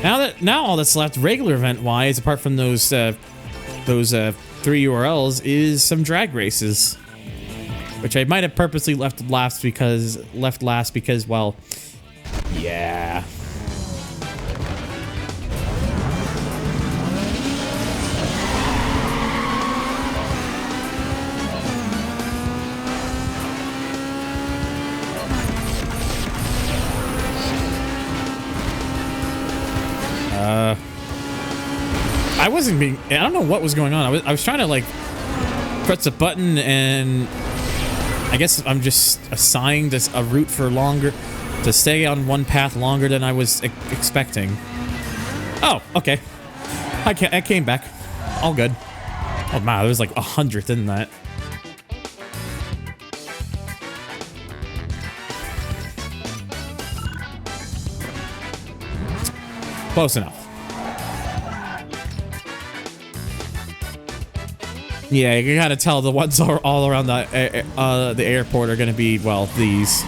Speaker 1: now all that's left regular event wise, apart from those 3 URLs, is some drag races. Which I might have purposely left last because well, yeah. I don't know what was going on. I was trying to like press a button, and I guess I'm just assigned a route for longer to stay on one path longer than I was expecting. Oh, okay. I came back. All good. Oh man, there was like 100th in that. Close enough. Yeah, you gotta tell the ones all around the airport are gonna be, well, these.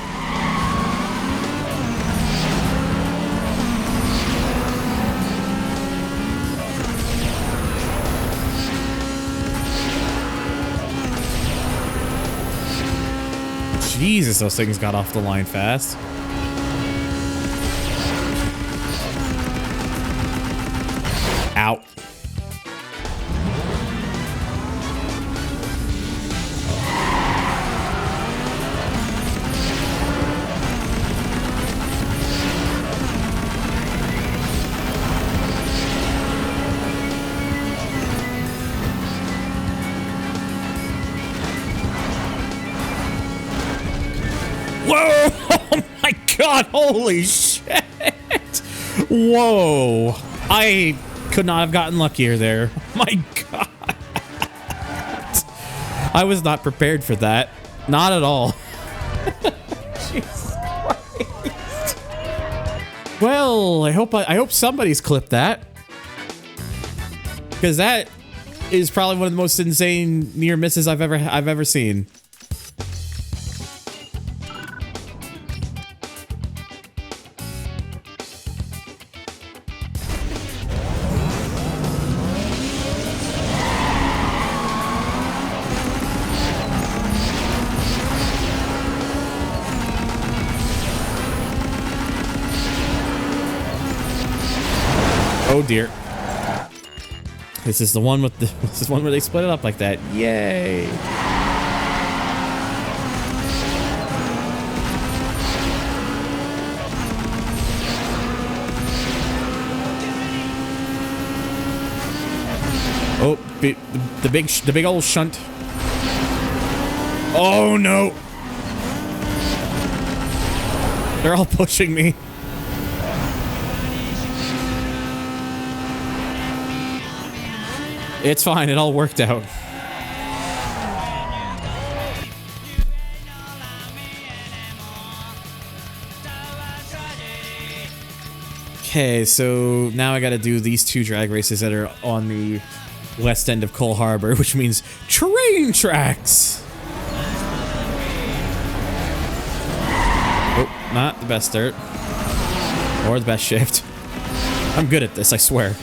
Speaker 1: Jesus, those things got off the line fast. Ow. Whoa! Oh my god, holy shit! Whoa! I could not have gotten luckier there. My god! I was not prepared for that. Not at all. Jesus Christ. Well, I hope somebody's clipped that. Because that is probably one of the most insane near misses I've ever seen. Oh dear. This is the one with this is one where they split it up like that. Yay. Oh, the big old shunt. Oh no. They're all pushing me. It's fine, it all worked out. Okay, so now I gotta do these 2 drag races that are on the west end of Cole Harbor, which means train tracks! Oh, not the best dirt. Or the best shift. I'm good at this, I swear.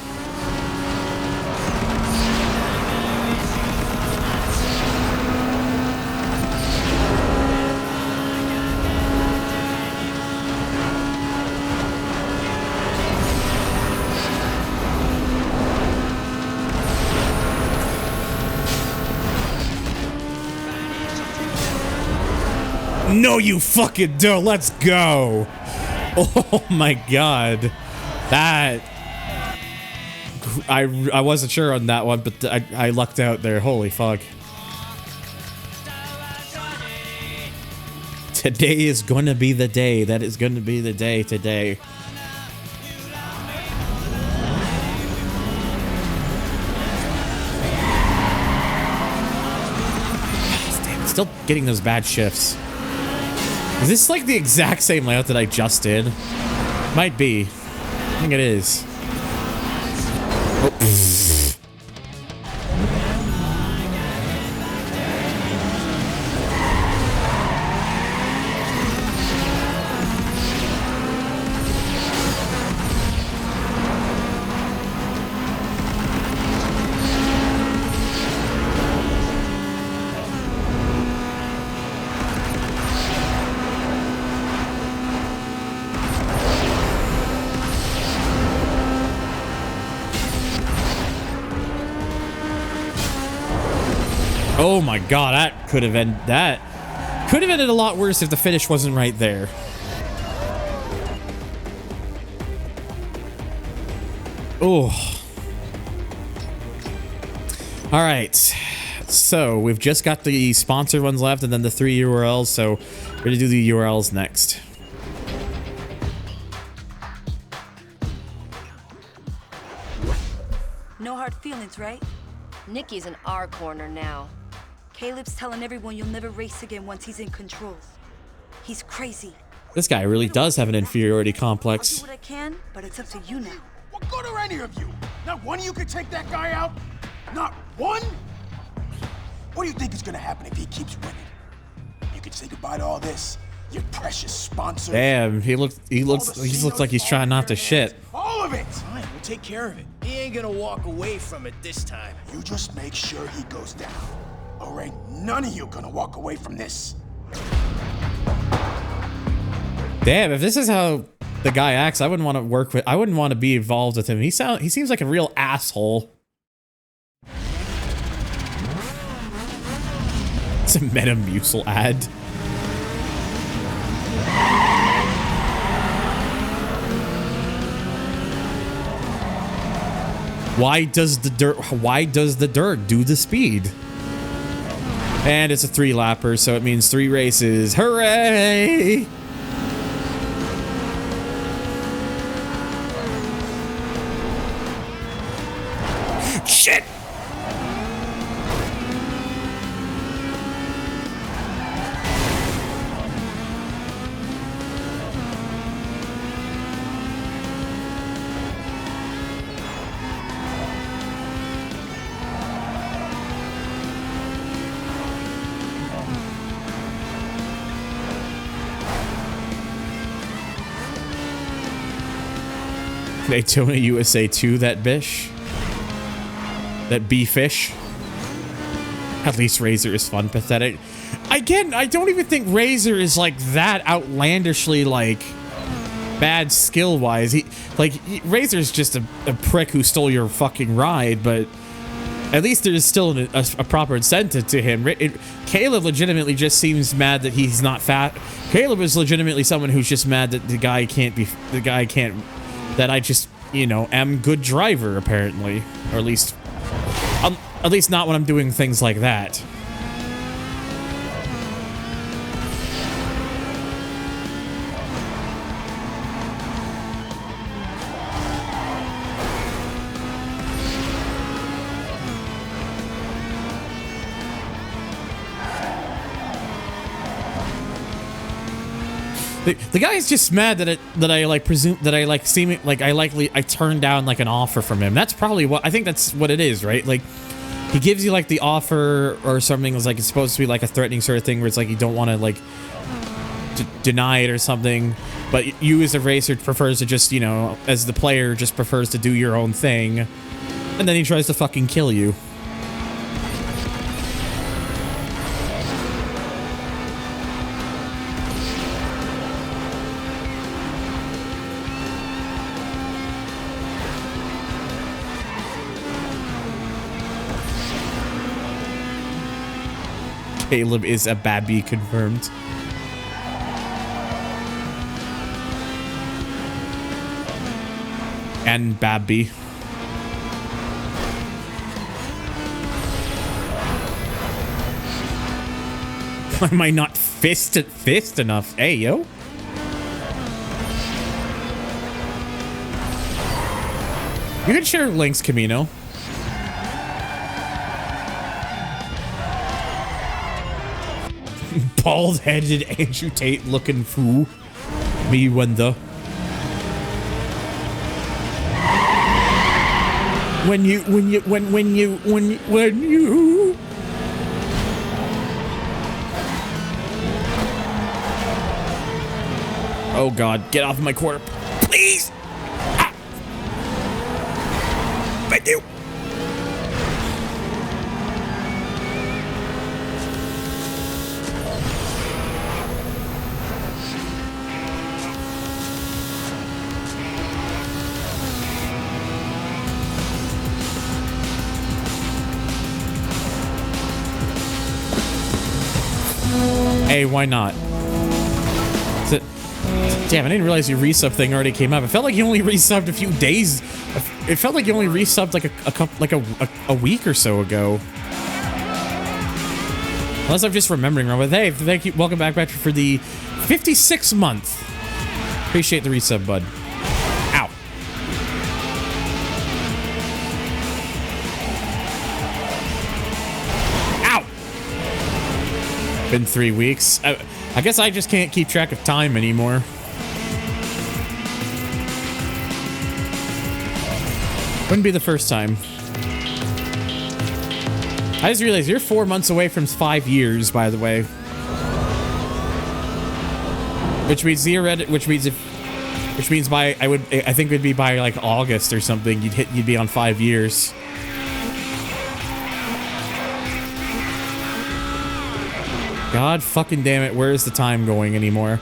Speaker 1: No, you fucking don't. Let's go. Oh my god. That... I wasn't sure on that one, but I lucked out there. Holy fuck. Today is gonna be the day. That is gonna be the day today. Damn, still getting those bad shifts. Is this like the exact same layout that I just did? Might be. I think it is. Oh. Oh my god, that could have ended a lot worse if the finish wasn't right there. Oh. All right. So we've just got the sponsored ones left and then the 3 URLs. So we're gonna do the URLs next.
Speaker 12: No hard feelings, right?
Speaker 3: Nikki's in our corner now.
Speaker 12: Caleb's telling everyone you'll never race again once he's in control. He's crazy.
Speaker 1: This guy really does have an inferiority
Speaker 12: I'll
Speaker 1: complex.
Speaker 12: do what I can, but it's up to you now.
Speaker 4: What good are any of you? Not one of you could take that guy out? Not one? What do you think is gonna happen if he keeps winning? You can say goodbye to all this. Your precious sponsors.
Speaker 1: Damn, he looks like he's trying not to shit.
Speaker 4: All of it!
Speaker 7: Fine, we'll take care of it. He ain't gonna walk away from it this time.
Speaker 4: You just make sure he goes down. Or ain't none of you gonna walk away from this.
Speaker 1: Damn, if this is how the guy acts, I wouldn't want to be involved with him. He seems like a real asshole. It's a Metamucil ad. Why does the dirt do the speed? And it's a 3-lapper, so it means 3 races. Hooray! Shit! Daytona USA 2, that bish. That B-fish. At least Razor is fun, pathetic. Again, I don't even think Razor is like that outlandishly like bad skill-wise. Razor's just a prick who stole your fucking ride, but at least there's still a proper incentive to him. Caleb legitimately just seems mad that he's not fat. Caleb is legitimately someone who's just mad that that I just, you know, am good driver apparently, or at least not when I'm doing things like that. The guy is just mad that I turned down like an offer from him. That's probably what I think. That's what it is, right? Like he gives you like the offer or something. It's like it's supposed to be like a threatening sort of thing where it's like you don't want to like deny it or something, but you as a racer prefers to just, you know, as the player just prefers to do your own thing, and then he tries to fucking kill you. Caleb is a babby confirmed. And babby. Am I not fist enough? Hey, yo. You can share links, Camino. Bald-headed Andrew Tate looking fool. Me wonder. When you Oh god, get off of my quarter, please. Ah. Thank you. Hey, why not? Damn, I didn't realize your resub thing already came up. It felt like you only resubbed a few days. It felt like you only resubbed like a week or so ago. Unless I'm just remembering wrong. But hey, thank you. Welcome back, Patrick, for the 56th month. Appreciate the resub, bud. Ow. Ow. Been 3 weeks. I guess I just can't keep track of time anymore. Wouldn't be the first time. I just realized you're 4 months away from 5 years, by the way. Which means by I think it would be by like August or something. You'd be on 5 years. God fucking damn it! Where is the time going anymore?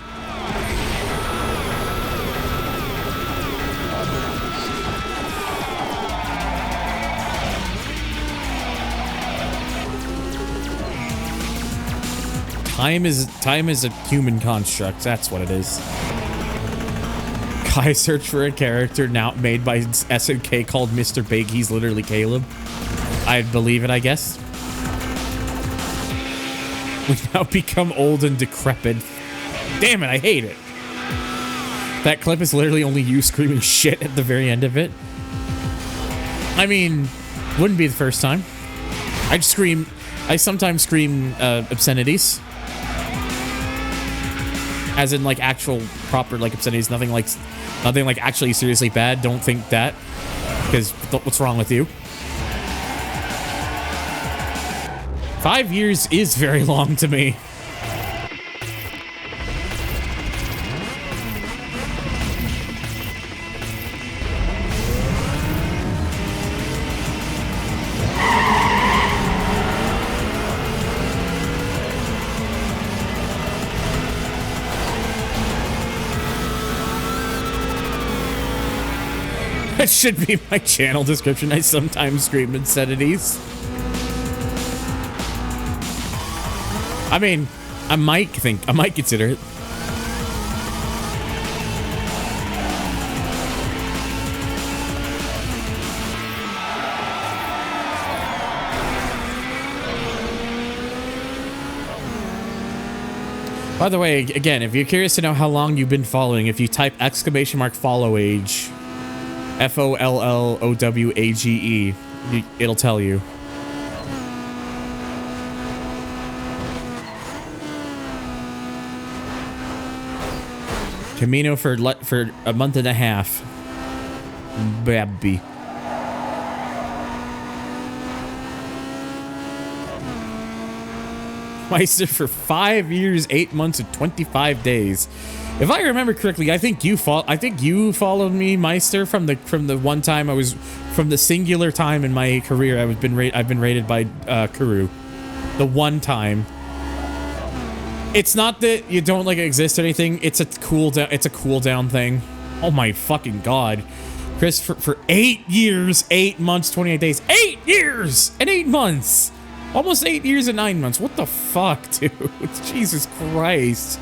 Speaker 1: Time is a human construct. That's what it is. Guy search for a character now made by SNK called Mr. Big. He's literally Caleb. I'd believe it, I guess. We now become old and decrepit. Damn it, I hate it. That clip is literally only you screaming shit at the very end of it. I mean, wouldn't be the first time. I sometimes scream obscenities. As in, like, actual proper, like, obscenities. Nothing like actually seriously bad. Don't think that. Because what's wrong with you? 5 years is very long to me. That should be my channel description. I sometimes scream obscenities. I mean, I might consider it. By the way, again, if you're curious to know how long you've been following, if you type !follow age, FOLLOWAGE, it'll tell you. Camino for a month and a half. Baby. Meister for 5 years, 8 months, and 25 days. If I remember correctly, I think you followed me, Meister, from the one time from the singular time in my career I've been rated by Kuru. The one time. It's not that you don't like exist or anything. It's a cooldown thing. Oh my fucking god. Chris, for 8 years, 8 months, 28 days. 8 years and 8 months. Almost 8 years and 9 months. What the fuck, dude? Jesus Christ.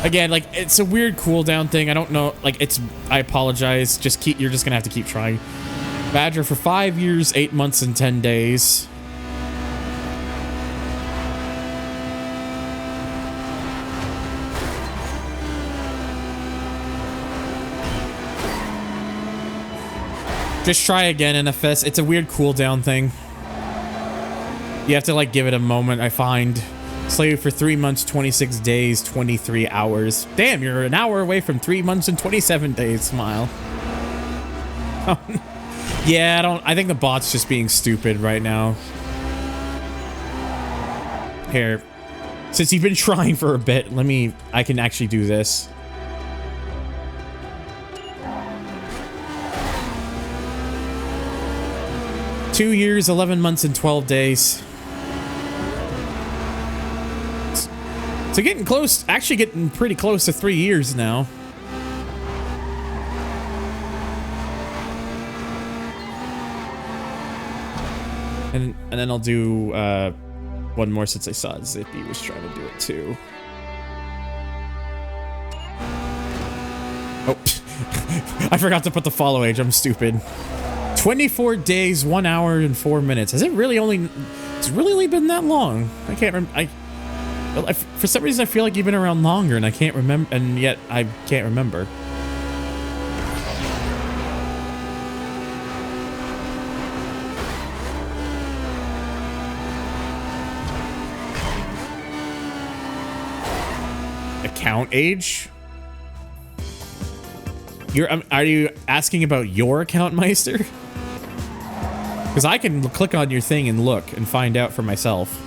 Speaker 1: Again, like, it's a weird cooldown thing. I don't know. Like, I apologize. You're just gonna have to keep trying. Badger for 5 years, 8 months, and 10 days. Just try again, NFS. It's a weird cooldown thing. You have to, like, give it a moment, I find. Slave for 3 months, 26 days, 23 hours. Damn, you're an hour away from 3 months and 27 days, smile. Yeah, I think the bot's just being stupid right now. Here. Since you've been trying for a bit, I can actually do this. Two years, 11 months, and 12 days. So getting close, actually getting pretty close to 3 years now. And then I'll do one more since I saw Zippy was trying to do it too. Oh, I forgot to put the follow age. I'm stupid. 24 days, 1 hour, and 4 minutes. Has it really only... It's really only been that long? I can't remember. For some reason, I feel like you've been around longer, and I can't remember, and yet I can't remember. Account age? Are you asking about your account, Meister? Because I can click on your thing and look and find out for myself.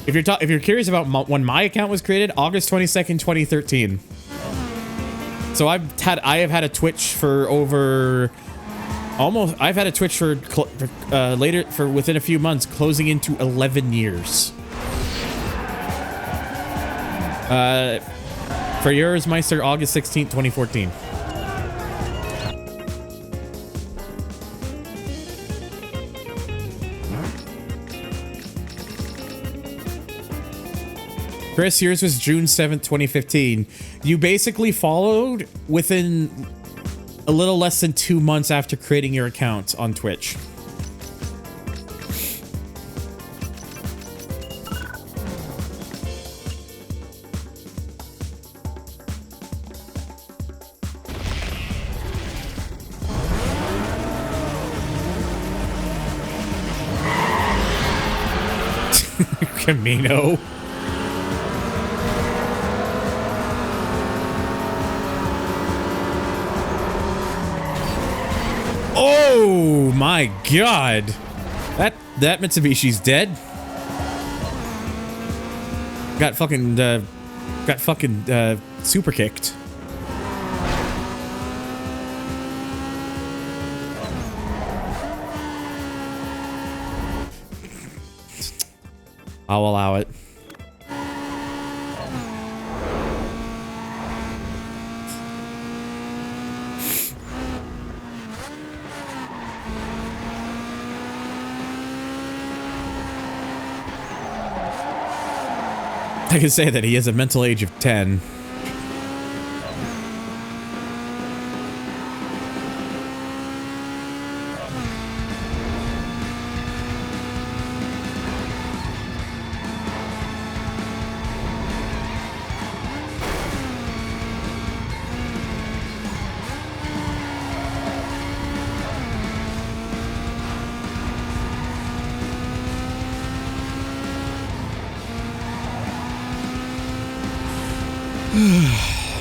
Speaker 1: If you're curious about when my account was created, August 22nd, 2013. So I have had a Twitch for over I've had a Twitch for within a few months, closing into 11 years. For yours, Meister, August 16th, 2014. Chris, yours was June 7th, 2015. You basically followed within a little less than 2 months after creating your account on Twitch. Camino. Oh my god. That Mitsubishi's dead. Got fucking super kicked. I'll allow it. I can say that he has a mental age of 10.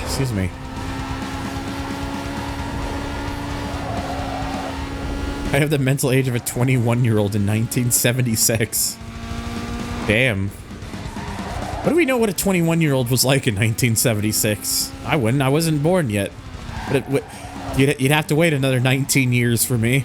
Speaker 1: Excuse me. I have the mental age of a 21-year-old in 1976. Damn. What do we know what a 21-year-old was like in 1976? I wouldn't. I wasn't born yet. But you'd have to wait another 19 years for me.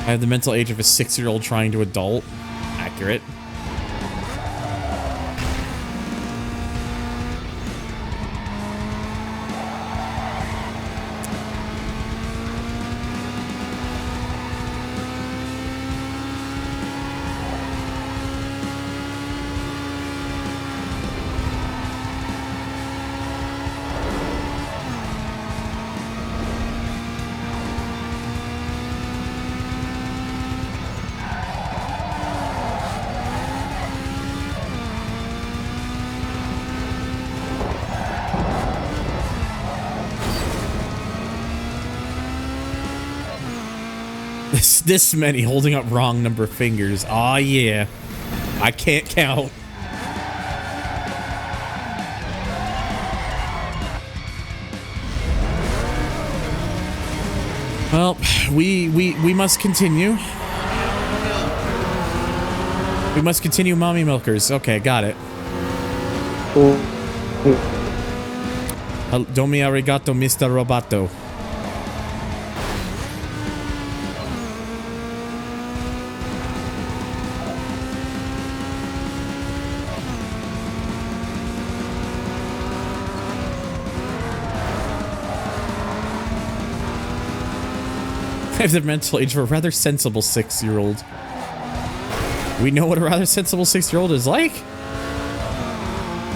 Speaker 1: I have the mental age of a 6-year-old trying to adult. Accurate. This many holding up wrong number of fingers. Aw, yeah. I can't count. Well, we must continue. We must continue, mommy milkers. Okay, got it. Domi arigato, Mr. Roboto. I have the mental age of a rather sensible 6-year-old. We know what a rather sensible 6-year-old is like?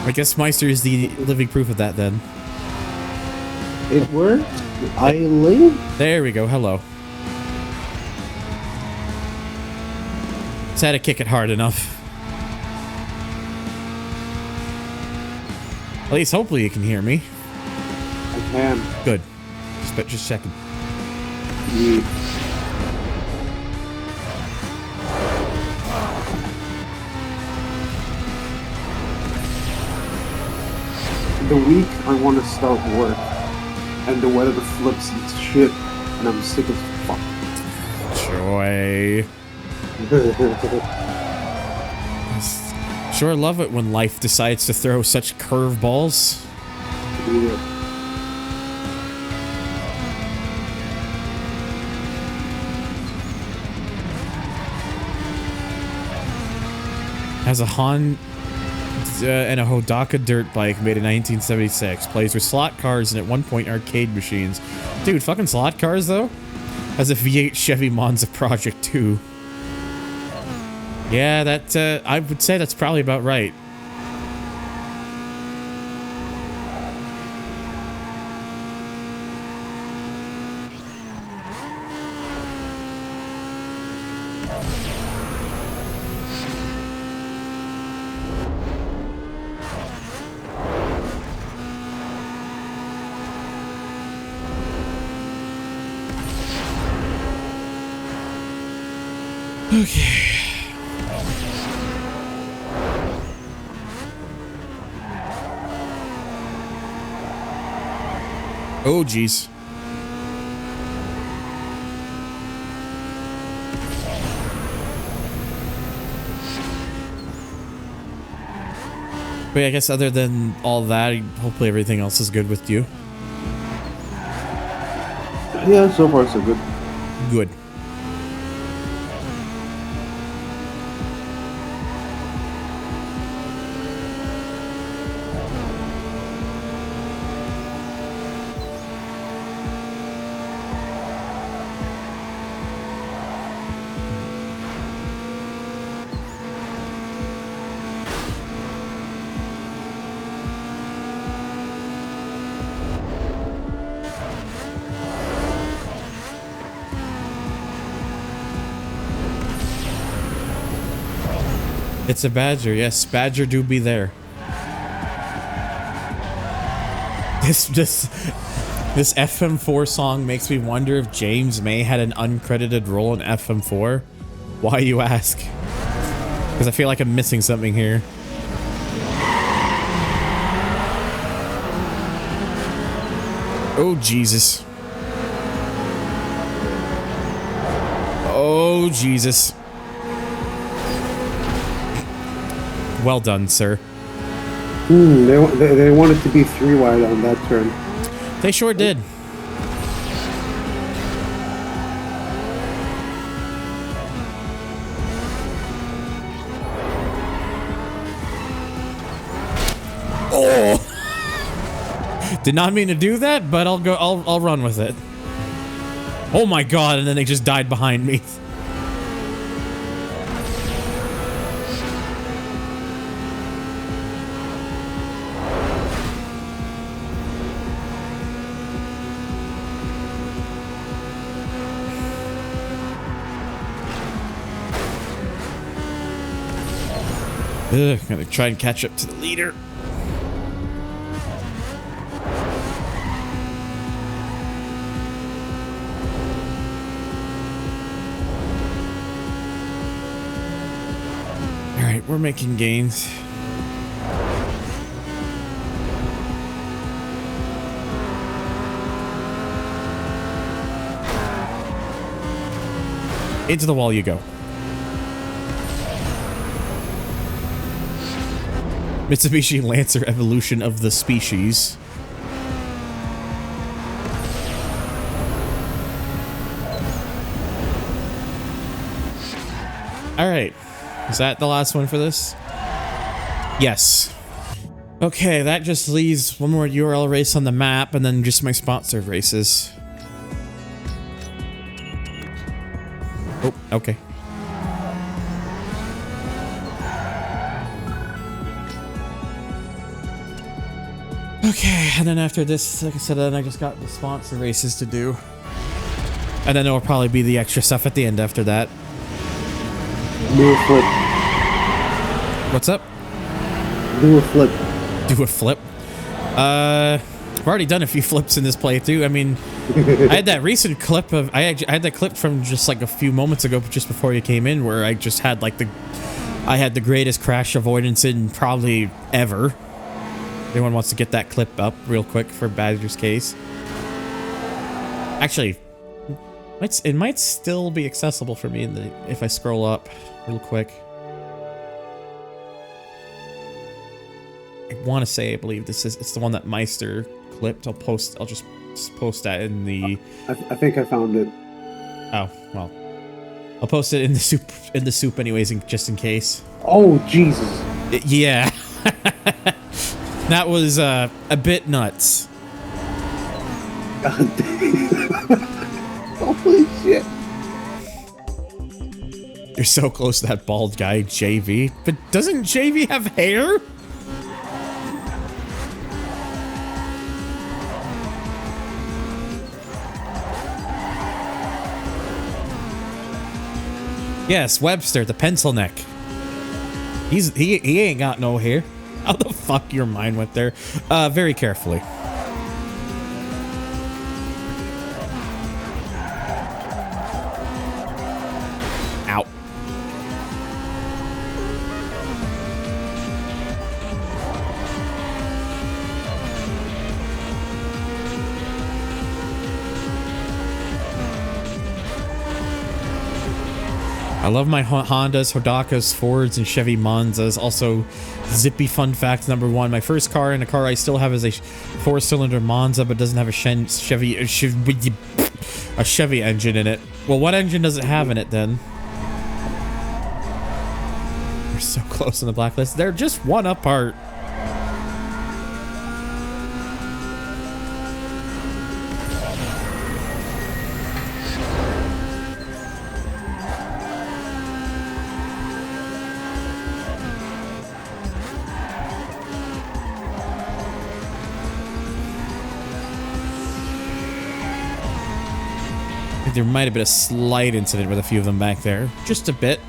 Speaker 1: I guess Meister is the living proof of that then.
Speaker 5: It worked. I live.
Speaker 1: There we go. Hello. Just had to kick it hard enough. At least hopefully you can hear me.
Speaker 5: I can.
Speaker 1: Good. Just checking.
Speaker 5: Yeah. The week I want to start work, and the weather flips its shit, and I'm sick as fuck.
Speaker 1: Joy. Sure love it when life decides to throw such curveballs.
Speaker 5: Yeah.
Speaker 1: Has a Han and a Hodaka dirt bike made in 1976. Plays with slot cars and at one point arcade machines. Dude, fucking slot cars though? Has a V8 Chevy Monza Project 2. Yeah, that I would say that's probably about right. Okay. Oh, jeez. But I guess other than all that, hopefully everything else is good with you.
Speaker 5: Yeah, so far so good.
Speaker 1: Good. It's a badger, yes, badger do be there. This FM4 song makes me wonder if James May had an uncredited role in FM4. Why, you ask? Because I feel like I'm missing something here. Oh, Jesus. Oh, Jesus. Well done, sir.
Speaker 5: They wanted to be 3 wide on that turn.
Speaker 1: They sure did. Oh! Did not mean to do that, but I'll run with it. Oh my god, and then they just died behind me. Ugh, gonna try and catch up to the leader. Alright, we're making gains. Into the wall you go. Mitsubishi Lancer evolution of the species. Alright. Is that the last one for this? Yes. Okay, that just leaves one more URL race on the map and then just my sponsored races. Oh, okay. Okay, and then after this, like I said, then I just got the sponsor races to do. And then there will probably be the extra stuff at the end after that.
Speaker 13: Do a flip.
Speaker 1: What's up?
Speaker 13: Do a flip.
Speaker 1: Do a flip? I've already done a few flips in this playthrough. I mean, I had that recent clip of... I had that clip from just like a few moments ago, just before you came in, where I just had like I had the greatest crash avoidance in probably ever. Anyone wants to get that clip up real quick for Badger's case? Actually, it might still be accessible for me if I scroll up real quick. I want to say, I believe it's the one that Meister clipped. I'll just post that in the...
Speaker 13: I think I found it.
Speaker 1: Oh, well. I'll post it in the soup anyways, just in case.
Speaker 13: Oh, Jesus.
Speaker 1: Yeah. That was a bit nuts.
Speaker 13: God damn. Holy shit.
Speaker 1: You're so close to that bald guy, JV. But doesn't JV have hair? Yes, Webster, the pencil neck. He ain't got no hair. How the fuck your mind went there? Very carefully. Ow. I love my Hondas, Hodakas, Fords, and Chevy Monzas. Also, zippy fun fact number one. My first car and a car I still have is a 4-cylinder Monza, but doesn't have a Chevy engine in it. Well, what engine does it have in it then? We're so close on the blacklist. They're just one apart. There might have been a slight incident with a few of them back there. Just a bit.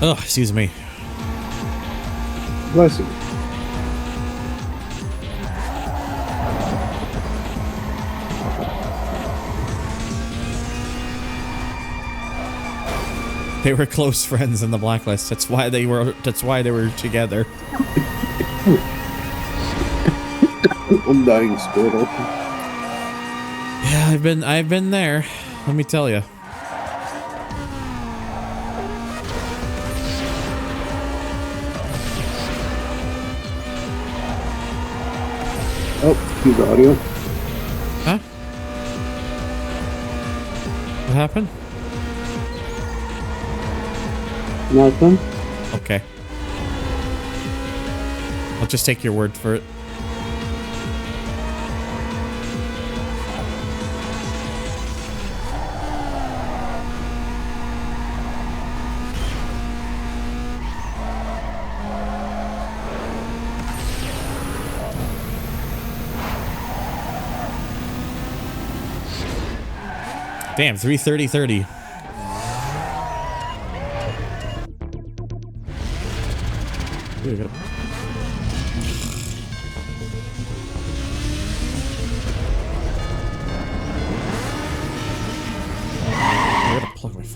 Speaker 1: Oh, excuse me.
Speaker 13: Bless you.
Speaker 1: They were close friends in the blacklist. That's why they were together.
Speaker 13: I'm dying, Squirtle.
Speaker 1: Yeah, I've been there. Let me tell you.
Speaker 13: Oh, cue audio.
Speaker 1: Huh? What happened?
Speaker 13: Nothing.
Speaker 1: Okay. I'll just take your word for it. Damn, 3:30:30. Ooh, I gotta...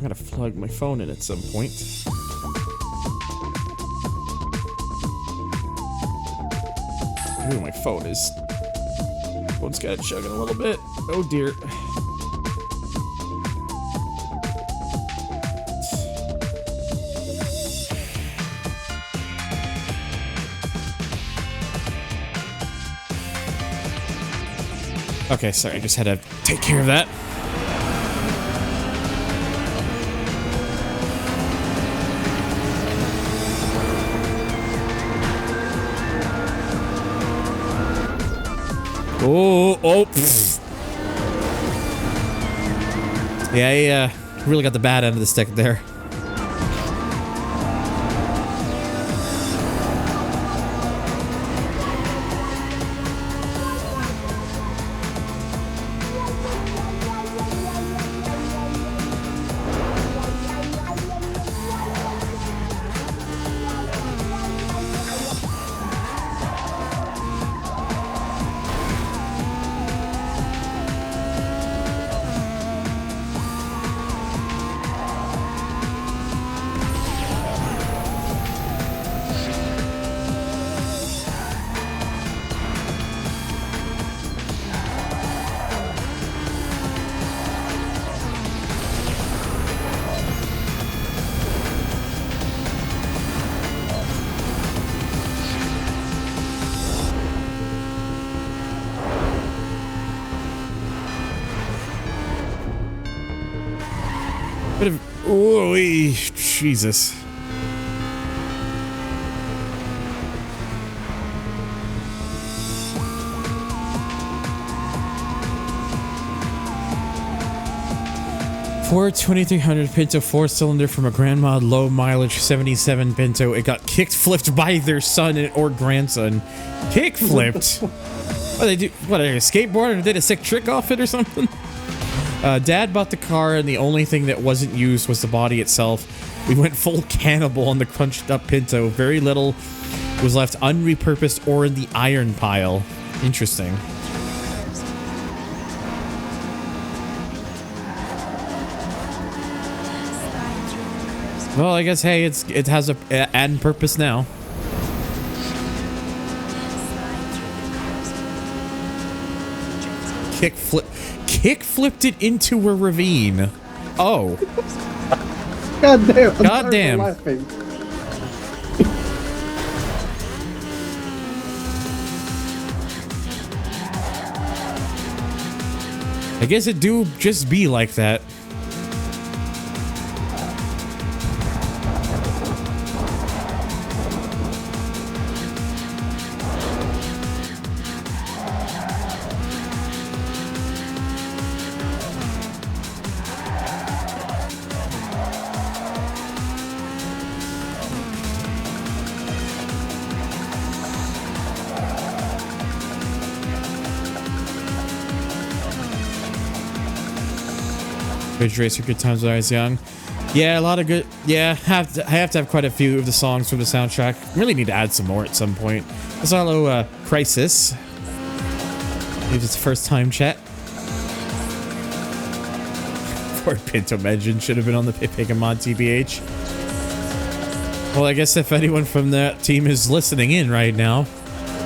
Speaker 1: I gotta plug my phone in at some point. Ooh, my phone's got chugging a little bit. Oh dear. Okay, sorry, I just had to take care of that. Oh. Pfft. Yeah, he really got the bad end of the stick there. Bit of, ooh, Jesus. Ford 2300 Pinto 4-cylinder from a Grand Mod low mileage 77 Pinto. It got kick flipped by their son or grandson. Kick flipped? What they do? What, a skateboard or did a sick trick off it or something? Dad bought the car, and the only thing that wasn't used was the body itself. We went full cannibal on the crunched up Pinto. Very little was left unrepurposed or in the iron pile. Interesting. Well, I guess, hey, it has a add purpose now. Kick flipped it into a ravine. Oh.
Speaker 13: God damn.
Speaker 1: God damn. I guess it do just be like that. Ridge Racer, good times when I was young. Yeah, a lot of good. Yeah, I have to have quite a few of the songs from the soundtrack. Really need to add some more at some point. Let's follow Crisis. If it's first time chat. Poor Pinto Engine should have been on the Pick Mod TBH. Well, I guess if anyone from that team is listening in right now,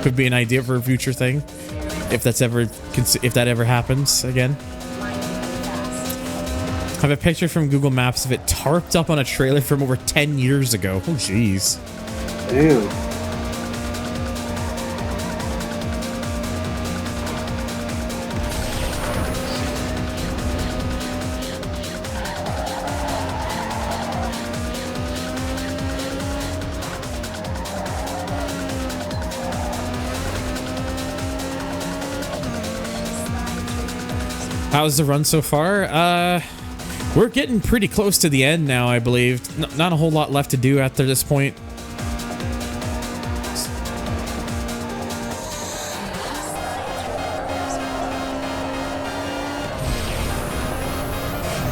Speaker 1: could be an idea for a future thing. If that ever happens again. I have a picture from Google Maps of it tarped up on a trailer from over 10 years ago. Oh, jeez.
Speaker 13: Ew.
Speaker 1: How's the run so far? We're getting pretty close to the end now, I believe. Not a whole lot left to do after this point.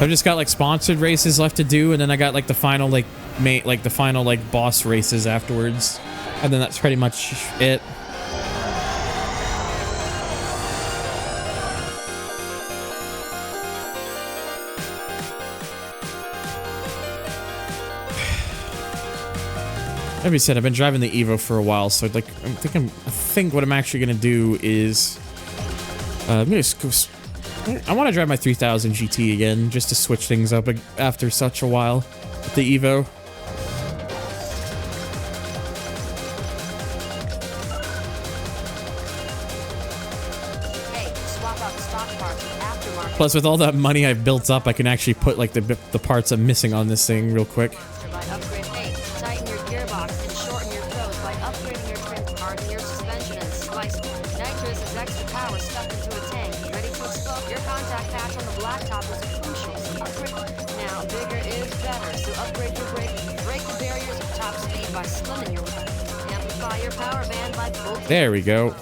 Speaker 1: I've just got like sponsored races left to do, and then I got like the final boss races afterwards, and then that's pretty much it. Like I said, I've been driving the Evo for a while, so I think what I'm actually gonna do is I want to drive my 3000 GT again, just to switch things up after such a while with the Evo. Plus, with all that money I've built up, I can actually put like the parts I'm missing on this thing real quick.
Speaker 3: strapped into a tank, ready to explode. Your contact patch on the blacktop was crucial. So upgrade. Now, bigger is better, so upgrade your brake. Break the barriers at top speed by slimming your amplify your power band by full.
Speaker 1: There we go.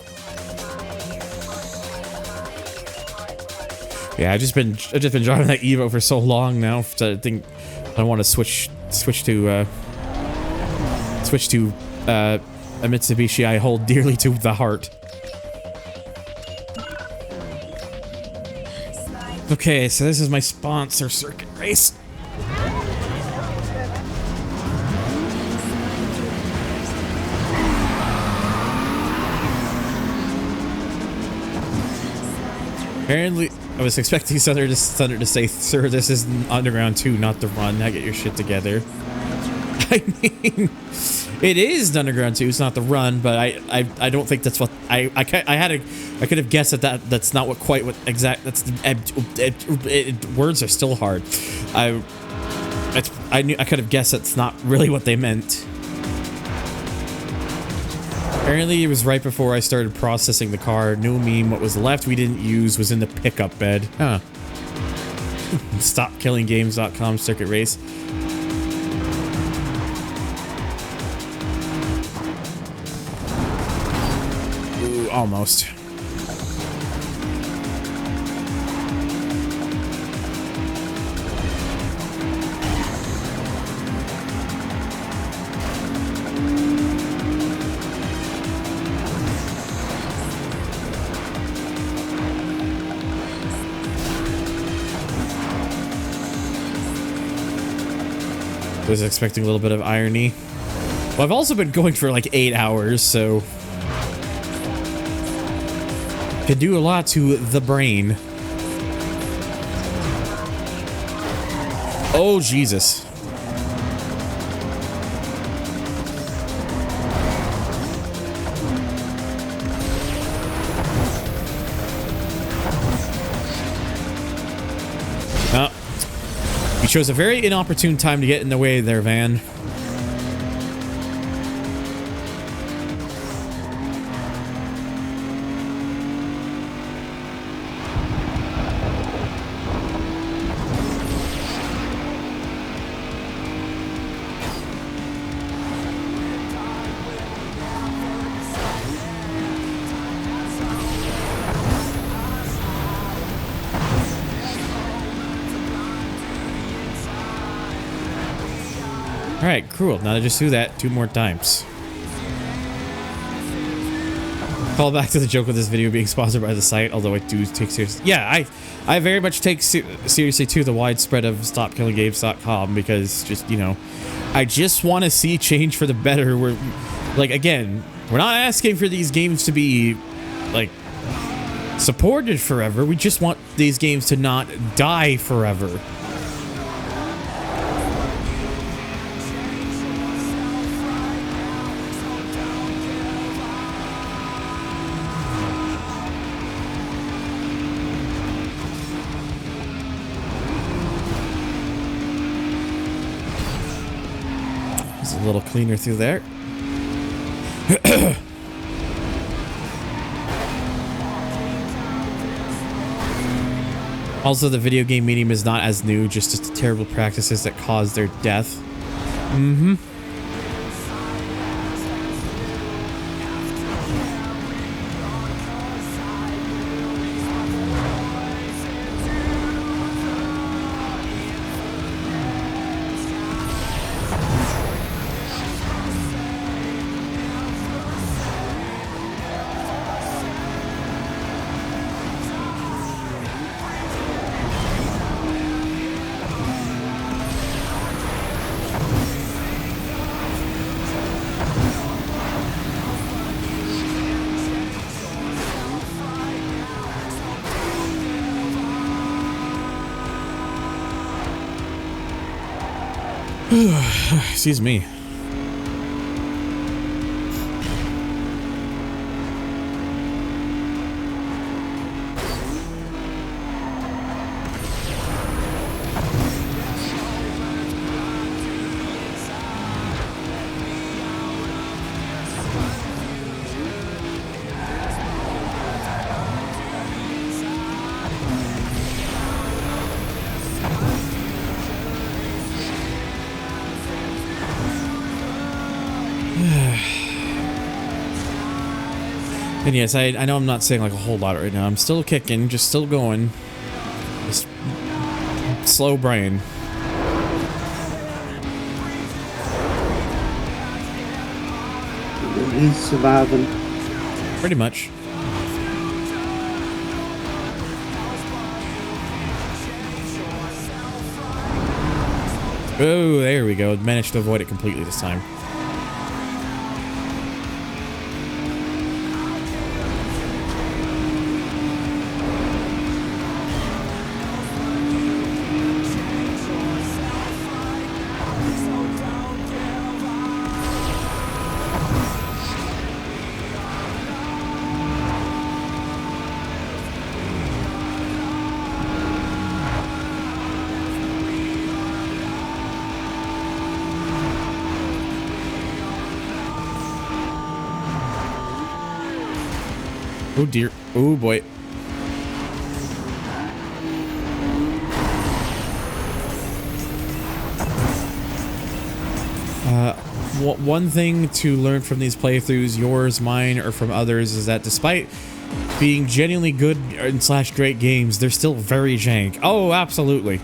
Speaker 1: Yeah, I've just been driving that Evo for so long now. So I think I want to switch to a Mitsubishi I hold dearly to the heart. Okay, so this is my sponsor, Circuit Race. Apparently, I was expecting Thunder to say, "Sir, this is Underground 2, not the run. Now get your shit together." I mean, it is Underground 2. It's not the run, but I don't think that's what I could have guessed that's not what words are still hard. I could have guessed that's not really what they meant. Apparently, it was right before I started processing the car. No meme. What was left we didn't use was in the pickup bed. Huh. StopKillingGames.com Circuit Race. Ooh, almost. Was expecting a little bit of irony. Well, I've also been going for like 8 hours, so can do a lot to the brain. Oh, Jesus. You chose a very inopportune time to get in the way there, Van. Alright, cool. Now I just do that 2 more times. Call back to the joke of this video being sponsored by the site, although I do take seriously. Yeah, I very much take seriously too the widespread of StopKillingGames.com because just, you know, I just want to see change for the better. We're like, again, we're not asking for these games to be like supported forever. We just want these games to not die forever. A little cleaner through there. Also, the video game medium is not as new, just the terrible practices that caused their death. Mm-hmm. Excuse me. And yes, I know I'm not saying like a whole lot right now. I'm still kicking, just still going. Just slow brain.
Speaker 13: He's surviving.
Speaker 1: Pretty much. Oh, there we go. Managed to avoid it completely this time. Oh dear. Oh boy. One thing to learn from these playthroughs, yours, mine, or from others, is that despite being genuinely good and slash great games, they're still very jank. Oh, absolutely.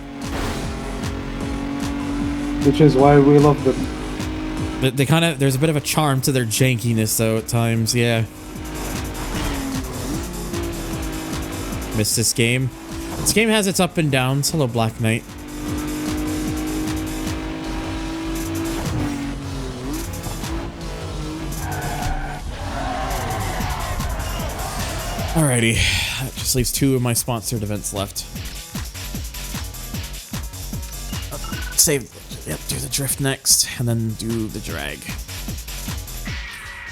Speaker 13: Which is why we love them.
Speaker 1: But they kind of, there's a bit of a charm to their jankiness though at times, yeah. Miss this game. This game has its up and downs. Hello, Black Knight. Alrighty, that just leaves 2 of my sponsored events left. Save, yep, do the drift next, and then do the drag.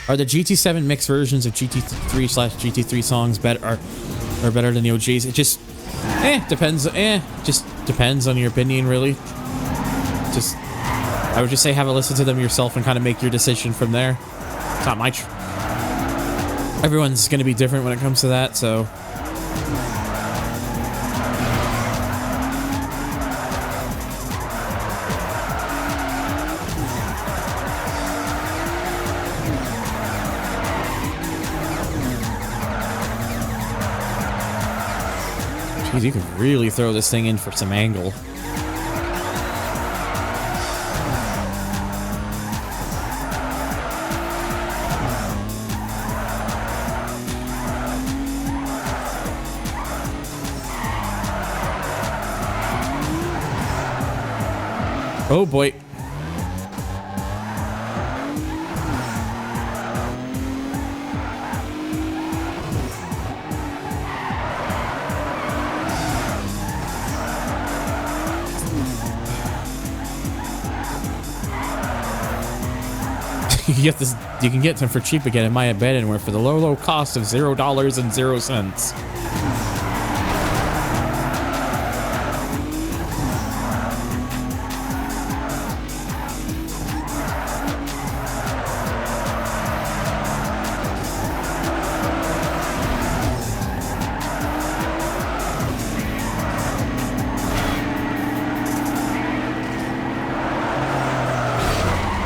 Speaker 1: Are the GT7 mixed versions of GT3/GT3 songs better? Are better than the OGs? It just, depends. Just depends on your opinion, really. Just, I would just say have a listen to them yourself and kind of make your decision from there. It's not my. Everyone's going to be different when it comes to that, so. Jeez, you can really throw this thing in for some angle. Oh boy. You get this. You can get them for cheap again in my abandonware for the low cost of $0.00.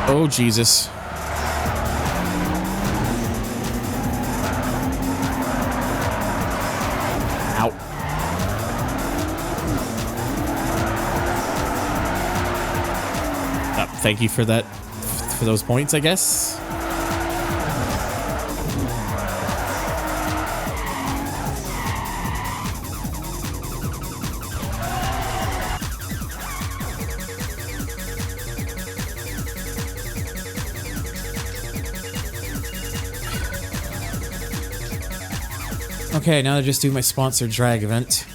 Speaker 1: Oh Jesus. Thank you for that, for those points, I guess. Okay, now to just do my sponsored drag event.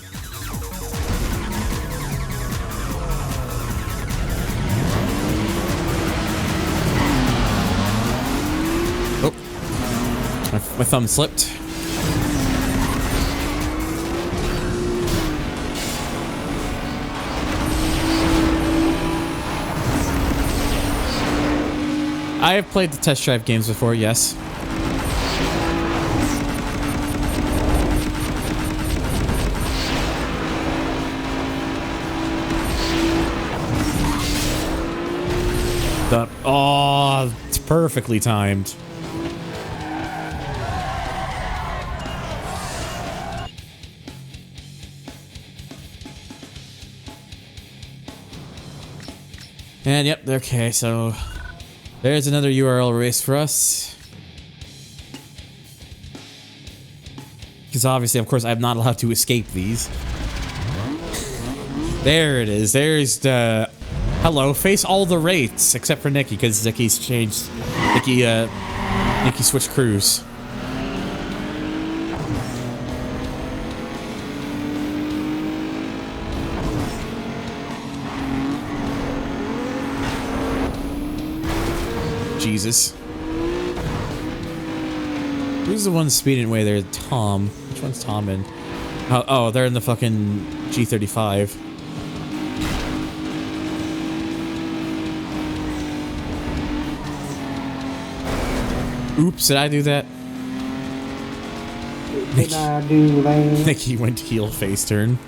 Speaker 1: My thumb slipped. I have played the test drive games before, yes. Oh, it's perfectly timed. And yep, okay, so there's another URL race for us. Because obviously, of course, I'm not allowed to escape these. There it is. There's the... Hello, face all the rates, except for Nikki, because Nikki's changed... Nikki switched crews. Jesus. Who's the one speeding away there? Tom. Which one's Tom in? Oh, they're in the fucking G35. Oops, did I do that?
Speaker 13: Did I do that?
Speaker 1: Nikki went heel face turn.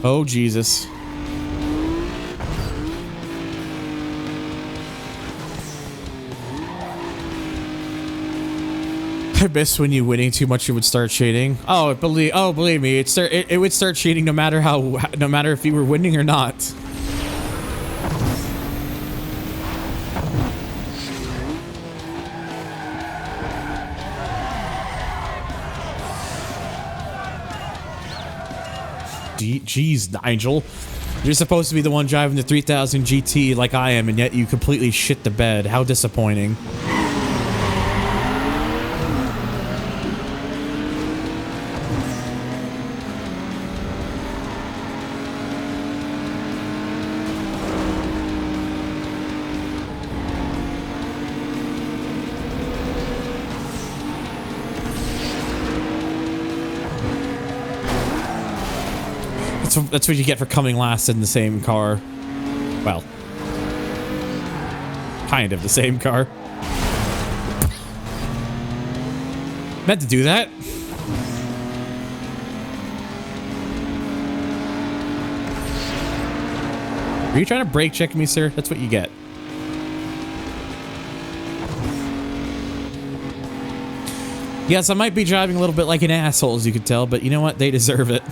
Speaker 1: Oh, Jesus. I miss when you winning too much, you would start cheating. Oh, believe me, it would start cheating no matter if you were winning or not. Jeez, Nigel. You're supposed to be the one driving the 3000 GT like I am, and yet you completely shit the bed. How disappointing. That's what you get for coming last in the same car. Well, kind of the same car. Meant to do that. Are you trying to brake check me, sir? That's what you get. Yes, I might be driving a little bit like an asshole, as you can tell, but you know what? They deserve it.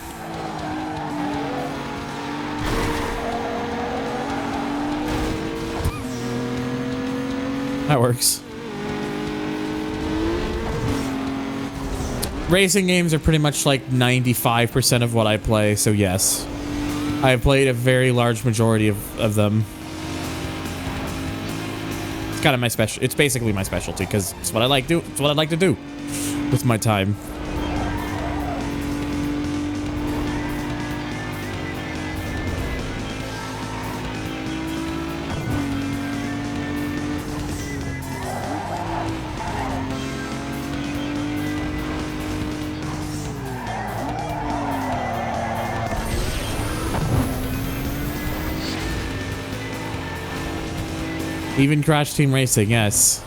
Speaker 1: That works. Racing games are pretty much like 95% of what I play, so yes. I have played a very large majority of them. It's kind of my special. It's basically my specialty because it's what I like do. It's what I like to do with my time. Even Crash Team Racing, yes.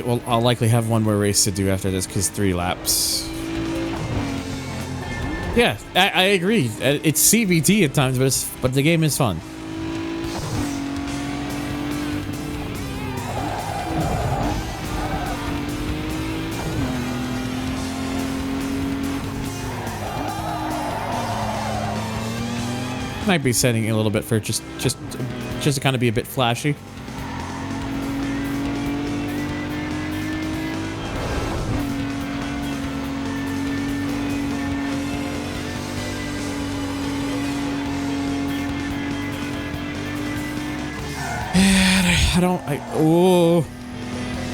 Speaker 1: Well, I'll likely have one more race to do after this because 3 laps. Yeah, I agree. It's CBT at times, but the game is fun. Might be setting it a little bit for just to kind of be a bit flashy.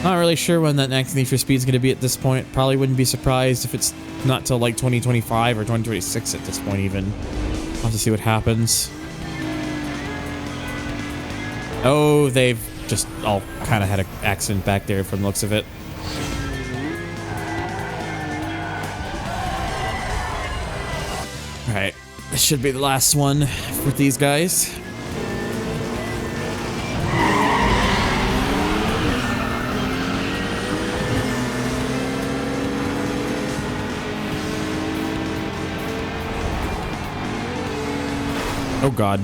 Speaker 1: Not really sure when that next Need for Speed is going to be at this point. Probably wouldn't be surprised if it's not till like 2025 or 2026 at this point even. I'll have to see what happens. Oh, they've just all kind of had an accident back there from the looks of it. Alright, this should be the last one for these guys. Oh God.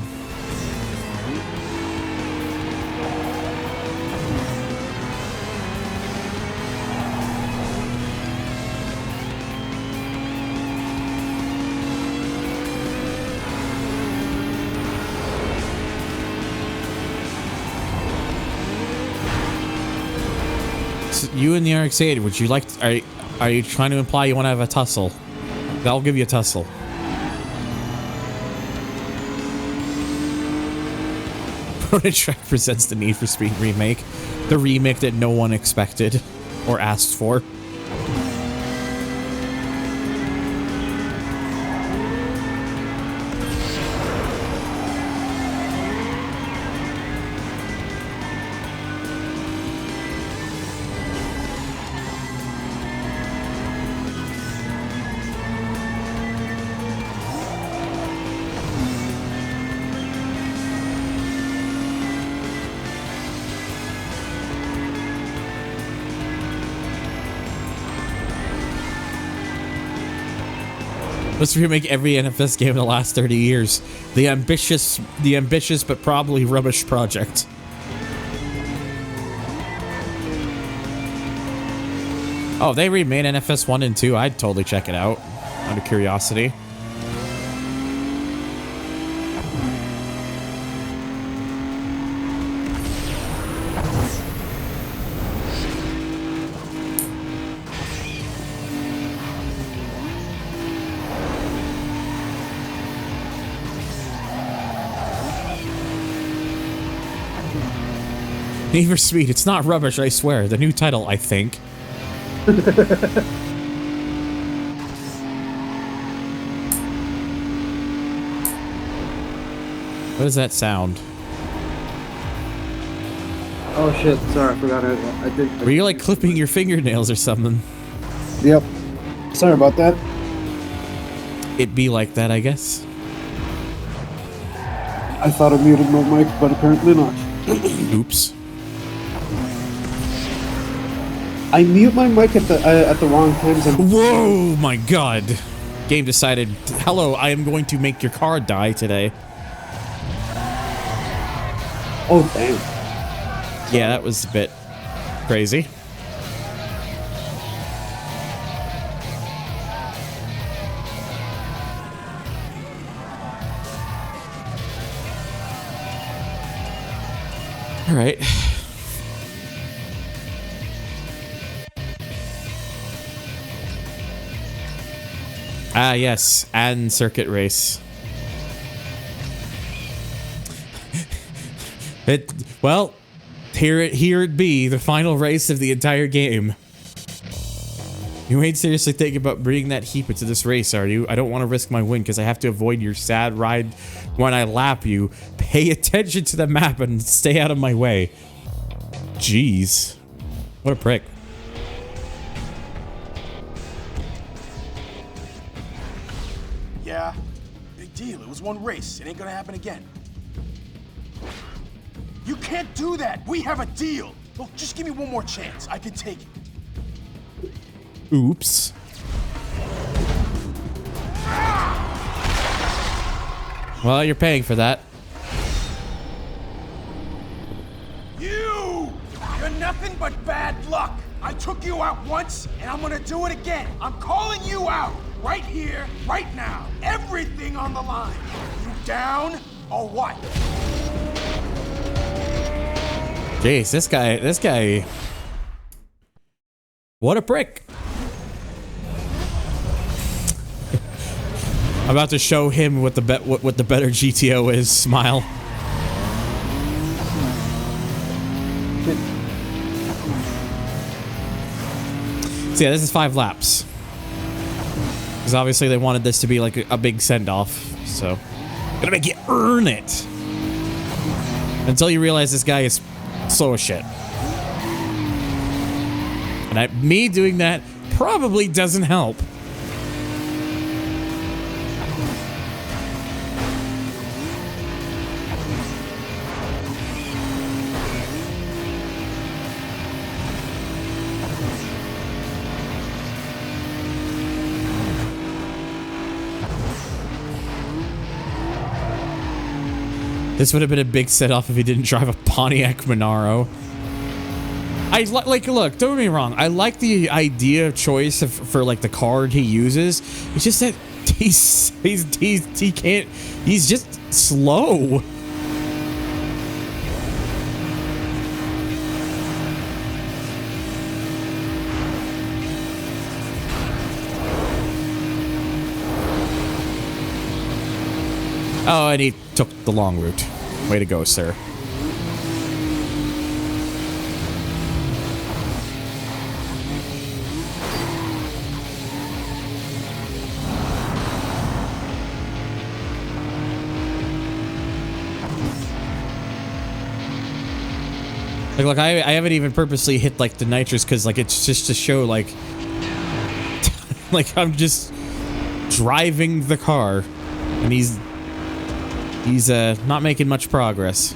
Speaker 1: So you and the RX-8, would you like to, are you trying to imply you want to have a tussle? I'll give you a tussle. Prototrack presents the Need for Speed remake. The remake that no one expected or asked for. Let's remake every NFS game in the last 30 years. The ambitious but probably rubbish project. Oh, they remade NFS 1 and 2. I'd totally check it out. Out of curiosity. Need for Speed, it's not rubbish, I swear. The new title, I think. What does that sound?
Speaker 13: Oh shit, sorry, I forgot I did.
Speaker 1: Were you like clipping your fingernails or something?
Speaker 13: Yep. Sorry about that.
Speaker 1: It'd be like that, I guess.
Speaker 13: I thought I muted my mic, but apparently not.
Speaker 1: Oops.
Speaker 13: I mute my mic at the wrong times. And
Speaker 1: whoa, my God! Game decided, hello, I am going to make your car die today.
Speaker 13: Oh damn!
Speaker 1: Yeah, that was a bit crazy. All right. Ah, yes, and circuit race. Well, here it be, the final race of the entire game. You ain't seriously thinking about bringing that heap into this race, are you? I don't want to risk my win because I have to avoid your sad ride when I lap you. Pay attention to the map and stay out of my way. Jeez. What a prick.
Speaker 4: Yeah, big deal. It was one race. It ain't gonna happen again. You can't do that. We have a deal. Look, just give me one more chance. I can take it.
Speaker 1: Oops. Well, you're paying for that.
Speaker 4: You're nothing but bad luck. I took you out once, and I'm gonna do it again. I'm calling you out. Right here, right now. Everything on the line. You down or what?
Speaker 1: Jeez, this guy. What a prick. I'm about to show him what the better GTO is. Smile. So yeah, this is 5 laps. Because obviously they wanted this to be like a big send-off. So, gonna make you earn it. Until you realize this guy is slow as shit. And me doing that probably doesn't help. This would have been a big set-off if he didn't drive a Pontiac Monaro. Like, look, don't get me wrong. I like the idea of choice for like the card he uses. It's just that he can't. He's just slow. Oh, and he took the long route. Way to go, sir. Like, look, I haven't even purposely hit, like, the nitrous, because, like, it's just to show, like... like, I'm just driving the car, and he's not making much progress.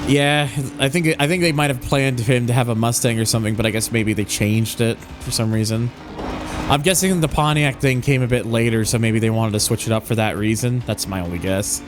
Speaker 1: Yeah, I think they might have planned for him to have a Mustang or something, but I guess maybe they changed it for some reason. I'm guessing the Pontiac thing came a bit later, so maybe they wanted to switch it up for that reason. That's my only guess.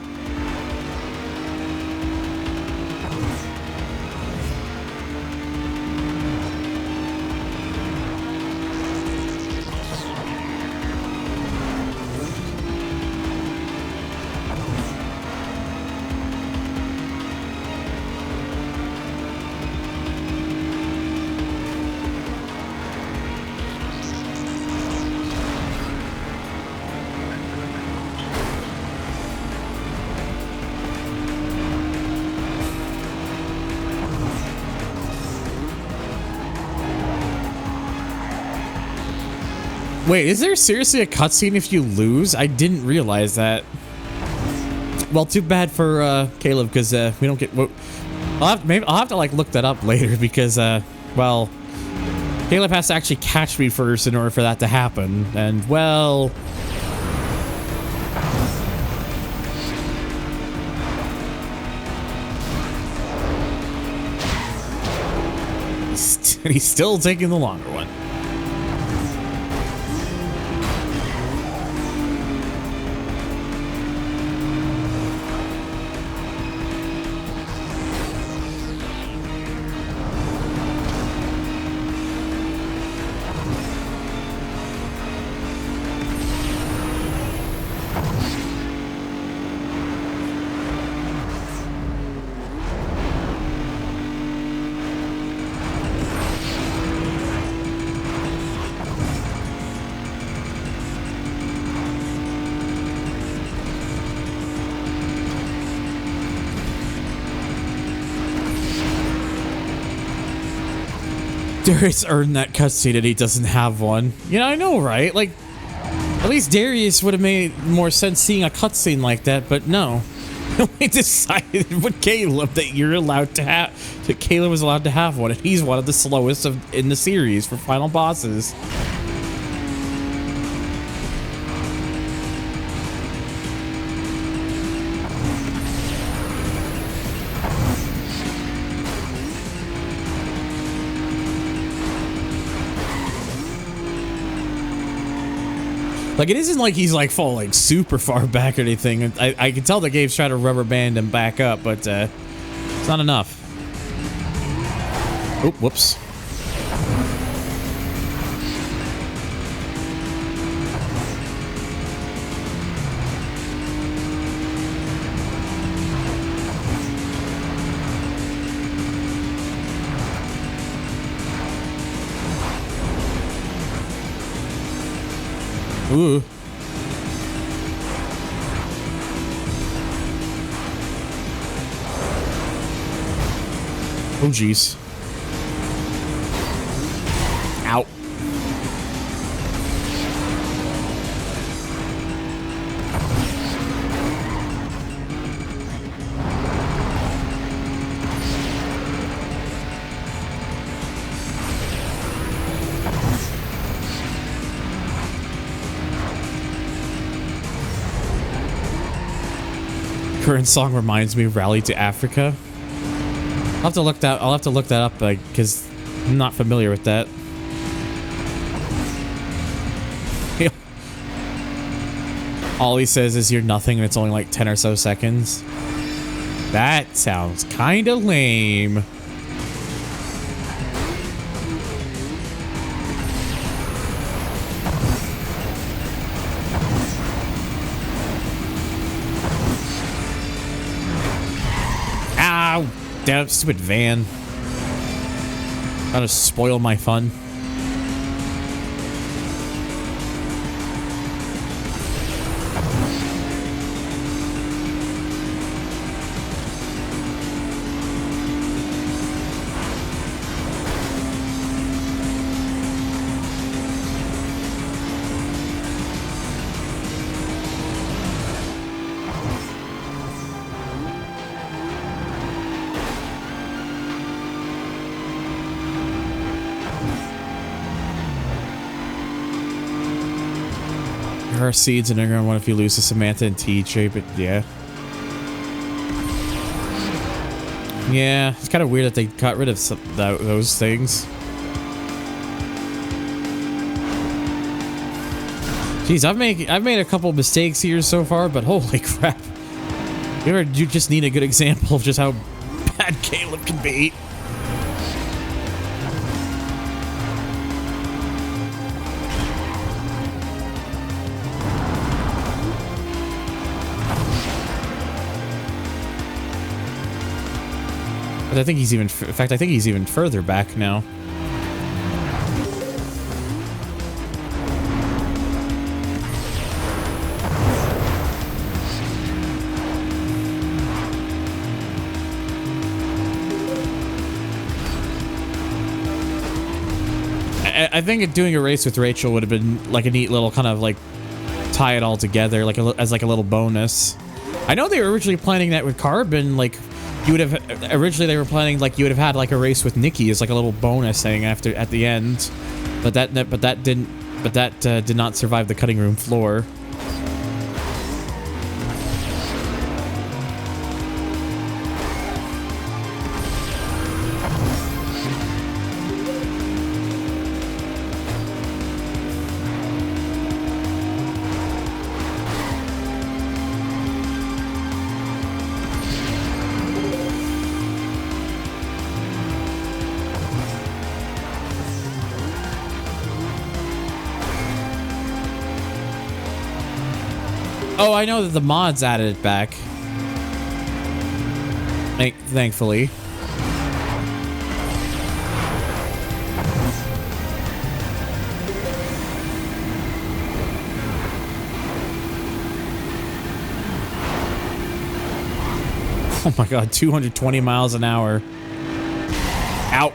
Speaker 1: Wait, is there seriously a cutscene if you lose? I didn't realize that. Well, too bad for Caleb, because we don't get. Well, I'll have to like look that up later because well, Caleb has to actually catch me first in order for that to happen, and well. He's still taking the longer one. Darius earned that cutscene and he doesn't have one. You know, I know, right? Like, at least Darius would have made more sense seeing a cutscene like that, but no. We decided with Caleb that you're allowed to have, that Caleb was allowed to have one, and he's one of the slowest in the series for final bosses. Like, it isn't like he's, like, falling super far back or anything. I can tell the game's trying to rubber band him back up, but it's not enough. Oh, whoops. Ooh. Oh, jeez. Ow. Current song reminds me of Rally to Africa. I'll have to look that up because I'm not familiar with that. All he says is you're nothing and it's only like 10 or so seconds. That sounds kind of lame. Ow! Damn stupid van. Trying to spoil my fun. There are seeds in everyone. What if you lose to Samantha and TJ? But yeah. Yeah, it's kind of weird that they got rid of those things. Jeez, I've made a couple mistakes here so far, but holy crap. You just need a good example of just how bad Caleb can be. I think he's even, in fact, I think he's even further back now. I think doing a race with Rachel would have been like a neat little kind of like tie it all together, like as like a little bonus. I know they were originally planning that with Carbon, like. You would have originally they were planning like you would have had like a race with Nikki as like a little bonus thing at the end, but that did not survive the cutting room floor. Oh, I know that the mods added it back. Thankfully. Oh my god, 220 miles an hour. Ow.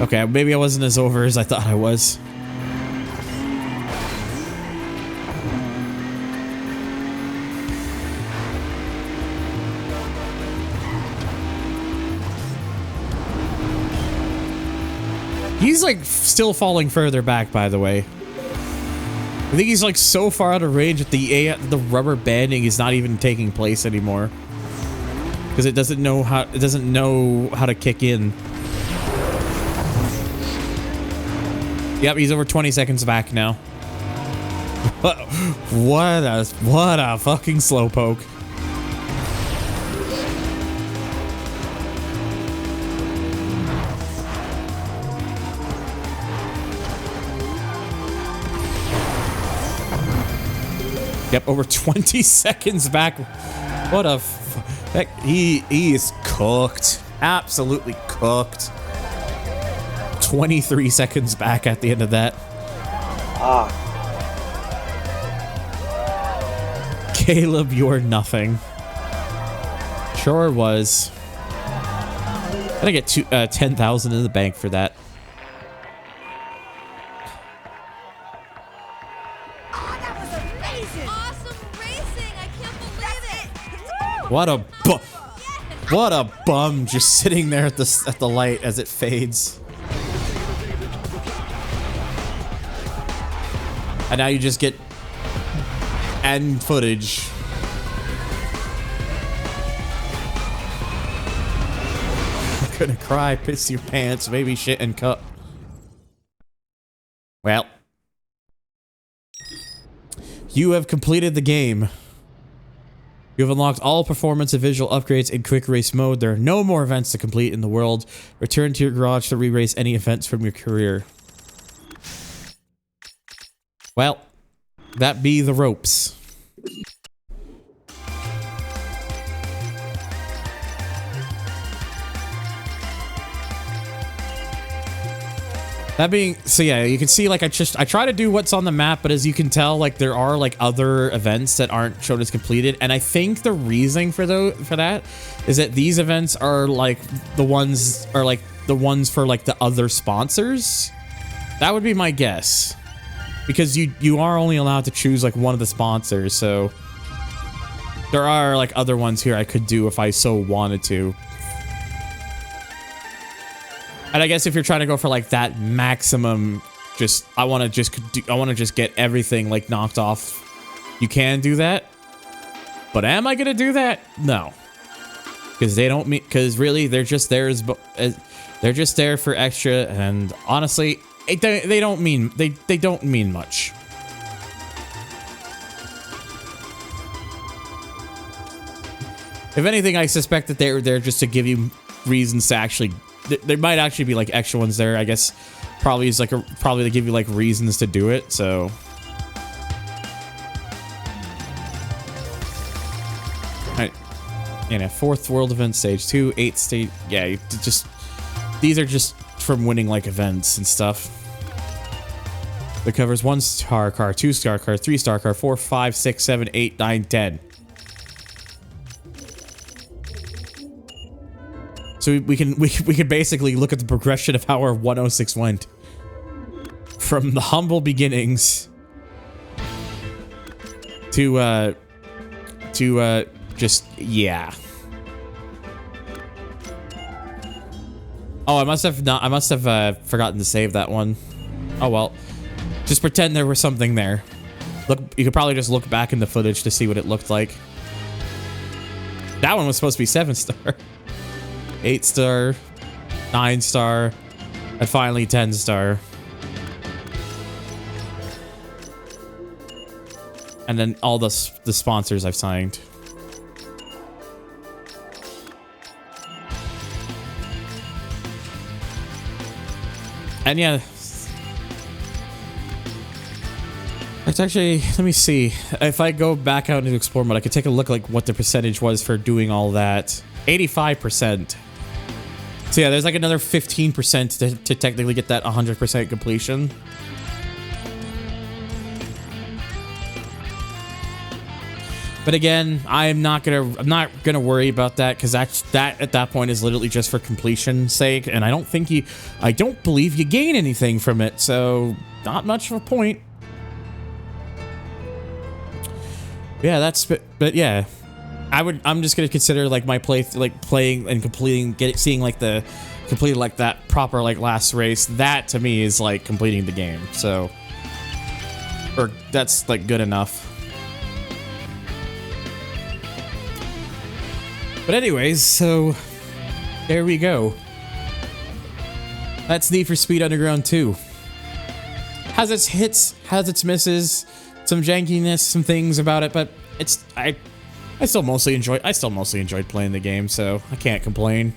Speaker 1: Okay, maybe I wasn't as over as I thought I was. He's like still falling further back, by the way. I think he's like so far out of range that the rubber banding is not even taking place anymore because it doesn't know how to kick in. Yep, he's over 20 seconds back now. What a fucking slowpoke. Yep, over 20 seconds back. What a heck, he is cooked. Absolutely cooked. 23 seconds back at the end of that.
Speaker 14: Ah.
Speaker 1: Caleb, you're nothing. Sure was. I get 10,000 in the bank for that.
Speaker 12: Oh, that was amazing! Awesome racing! I can't believe it!
Speaker 1: What a bum just sitting there at the light as it fades. And now you just get end footage. I'm gonna cry, piss your pants, baby shit and cup. Well, you have completed the game. You have unlocked all performance and visual upgrades in quick race mode. There are no more events to complete in the world. Return to your garage to re-race any events from your career. Well, that be the ropes. That being, so yeah, you can see like I try to do what's on the map, but as you can tell, like there are like other events that aren't shown as completed, and I think the reason for that is that these events are like the ones for like the other sponsors. That would be my guess, because you are only allowed to choose like one of the sponsors, so there are like other ones here I could do if I so wanted to. And I guess if you're trying to go for like that maximum, I want to just get everything like knocked off. You can do that, but am I gonna do that? No, because they don't mean, because really they're just there they're just there for extra, and honestly, they don't mean much. If anything, I suspect that they're there just to give you reasons to actually. There might actually be like extra ones there, I guess. Probably is like probably to give you like reasons to do it. So, right, and a 4th world event stage 2, 8th stage. Yeah, these are just from winning like events and stuff. That covers 1-star car, 2-star car, 3-star car, 4, 5, 6, 7, 8, 9, 10. So we can basically look at the progression of how our 106 went. From the humble beginnings to just, yeah. Oh, I must have forgotten to save that one. Oh well. Just pretend there was something there. Look, you could probably just look back in the footage to see what it looked like. That one was supposed to be 7-star. 8-star, 9-star, and finally 10-star. And then all the sponsors I've signed. And yeah, it's actually, let me see. If I go back out into explore mode, I could take a look like what the percentage was for doing all that. 85%. So yeah, there's like another 15% to technically get that 100% completion. But again, I'm not gonna worry about that, because that at that point is literally just for completion's sake, and I don't believe you gain anything from it, so not much of a point. Yeah, but yeah. I'm just gonna consider like my playing and completing, seeing like the completed like that proper like last race. That to me is like completing the game. So, or that's like good enough. But anyways, so there we go. That's Need for Speed Underground 2. Has its hits, has its misses, some jankiness, some things about it, but I still mostly enjoyed playing the game, so I can't complain.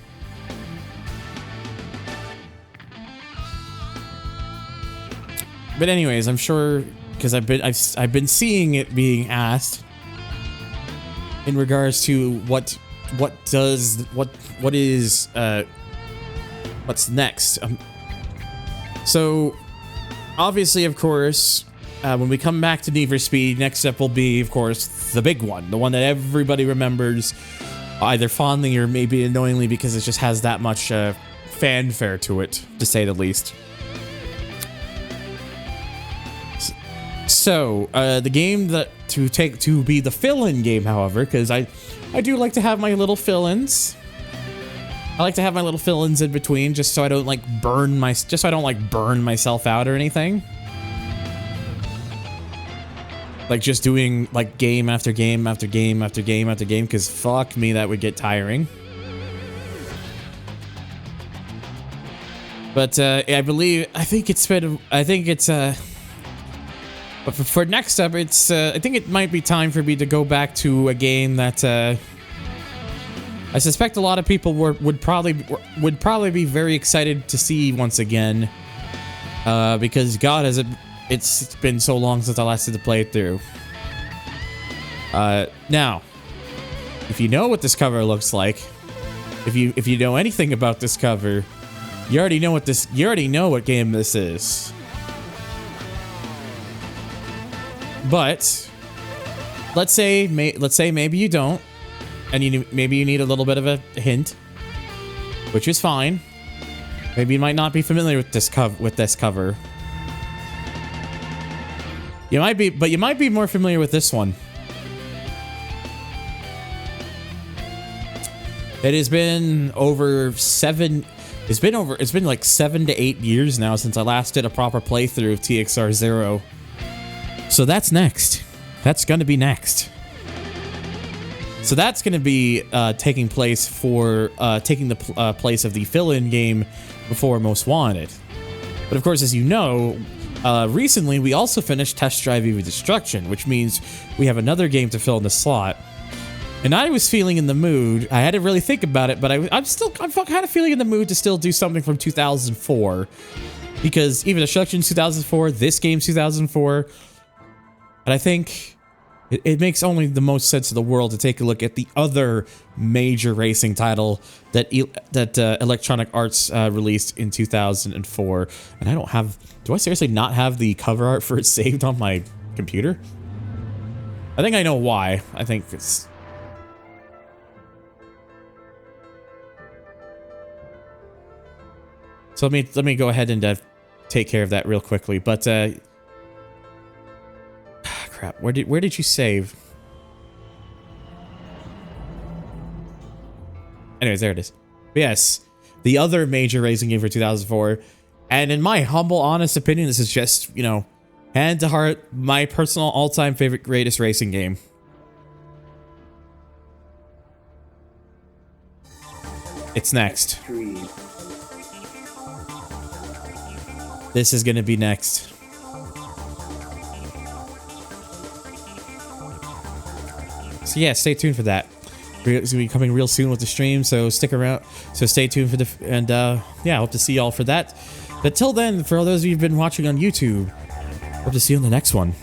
Speaker 1: But anyways, I'm sure, because I've been seeing it being asked in regards to what's next. So obviously, of course, when we come back to Need for Speed, next step will be, of course, the big one, the one that everybody remembers, either fondly or maybe annoyingly because it just has that much fanfare to it, to say the least. So, the game that to be the fill-in game, however, because I do like to have my little fill-ins. I like to have my little fill-ins in between, just so I don't like burn myself out or anything. Like just doing like game after game after game after game after game, because fuck me, that would get tiring. But I think but for next up, I think it might be time for me to go back to a game that I suspect a lot of people would probably be very excited to see once again, because God, it's been so long since I last did the playthrough. Now, if you know what this cover looks like, if you know anything about this cover, you already know what game this is. But let's say maybe you don't, and maybe you need a little bit of a hint, which is fine. Maybe you might not be familiar with this cover. You might be more familiar with this one. It has been it's been like 7 to 8 years now since I last did a proper playthrough of TXR 0. So that's next. That's going to be next. So that's going to be taking place taking the place of the fill-in game before Most Wanted. But of course, as you know, recently we also finished Test Drive EV Destruction, which means we have another game to fill in the slot. And I was feeling in the mood. I had to really think about it, but I'm kind of feeling in the mood to still do something from 2004, because EV Destruction 2004, this game 2004. And I think it makes only the most sense in the world to take a look at the other major racing title that Electronic Arts released in 2004. And do I seriously not have the cover art for it saved on my computer? I think I know why. I think it's... So let me go ahead and take care of that real quickly. But crap, where did you save? Anyways, there it is. But yes, the other major racing game for 2004, and in my humble, honest opinion, this is just, you know, hand to heart, my personal all-time favorite greatest racing game. It's next. This is gonna be next. So yeah, stay tuned for that. It's gonna be coming real soon with the stream, so stick around. So stay tuned for yeah, I hope to see y'all for that. But till then, for all those of you who've been watching on YouTube, hope to see you on the next one.